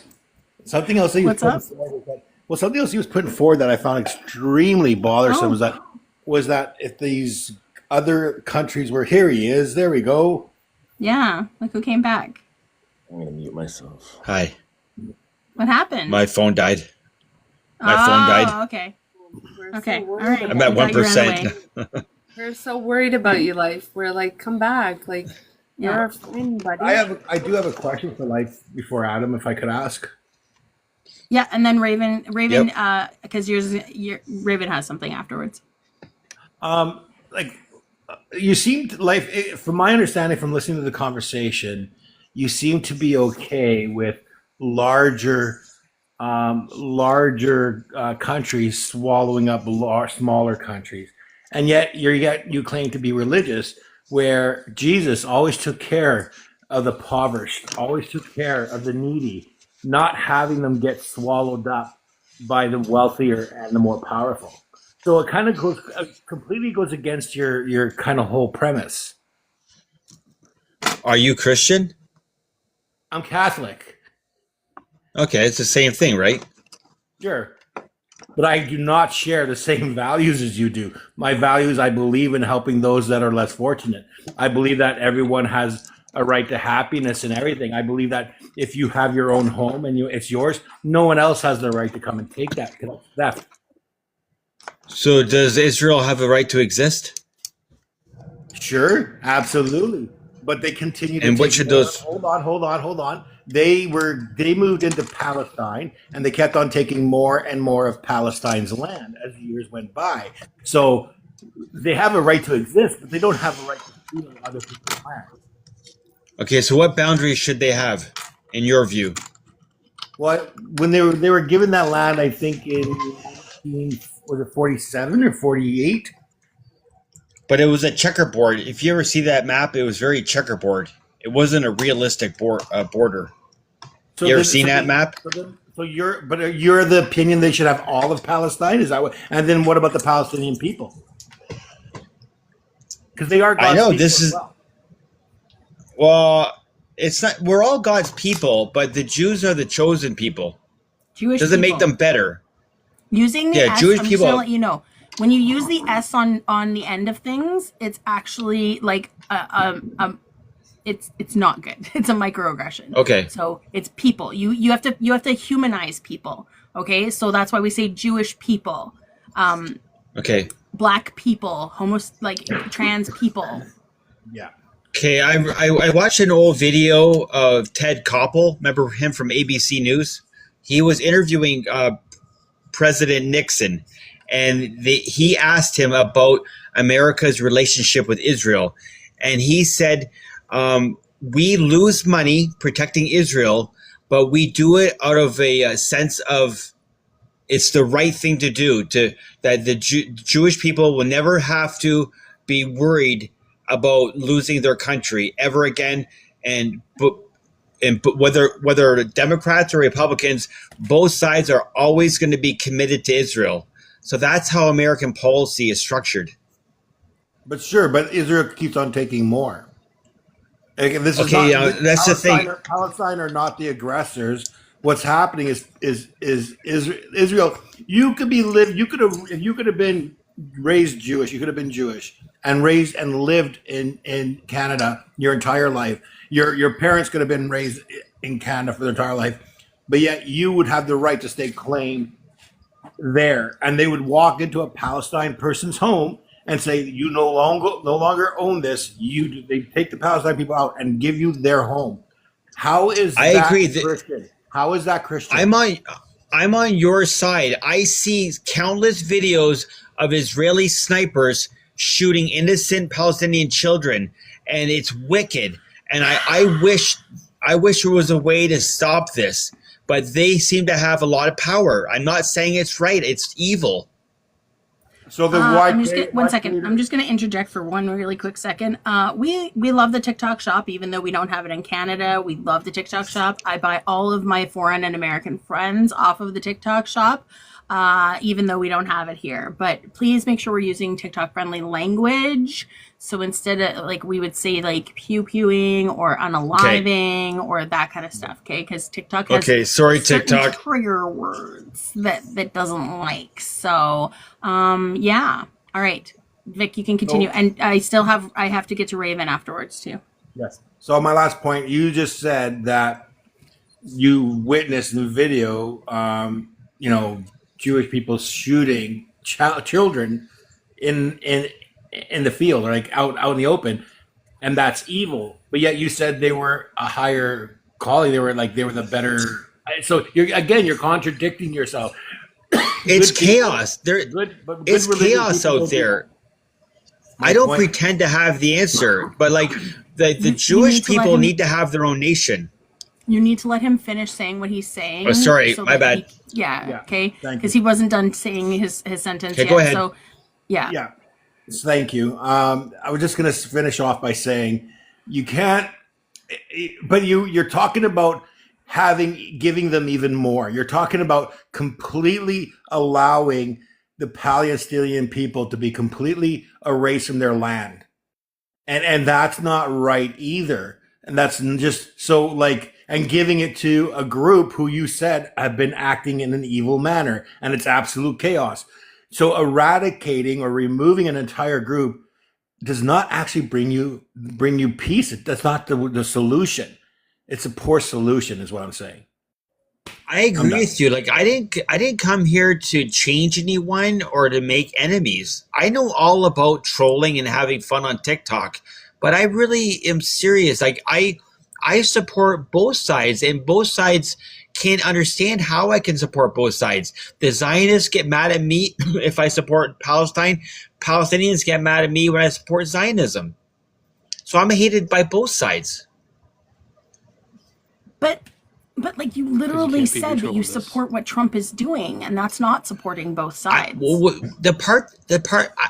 Something else that he was putting forward. Well, something else he was putting forward that I found extremely bothersome was that if these other countries were here, he is. There we go. Yeah, look who came back. I'm gonna mute myself. Hi. What happened? My phone died. My phone died. Okay. Okay. All right. I'm at 1%. We're so worried about you, Life. We're like, come back. Like, you're our friend, buddy. I do have a question for Life before Adam, if I could ask. Yeah, and then Raven, because Raven has something afterwards. You seemed Life, from my understanding, from listening to the conversation, you seem to be okay with larger countries swallowing up smaller countries, and yet you claim to be religious, where Jesus always took care of the impoverished, always took care of the needy, not having them get swallowed up by the wealthier and the more powerful. So it kind of completely goes against your kind of whole premise. Are you Christian? I'm Catholic. Okay, it's the same thing, right? Sure. But I do not share the same values as you do. My values, I believe in helping those that are less fortunate. I believe that everyone has a right to happiness and everything. I believe that if you have your own home and it's yours, no one else has the right to come and take that. Theft. So does Israel have a right to exist? Sure, absolutely. But they continue to. And what should those? Hold on. They moved into Palestine, and they kept on taking more and more of Palestine's land as the years went by. So they have a right to exist, but they don't have a right to steal other people's land. Okay, so what boundaries should they have, in your view? Well, when they were given that land, I think was it 47 or 48? But it was a checkerboard. If you ever see that map, it was very checkerboard. It wasn't a realistic border. You ever seen that map? So you're the opinion they should have all of Palestine? Is that what? And then what about the Palestinian people? Because they are God's I know people this as is. well. Well, it's not. We're all God's people, but the Jews are the chosen people. Jewish doesn't people. make them better. Using the S, Jewish I'm people. just gonna let you know. When you use the S on the end of things, it's actually like it's not good. It's a microaggression. Okay. So it's people. You have to humanize people. Okay. So that's why we say Jewish people. Okay. Black people, trans people. Yeah. Okay, I watched an old video of Ted Koppel. Remember him from ABC News? He was interviewing President Nixon, and he asked him about America's relationship with Israel. And he said, we lose money protecting Israel, but we do it out of a sense of it's the right thing to do, that the Jewish people will never have to be worried about losing their country ever again. But whether Democrats or Republicans, both sides are always going to be committed to Israel. So that's how American policy is structured. But Israel keeps on taking more. That's the thing. Palestine are not the aggressors. What's happening is Israel. You could have been raised Jewish. You could have been Jewish and raised and lived in Canada your entire life. Your parents could have been raised in Canada for their entire life, but yet you would have the right to stake claim there, and they would walk into a Palestine person's home and say, "You no longer own this." They take the Palestine people out and give you their home. How is that Christian? How is that Christian? I'm on your side. I see countless videos of Israeli snipers shooting innocent Palestinian children, and it's wicked. And I wish there was a way to stop this, but they seem to have a lot of power. I'm not saying it's right; it's evil. So then why? I'm just gonna, one second. I'm just going to interject for one really quick second. We love the TikTok shop, even though we don't have it in Canada. We love the TikTok shop. I buy all of my foreign and American friends off of the TikTok shop, even though we don't have it here. But please make sure we're using TikTok friendly language. So instead of like we would say like pew pewing or unaliving or that kind of stuff, okay? Because TikTok has sorry, certain TikTok. trigger words that doesn't like. So yeah. All right, Vic, you can continue. And I have to get to Raven afterwards too. Yes. So my last point, you just said that you witnessed in the video, Jewish people shooting children in the field, like out in the open, and that's evil. But yet you said they were a higher calling. They were the better. So you're contradicting yourself. It's chaos. It's chaos out there. I don't pretend to have the answer, but like the Jewish people need to have their own nation. You need to let him finish saying what he's saying. Oh, sorry, my bad. Okay, because he wasn't done saying his sentence okay, yet. Go ahead. So, yeah. Yeah. Thank you. I was just going to finish off by saying you can't, but you're talking about giving them even more. You're talking about completely allowing the Palestinian people to be completely erased from their land. And that's not right either. And that's just so and giving it to a group who you said have been acting in an evil manner, and it's absolute chaos. So eradicating or removing an entire group does not actually bring you peace. That's not the solution. It's a poor solution, is what I'm saying. I agree with you. Like I didn't come here to change anyone or to make enemies. I know all about trolling and having fun on TikTok, but I really am serious. Like I support both sides, and both sides can't understand how I can support both sides. The Zionists get mad at me if I support Palestine. Palestinians get mad at me when I support Zionism. So I'm hated by both sides. But like you literally said that you support what Trump is doing, and that's not supporting both sides. The part,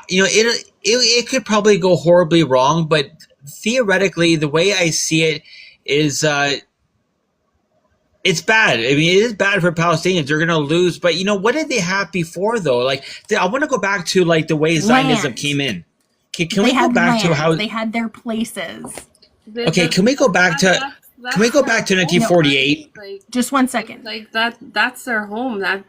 it could probably go horribly wrong, but theoretically, the way I see it is, it's bad. I mean, it is bad for Palestinians. They're going to lose, but what did they have before though? Like, I want to go back to like the way Zionism came in. Can we go back to how they had their places? Okay, can we go back to? Can we go back to 1948? Just 1 second. Like that's their home. That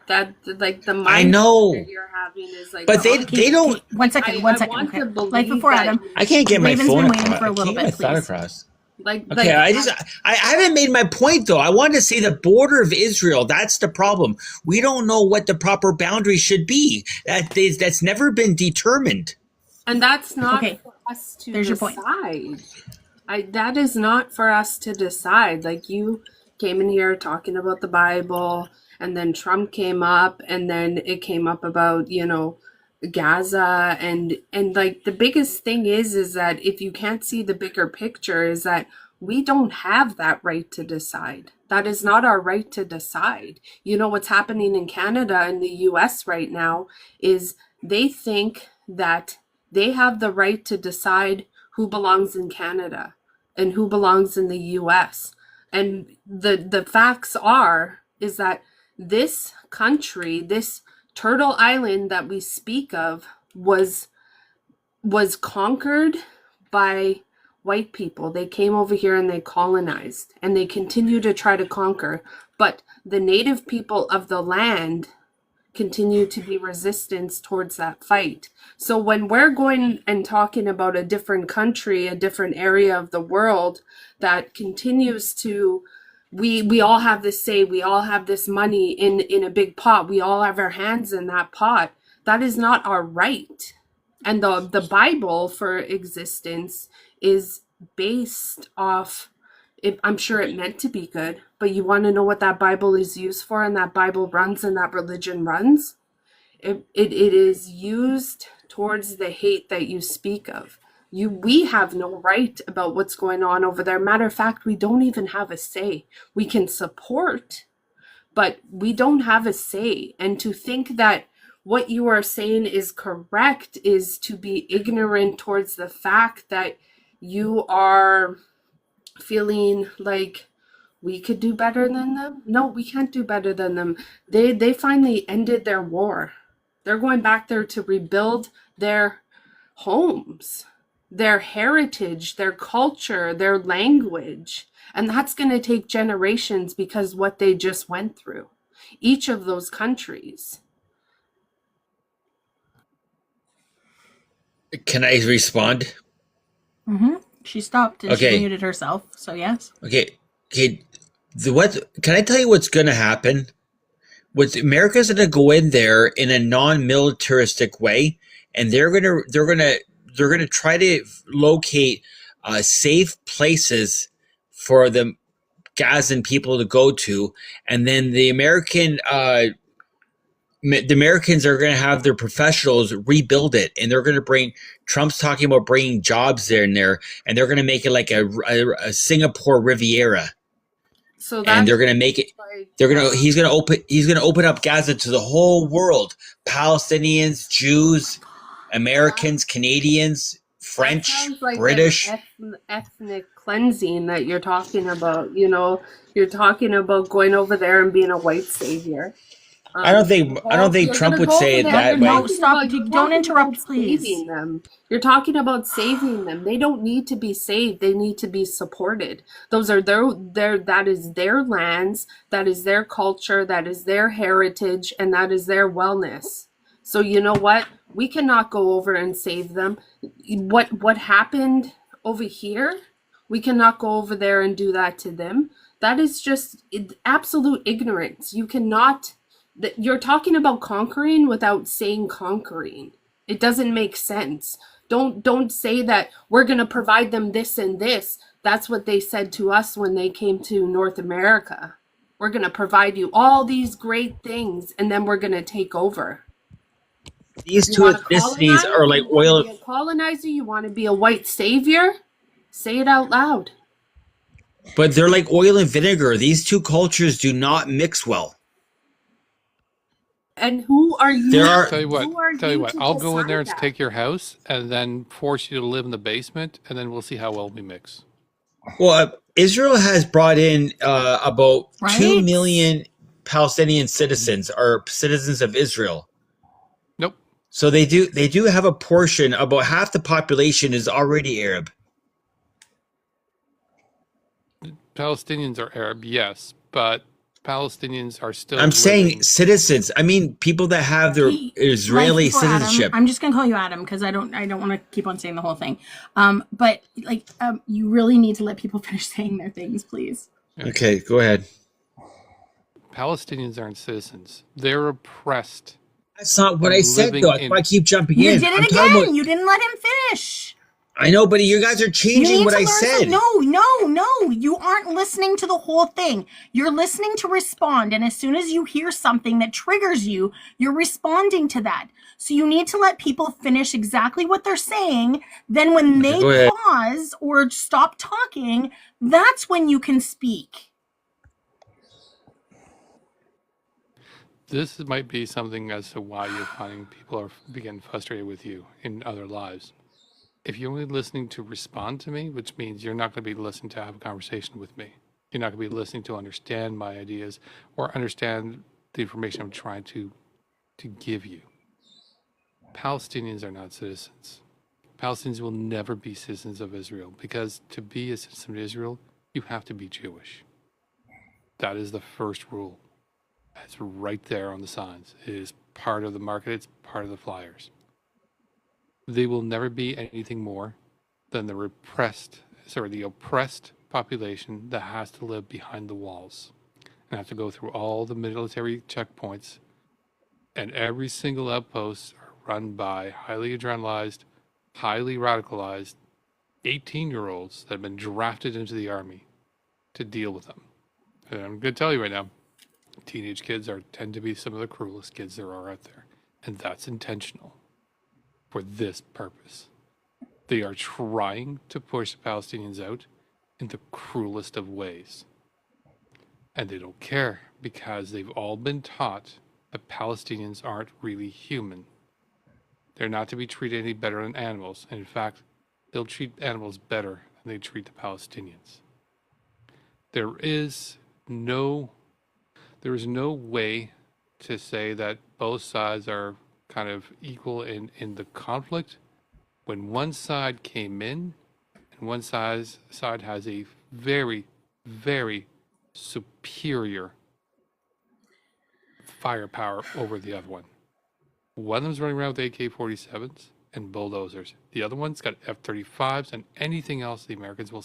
like the mindset I know that you're having is like. But they don't. Okay, 1 second. Okay. Like before Adam. I can't get my Raven's phone been waiting across. for a little bit, please. Across. Okay, I haven't made my point though. I wanted to say the border of Israel. That's the problem. We don't know what the proper boundary should be. That's never been determined. And that's not for us to There's decide. your point. That is not for us to decide. Like you came in here talking about the Bible, and then Trump came up, and then it came up about, Gaza, and like the biggest thing is that if you can't see the bigger picture, is that we don't have that right to decide. That is not our right to decide. What's happening in Canada and the US right now is they think that they have the right to decide who belongs in Canada and who belongs in the US. And the facts is that this country, this Turtle Island that we speak of, was conquered by white people. They came over here and they colonized, and they continue to try to conquer. But the native people of the land continue to be resistance towards that fight. So when we're going and talking about a different country, a different area of the world that continues to, we all have this say, we all have this money in a big pot, we all have our hands in that pot. That is not our right. And the Bible for existence is based off, I'm sure it meant to be good, but you want to know what that Bible is used for, and that Bible runs and that religion runs? It is used towards the hate that you speak of. We have no right about what's going on over there. Matter of fact, we don't even have a say. We can support, but we don't have a say. And to think that what you are saying is correct is to be ignorant towards the fact that you are feeling like we could do better than them. No, we can't do better than them. They finally ended their war. They're going back there to rebuild their homes, their heritage, their culture, their language. And that's going to take generations because what they just went through. Each of those countries. Can I respond? She stopped and she muted herself. So yes. Okay. Can I tell you what's going to happen? America's going to go in there in a non-militaristic way, and they're going to try to locate safe places for the Gazan people to go to, and then the Americans are going to have their professionals rebuild it, and they're going to bring. Trump's talking about bringing jobs there, and they're going to make it like a Singapore Riviera. So and they're going to make it. He's going to open up Gaza to the whole world: Palestinians, Jews, Americans, Canadians, French, like British. Ethnic cleansing that you're talking about. You're talking about going over there and being a white savior. I don't think Trump would say it that way. No, stop! Don't interrupt, please. Saving them. You're talking about saving them. They don't need to be saved. They need to be supported. Those are that is their lands, that is their culture, that is their heritage, and that is their wellness. So you know what? We cannot go over and save them. What happened over here? We cannot go over there and do that to them. That is just absolute ignorance. You cannot. You're talking about conquering without saying conquering. It doesn't make sense. Don't say that we're going to provide them this and this. That's what they said to us when they came to North America. We're going to provide you all these great things, and then we're going to take over. These two ethnicities are like oil. You want to be a colonizer? You want to be a white savior? Say it out loud. But they're like oil and vinegar. These two cultures do not mix well. And who are you? Tell you what. I'll go in there and take your house, and then force you to live in the basement, and then we'll see how well we mix. Well, Israel has brought in about 2 million Palestinian citizens, or citizens of Israel. Nope. So they do have a portion. About half the population is already Arab. Palestinians are Arab, yes, but Palestinians are still. I'm saying citizens. I mean, people that have their Israeli citizenship. Adam, I'm just gonna call you Adam because I don't want to keep on saying the whole thing. But you really need to let people finish saying their things, please. Okay, go ahead. Palestinians aren't citizens; they're oppressed. That's not what I said, though. That's why I keep jumping in. You did it again. You didn't let him finish. I know, but you guys are changing what I said. No, you aren't listening to the whole thing. You're listening to respond, and as soon as you hear something that triggers you, you're responding to that. So you need to let people finish exactly what they're saying. Then when they pause or stop talking, that's when you can speak. This might be something as to why you're finding people are getting frustrated with you in other lives. If you're only listening to respond to me, which means you're not going to be listening to have a conversation with me. You're not going to be listening to understand my ideas or understand the information I'm trying to give you. Palestinians are not citizens. Palestinians will never be citizens of Israel because to be a citizen of Israel, you have to be Jewish. That is the first rule. It's right there on the signs. It is part of the market. It's part of the flyers. They will never be anything more than the oppressed population that has to live behind the walls and have to go through all the military checkpoints. And every single outpost are run by highly adrenalized, highly radicalized 18-year-olds that have been drafted into the army to deal with them. And I'm going to tell you right now, teenage kids tend to be some of the cruelest kids there are out there. And that's intentional. For this purpose. They are trying to push the Palestinians out in the cruelest of ways. And they don't care because they've all been taught that Palestinians aren't really human. They're not to be treated any better than animals. And in fact, they'll treat animals better than they treat the Palestinians. There is no way to say that both sides are kind of equal in the conflict. When one side came in, and one side has a very, very superior firepower over the other one. One of them's running around with AK-47s and bulldozers. The other one's got F-35s and anything else the Americans will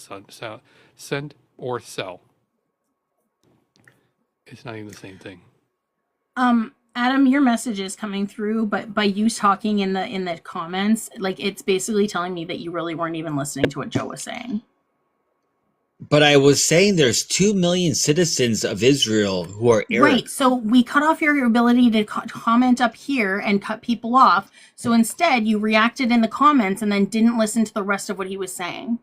send or sell. It's not even the same thing. Adam, your message is coming through, but by you talking in the comments, like it's basically telling me that you really weren't even listening to what Joe was saying. But I was saying there's 2 million citizens of Israel who are Arab. Right. So we cut off your ability to comment up here and cut people off. So instead, you reacted in the comments and then didn't listen to the rest of what he was saying.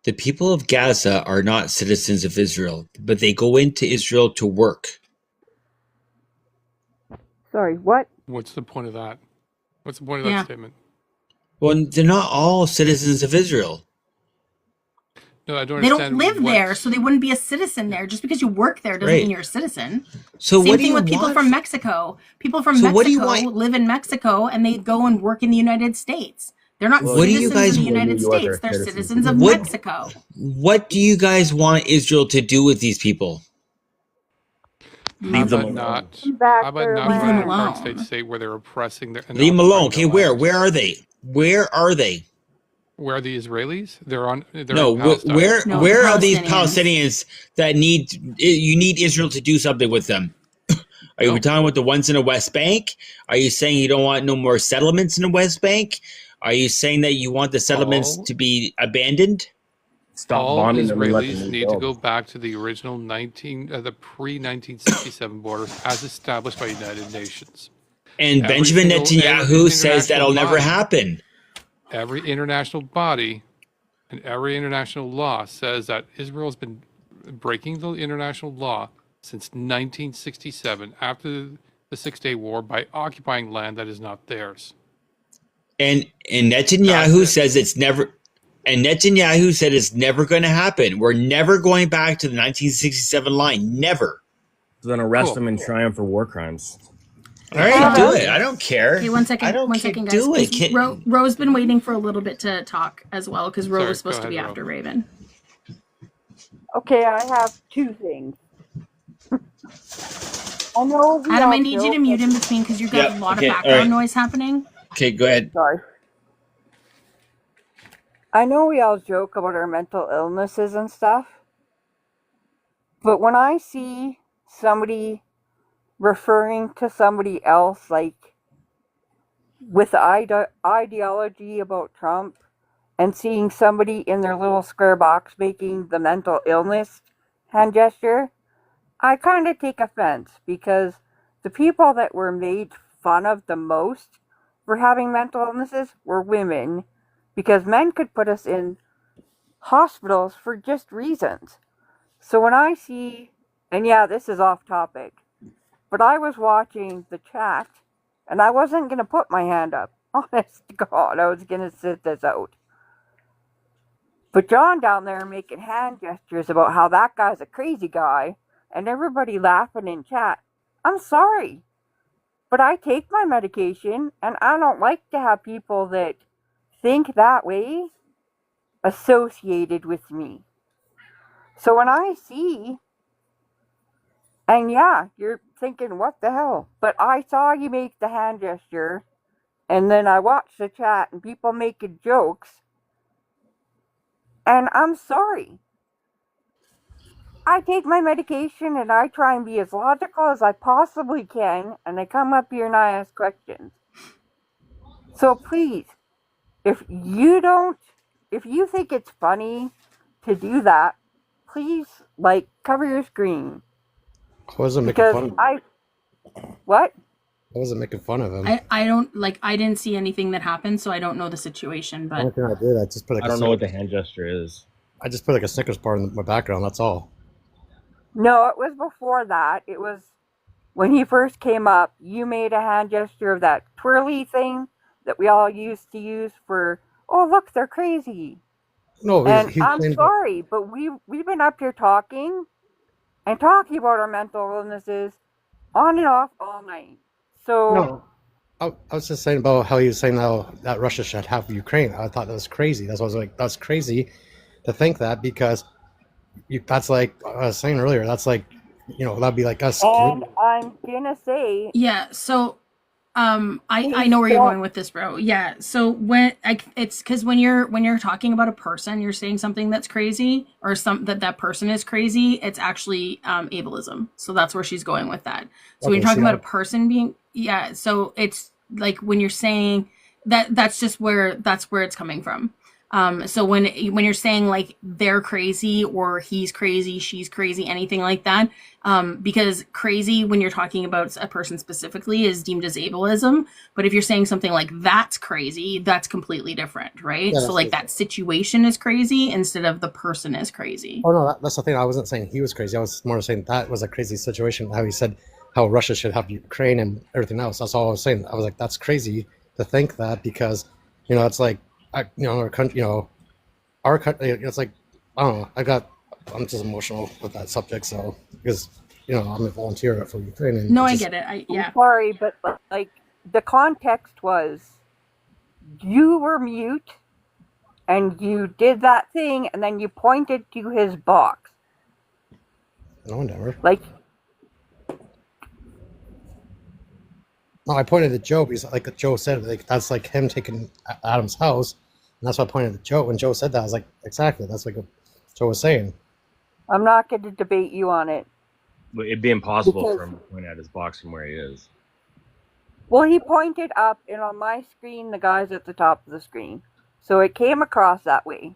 The people of Gaza are not citizens of Israel, but they go into Israel to work. Sorry, what? What's the point of that? What's the point of that statement? Well, they're not all citizens of Israel. No, I don't They understand. don't live there, so they wouldn't be a citizen there. Just because you work there doesn't mean you're a citizen. So Same what do thing you with people want? from Mexico. People from So what do you Mexico want? live in Mexico and they go and work in the United States. They're not What do you citizens guys of the want? United States. They're citizens of What- Mexico. What do you guys want Israel to do with these people? How about not Give back run their an land. apartheid state where they're oppressing their and Leave them alone. occupying Okay, their land? where are they? Where are they? Where are the Israelis? They're No, in Palestine. where are these Palestinians that you need Israel to do something with them? Are you talking about the ones in the West Bank? Are you saying you don't want no more settlements in the West Bank? Are you saying that you want the settlements to be abandoned? All bombing them and let them Israelis need to rebuild. go back to the original the pre-1967 borders as established by the United Nations. And Every Benjamin single- Netanyahu every says that'll international never body- happen. Every international body and every international law says that Israel's been breaking the international law since 1967 after the Six-Day War by occupying land that is not theirs. And Netanyahu says it's never. And Netanyahu said it's never going to happen. We're never going back to the 1967 line. Never. So then arrest them and try them for war crimes. All right, do it. I don't care. Okay, one second. I don't One care. second, guys. Do it. 'cause Ro's been waiting for a little bit to talk as well because Ro Sorry, was supposed go to be ahead, Ro. after Raven. Okay, I have two things. I know we Adam, all I need you to joke mute that- in between because you've got Yep, a lot okay, of all background right. noise happening. Okay, go ahead. Sorry. I know we all joke about our mental illnesses and stuff, but when I see somebody referring to somebody else, like with ideology about Trump, and seeing somebody in their little square box making the mental illness hand gesture, I kind of take offense because the people that were made fun of the most for having mental illnesses were women, because men could put us in hospitals for just reasons. So when I see, and yeah, this is off topic, but I was watching the chat and I wasn't going to put my hand up. Honest to God, I was going to sit this out. But John down there making hand gestures about how that guy's a crazy guy and everybody laughing in chat. I'm sorry, but I take my medication and I don't like to have people that think that way associated with me. So when I see, and yeah, you're thinking, what the hell? But I saw you make the hand gesture, and then I watched the chat and people making jokes, and I'm sorry. I take my medication and I try and be as logical as I possibly can, and I come up here and I ask questions. So please, if you think it's funny to do that, please, cover your screen. I wasn't making fun of you. What? I wasn't making fun of him. I don't like. I didn't see anything that happened, so I don't know the situation. The only But thing I did, I just put like I don't know what the hand gesture is. I just put like a Snickers bar in my background. That's all. No, it was before that. It was when he first came up. You made a hand gesture of that twirly thing that we all used to use for. Oh, look, they're crazy. No, And he was I'm saying, sorry, but we've been up here talking about our mental illnesses on and off all night. So no. I was just saying about how he was saying how that Russia should have Ukraine. I thought that was crazy. That's why I was like, that's crazy to think that because that's like I was saying earlier. That's like, that'd be like us. and I'm gonna say, yeah, so I please know where you're don't. going with this, bro. Yeah, so when it's because when you're talking about a person, you're saying something that's crazy or that person is crazy. It's actually ableism. So that's where she's going with that. So when Okay, you're talking see, about a person being, yeah, so it's like when you're saying that's just where it's coming from. So when you're saying like they're crazy or he's crazy, she's crazy, anything like that, because crazy when you're talking about a person specifically is deemed as ableism. But if you're saying something like that's crazy, that's completely different, right? yeah, So like that situation is crazy instead of the person is crazy. Oh no, that's the thing. I wasn't saying he was crazy. I was more saying that was a crazy situation. How he said how Russia should have Ukraine and everything else. That's all I was saying. I was like, that's crazy to think that because, it's like, our country, our country. It's like, I don't know. I'm just emotional with that subject. So because I'm a volunteer for Ukraine, and No, I just, get it. I'm sorry, but like the context was you were mute and you did that thing and then you pointed to his box. no, never. Like, No, I pointed at Joe because, like Joe said, like that's like him taking Adam's house, and that's why I pointed at Joe. When Joe said that, I was like, exactly. That's like what Joe was saying. I'm not going to debate you on it. It'd be impossible Because, for him to point at his box from where he is. well, he pointed up, and on my screen, the guy's at the top of the screen. So it came across that way.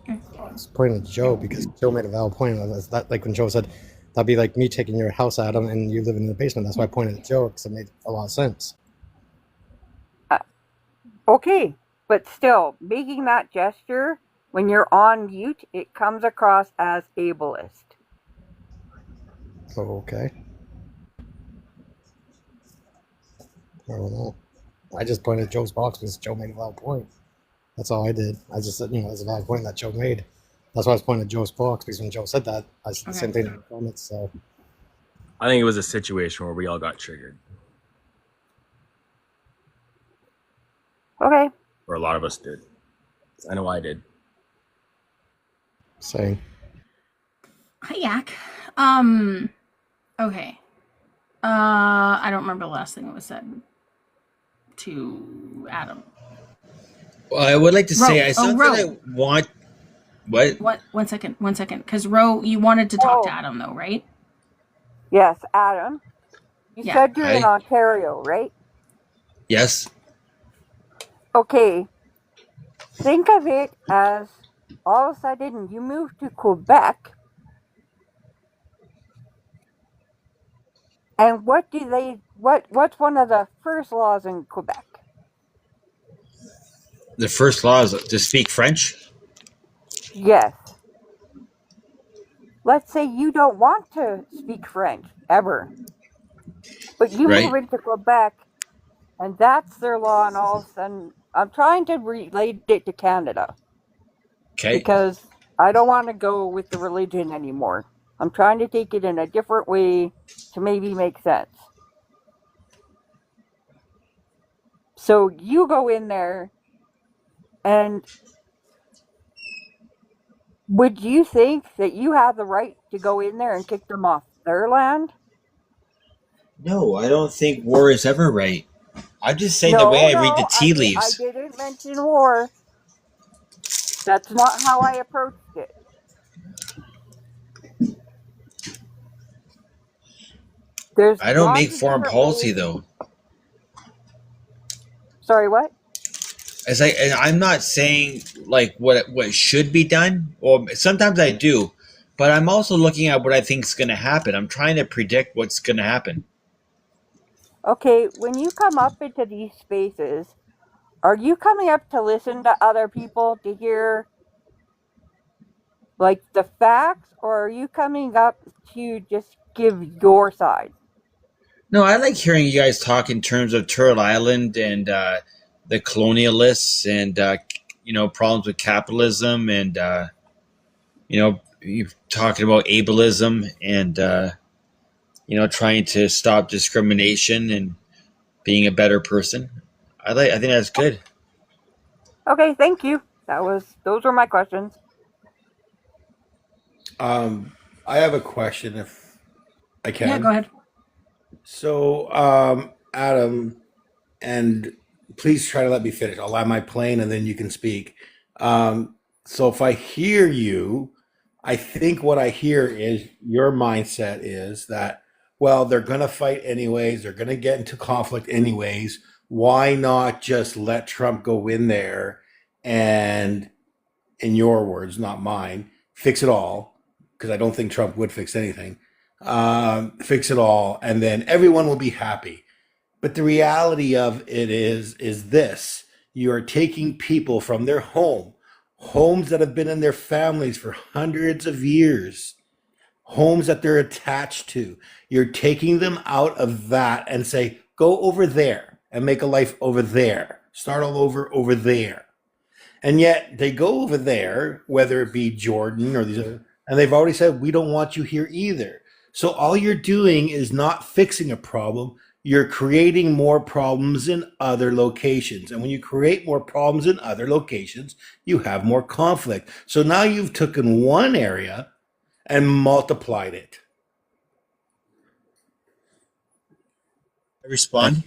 I was pointing at Joe because Joe made a valid point. That like when Joe said, that'd be like me taking your house, Adam, and you living in the basement. That's why I pointed at Joe because it made a lot of sense. Okay, but still, making that gesture when you're on mute, it comes across as ableist. Oh, okay. I don't know. I just pointed at Joe's box because Joe made a valid point. That's all I did. I just said, there's a valid point that Joe made. That's why I was pointing at Joe's box because when Joe said that, I said the same thing in the comments. So I think it was a situation where we all got triggered. Okay. Or a lot of us did. I know I did. Same. Hi, Yak. Okay. I don't remember the last thing that was said to Adam. Well, I would like to say I something Ro. I want. What? One second. Because Ro, you wanted to talk to Adam though, right? Yes, Adam. You said you're in Ontario, right? Yes. Okay. Think of it as all of a sudden you move to Quebec. And what's one of the first laws in Quebec? The first law is to speak French. Yes. Let's say you don't want to speak French ever, but you move into Quebec, and that's their law, and all of a sudden, I'm trying to relate it to Canada. Okay. Because I don't want to go with the religion anymore. I'm trying to take it in a different way to maybe make sense. So you go in there, and would you think that you have the right to go in there and kick them off their land? No, I don't think war is ever right. I'm just saying the way I read the tea leaves. I didn't mention war. That's not how I approached it. I don't make foreign policy though. Sorry, what? And I'm not saying like what should be done, or sometimes I do, but I'm also looking at what I think is going to happen. I'm trying to predict what's going to happen. Okay, when you come up into these spaces, are you coming up to listen to other people to hear like the facts, or are you coming up to just give your side? No, I like hearing you guys talk in terms of Turtle Island and the colonialists and problems with capitalism and you talking about ableism and trying to stop discrimination and being a better person. I think that's good. Okay, thank you. Those were my questions. I have a question if I Yeah, go can. ahead. So, Adam, and please try to let me finish. I'll land my plane and then you can speak. So, if I hear you, I think what I hear is your mindset is that, well, they're going to fight anyways, they're going to get into conflict anyways. Why not just let Trump go in there and, in your words, not mine, fix it all? Because I don't think Trump would fix anything. Fix it all, and then everyone will be happy. But the reality of it is this: you are taking people from their homes that have been in their families for hundreds of years, homes that they're attached to. You're taking them out of that and say, go over there and make a life over there. Start all over there. And yet they go over there, whether it be Jordan or these other, and they've already said, we don't want you here either. So all you're doing is not fixing a problem. You're creating more problems in other locations. And when you create more problems in other locations, you have more conflict. So now you've taken one area and multiplied it. Respond?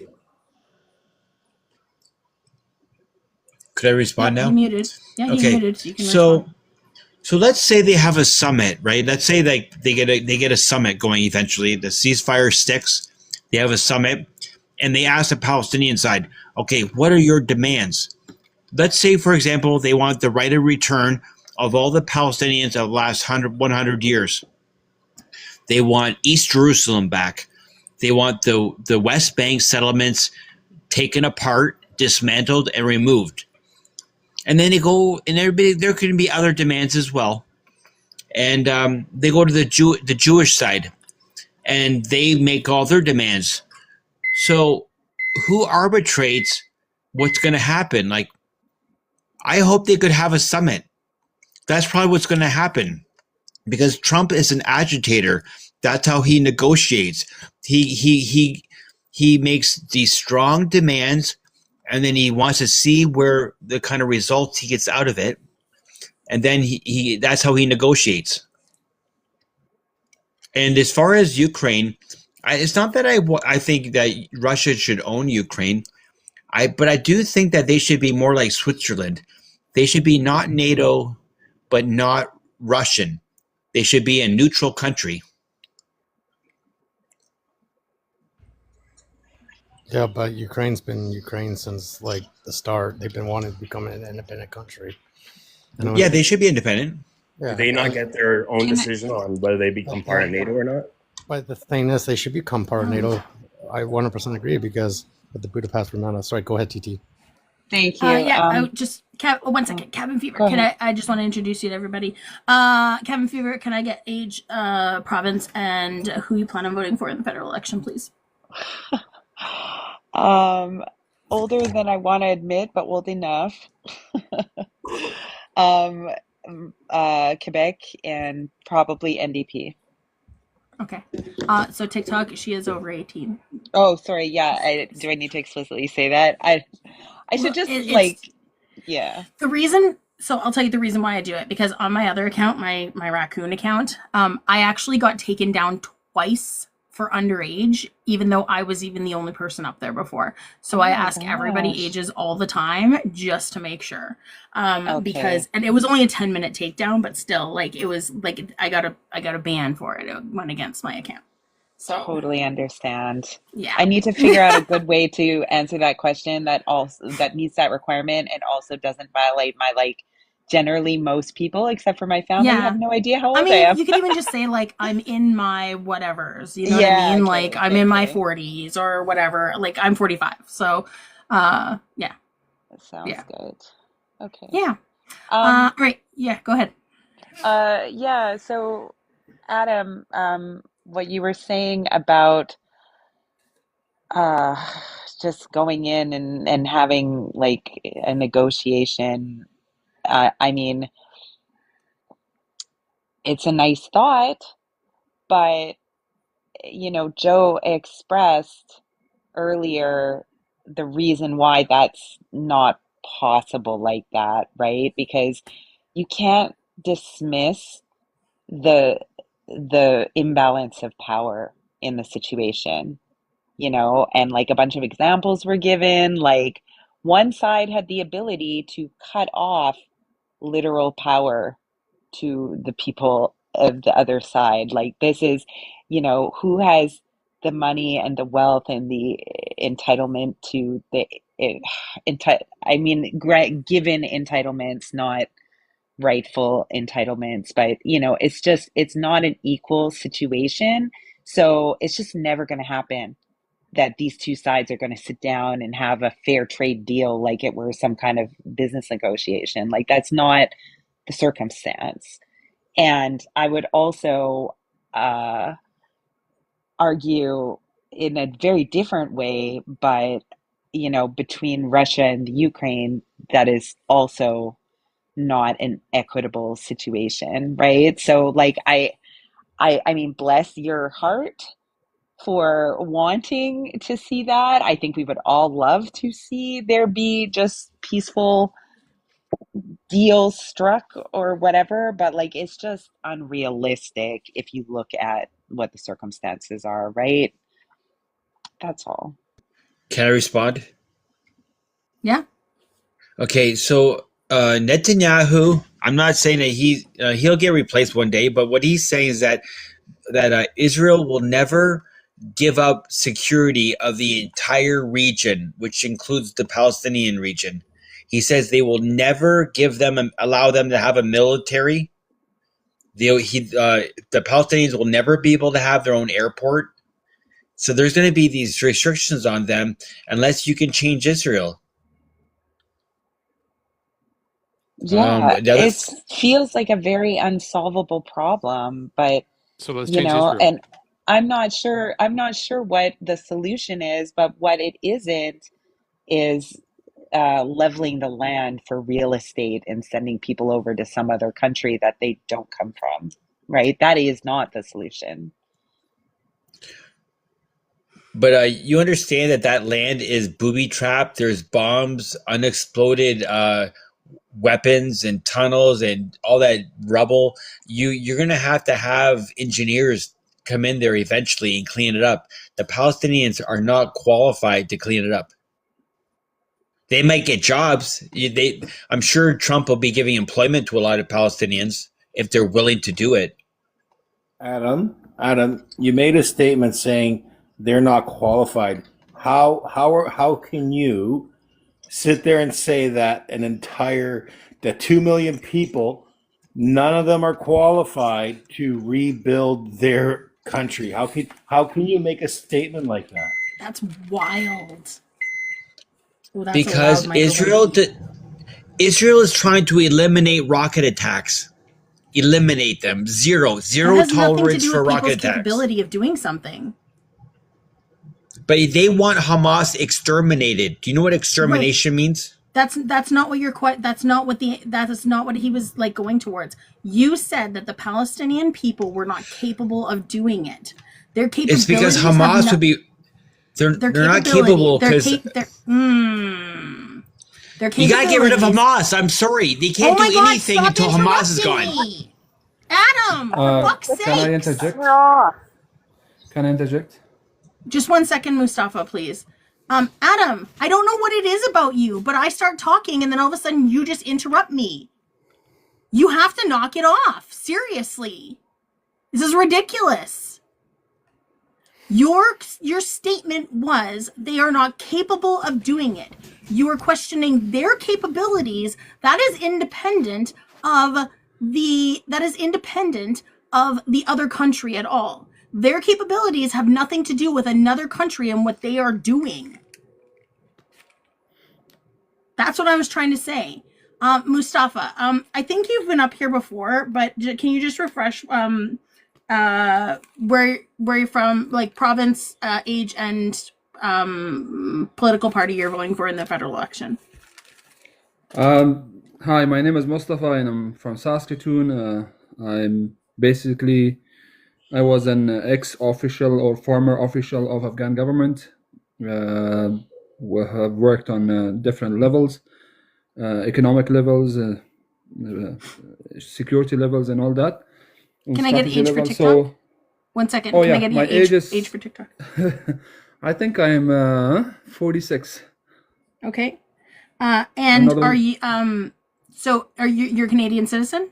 Could I respond He now? muted. Yeah, he's Okay. muted. So you can So respond. so let's say they have a summit, right? Let's say they get a summit going eventually. The ceasefire sticks. They have a summit, and they ask the Palestinian side, okay, what are your demands? Let's say, for example, they want the right of return of all the Palestinians of the last 100 years. They want East Jerusalem back. They want the West Bank settlements taken apart, dismantled, and removed. And then they go, and everybody, there can be other demands as well. And they go to the Jewish side, and they make all their demands. So, who arbitrates what's going to happen? Like, I hope they could have a summit. That's probably what's going to happen because Trump is an agitator. That's how he negotiates. He makes these strong demands, and then he wants to see where the kind of results he gets out of it, and then he that's how he negotiates. And as far as Ukraine, it's not that I think that Russia should own Ukraine. But I do think that they should be more like Switzerland. They should be not NATO, but not Russian. They should be a neutral country. Yeah, but Ukraine's been Ukraine since like the start. They've been wanting to become an independent country. Yeah, they should be independent. Yeah, Do they not get their own decision on whether they become part of NATO or not? But the thing is, they should become part of NATO. I 100% agree because with the Budapest Agreement. Sorry, go ahead, TT. Thank you. Yeah, just one second. Cabin Fever. Go Can ahead. I just want to introduce you to everybody. Cabin Fever, can I get age, province, and who you plan on voting for in the federal election, please? Older than I want to admit, but old enough. Quebec and probably NDP. Okay. So TikTok, she is over 18. Oh, sorry. Yeah. Do I need to explicitly say that? I should just yeah. The reason, so I'll tell you the reason why I do it, because on my other account, my raccoon account, I actually got taken down twice for underage, even though I was even the only person up there before. So I ask everybody ages all the time just to make sure. Because, and it was only a 10-minute takedown, but still, like, it was like, I got a ban for it. It went against my account. So Totally understand. Yeah. I need to figure out a good way to answer that question that meets that requirement and also doesn't violate my generally most people, except for my family, have no idea how old I I mean, am. you could even just say like I'm in my whatevers, you know what I Yeah, mean? okay, Like I'm okay, in my okay. 40s or whatever. Like I'm 45. So, yeah. That sounds Yeah. good. Okay. Yeah. Um, Right. Yeah, go ahead. yeah, so Adam, what you were saying about uh just going in and having like a negotiation, I mean, it's a nice thought, but Joe expressed earlier the reason why that's not possible like that, right? Because you can't dismiss the the imbalance of power in the situation, and like a bunch of examples were given, like one side had the ability to cut off literal power to the people of the other side. Like this is, who has the money and the wealth and the entitlement to the it, I mean, given entitlements, not rightful entitlements, but it's not an equal situation. So it's just never going to happen that these two sides are going to sit down and have a fair trade deal like it were some kind of business negotiation. Like that's not the circumstance. And I would also argue in a very different way, but between Russia and the Ukraine, that is also not an equitable situation, right? So like I mean, bless your heart for wanting to see that. I think we would all love to see there be just peaceful deals struck or whatever, but like it's just unrealistic if you look at what the circumstances are, right? That's all. Can I respond? Yeah. Okay, so Netanyahu, I'm not saying that he'll get replaced one day, but what he's saying is that Israel will never give up security of the entire region, which includes the Palestinian region. He says they will never allow them to have a military. The Palestinians will never be able to have their own airport. So there's going to be these restrictions on them unless you can change Israel. Yeah, The other, it feels like a very unsolvable problem, but So let's change Israel. and I'm not sure what the solution is, but what it isn't is leveling the land for real estate and sending people over to some other country that they don't come from, right? That is not the solution. but you understand that land is booby trapped. There's bombs, unexploded weapons, and tunnels, and all that rubble. You're gonna have to have engineers come in there eventually and clean it up. The Palestinians are not qualified to clean it up. They might get jobs. I'm sure Trump will be giving employment to a lot of Palestinians if they're willing to do it. Adam, you made a statement saying they're not qualified. How can you sit there and say that the 2 million people, none of them are qualified to rebuild their country? How can you make a statement like that? That's wild. Oh, that's a loud Because microphone. Israel is trying to eliminate rocket attacks. Eliminate them. Zero That has nothing to tolerance do for with people's rocket attacks. capability of doing something. But they want Hamas exterminated. Do you know what extermination means? That's not what that is not what he was like going towards. You said that the Palestinian people were not capable of doing it. Their capabilities. It's because Hamas would be. They're not capable because their you gotta get rid of Hamas. I'm sorry, they can't do anything until Hamas is gone. Me. Adam, for fuck's sake! Can I interject? Can I interject? Just 1 second, Mustafa, please. Adam, I don't know what it is about you, but I start talking and then all of a sudden you just interrupt me. You have to knock it off. Seriously. This is ridiculous. Your statement was they are not capable of doing it. You are questioning their capabilities. That is independent of the other country at all. Their capabilities have nothing to do with another country and what they are doing. That's what I was trying to say. Mustafa, I think you've been up here before, but can you just refresh where you're from, like province, age, and political party you're voting for in the federal election? Hi, my name is Mustafa and I'm from Saskatoon. I was an ex-official or former official of Afghan government. We have worked on different levels, economic levels, security levels, and all that. Can I get age for TikTok? So, 1 second. oh Can yeah, I get my age for TikTok? I think I'm 46. Okay. And Another are one? you so are you're a Canadian citizen?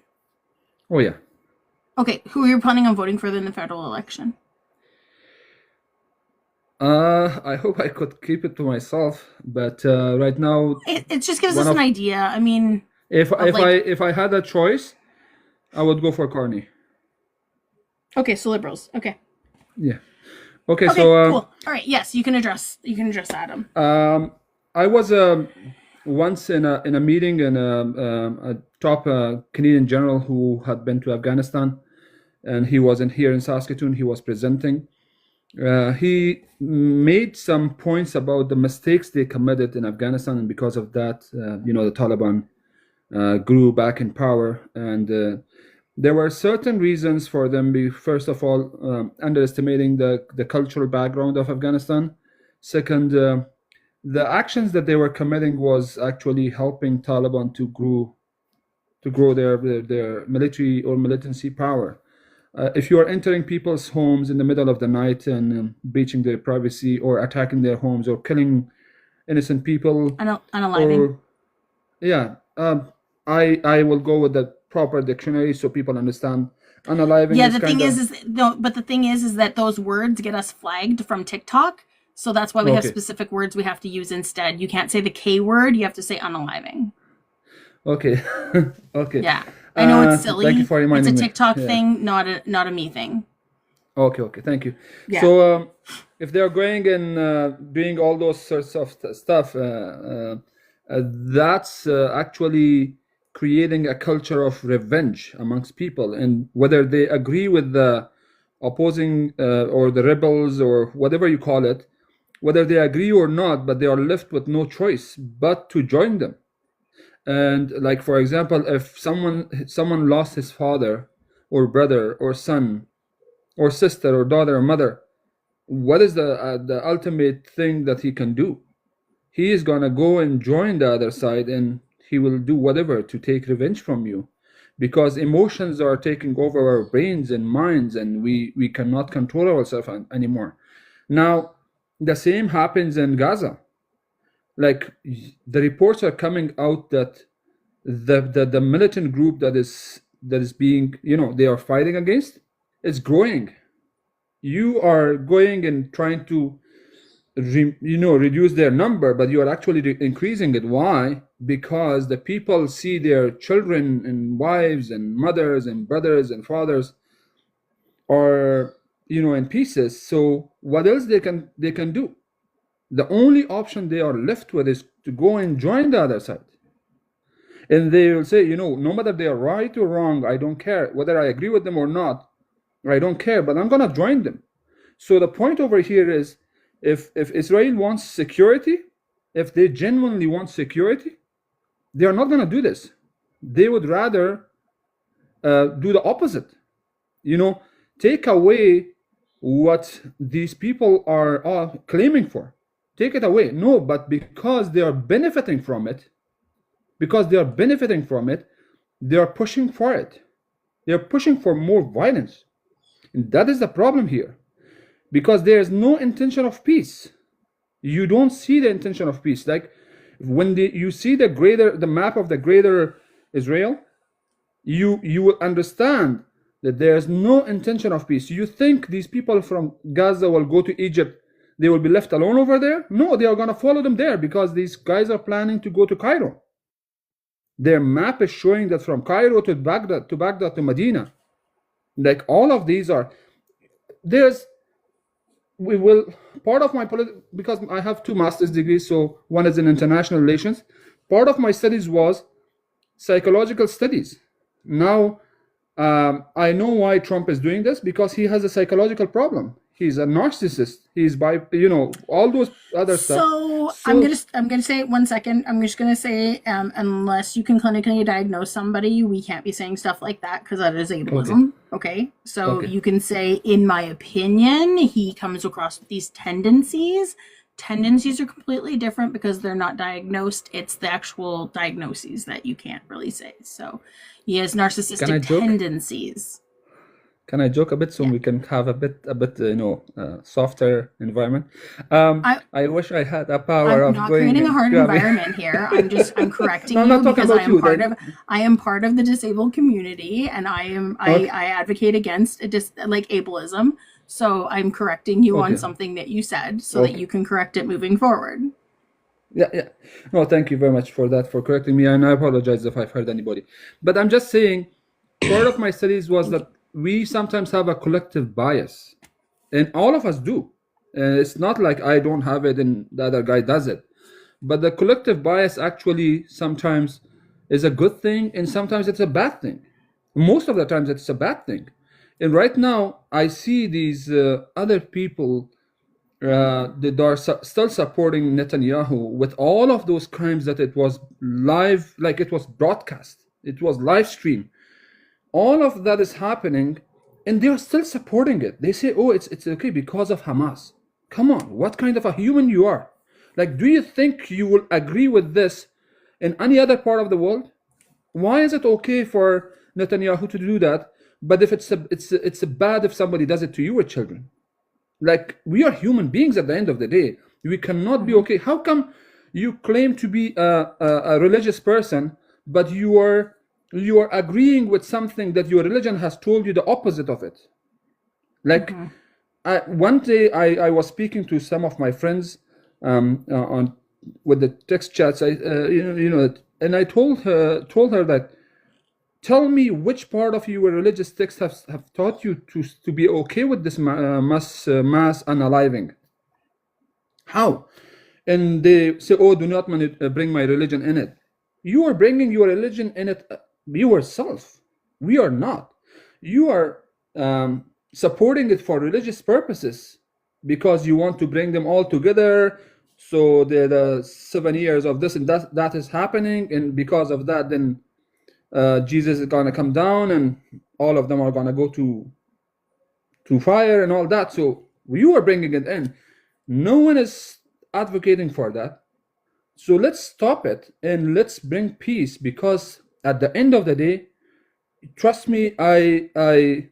Oh yeah. Okay, who are you planning on voting for in the federal election? I hope I could keep it to myself, but right now, It just gives us an idea. I mean, if like, I had a choice, I would go for Carney. Okay, so Liberals. Okay. Yeah. Okay. Okay, So cool. All right. Yes, you can address Adam. I was once in a meeting and a top Canadian general who had been to Afghanistan, and he wasn't here in Saskatoon. He was presenting. He made some points about the mistakes they committed in Afghanistan, and because of that, the Taliban grew back in power, and there were certain reasons for them. First of all, underestimating the cultural background of Afghanistan. Second, the actions that they were committing was actually helping Taliban to grow their military or militancy power. If you are entering people's homes in the middle of the night and breaching their privacy or attacking their homes or killing innocent people, unaliving. I will go with the proper dictionary so people understand. Unaliving. Yeah, the thing is that those words get us flagged from TikTok, so that's why we have specific words we have to use instead. You can't say the K word; you have to say unaliving. Okay. Okay. Yeah. I know it's silly. Thank you for reminding me. It's a TikTok me. thing, not a me thing. Okay. Thank you. Yeah. So if they're going and doing all those sorts of stuff, that's actually creating a culture of revenge amongst people, and whether they agree with the opposing or the rebels or whatever you call it, whether they agree or not, but they are left with no choice but to join them. And like, for example, if someone lost his father or brother or son or sister or daughter or mother, what is the ultimate thing that he can do? He is gonna go and join the other side, and he will do whatever to take revenge from you, because emotions are taking over our brains and minds, and we cannot control ourselves anymore. Now, the same happens in Gaza. Like, the reports are coming out that the militant group that is being, they are fighting against, is growing. You are going and trying to reduce their number, but you are actually increasing it. Why? Because the people see their children and wives and mothers and brothers and fathers are in pieces. So what else they can do? The only option they are left with is to go and join the other side. And they will say, no matter they are right or wrong, I don't care. Whether I agree with them or not, I don't care, but I'm going to join them. So the point over here is, if Israel wants security, if they genuinely want security, they are not going to do this. They would rather do the opposite. Take away what these people are claiming for. Take it away. No, but because they are benefiting from it, they are pushing for it. They are pushing for more violence. And that is the problem here. Because there is no intention of peace. You don't see the intention of peace. Like, when you see the map of the greater Israel, you will understand that there's no intention of peace. You think these people from Gaza will go to Egypt, they will be left alone over there? No, they are going to follow them there because these guys are planning to go to Cairo. Their map is showing that from Cairo to Baghdad to Medina, like all of these are, we will, part of my because I have 2 master's degrees, so one is in international relations. Part of my studies was psychological studies. Now, I know why Trump is doing this, because he has a psychological problem. He's a narcissist. He's all those other stuff. So I'm gonna say 1 second. I'm just gonna say, unless you can clinically diagnose somebody, we can't be saying stuff like that because that is ableism. Okay. So you can say, in my opinion, he comes across with these tendencies. Tendencies are completely different because they're not diagnosed. It's the actual diagnoses that you can't really say. So he has narcissistic tendencies. Can I joke a bit so we can have a bit softer environment? I wish I had a power of I'm not going creating a hard grabbing- environment here. I'm correcting No, I'm you not talking because about I am part of the disabled community, and I advocate against ableism. So I'm correcting you on something that you said so that you can correct it moving forward. Yeah. No, thank you very much for that, for correcting me, and I apologize if I've hurt anybody. But I'm just saying, part of my studies was that we sometimes have a collective bias, and all of us do. It's not like I don't have it and the other guy does it. But the collective bias actually sometimes is a good thing, and sometimes it's a bad thing. Most of the times it's a bad thing. And right now, I see these other people that are still supporting Netanyahu with all of those crimes that it was live, like it was broadcast, it was live stream. All of that is happening, and they are still supporting it. They say, "Oh, it's okay because of Hamas." Come on, what kind of a human you are? Like, do you think you will agree with this in any other part of the world? Why is it okay for Netanyahu to do that, but if it's bad if somebody does it to you with children? Like, we are human beings at the end of the day. We cannot be okay. How come you claim to be a religious person, but you are agreeing with something that your religion has told you the opposite of it? Like, one day I was speaking to some of my friends with the text chats. And I told her that, tell me which part of your religious texts have taught you to be okay with this mass unaliving. How? And they say, "Oh, do not bring my religion in it." You are bringing your religion in it yourself. We are not. You are supporting it for religious purposes because you want to bring them all together. So the 7 years of this and that is happening, and because of that, then Jesus is going to come down and all of them are going to go to fire and all that. So you are bringing it in. No one is advocating for that. So let's stop it and let's bring peace, because at the end of the day, trust me, the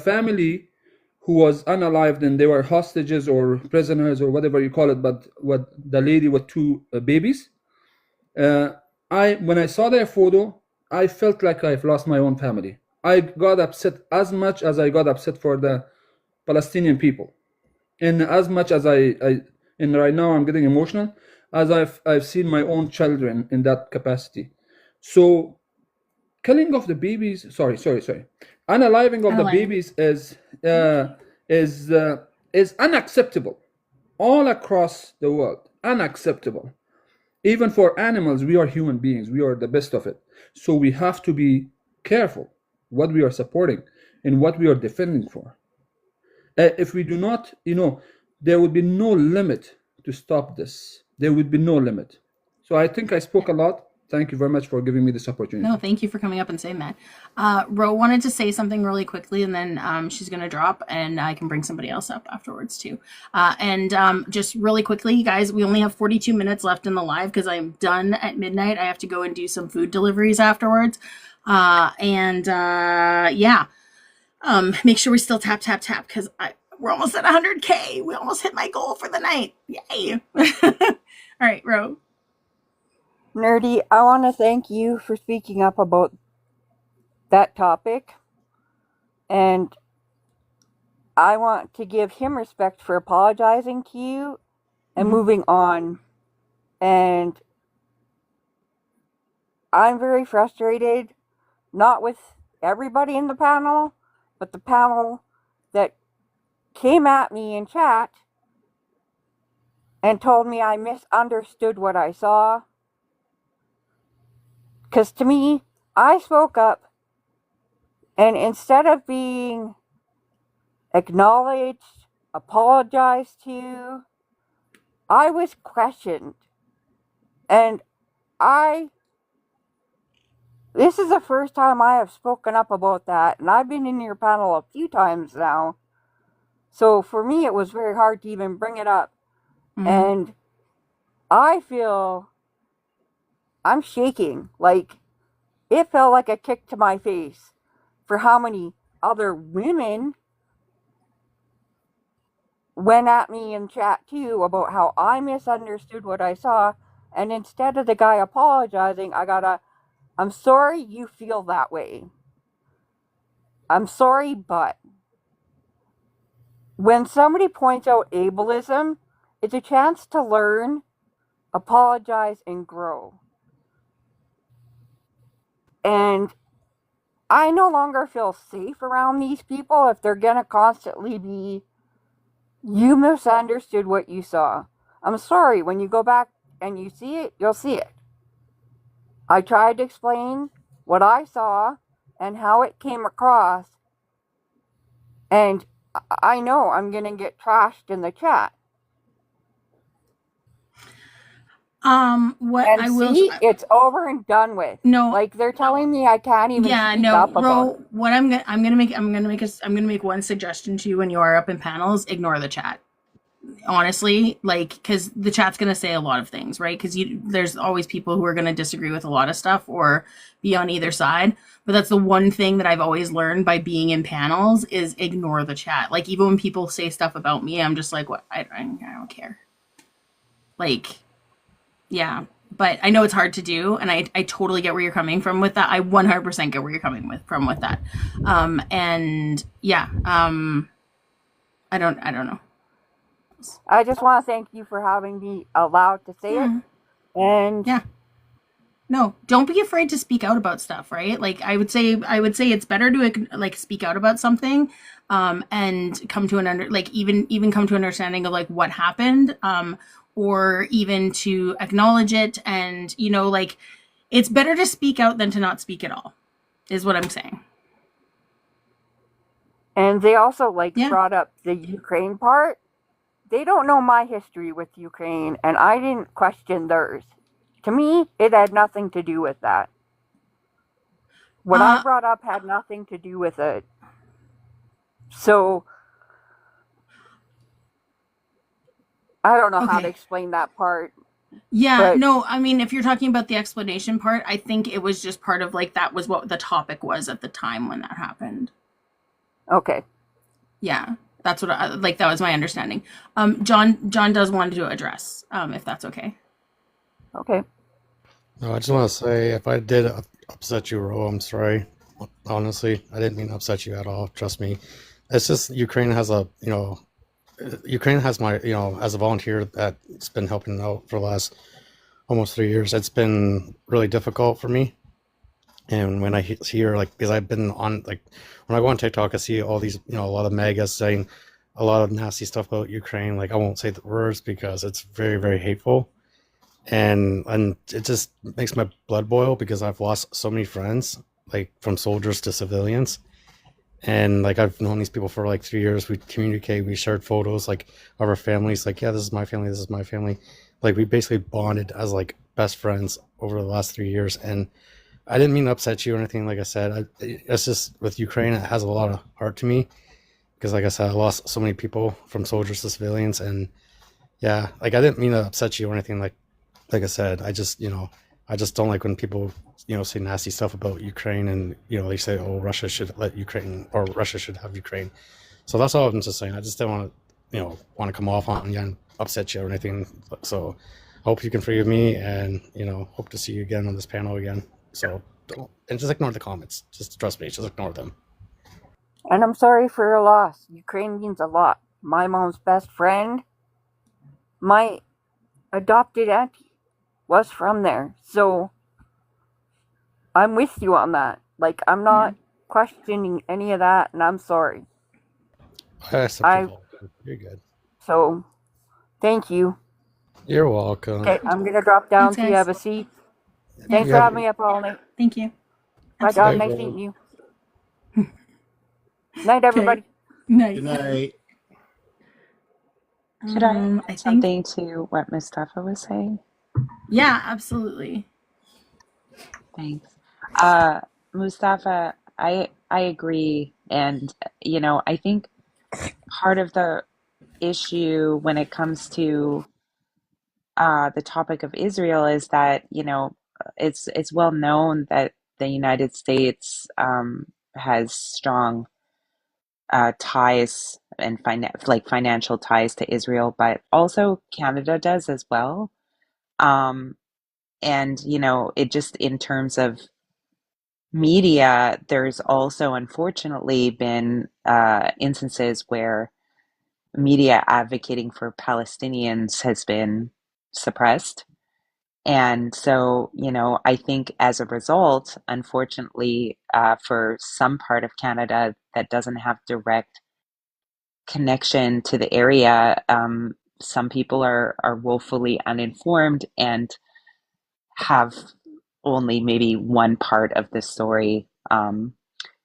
family who was unalived and they were hostages or prisoners or whatever you call it, but what the lady with 2 babies, when I saw their photo, I felt like I've lost my own family. I got upset as much as I got upset for the Palestinian people, and as much as and right now I'm getting emotional, as I've seen my own children in that capacity. So killing of the babies, unaliving of the babies is unacceptable all across the world. Unacceptable. Even for animals, we are human beings. We are the best of it. So we have to be careful what we are supporting and what we are defending for. If we do not, there would be no limit to stop this. There would be no limit. So I think I spoke a lot. Thank you very much for giving me this opportunity. No, thank you for coming up and saying that. Ro wanted to say something really quickly, and then she's going to drop, and I can bring somebody else up afterwards too. Just really quickly, you guys, we only have 42 minutes left in the live because I'm done at midnight. I have to go and do some food deliveries afterwards. Make sure we still tap because we're almost at 100K. We almost hit my goal for the night. Yay. All right, Ro. Nerdy, I want to thank you for speaking up about that topic. And I want to give him respect for apologizing to you and moving on. And I'm very frustrated, not with everybody in the panel, but the panel that came at me in chat and told me I misunderstood what I saw. Because to me, I spoke up, and instead of being acknowledged, apologized to, I was questioned. And this is the first time I have spoken up about that, and I've been in your panel a few times now. So for me, it was very hard to even bring it up. And I feel I'm shaking. Like, it felt like a kick to my face for how many other women went at me in chat too about how I misunderstood what I saw. And instead of the guy apologizing, I got I'm sorry you feel that way. I'm sorry, but when somebody points out ableism, it's a chance to learn, apologize, and grow. And I no longer feel safe around these people if they're going to constantly be, you misunderstood what you saw. I'm sorry, when you go back and you see it, you'll see it. I tried to explain what I saw and how it came across, and I know I'm going to get trashed in the chat. What And I will see, it's over and done with. No, like they're telling me I can't even speak up about Ro, it. what I'm gonna make one suggestion to you when you are up in panels. Ignore the chat. Honestly, like, because the chat's gonna say a lot of things, right? Because there's always people who are gonna disagree with a lot of stuff or be on either side. But that's the one thing that I've always learned by being in panels is ignore the chat. Like, even when people say stuff about me, I'm just like, what? I don't care. Like, yeah. But I know it's hard to do, and I totally get where you're coming from with that. I 100% get where you're coming from with that. And yeah, I don't know. I just want to thank you for having me allowed to say it. And yeah, no, don't be afraid to speak out about stuff, right? Like I would say it's better to like speak out about something, and come to even come to an understanding of like what happened, or even to acknowledge it. And like, it's better to speak out than to not speak at all, is what I'm saying. And they also brought up the Ukraine part. They don't know my history with Ukraine, and I didn't question theirs. To me, it had nothing to do with that. What I brought up had nothing to do with it. So I don't know how to explain that part. Yeah, no, I mean, if you're talking about the explanation part, I think it was just part of like, that was what the topic was at the time when that happened. Okay. Yeah, that's what that was my understanding. John does want to address, if that's okay. Okay. No, I just want to say, if I did upset you, Ro, I'm sorry. Honestly, I didn't mean to upset you at all. Trust me. It's just Ukraine has my, as a volunteer that's been helping out for the last almost 3 years, it's been really difficult for me. And when I hear, because I've been on, when I go on TikTok, I see all these, a lot of megas saying a lot of nasty stuff about Ukraine. I won't say the words because it's very, very hateful. And it just makes my blood boil because I've lost so many friends, from soldiers to civilians. And I've known these people for 3 years. We communicate, we shared photos of our families. Yeah, this is my family, this is my family. We basically bonded as best friends over the last 3 years. And I didn't mean to upset you or anything. Like I said, it's just with Ukraine, it has a lot of heart to me because, like I said, I lost so many people from soldiers to civilians. And yeah, I didn't mean to upset you or anything. Like I said, I just don't like when people, say nasty stuff about Ukraine and, they say, oh, Russia should let Ukraine or Russia should have Ukraine. So that's all I'm just saying. I just don't want to come off on you and upset you or anything. So I hope you can forgive me and, hope to see you again on this panel again. So and just ignore the comments. Just trust me, just ignore them. And I'm sorry for your loss. Ukraine means a lot. My mom's best friend, my adopted auntie, was from there. So I'm with you on that. Like, I'm not questioning any of that, and I'm sorry. I accept your apology. You're good. So, thank you. You're welcome. Okay, I'm going to drop down Thanks, so you have a guys. seat. Yeah. Thanks for having me up all night. Thank you. Bye, dog. Absolutely. Nice meeting you. Night, everybody. Night. Good night. Could I I add think. something to what Mustafa was saying? Yeah, absolutely. Thanks. Mustafa, I agree. And, you know, I think part of the issue when it comes to the topic of Israel is that, you know, it's well known that the United States has strong ties and financial ties to Israel, but also Canada does as well. And, you know, it just in terms of media, there's also unfortunately been instances where media advocating for Palestinians has been suppressed. And so, you know, I think as a result, unfortunately, for some part of Canada that doesn't have direct connection to the area, some people are woefully uninformed and have only maybe one part of the story.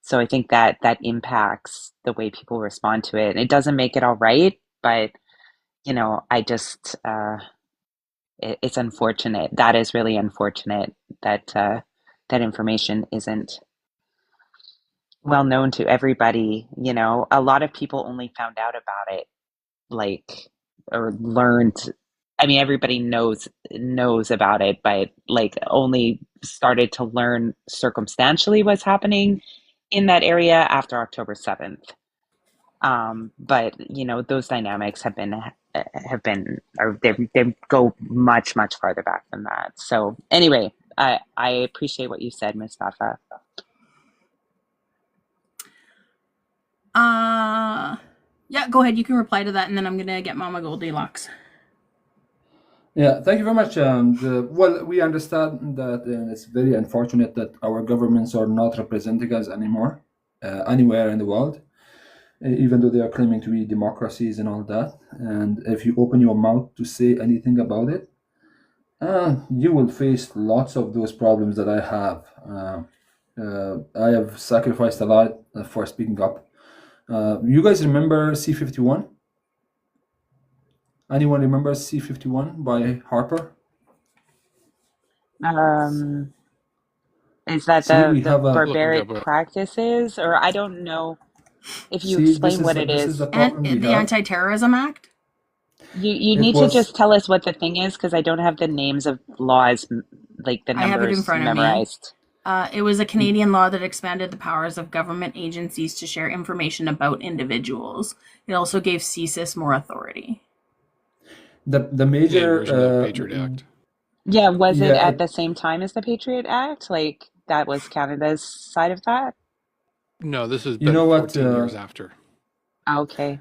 So I think that that impacts the way people respond to it. And it doesn't make it all right, but you know, I just it's unfortunate. That is really unfortunate that that information isn't well known to everybody. You know, a lot of people only found out about it like or learned. I mean, everybody knows about it, but like only started to learn circumstantially what's happening in that area after October 7th. But you know, those dynamics or they go much farther back than that. So anyway, I appreciate what you said, Mustafa. Yeah, go ahead. You can reply to that, and then I'm gonna get Mama Goldilocks. Yeah, thank you very much. Well, we understand that it's very unfortunate that our governments are not representing us anymore, anywhere in the world, even though they are claiming to be democracies and all that. And if you open your mouth to say anything about it, you will face lots of those problems that I have. I have sacrificed a lot for speaking up. You guys remember C-51? Anyone remember C-51 by Harper? Is that See, we the have a barbaric practices, or I don't know if you see. This explain is what it this is is. the problem we The have. Anti-Terrorism Act. You It need to was just tell us what the thing is because I don't have the names of laws, like the I have it in numbers front of me. memorized. It was a Canadian law that expanded the powers of government agencies to share information about individuals. It also gave CSIS more authority. the major version of the Patriot Act. Yeah, was it yeah. at the same time as the Patriot Act? Like that was Canada's side of that? No, this has You been know what? 14 years after. Okay.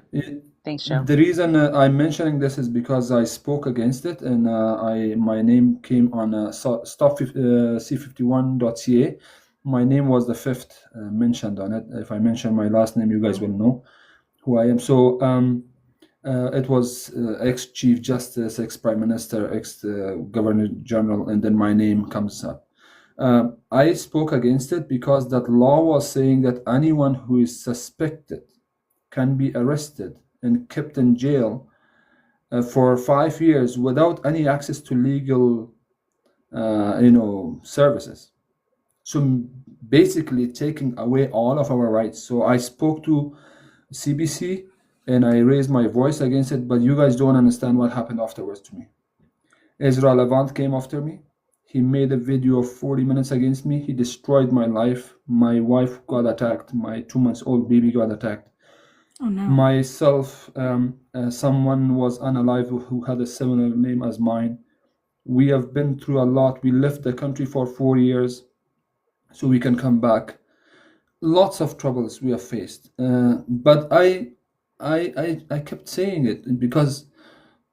Thanks, Joe. The reason I'm mentioning this is because I spoke against it, and my name came on stop c51.ca. My name was the fifth mentioned on it. If I mention my last name, you guys will know who I am. So it was ex-Chief Justice, ex-Prime Minister, ex-Governor General, and then my name comes up. I spoke against it because that law was saying that anyone who is suspected can be arrested and kept in jail for 5 years without any access to legal, services. So basically taking away all of our rights. So I spoke to CBC and I raised my voice against it, but you guys don't understand what happened afterwards to me. Ezra Levant came after me. He made a video of 40 minutes against me. He destroyed my life. My wife got attacked. My 2-month-old baby got attacked. Oh no. Myself, someone was unalive who had a similar name as mine. We have been through a lot. We left the country for 4 years so we can come back. lots of troubles we have faced, but I kept saying it because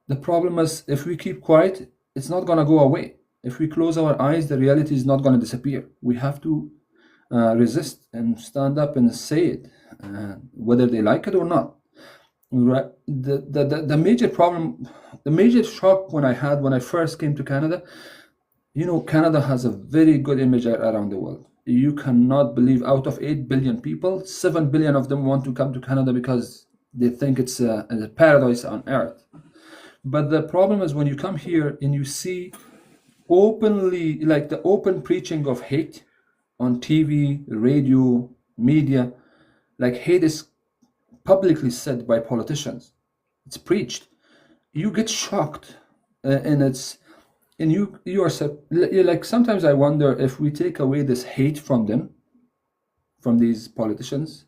the problem is if we keep quiet, it's not gonna go away. If we close our eyes, the reality is not gonna disappear. We have to resist and stand up and say it, whether they like it or not. Right. The major problem, the major shock when I first came to Canada, Canada has a very good image around the world. You cannot believe out of 8 billion people, 7 billion of them want to come to Canada because they think it's a paradise on earth. But the problem is when you come here and you see openly, like the open preaching of hate on TV, radio, media, like hate is publicly said by politicians. It's preached. You get shocked, and you are like sometimes I wonder if we take away this hate from them, from these politicians,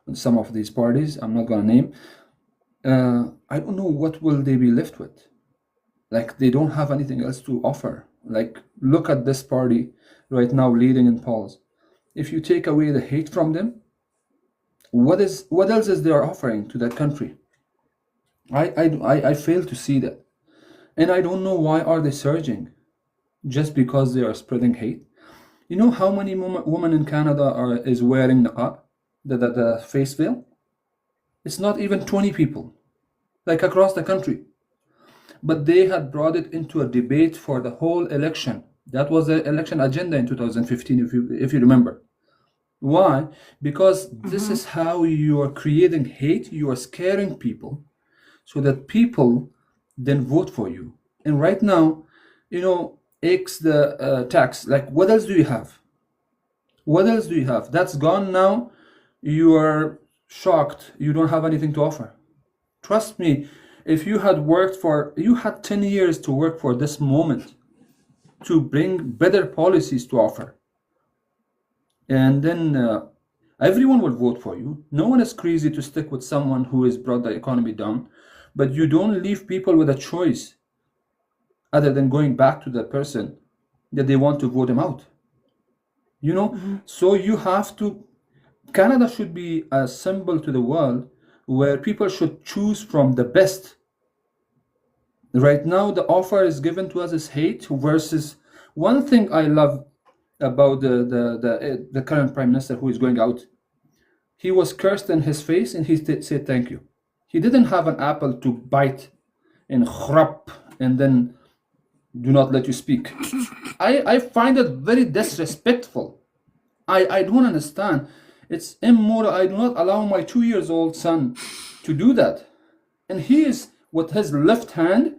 and some of these parties. I'm not gonna name. I don't know what will they be left with. Like they don't have anything else to offer. Like look at this party right now leading in polls. If you take away the hate from them, what else is they are offering to that country? I fail to see that, and I don't know why are they surging, just because they are spreading hate. You know how many women in Canada is wearing niqab, the face veil? It's not even 20 people, like across the country. But they had brought it into a debate for the whole election. That was the election agenda in 2015, if you remember. Why? Because this is how you are creating hate. You are scaring people so that people then vote for you. And right now, X the tax. Like, what else do you have? What else do you have? That's gone now. You are shocked. You don't have anything to offer. Trust me, if you had you had 10 years to work for this moment to bring better policies to offer. And then everyone will vote for you. No one is crazy to stick with someone who has brought the economy down, but you don't leave people with a choice other than going back to the person that they want to vote him out. So you have to, Canada should be a symbol to the world where people should choose from the best. Right now, the offer is given to us as hate versus one thing I love about the current prime minister who is going out. He was cursed in his face and he said thank you. He didn't have an apple to bite and chrap and then do not let you speak. I find it very disrespectful. I don't understand. It's immoral. I do not allow my 2-year-old son to do that. And he is, with his left hand,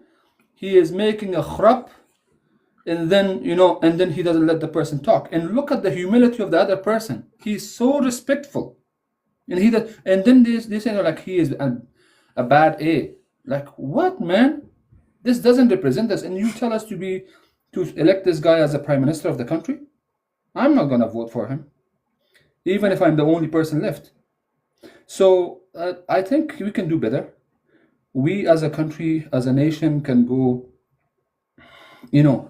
he is making a khrap, and then, and then he doesn't let the person talk. And look at the humility of the other person. He's so respectful. And then they say like he is a bad A. Like, what, man? This doesn't represent us. And you tell us to elect this guy as a prime minister of the country? I'm not going to vote for him, even if I'm the only person left. So I think we can do better. We as a country, as a nation, can go,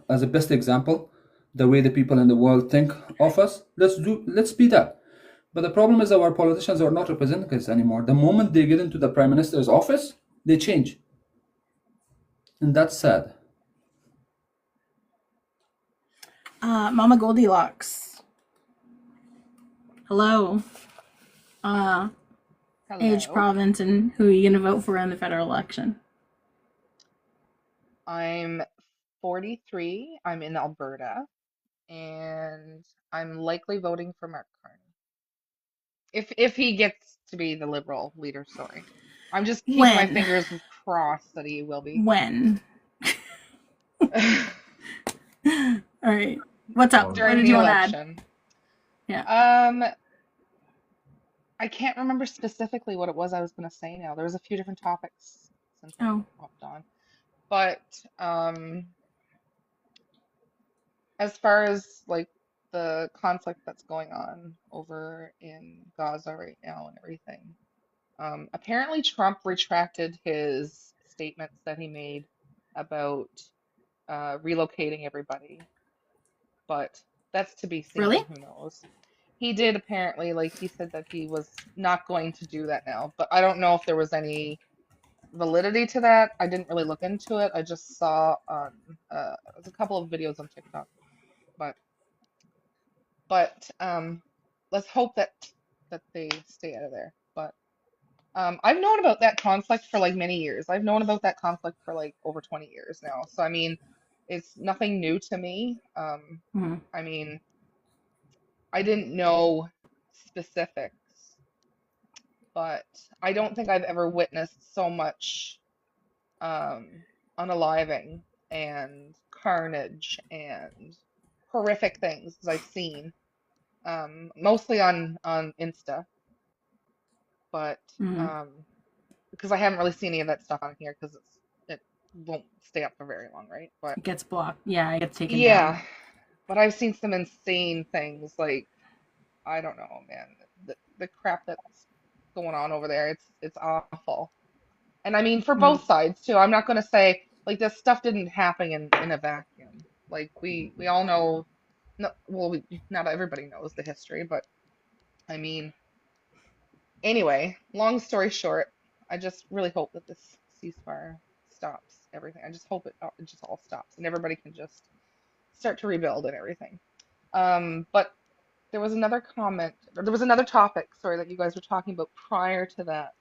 as a best example, the way the people in the world think of us. Let's be that. But the problem is our politicians are not representing us anymore. The moment they get into the prime minister's office, they change. And that's sad. Mama Goldilocks. Hello. Age, province, and who are you going to vote for in the federal election? I'm 43. I'm in Alberta, and I'm likely voting for Mark Carney. If he gets to be the Liberal leader, sorry. I'm just keeping my fingers crossed that he will be. When? All right. What's up? During the election. Yeah. I can't remember specifically what it was I was going to say now. There was a few different topics since I hopped on. But as far as like the conflict that's going on over in Gaza right now and everything, apparently Trump retracted his statements that he made about relocating everybody, but that's to be seen. Really? Who knows? He did apparently, like he said that he was not going to do that now, but I don't know if there was any validity to that. I didn't really look into it. I just saw on there's a couple of videos on TikTok, but but let's hope that they stay out of there. But I've known about that conflict for like many years. I've known about that conflict for like over 20 years now. So I mean, it's nothing new to me. I mean, I didn't know specifics, but I don't think I've ever witnessed so much unaliving and carnage and horrific things as I've seen, mostly on Insta, but because I haven't really seen any of that stuff on here because it won't stay up for very long, right? But It gets blocked. Yeah, it gets taken yeah, down. but I've seen some insane things like I don't know, man, the crap that's going on over there. It's awful. And I mean, for both sides too. I'm not going to say like this stuff didn't happen in a vacuum. Like we all know, no, well, not everybody knows the history, but I mean, anyway, long story short, I just really hope that this ceasefire stops everything. I just hope it just all stops and everybody can just start to rebuild and everything. But there was another comment, or there was another topic, sorry, that you guys were talking about prior to that.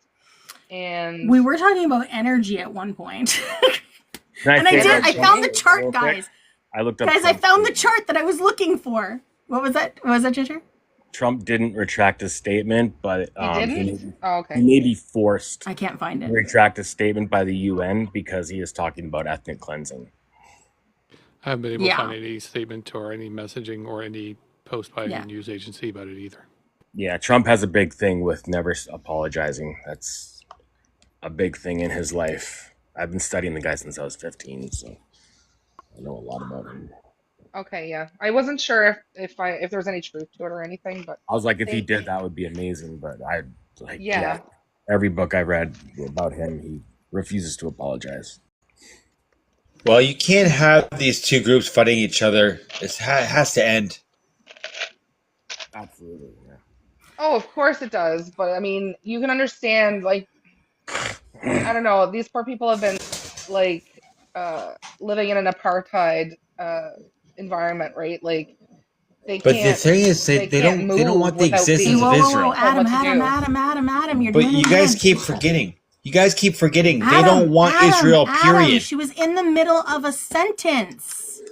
And we were talking about energy at one point. And I found the chart, guys. I looked up. Guys, I found the chart that I was looking for. What was that? What was that, Ginger? Trump didn't retract his statement, but he may be forced. I can't find it. To retract his statement by the UN because he is talking about ethnic cleansing. I haven't been able to find any statement or any messaging or any post by any news agency about it either. Yeah, Trump has a big thing with never apologizing. That's a big thing in his life. I've been studying the guy since I was 15, so I know a lot about him. Okay, yeah. I wasn't sure if there was any truth to it or anything, but I was like, if he did, that would be amazing. But I like, yeah. Every book I've read about him, he refuses to apologize. Well, you can't have these two groups fighting each other. It has to end. Absolutely, yeah. Oh, of course it does. But I mean, you can understand, like, I don't know, these poor people have been like living in an apartheid environment, right? Like they But can't. the thing is, they don't want the existence of Israel. Adam, you're but doing you it guys again. keep forgetting. You guys keep forgetting. They don't want Israel. Period. She was in the middle of a sentence.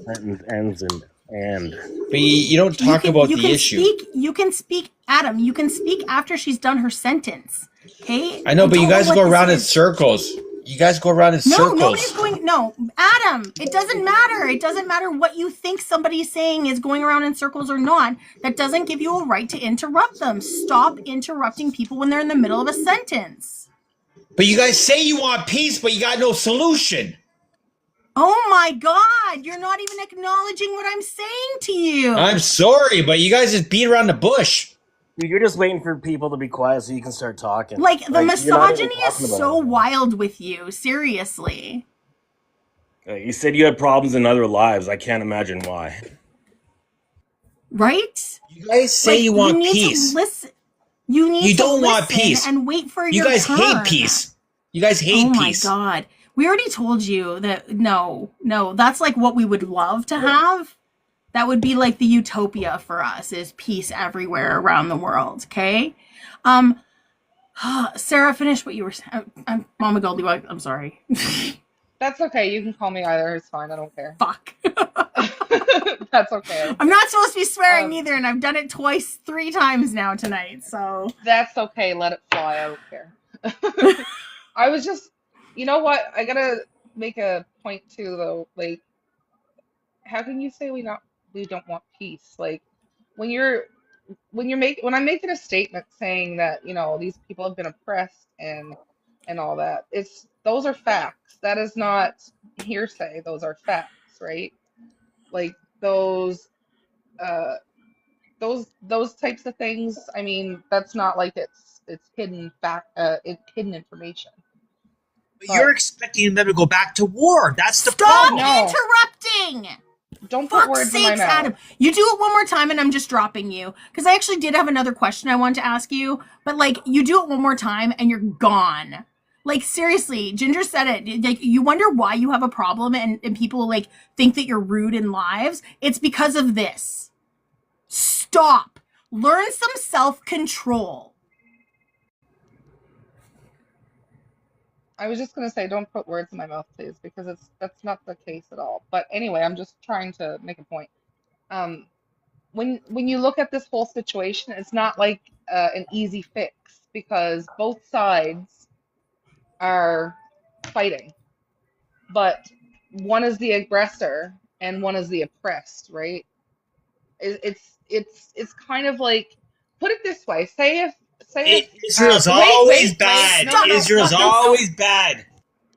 Sentence ends and. But you don't talk about the issue. You can speak, Adam. You can speak after she's done her sentence. Okay. I know, but you guys go around in circles. You guys go around in circles. No, nobody's going. No, Adam. It doesn't matter. It doesn't matter what you think somebody's saying is going around in circles or not. That doesn't give you a right to interrupt them. Stop interrupting people when they're in the middle of a sentence. But you guys say you want peace, but you got no solution. Oh my God! You're not even acknowledging what I'm saying to you. I'm sorry, but you guys just beat around the bush. You're just waiting for people to be quiet so you can start talking. Like the misogyny is so wild with you. Seriously. You said you had problems in other lives. I can't imagine why. Right? You guys say you want peace. You need to don't listen want peace. And wait for you your guys turn. hate peace. You guys hate peace. Oh my God. We already told you that no, that's like what we would love to have. That would be like the utopia for us, is peace everywhere around the world, okay? Sarah, finish what you were saying. I'm Mama Goldilocks. I'm sorry. That's okay. You can call me either. It's fine. I don't care. Fuck. That's okay. I'm not supposed to be swearing either, and I've done it 3 times now tonight, so. That's okay. Let it fly. I don't care. I was just, you know what? I gotta make a point too, though. Like, how can you say we don't want peace? Like, when I'm making a statement saying that, you know, these people have been oppressed and all that, those are facts. That is not hearsay. Those are facts, right? Like those types of things. I mean, that's not like it's hidden it's hidden information. But you're expecting them to go back to war. That's the Stop problem. interrupting. don't put words in my sakes, mouth. Adam. You do it one more time and I'm just dropping you. Because I actually did have another question I wanted to ask you. But, like, you do it one more time and you're gone. Like, seriously, Ginger said it. Like, you wonder why you have a problem and people, like, think that you're rude in lives. It's because of this. Stop. Learn some self-control. I was just gonna say, don't put words in my mouth, please, because that's not the case at all. But anyway, I'm just trying to make a point. Um, when you look at this whole situation, it's not like an easy fix because both sides are fighting, but one is the aggressor and one is the oppressed, right? It's kind of like, put it this way. Say if Israel's wait always wait bad. no no no Israel's no no always bad.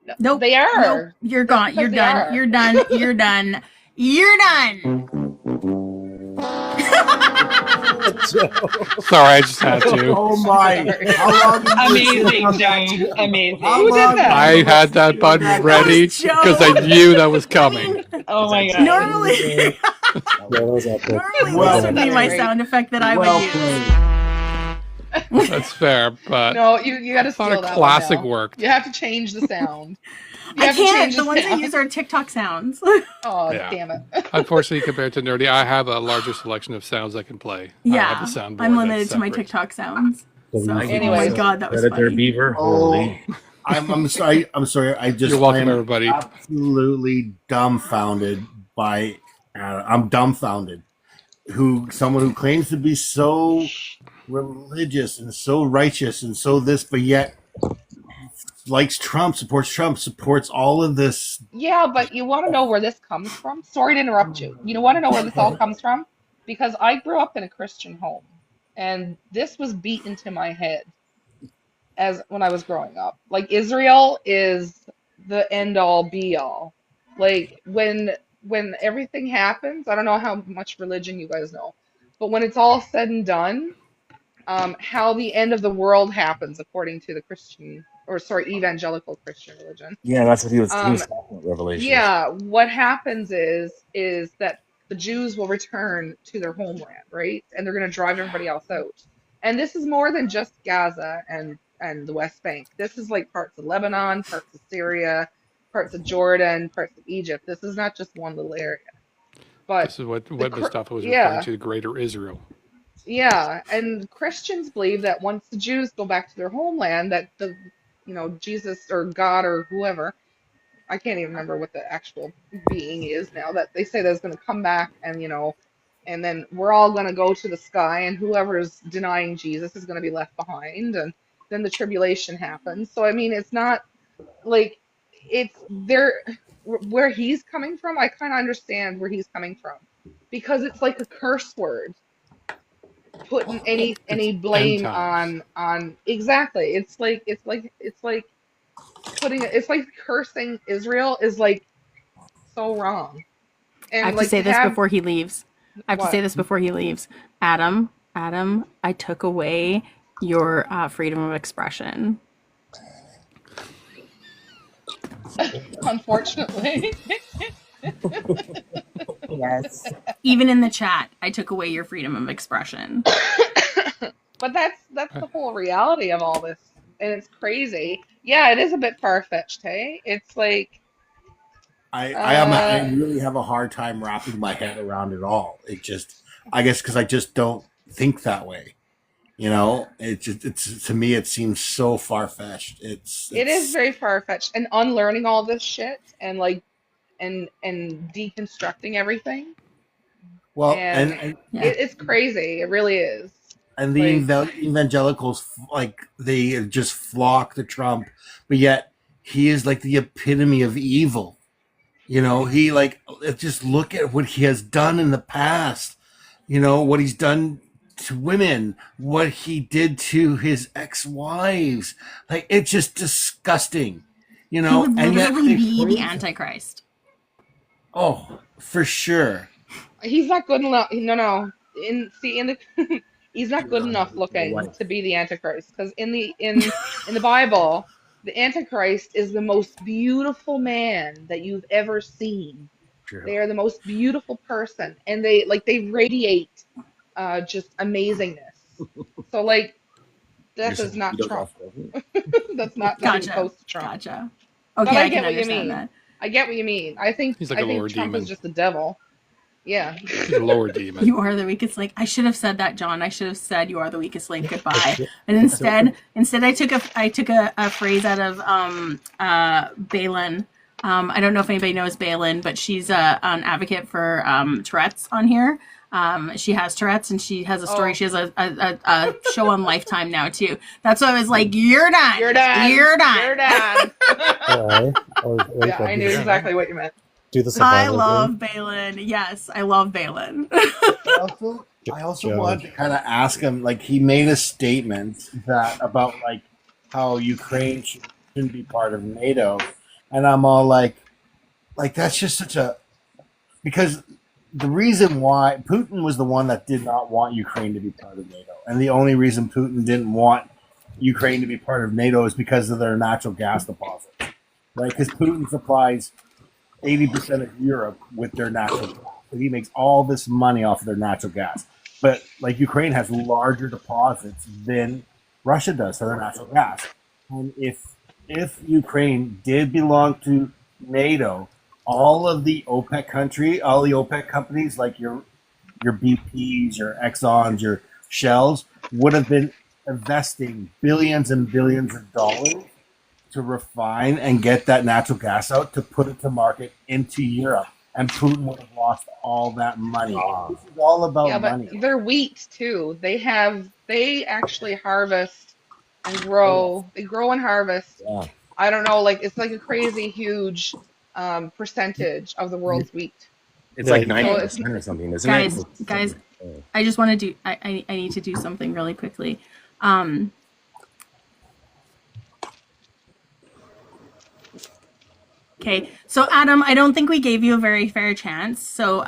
no, Nope. they Nope. are. You're That's gone. because You're they done. are. You're done. You're done. You're done. Sorry, I just had to. Oh my! Sorry. How long did you sit Amazing, on that Joe. chair? Amazing. How Who did long did that? I you had that sit on button that ready Joe. because I knew that was coming. Oh my chair? god. Normally, Yeah, that was epic. normally Well this would be That's my played. great. sound effect that I would Well use. played. That's fair, but No, you got I to thought a steal that one classic now. worked. You have to change the sound. You I have to change can't. the The ones I use sound. are TikTok sounds. Oh, Yeah. damn it. Unfortunately, compared to Nerdy, I have a larger selection of sounds I can play. I have a Yeah, soundboard I'm that's limited to my separate. TikTok sounds. So, oh my Anyways, god, that was Predator funny. Beaver. Oh, Holy. I'm sorry. I'm sorry. I You're welcome, am everybody. absolutely dumbfounded by. I'm dumbfounded. Someone who claims to be so religious and so righteous and so this, but yet likes Trump, supports all of this. yeah, but you want to know where this comes from? Sorry to interrupt you. You want to know where this all comes from? Because I grew up in a Christian home, and this was beat into my head as when I was growing up. Like, Israel is the end all be all. Like, when everything happens, I don't know how much religion you guys know, but when it's all said and done, how the end of the world happens according to the Christian, or sorry, evangelical Christian religion. Yeah, that's what he Um, was talking about, Revelation. yeah, what happens is that the Jews will return to their homeland, right? And they're going to drive everybody else out. And this is more than just Gaza and the West Bank. This is like parts of Lebanon, parts of Syria, parts of Jordan, parts of Egypt. This is not just one little area. But This is what Mustafa was referring yeah, to, the greater Israel. yeah, and Christians believe that once the Jews go back to their homeland, that Jesus or God or whoever, I can't even remember what the actual being is now, that they say that's going to come back and then we're all going to go to the sky, and whoever is denying Jesus is going to be left behind, and then the tribulation happens. So I mean, it's not like it's there where he's coming from. I kind of understand where he's coming from because it's like a curse word, putting It's any end blame times. on exactly. It's like putting it's like cursing Israel is like so wrong. I And have to like say to this have before he leaves. I have to say what? this before he leaves. Adam, I took away your freedom of expression. Unfortunately. Yes. Even in the chat, I took away your freedom of expression. But that's the whole reality of all this. And it's crazy. Yeah, it is a bit far-fetched, hey? It's like I uh really have a hard time wrapping my head around it all. It just, I guess, because I just don't think that way. It's to me, it seems so far fetched. it is It's very far-fetched, and unlearning all this shit and like and deconstructing everything, well, and Yeah. it's crazy. It really is. and the Like, evangelicals, like, they just flock to Trump, but yet he is like the epitome of evil. He, like, just look at what he has done in the past. What he's done to women, what he did to his ex-wives. Like, it's just disgusting. He would And yet literally they be the praise him. Antichrist. Oh, for sure. he's not good enough. No. In the he's not good enough My looking wife. to be the Antichrist, because in the Bible, the Antichrist is the most beautiful man that you've ever seen. True. They are the most beautiful person, and they radiate just amazingness. So like, You're that is saying not Vito's Trump. off government? That's not even Gotcha. close to Trump. Gotcha. But Okay, I I can get what you understand mean. that. I get what you mean. I think He's like a lower Trump is demon. just the devil. Yeah. He's a lower demon. You are the weakest link. I should have said that, John. I should have said you are the weakest link. Goodbye. But And instead I took a phrase out of Balin. I don't know if anybody knows Balin, but she's an advocate for Tourette's on here. She has Tourette's, and she has a story. Oh. She has a show on Lifetime now too. That's why I was like, "You're done. You're done. You're done. You're done. Or I knew exactly what you meant. do the I survival love game. Balin. Yes, I love Balin. I also Joe. wanted to kind of ask him, like, he made a statement that about like how Ukraine shouldn't be part of NATO, and I'm all like that's just such a, because the reason why Putin was the one that did not want Ukraine to be part of NATO, and the only reason Putin didn't want Ukraine to be part of NATO is because of their natural gas deposits, right? Because Putin supplies 80% of Europe with their natural gas. So he makes all this money off of their natural gas. But like Ukraine has larger deposits than Russia does for their natural gas. And if Ukraine did belong to NATO, all of the OPEC all the OPEC companies like your BPs, your Exxons, your Shells would have been investing billions and billions of dollars to refine and get that natural gas out to put it to market into Europe. And Putin would have lost all that money. This is all about money. But their wheat too. They actually harvest and grow. They grow and harvest. Yeah. I don't know, like it's like a crazy huge percentage of the world's wheat. It's like 90% or something, isn't guys, it? Guys, I just want to do. I need to do something really quickly. Okay, so Adam, I don't think we gave you a very fair chance. So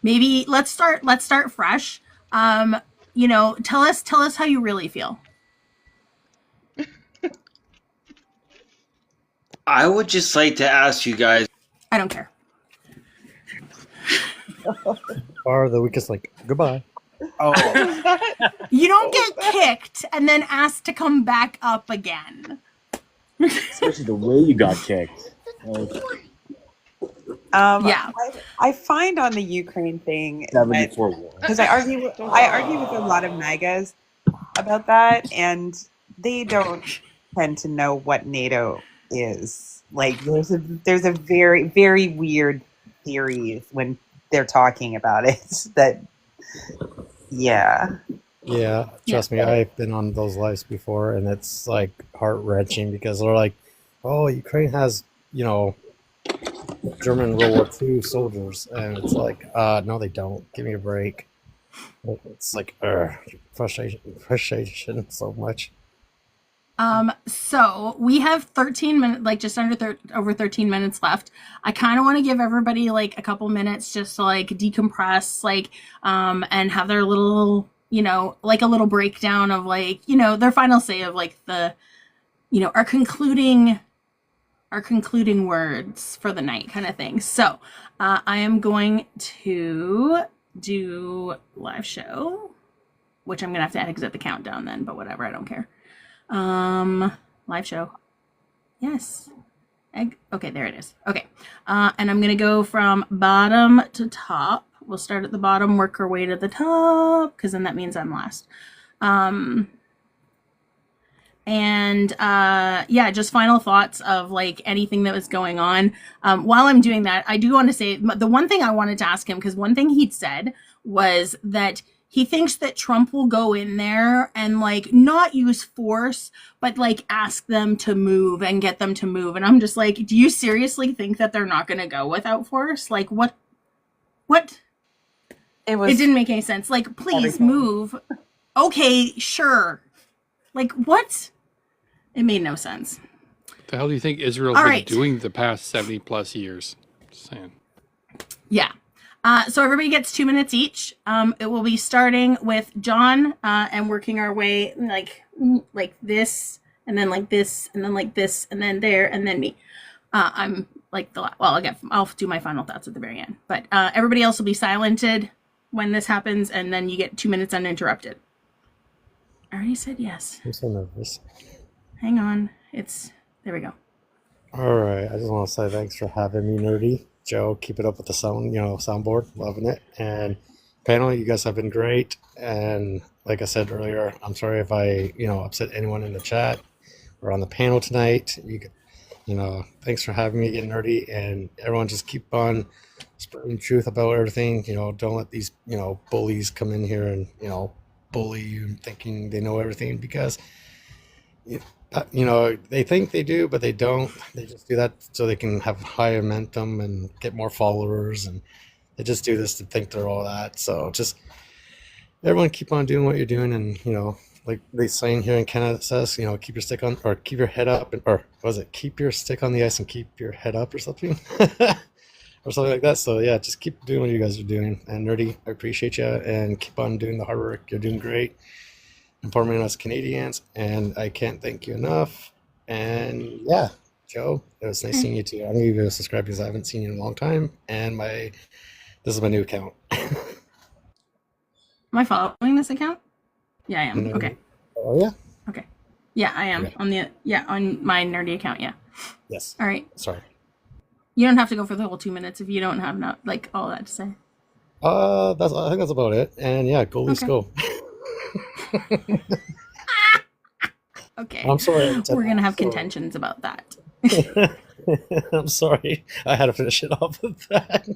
maybe let's start fresh. Tell us how you really feel. I would just like to ask you guys. I don't care. Or the weakest link. Goodbye. Oh. You don't get kicked and then asked to come back up again. Especially the way you got kicked. Yeah. I find on the Ukraine thing, because I argue with a lot of MAGAs about that, and they don't tend to know what NATO is. Like, there's a very, very weird theory when they're talking about it. Yeah, trust me, I've been on those lives before, and it's like heart-wrenching because they're like, oh, Ukraine has, German World War II soldiers, and it's like, no, they don't. Give me a break. It's like, frustration so much. So we have 13 minutes, like just over 13 minutes left. I kind of want to give everybody like a couple minutes just to like decompress, like, and have their little, like a little breakdown of like, their final say of like the, our concluding words for the night kind of thing. So, I am going to do live show, which I'm going to have to exit the countdown then, but whatever, I don't care. Live show. Yes. Okay, there it is. Okay. And I'm going to go from bottom to top. We'll start at the bottom, work our way to the top, because then that means I'm last. Just final thoughts of like anything that was going on. While I'm doing that, I do want to say the one thing I wanted to ask him, because one thing he'd said was that he thinks that Trump will go in there and like not use force, but like ask them to move and get them to move. And I'm just like, do you seriously think that they're not going to go without force? Like what? It didn't make any sense. Like, please move. Okay, sure. Like what? It made no sense. What the hell do you think Israel's been doing the past 70 plus years? Just saying. Yeah. So everybody gets 2 minutes each. It will be starting with John and working our way like this, and then like this, and then like this, and then there, and then me. I'm like I'll do my final thoughts at the very end. But everybody else will be silented when this happens, and then you get 2 minutes uninterrupted. I already said yes. I'm so nervous. Hang on. There we go. All right, I just want to say thanks for having me, Nerdy. Joe, keep it up with the soundboard, loving it. And panel, you guys have been great. And like I said earlier, I'm sorry if I, upset anyone in the chat or on the panel tonight. Thanks for having me again, Nerdy. And everyone just keep on spreading truth about everything. Don't let these, bullies come in here and, bully you thinking they know everything, because they think they do, but they don't. They just do that so they can have high momentum and get more followers, and they just do this to think they're all that. So just everyone keep on doing what you're doing, and like they saying here in Canada, it says keep your head up, or was it keep your stick on the ice and keep your head up or something or something like that. So yeah, just keep doing what you guys are doing. And Nerdy, I appreciate you, and keep on doing the hard work. You're doing great. Important us Canadians, and I can't thank you enough. And yeah, Joe, it was nice seeing you too. I'm gonna give you a subscribe because I haven't seen you in a long time, and this is my new account. Am I following this account? Yeah, I am. Okay. Oh yeah. Okay. Yeah, I am on my Nerdy account. Yeah. Yes. All right. Sorry. You don't have to go for the whole 2 minutes if you don't have all that to say. I think that's about it. And yeah, go Leafs, go. Okay. I'm sorry. We're gonna have contentions about that. I'm sorry. I had to finish it off with that.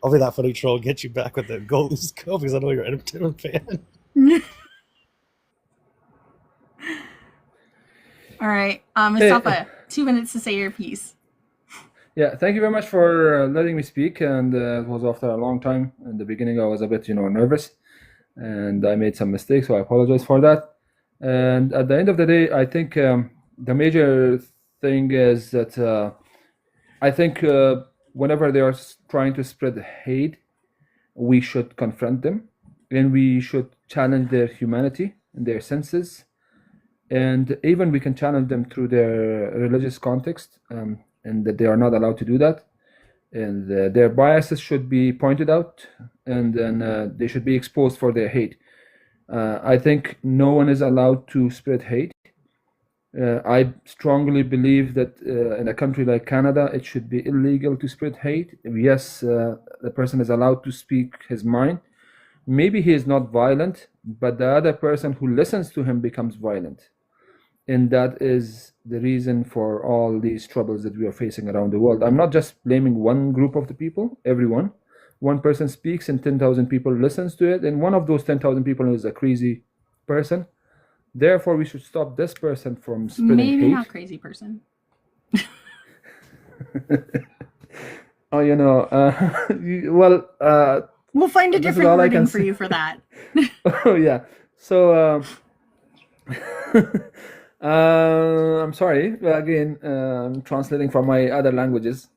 I'll be that funny troll. Get you back with the go Leafs, go, because I know you're an Edmonton fan. All right, Mustafa, 2 minutes to say your piece. Yeah, thank you very much for letting me speak. And it was after a long time. In the beginning, I was a bit, nervous, and I made some mistakes, so I apologize for that. And at the end of the day, I think the major thing is that I think whenever they are trying to spread hate, we should confront them, and we should challenge their humanity and their senses. And even we can challenge them through their religious context, and that they are not allowed to do that. And their biases should be pointed out, and then they should be exposed for their hate. I think no one is allowed to spread hate. I strongly believe that in a country like Canada, it should be illegal to spread hate. Yes, the person is allowed to speak his mind. Maybe he is not violent, but the other person who listens to him becomes violent. And that is the reason for all these troubles that we are facing around the world. I'm not just blaming one group of the people, everyone. One person speaks and 10,000 people listens to it, and one of those 10,000 people is a crazy person. Therefore, we should stop this person from spreading hate. Maybe not crazy person. We'll find a different wording for you for that. Oh, yeah. So, I'm sorry. Again, I'm translating from my other languages.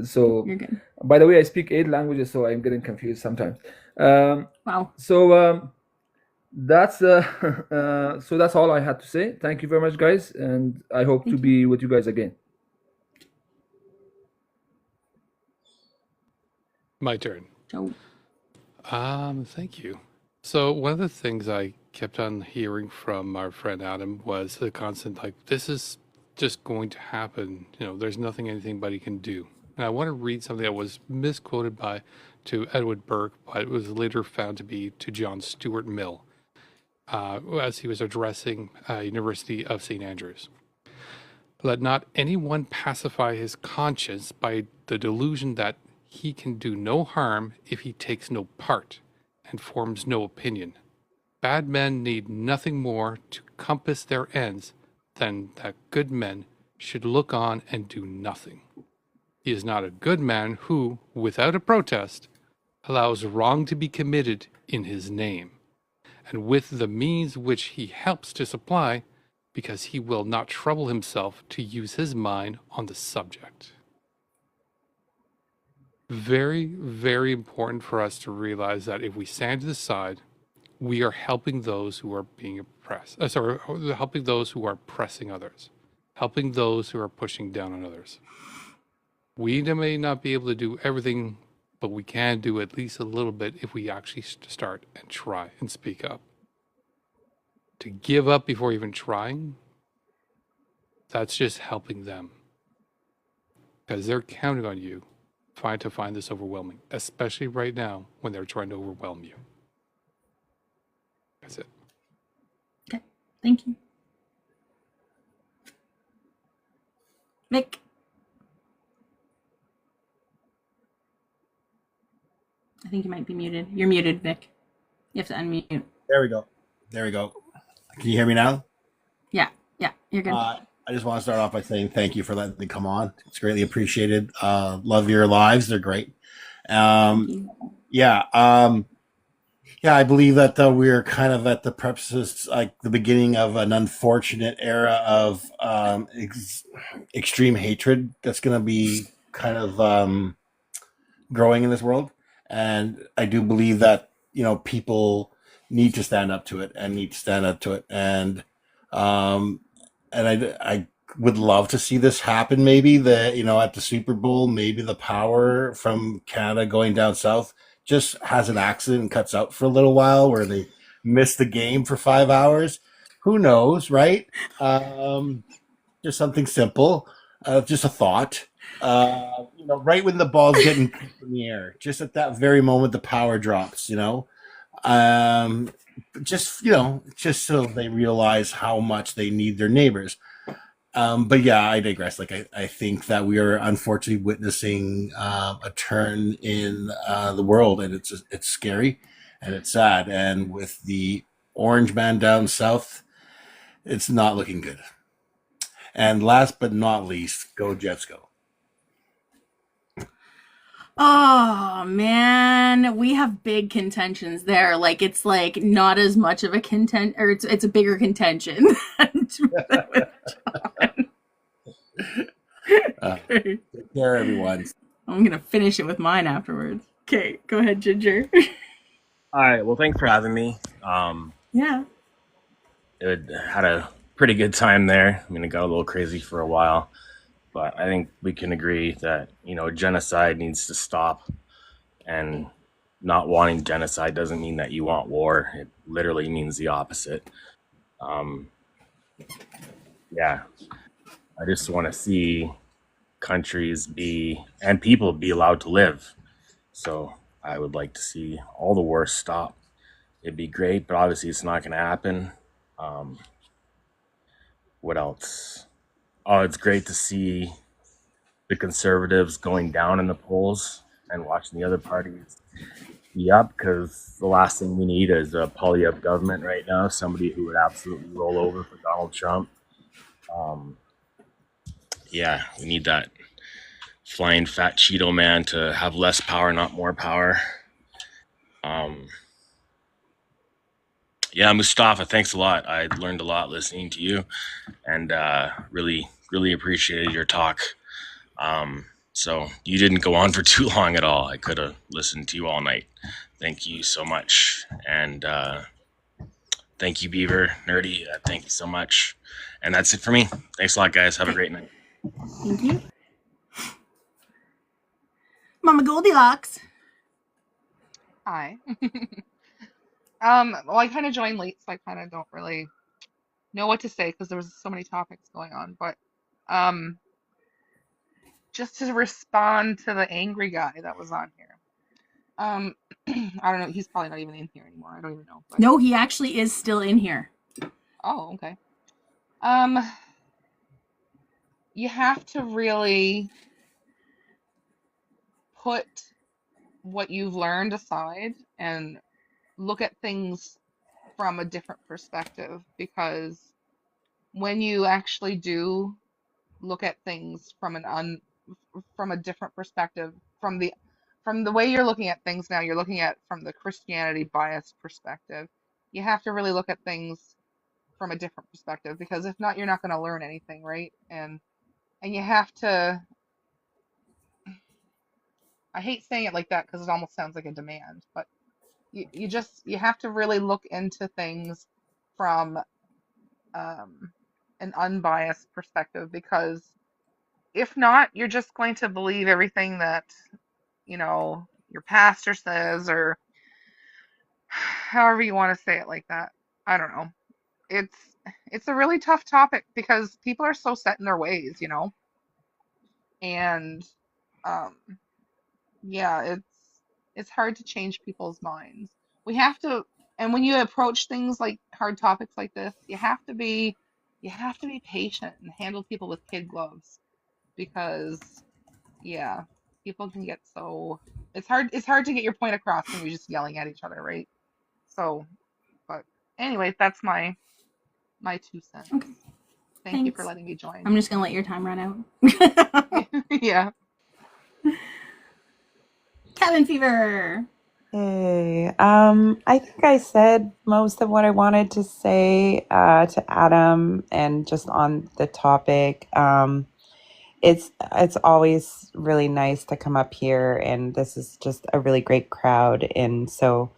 So you're good. By the way, I speak 8 languages, so I'm getting confused sometimes. Wow. So that's all I had to say. Thank you very much, guys, and I hope to be with you guys again. My turn. Joe. Thank you. So one of the things I kept on hearing from our friend Adam was the constant, this is just going to happen. There's nothing anybody can do. And I want to read something that was misquoted to Edward Burke, but it was later found to be to John Stuart Mill, as he was addressing University of St. Andrews. Let not anyone pacify his conscience by the delusion that he can do no harm if he takes no part and forms no opinion. Bad men need nothing more to compass their ends than that good men should look on and do nothing. He is not a good man who, without a protest, allows wrong to be committed in his name, and with the means which he helps to supply, because he will not trouble himself to use his mind on the subject. Very, very important for us to realize that if we stand to the side, we are helping those who are being oppressed. Helping those who are oppressing others. helping those who are pushing down on others. We may not be able to do everything, but we can do at least a little bit if we actually start and try and speak up. To give up before even trying, that's just helping them. Because they're counting on you to find this overwhelming, especially right now when they're trying to overwhelm you. That's it. Okay, thank you. Mick. I think you might be muted. You're muted, Vic. You have to unmute. There we go. There we go. Can you hear me now? Yeah, you're good. I just want to start off by saying thank you for letting me come on. It's greatly appreciated. Love your lives. They're great. Yeah. I believe that we're kind of at the precipice, like the beginning of an unfortunate era of extreme hatred that's going to be kind of growing in this world. And I do believe that, people need to stand up to it and I would love to see this happen. Maybe at the Super Bowl, maybe the power from Canada going down south just has an accident and cuts out for a little while where they miss the game for 5 hours. Who knows, right? Just something simple, just a thought. Right when the ball's getting in the air, just at that very moment, the power drops. Just so they realize how much they need their neighbors. But yeah, I digress. Like I think that we are unfortunately witnessing a turn in the world, and it's scary and it's sad. And with the orange man down south, it's not looking good. And last but not least, go Jets go. Oh man, we have big contentions there. Like it's like not as much of a content, or it's a bigger contention. Take care, everyone. I'm gonna finish it with mine afterwards. Okay, go ahead, Ginger. All right. Well, thanks for having me. Yeah. It had a pretty good time there. I mean, it got a little crazy for a while, but I think we can agree that, genocide needs to stop, and not wanting genocide doesn't mean that you want war. It literally means the opposite. Yeah, I just want to see countries and people be allowed to live. So I would like to see all the wars stop. It'd be great, but obviously it's not going to happen. What else? Oh, it's great to see the conservatives going down in the polls and watching the other parties be up, because the last thing we need is a poly-up government right now, somebody who would absolutely roll over for Donald Trump. We need that flying fat Cheeto man to have less power, not more power. Mustafa, thanks a lot. I learned a lot listening to you, and really, really appreciated your talk. So you didn't go on for too long at all. I could have listened to you all night. Thank you so much. And thank you, Beaver, Nerdy. Thank you so much. And that's it for me. Thanks a lot, guys. Have a great night. Thank you. Mama Goldilocks. Hi. Well, I kind of joined late, so I kind of don't really know what to say because there was so many topics going on. But just to respond to the angry guy that was on here. I don't know. He's probably not even in here anymore. I don't even know. But... No, he actually is still in here. Oh, okay. You have to really put what you've learned aside and look at things from a different perspective, because when you actually do look at things from a different perspective, from the way you're looking at things now, you're looking at from the Christianity biased perspective. You have to really look at things from a different perspective, because if not, you're not going to learn anything, right? And you have to, I hate saying it like that because it almost sounds like a demand, but you have to really look into things from an unbiased perspective, because if not, you're just going to believe everything that, your pastor says, or however you want to say it like that. I don't know. It's it's a really tough topic because people are so set in their ways, and um yeah, it's hard to change people's minds. We have to, and when you approach things like hard topics like this, you have to be patient and handle people with kid gloves, because yeah, people can get so, it's hard to get your point across when you're just yelling at each other, right? So, but anyway, that's my 2 cents. Okay, Thank you for thanks. letting me join. I'm just gonna let your time run out. Yeah. Cabin fever. Hey, I think I said most of what I wanted to say to Adam, and just on the topic. It's always really nice to come up here, and this is just a really great crowd. And so,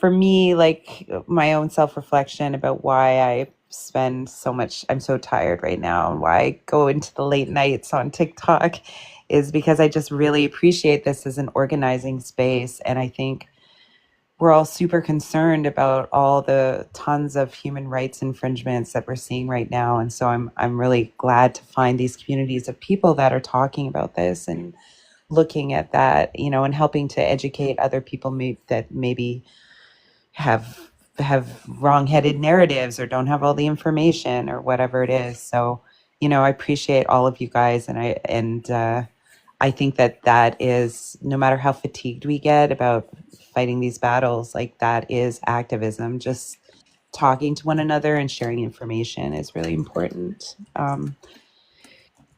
for me, like my own self-reflection about why I spend so much, I'm so tired right now, and why I go into the late nights on TikTok is because I just really appreciate this as an organizing space. And I think we're all super concerned about all the tons of human rights infringements that we're seeing right now. And so I'm really glad to find these communities of people that are talking about this and looking at that, and helping to educate other people that maybe have wrong-headed narratives or don't have all the information or whatever it is. So, I appreciate all of you guys, and I think that is, no matter how fatigued we get about fighting these battles, like that is activism. Just talking to one another and sharing information is really important.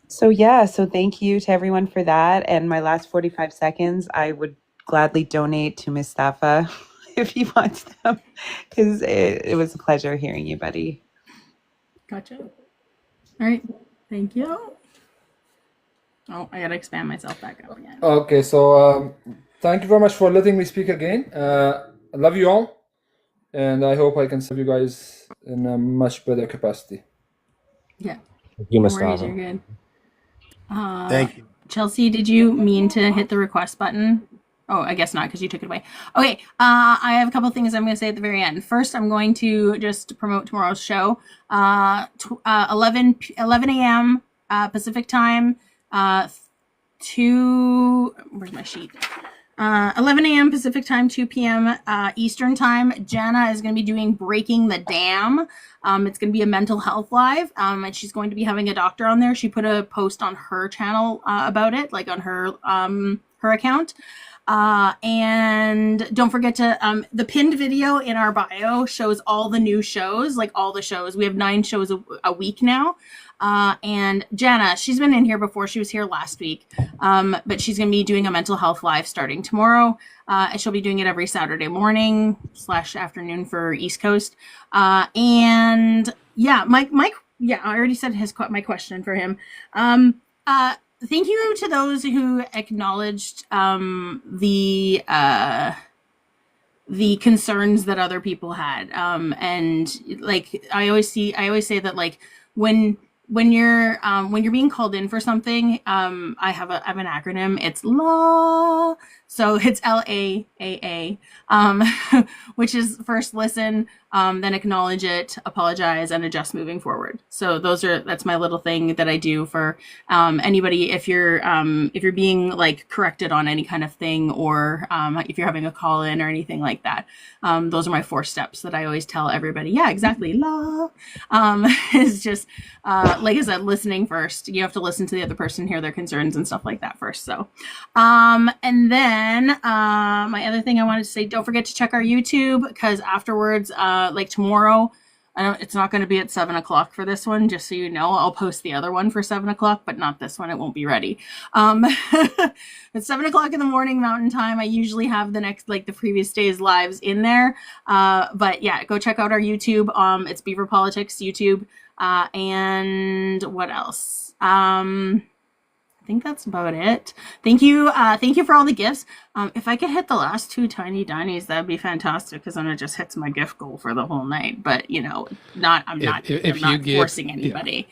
So thank you to everyone for that. And my last 45 seconds, I would gladly donate to Mustafa if he wants them, because it was a pleasure hearing you, buddy. Gotcha. All right. Thank you. Oh, I gotta expand myself back up again. Okay, so thank you very much for letting me speak again. I love you all, and I hope I can serve you guys in a much better capacity. Yeah. You, No worries, Mustafa. you're good. Thank you. Chelsea, did you mean to hit the request button? Oh, I guess not, because you took it away. Okay, I have a couple things I'm going to say at the very end. First, I'm going to just promote tomorrow's show. 11 a.m. Pacific time, where's my sheet? 11 a.m. Pacific time, 2 p.m. Eastern time. Jana is going to be doing Breaking the Dam. It's going to be a mental health live, and she's going to be having a doctor on there. She put a post on her channel about it, like on her account. And don't forget to, the pinned video in our bio shows all the new shows, like all the shows. We have 9 shows a week now. And Jana, she's been in here before. She was here last week. But she's going to be doing a mental health live starting tomorrow. And she'll be doing it every Saturday morning / afternoon for East Coast. And yeah, Mike, yeah, I already said my question for him. Thank you to those who acknowledged the concerns that other people had. And like I always say that, like, when you're being called in for something, I have an acronym. It's LAA. So it's LAAA, which is first listen, then acknowledge it, apologize, and adjust moving forward. So that's my little thing that I do for anybody. If you're being like corrected on any kind of thing, or if you're having a call in or anything like that, those are my 4 steps that I always tell everybody. Yeah, exactly. Is just like I said, listening first. You have to listen to the other person, hear their concerns and stuff like that first. So, and then my other thing I wanted to say, don't forget to check our YouTube, because afterwards, like tomorrow, it's not going to be at 7 o'clock for this one, just so you know. I'll post the other one for 7 o'clock, but not this one. It won't be ready. It's 7 o'clock in the morning Mountain Time. I usually have the previous day's lives in there. But yeah, go check out our YouTube. It's Beaver Politics YouTube. And what else? I think that's about it. Thank you for all the gifts. If I could hit the last 2 tiny dinies, that'd be fantastic, because then it just hits my gift goal for the whole night. But I'm not forcing anybody.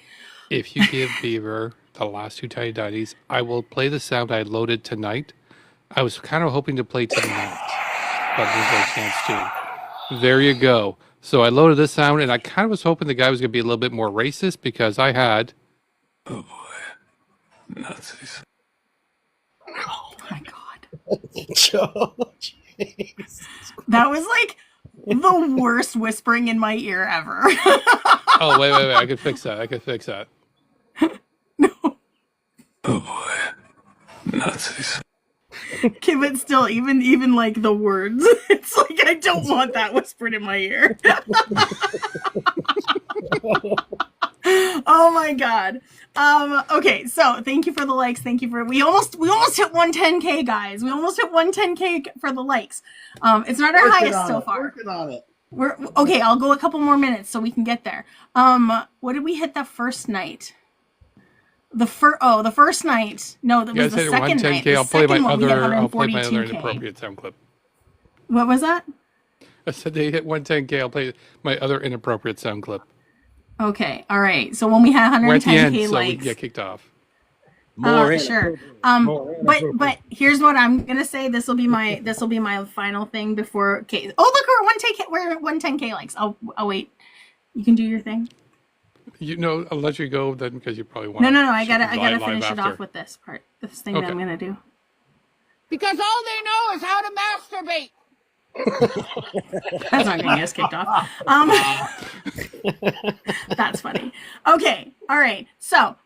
If you give Beaver the last 2 tiny dinies, I will play the sound I loaded tonight. I was kind of hoping to play tonight, but there's no chance to. There you go. So I loaded this sound, and I kind of was hoping the guy was going to be a little bit more racist, because I had... Oh boy. Nazis. Oh my God. Joe, that was like the worst whispering in my ear ever. Oh, wait. I could fix that. No. Oh boy. Nazis. Okay, but still, even like the words, it's like I don't want that whispered in my ear. Oh my God. Okay, so thank you for the likes. Thank you for we almost hit 110K, guys. We almost hit 110K for the likes. It's not our highest so far. Working on it. We're okay. I'll go a couple more minutes so we can get there. What did we hit the first night? The first night. No, that was the second night. I'll play my other inappropriate sound clip. What was that? I said they hit 110K. I'll play my other inappropriate sound clip. Okay, all right. So when we had 110K likes, so we get kicked off. Sure. But here's what I'm gonna say. This will be my final thing before. Okay. Oh, look, we're at 110K likes. I'll wait. You can do your thing. I'll let you go then, because you probably want. No. I gotta finish it off with this part. This thing that I'm gonna do. Because all they know is how to masturbate. That's not gonna get us kicked off. That's funny. Okay. All right. So,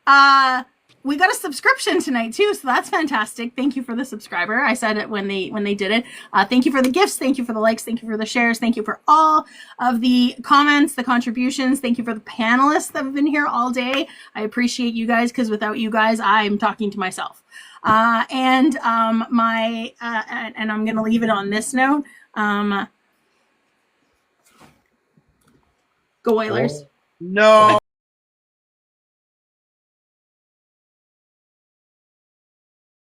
we got a subscription tonight too, so that's fantastic. Thank you for the subscriber. I said it when they did it. Thank you for the gifts. Thank you for the likes. Thank you for the shares. Thank you for all of the comments, the contributions. Thank you for the panelists that have been here all day. I appreciate you guys, because without you guys, I'm talking to myself. And I'm gonna leave it on this note. Go Oilers. No.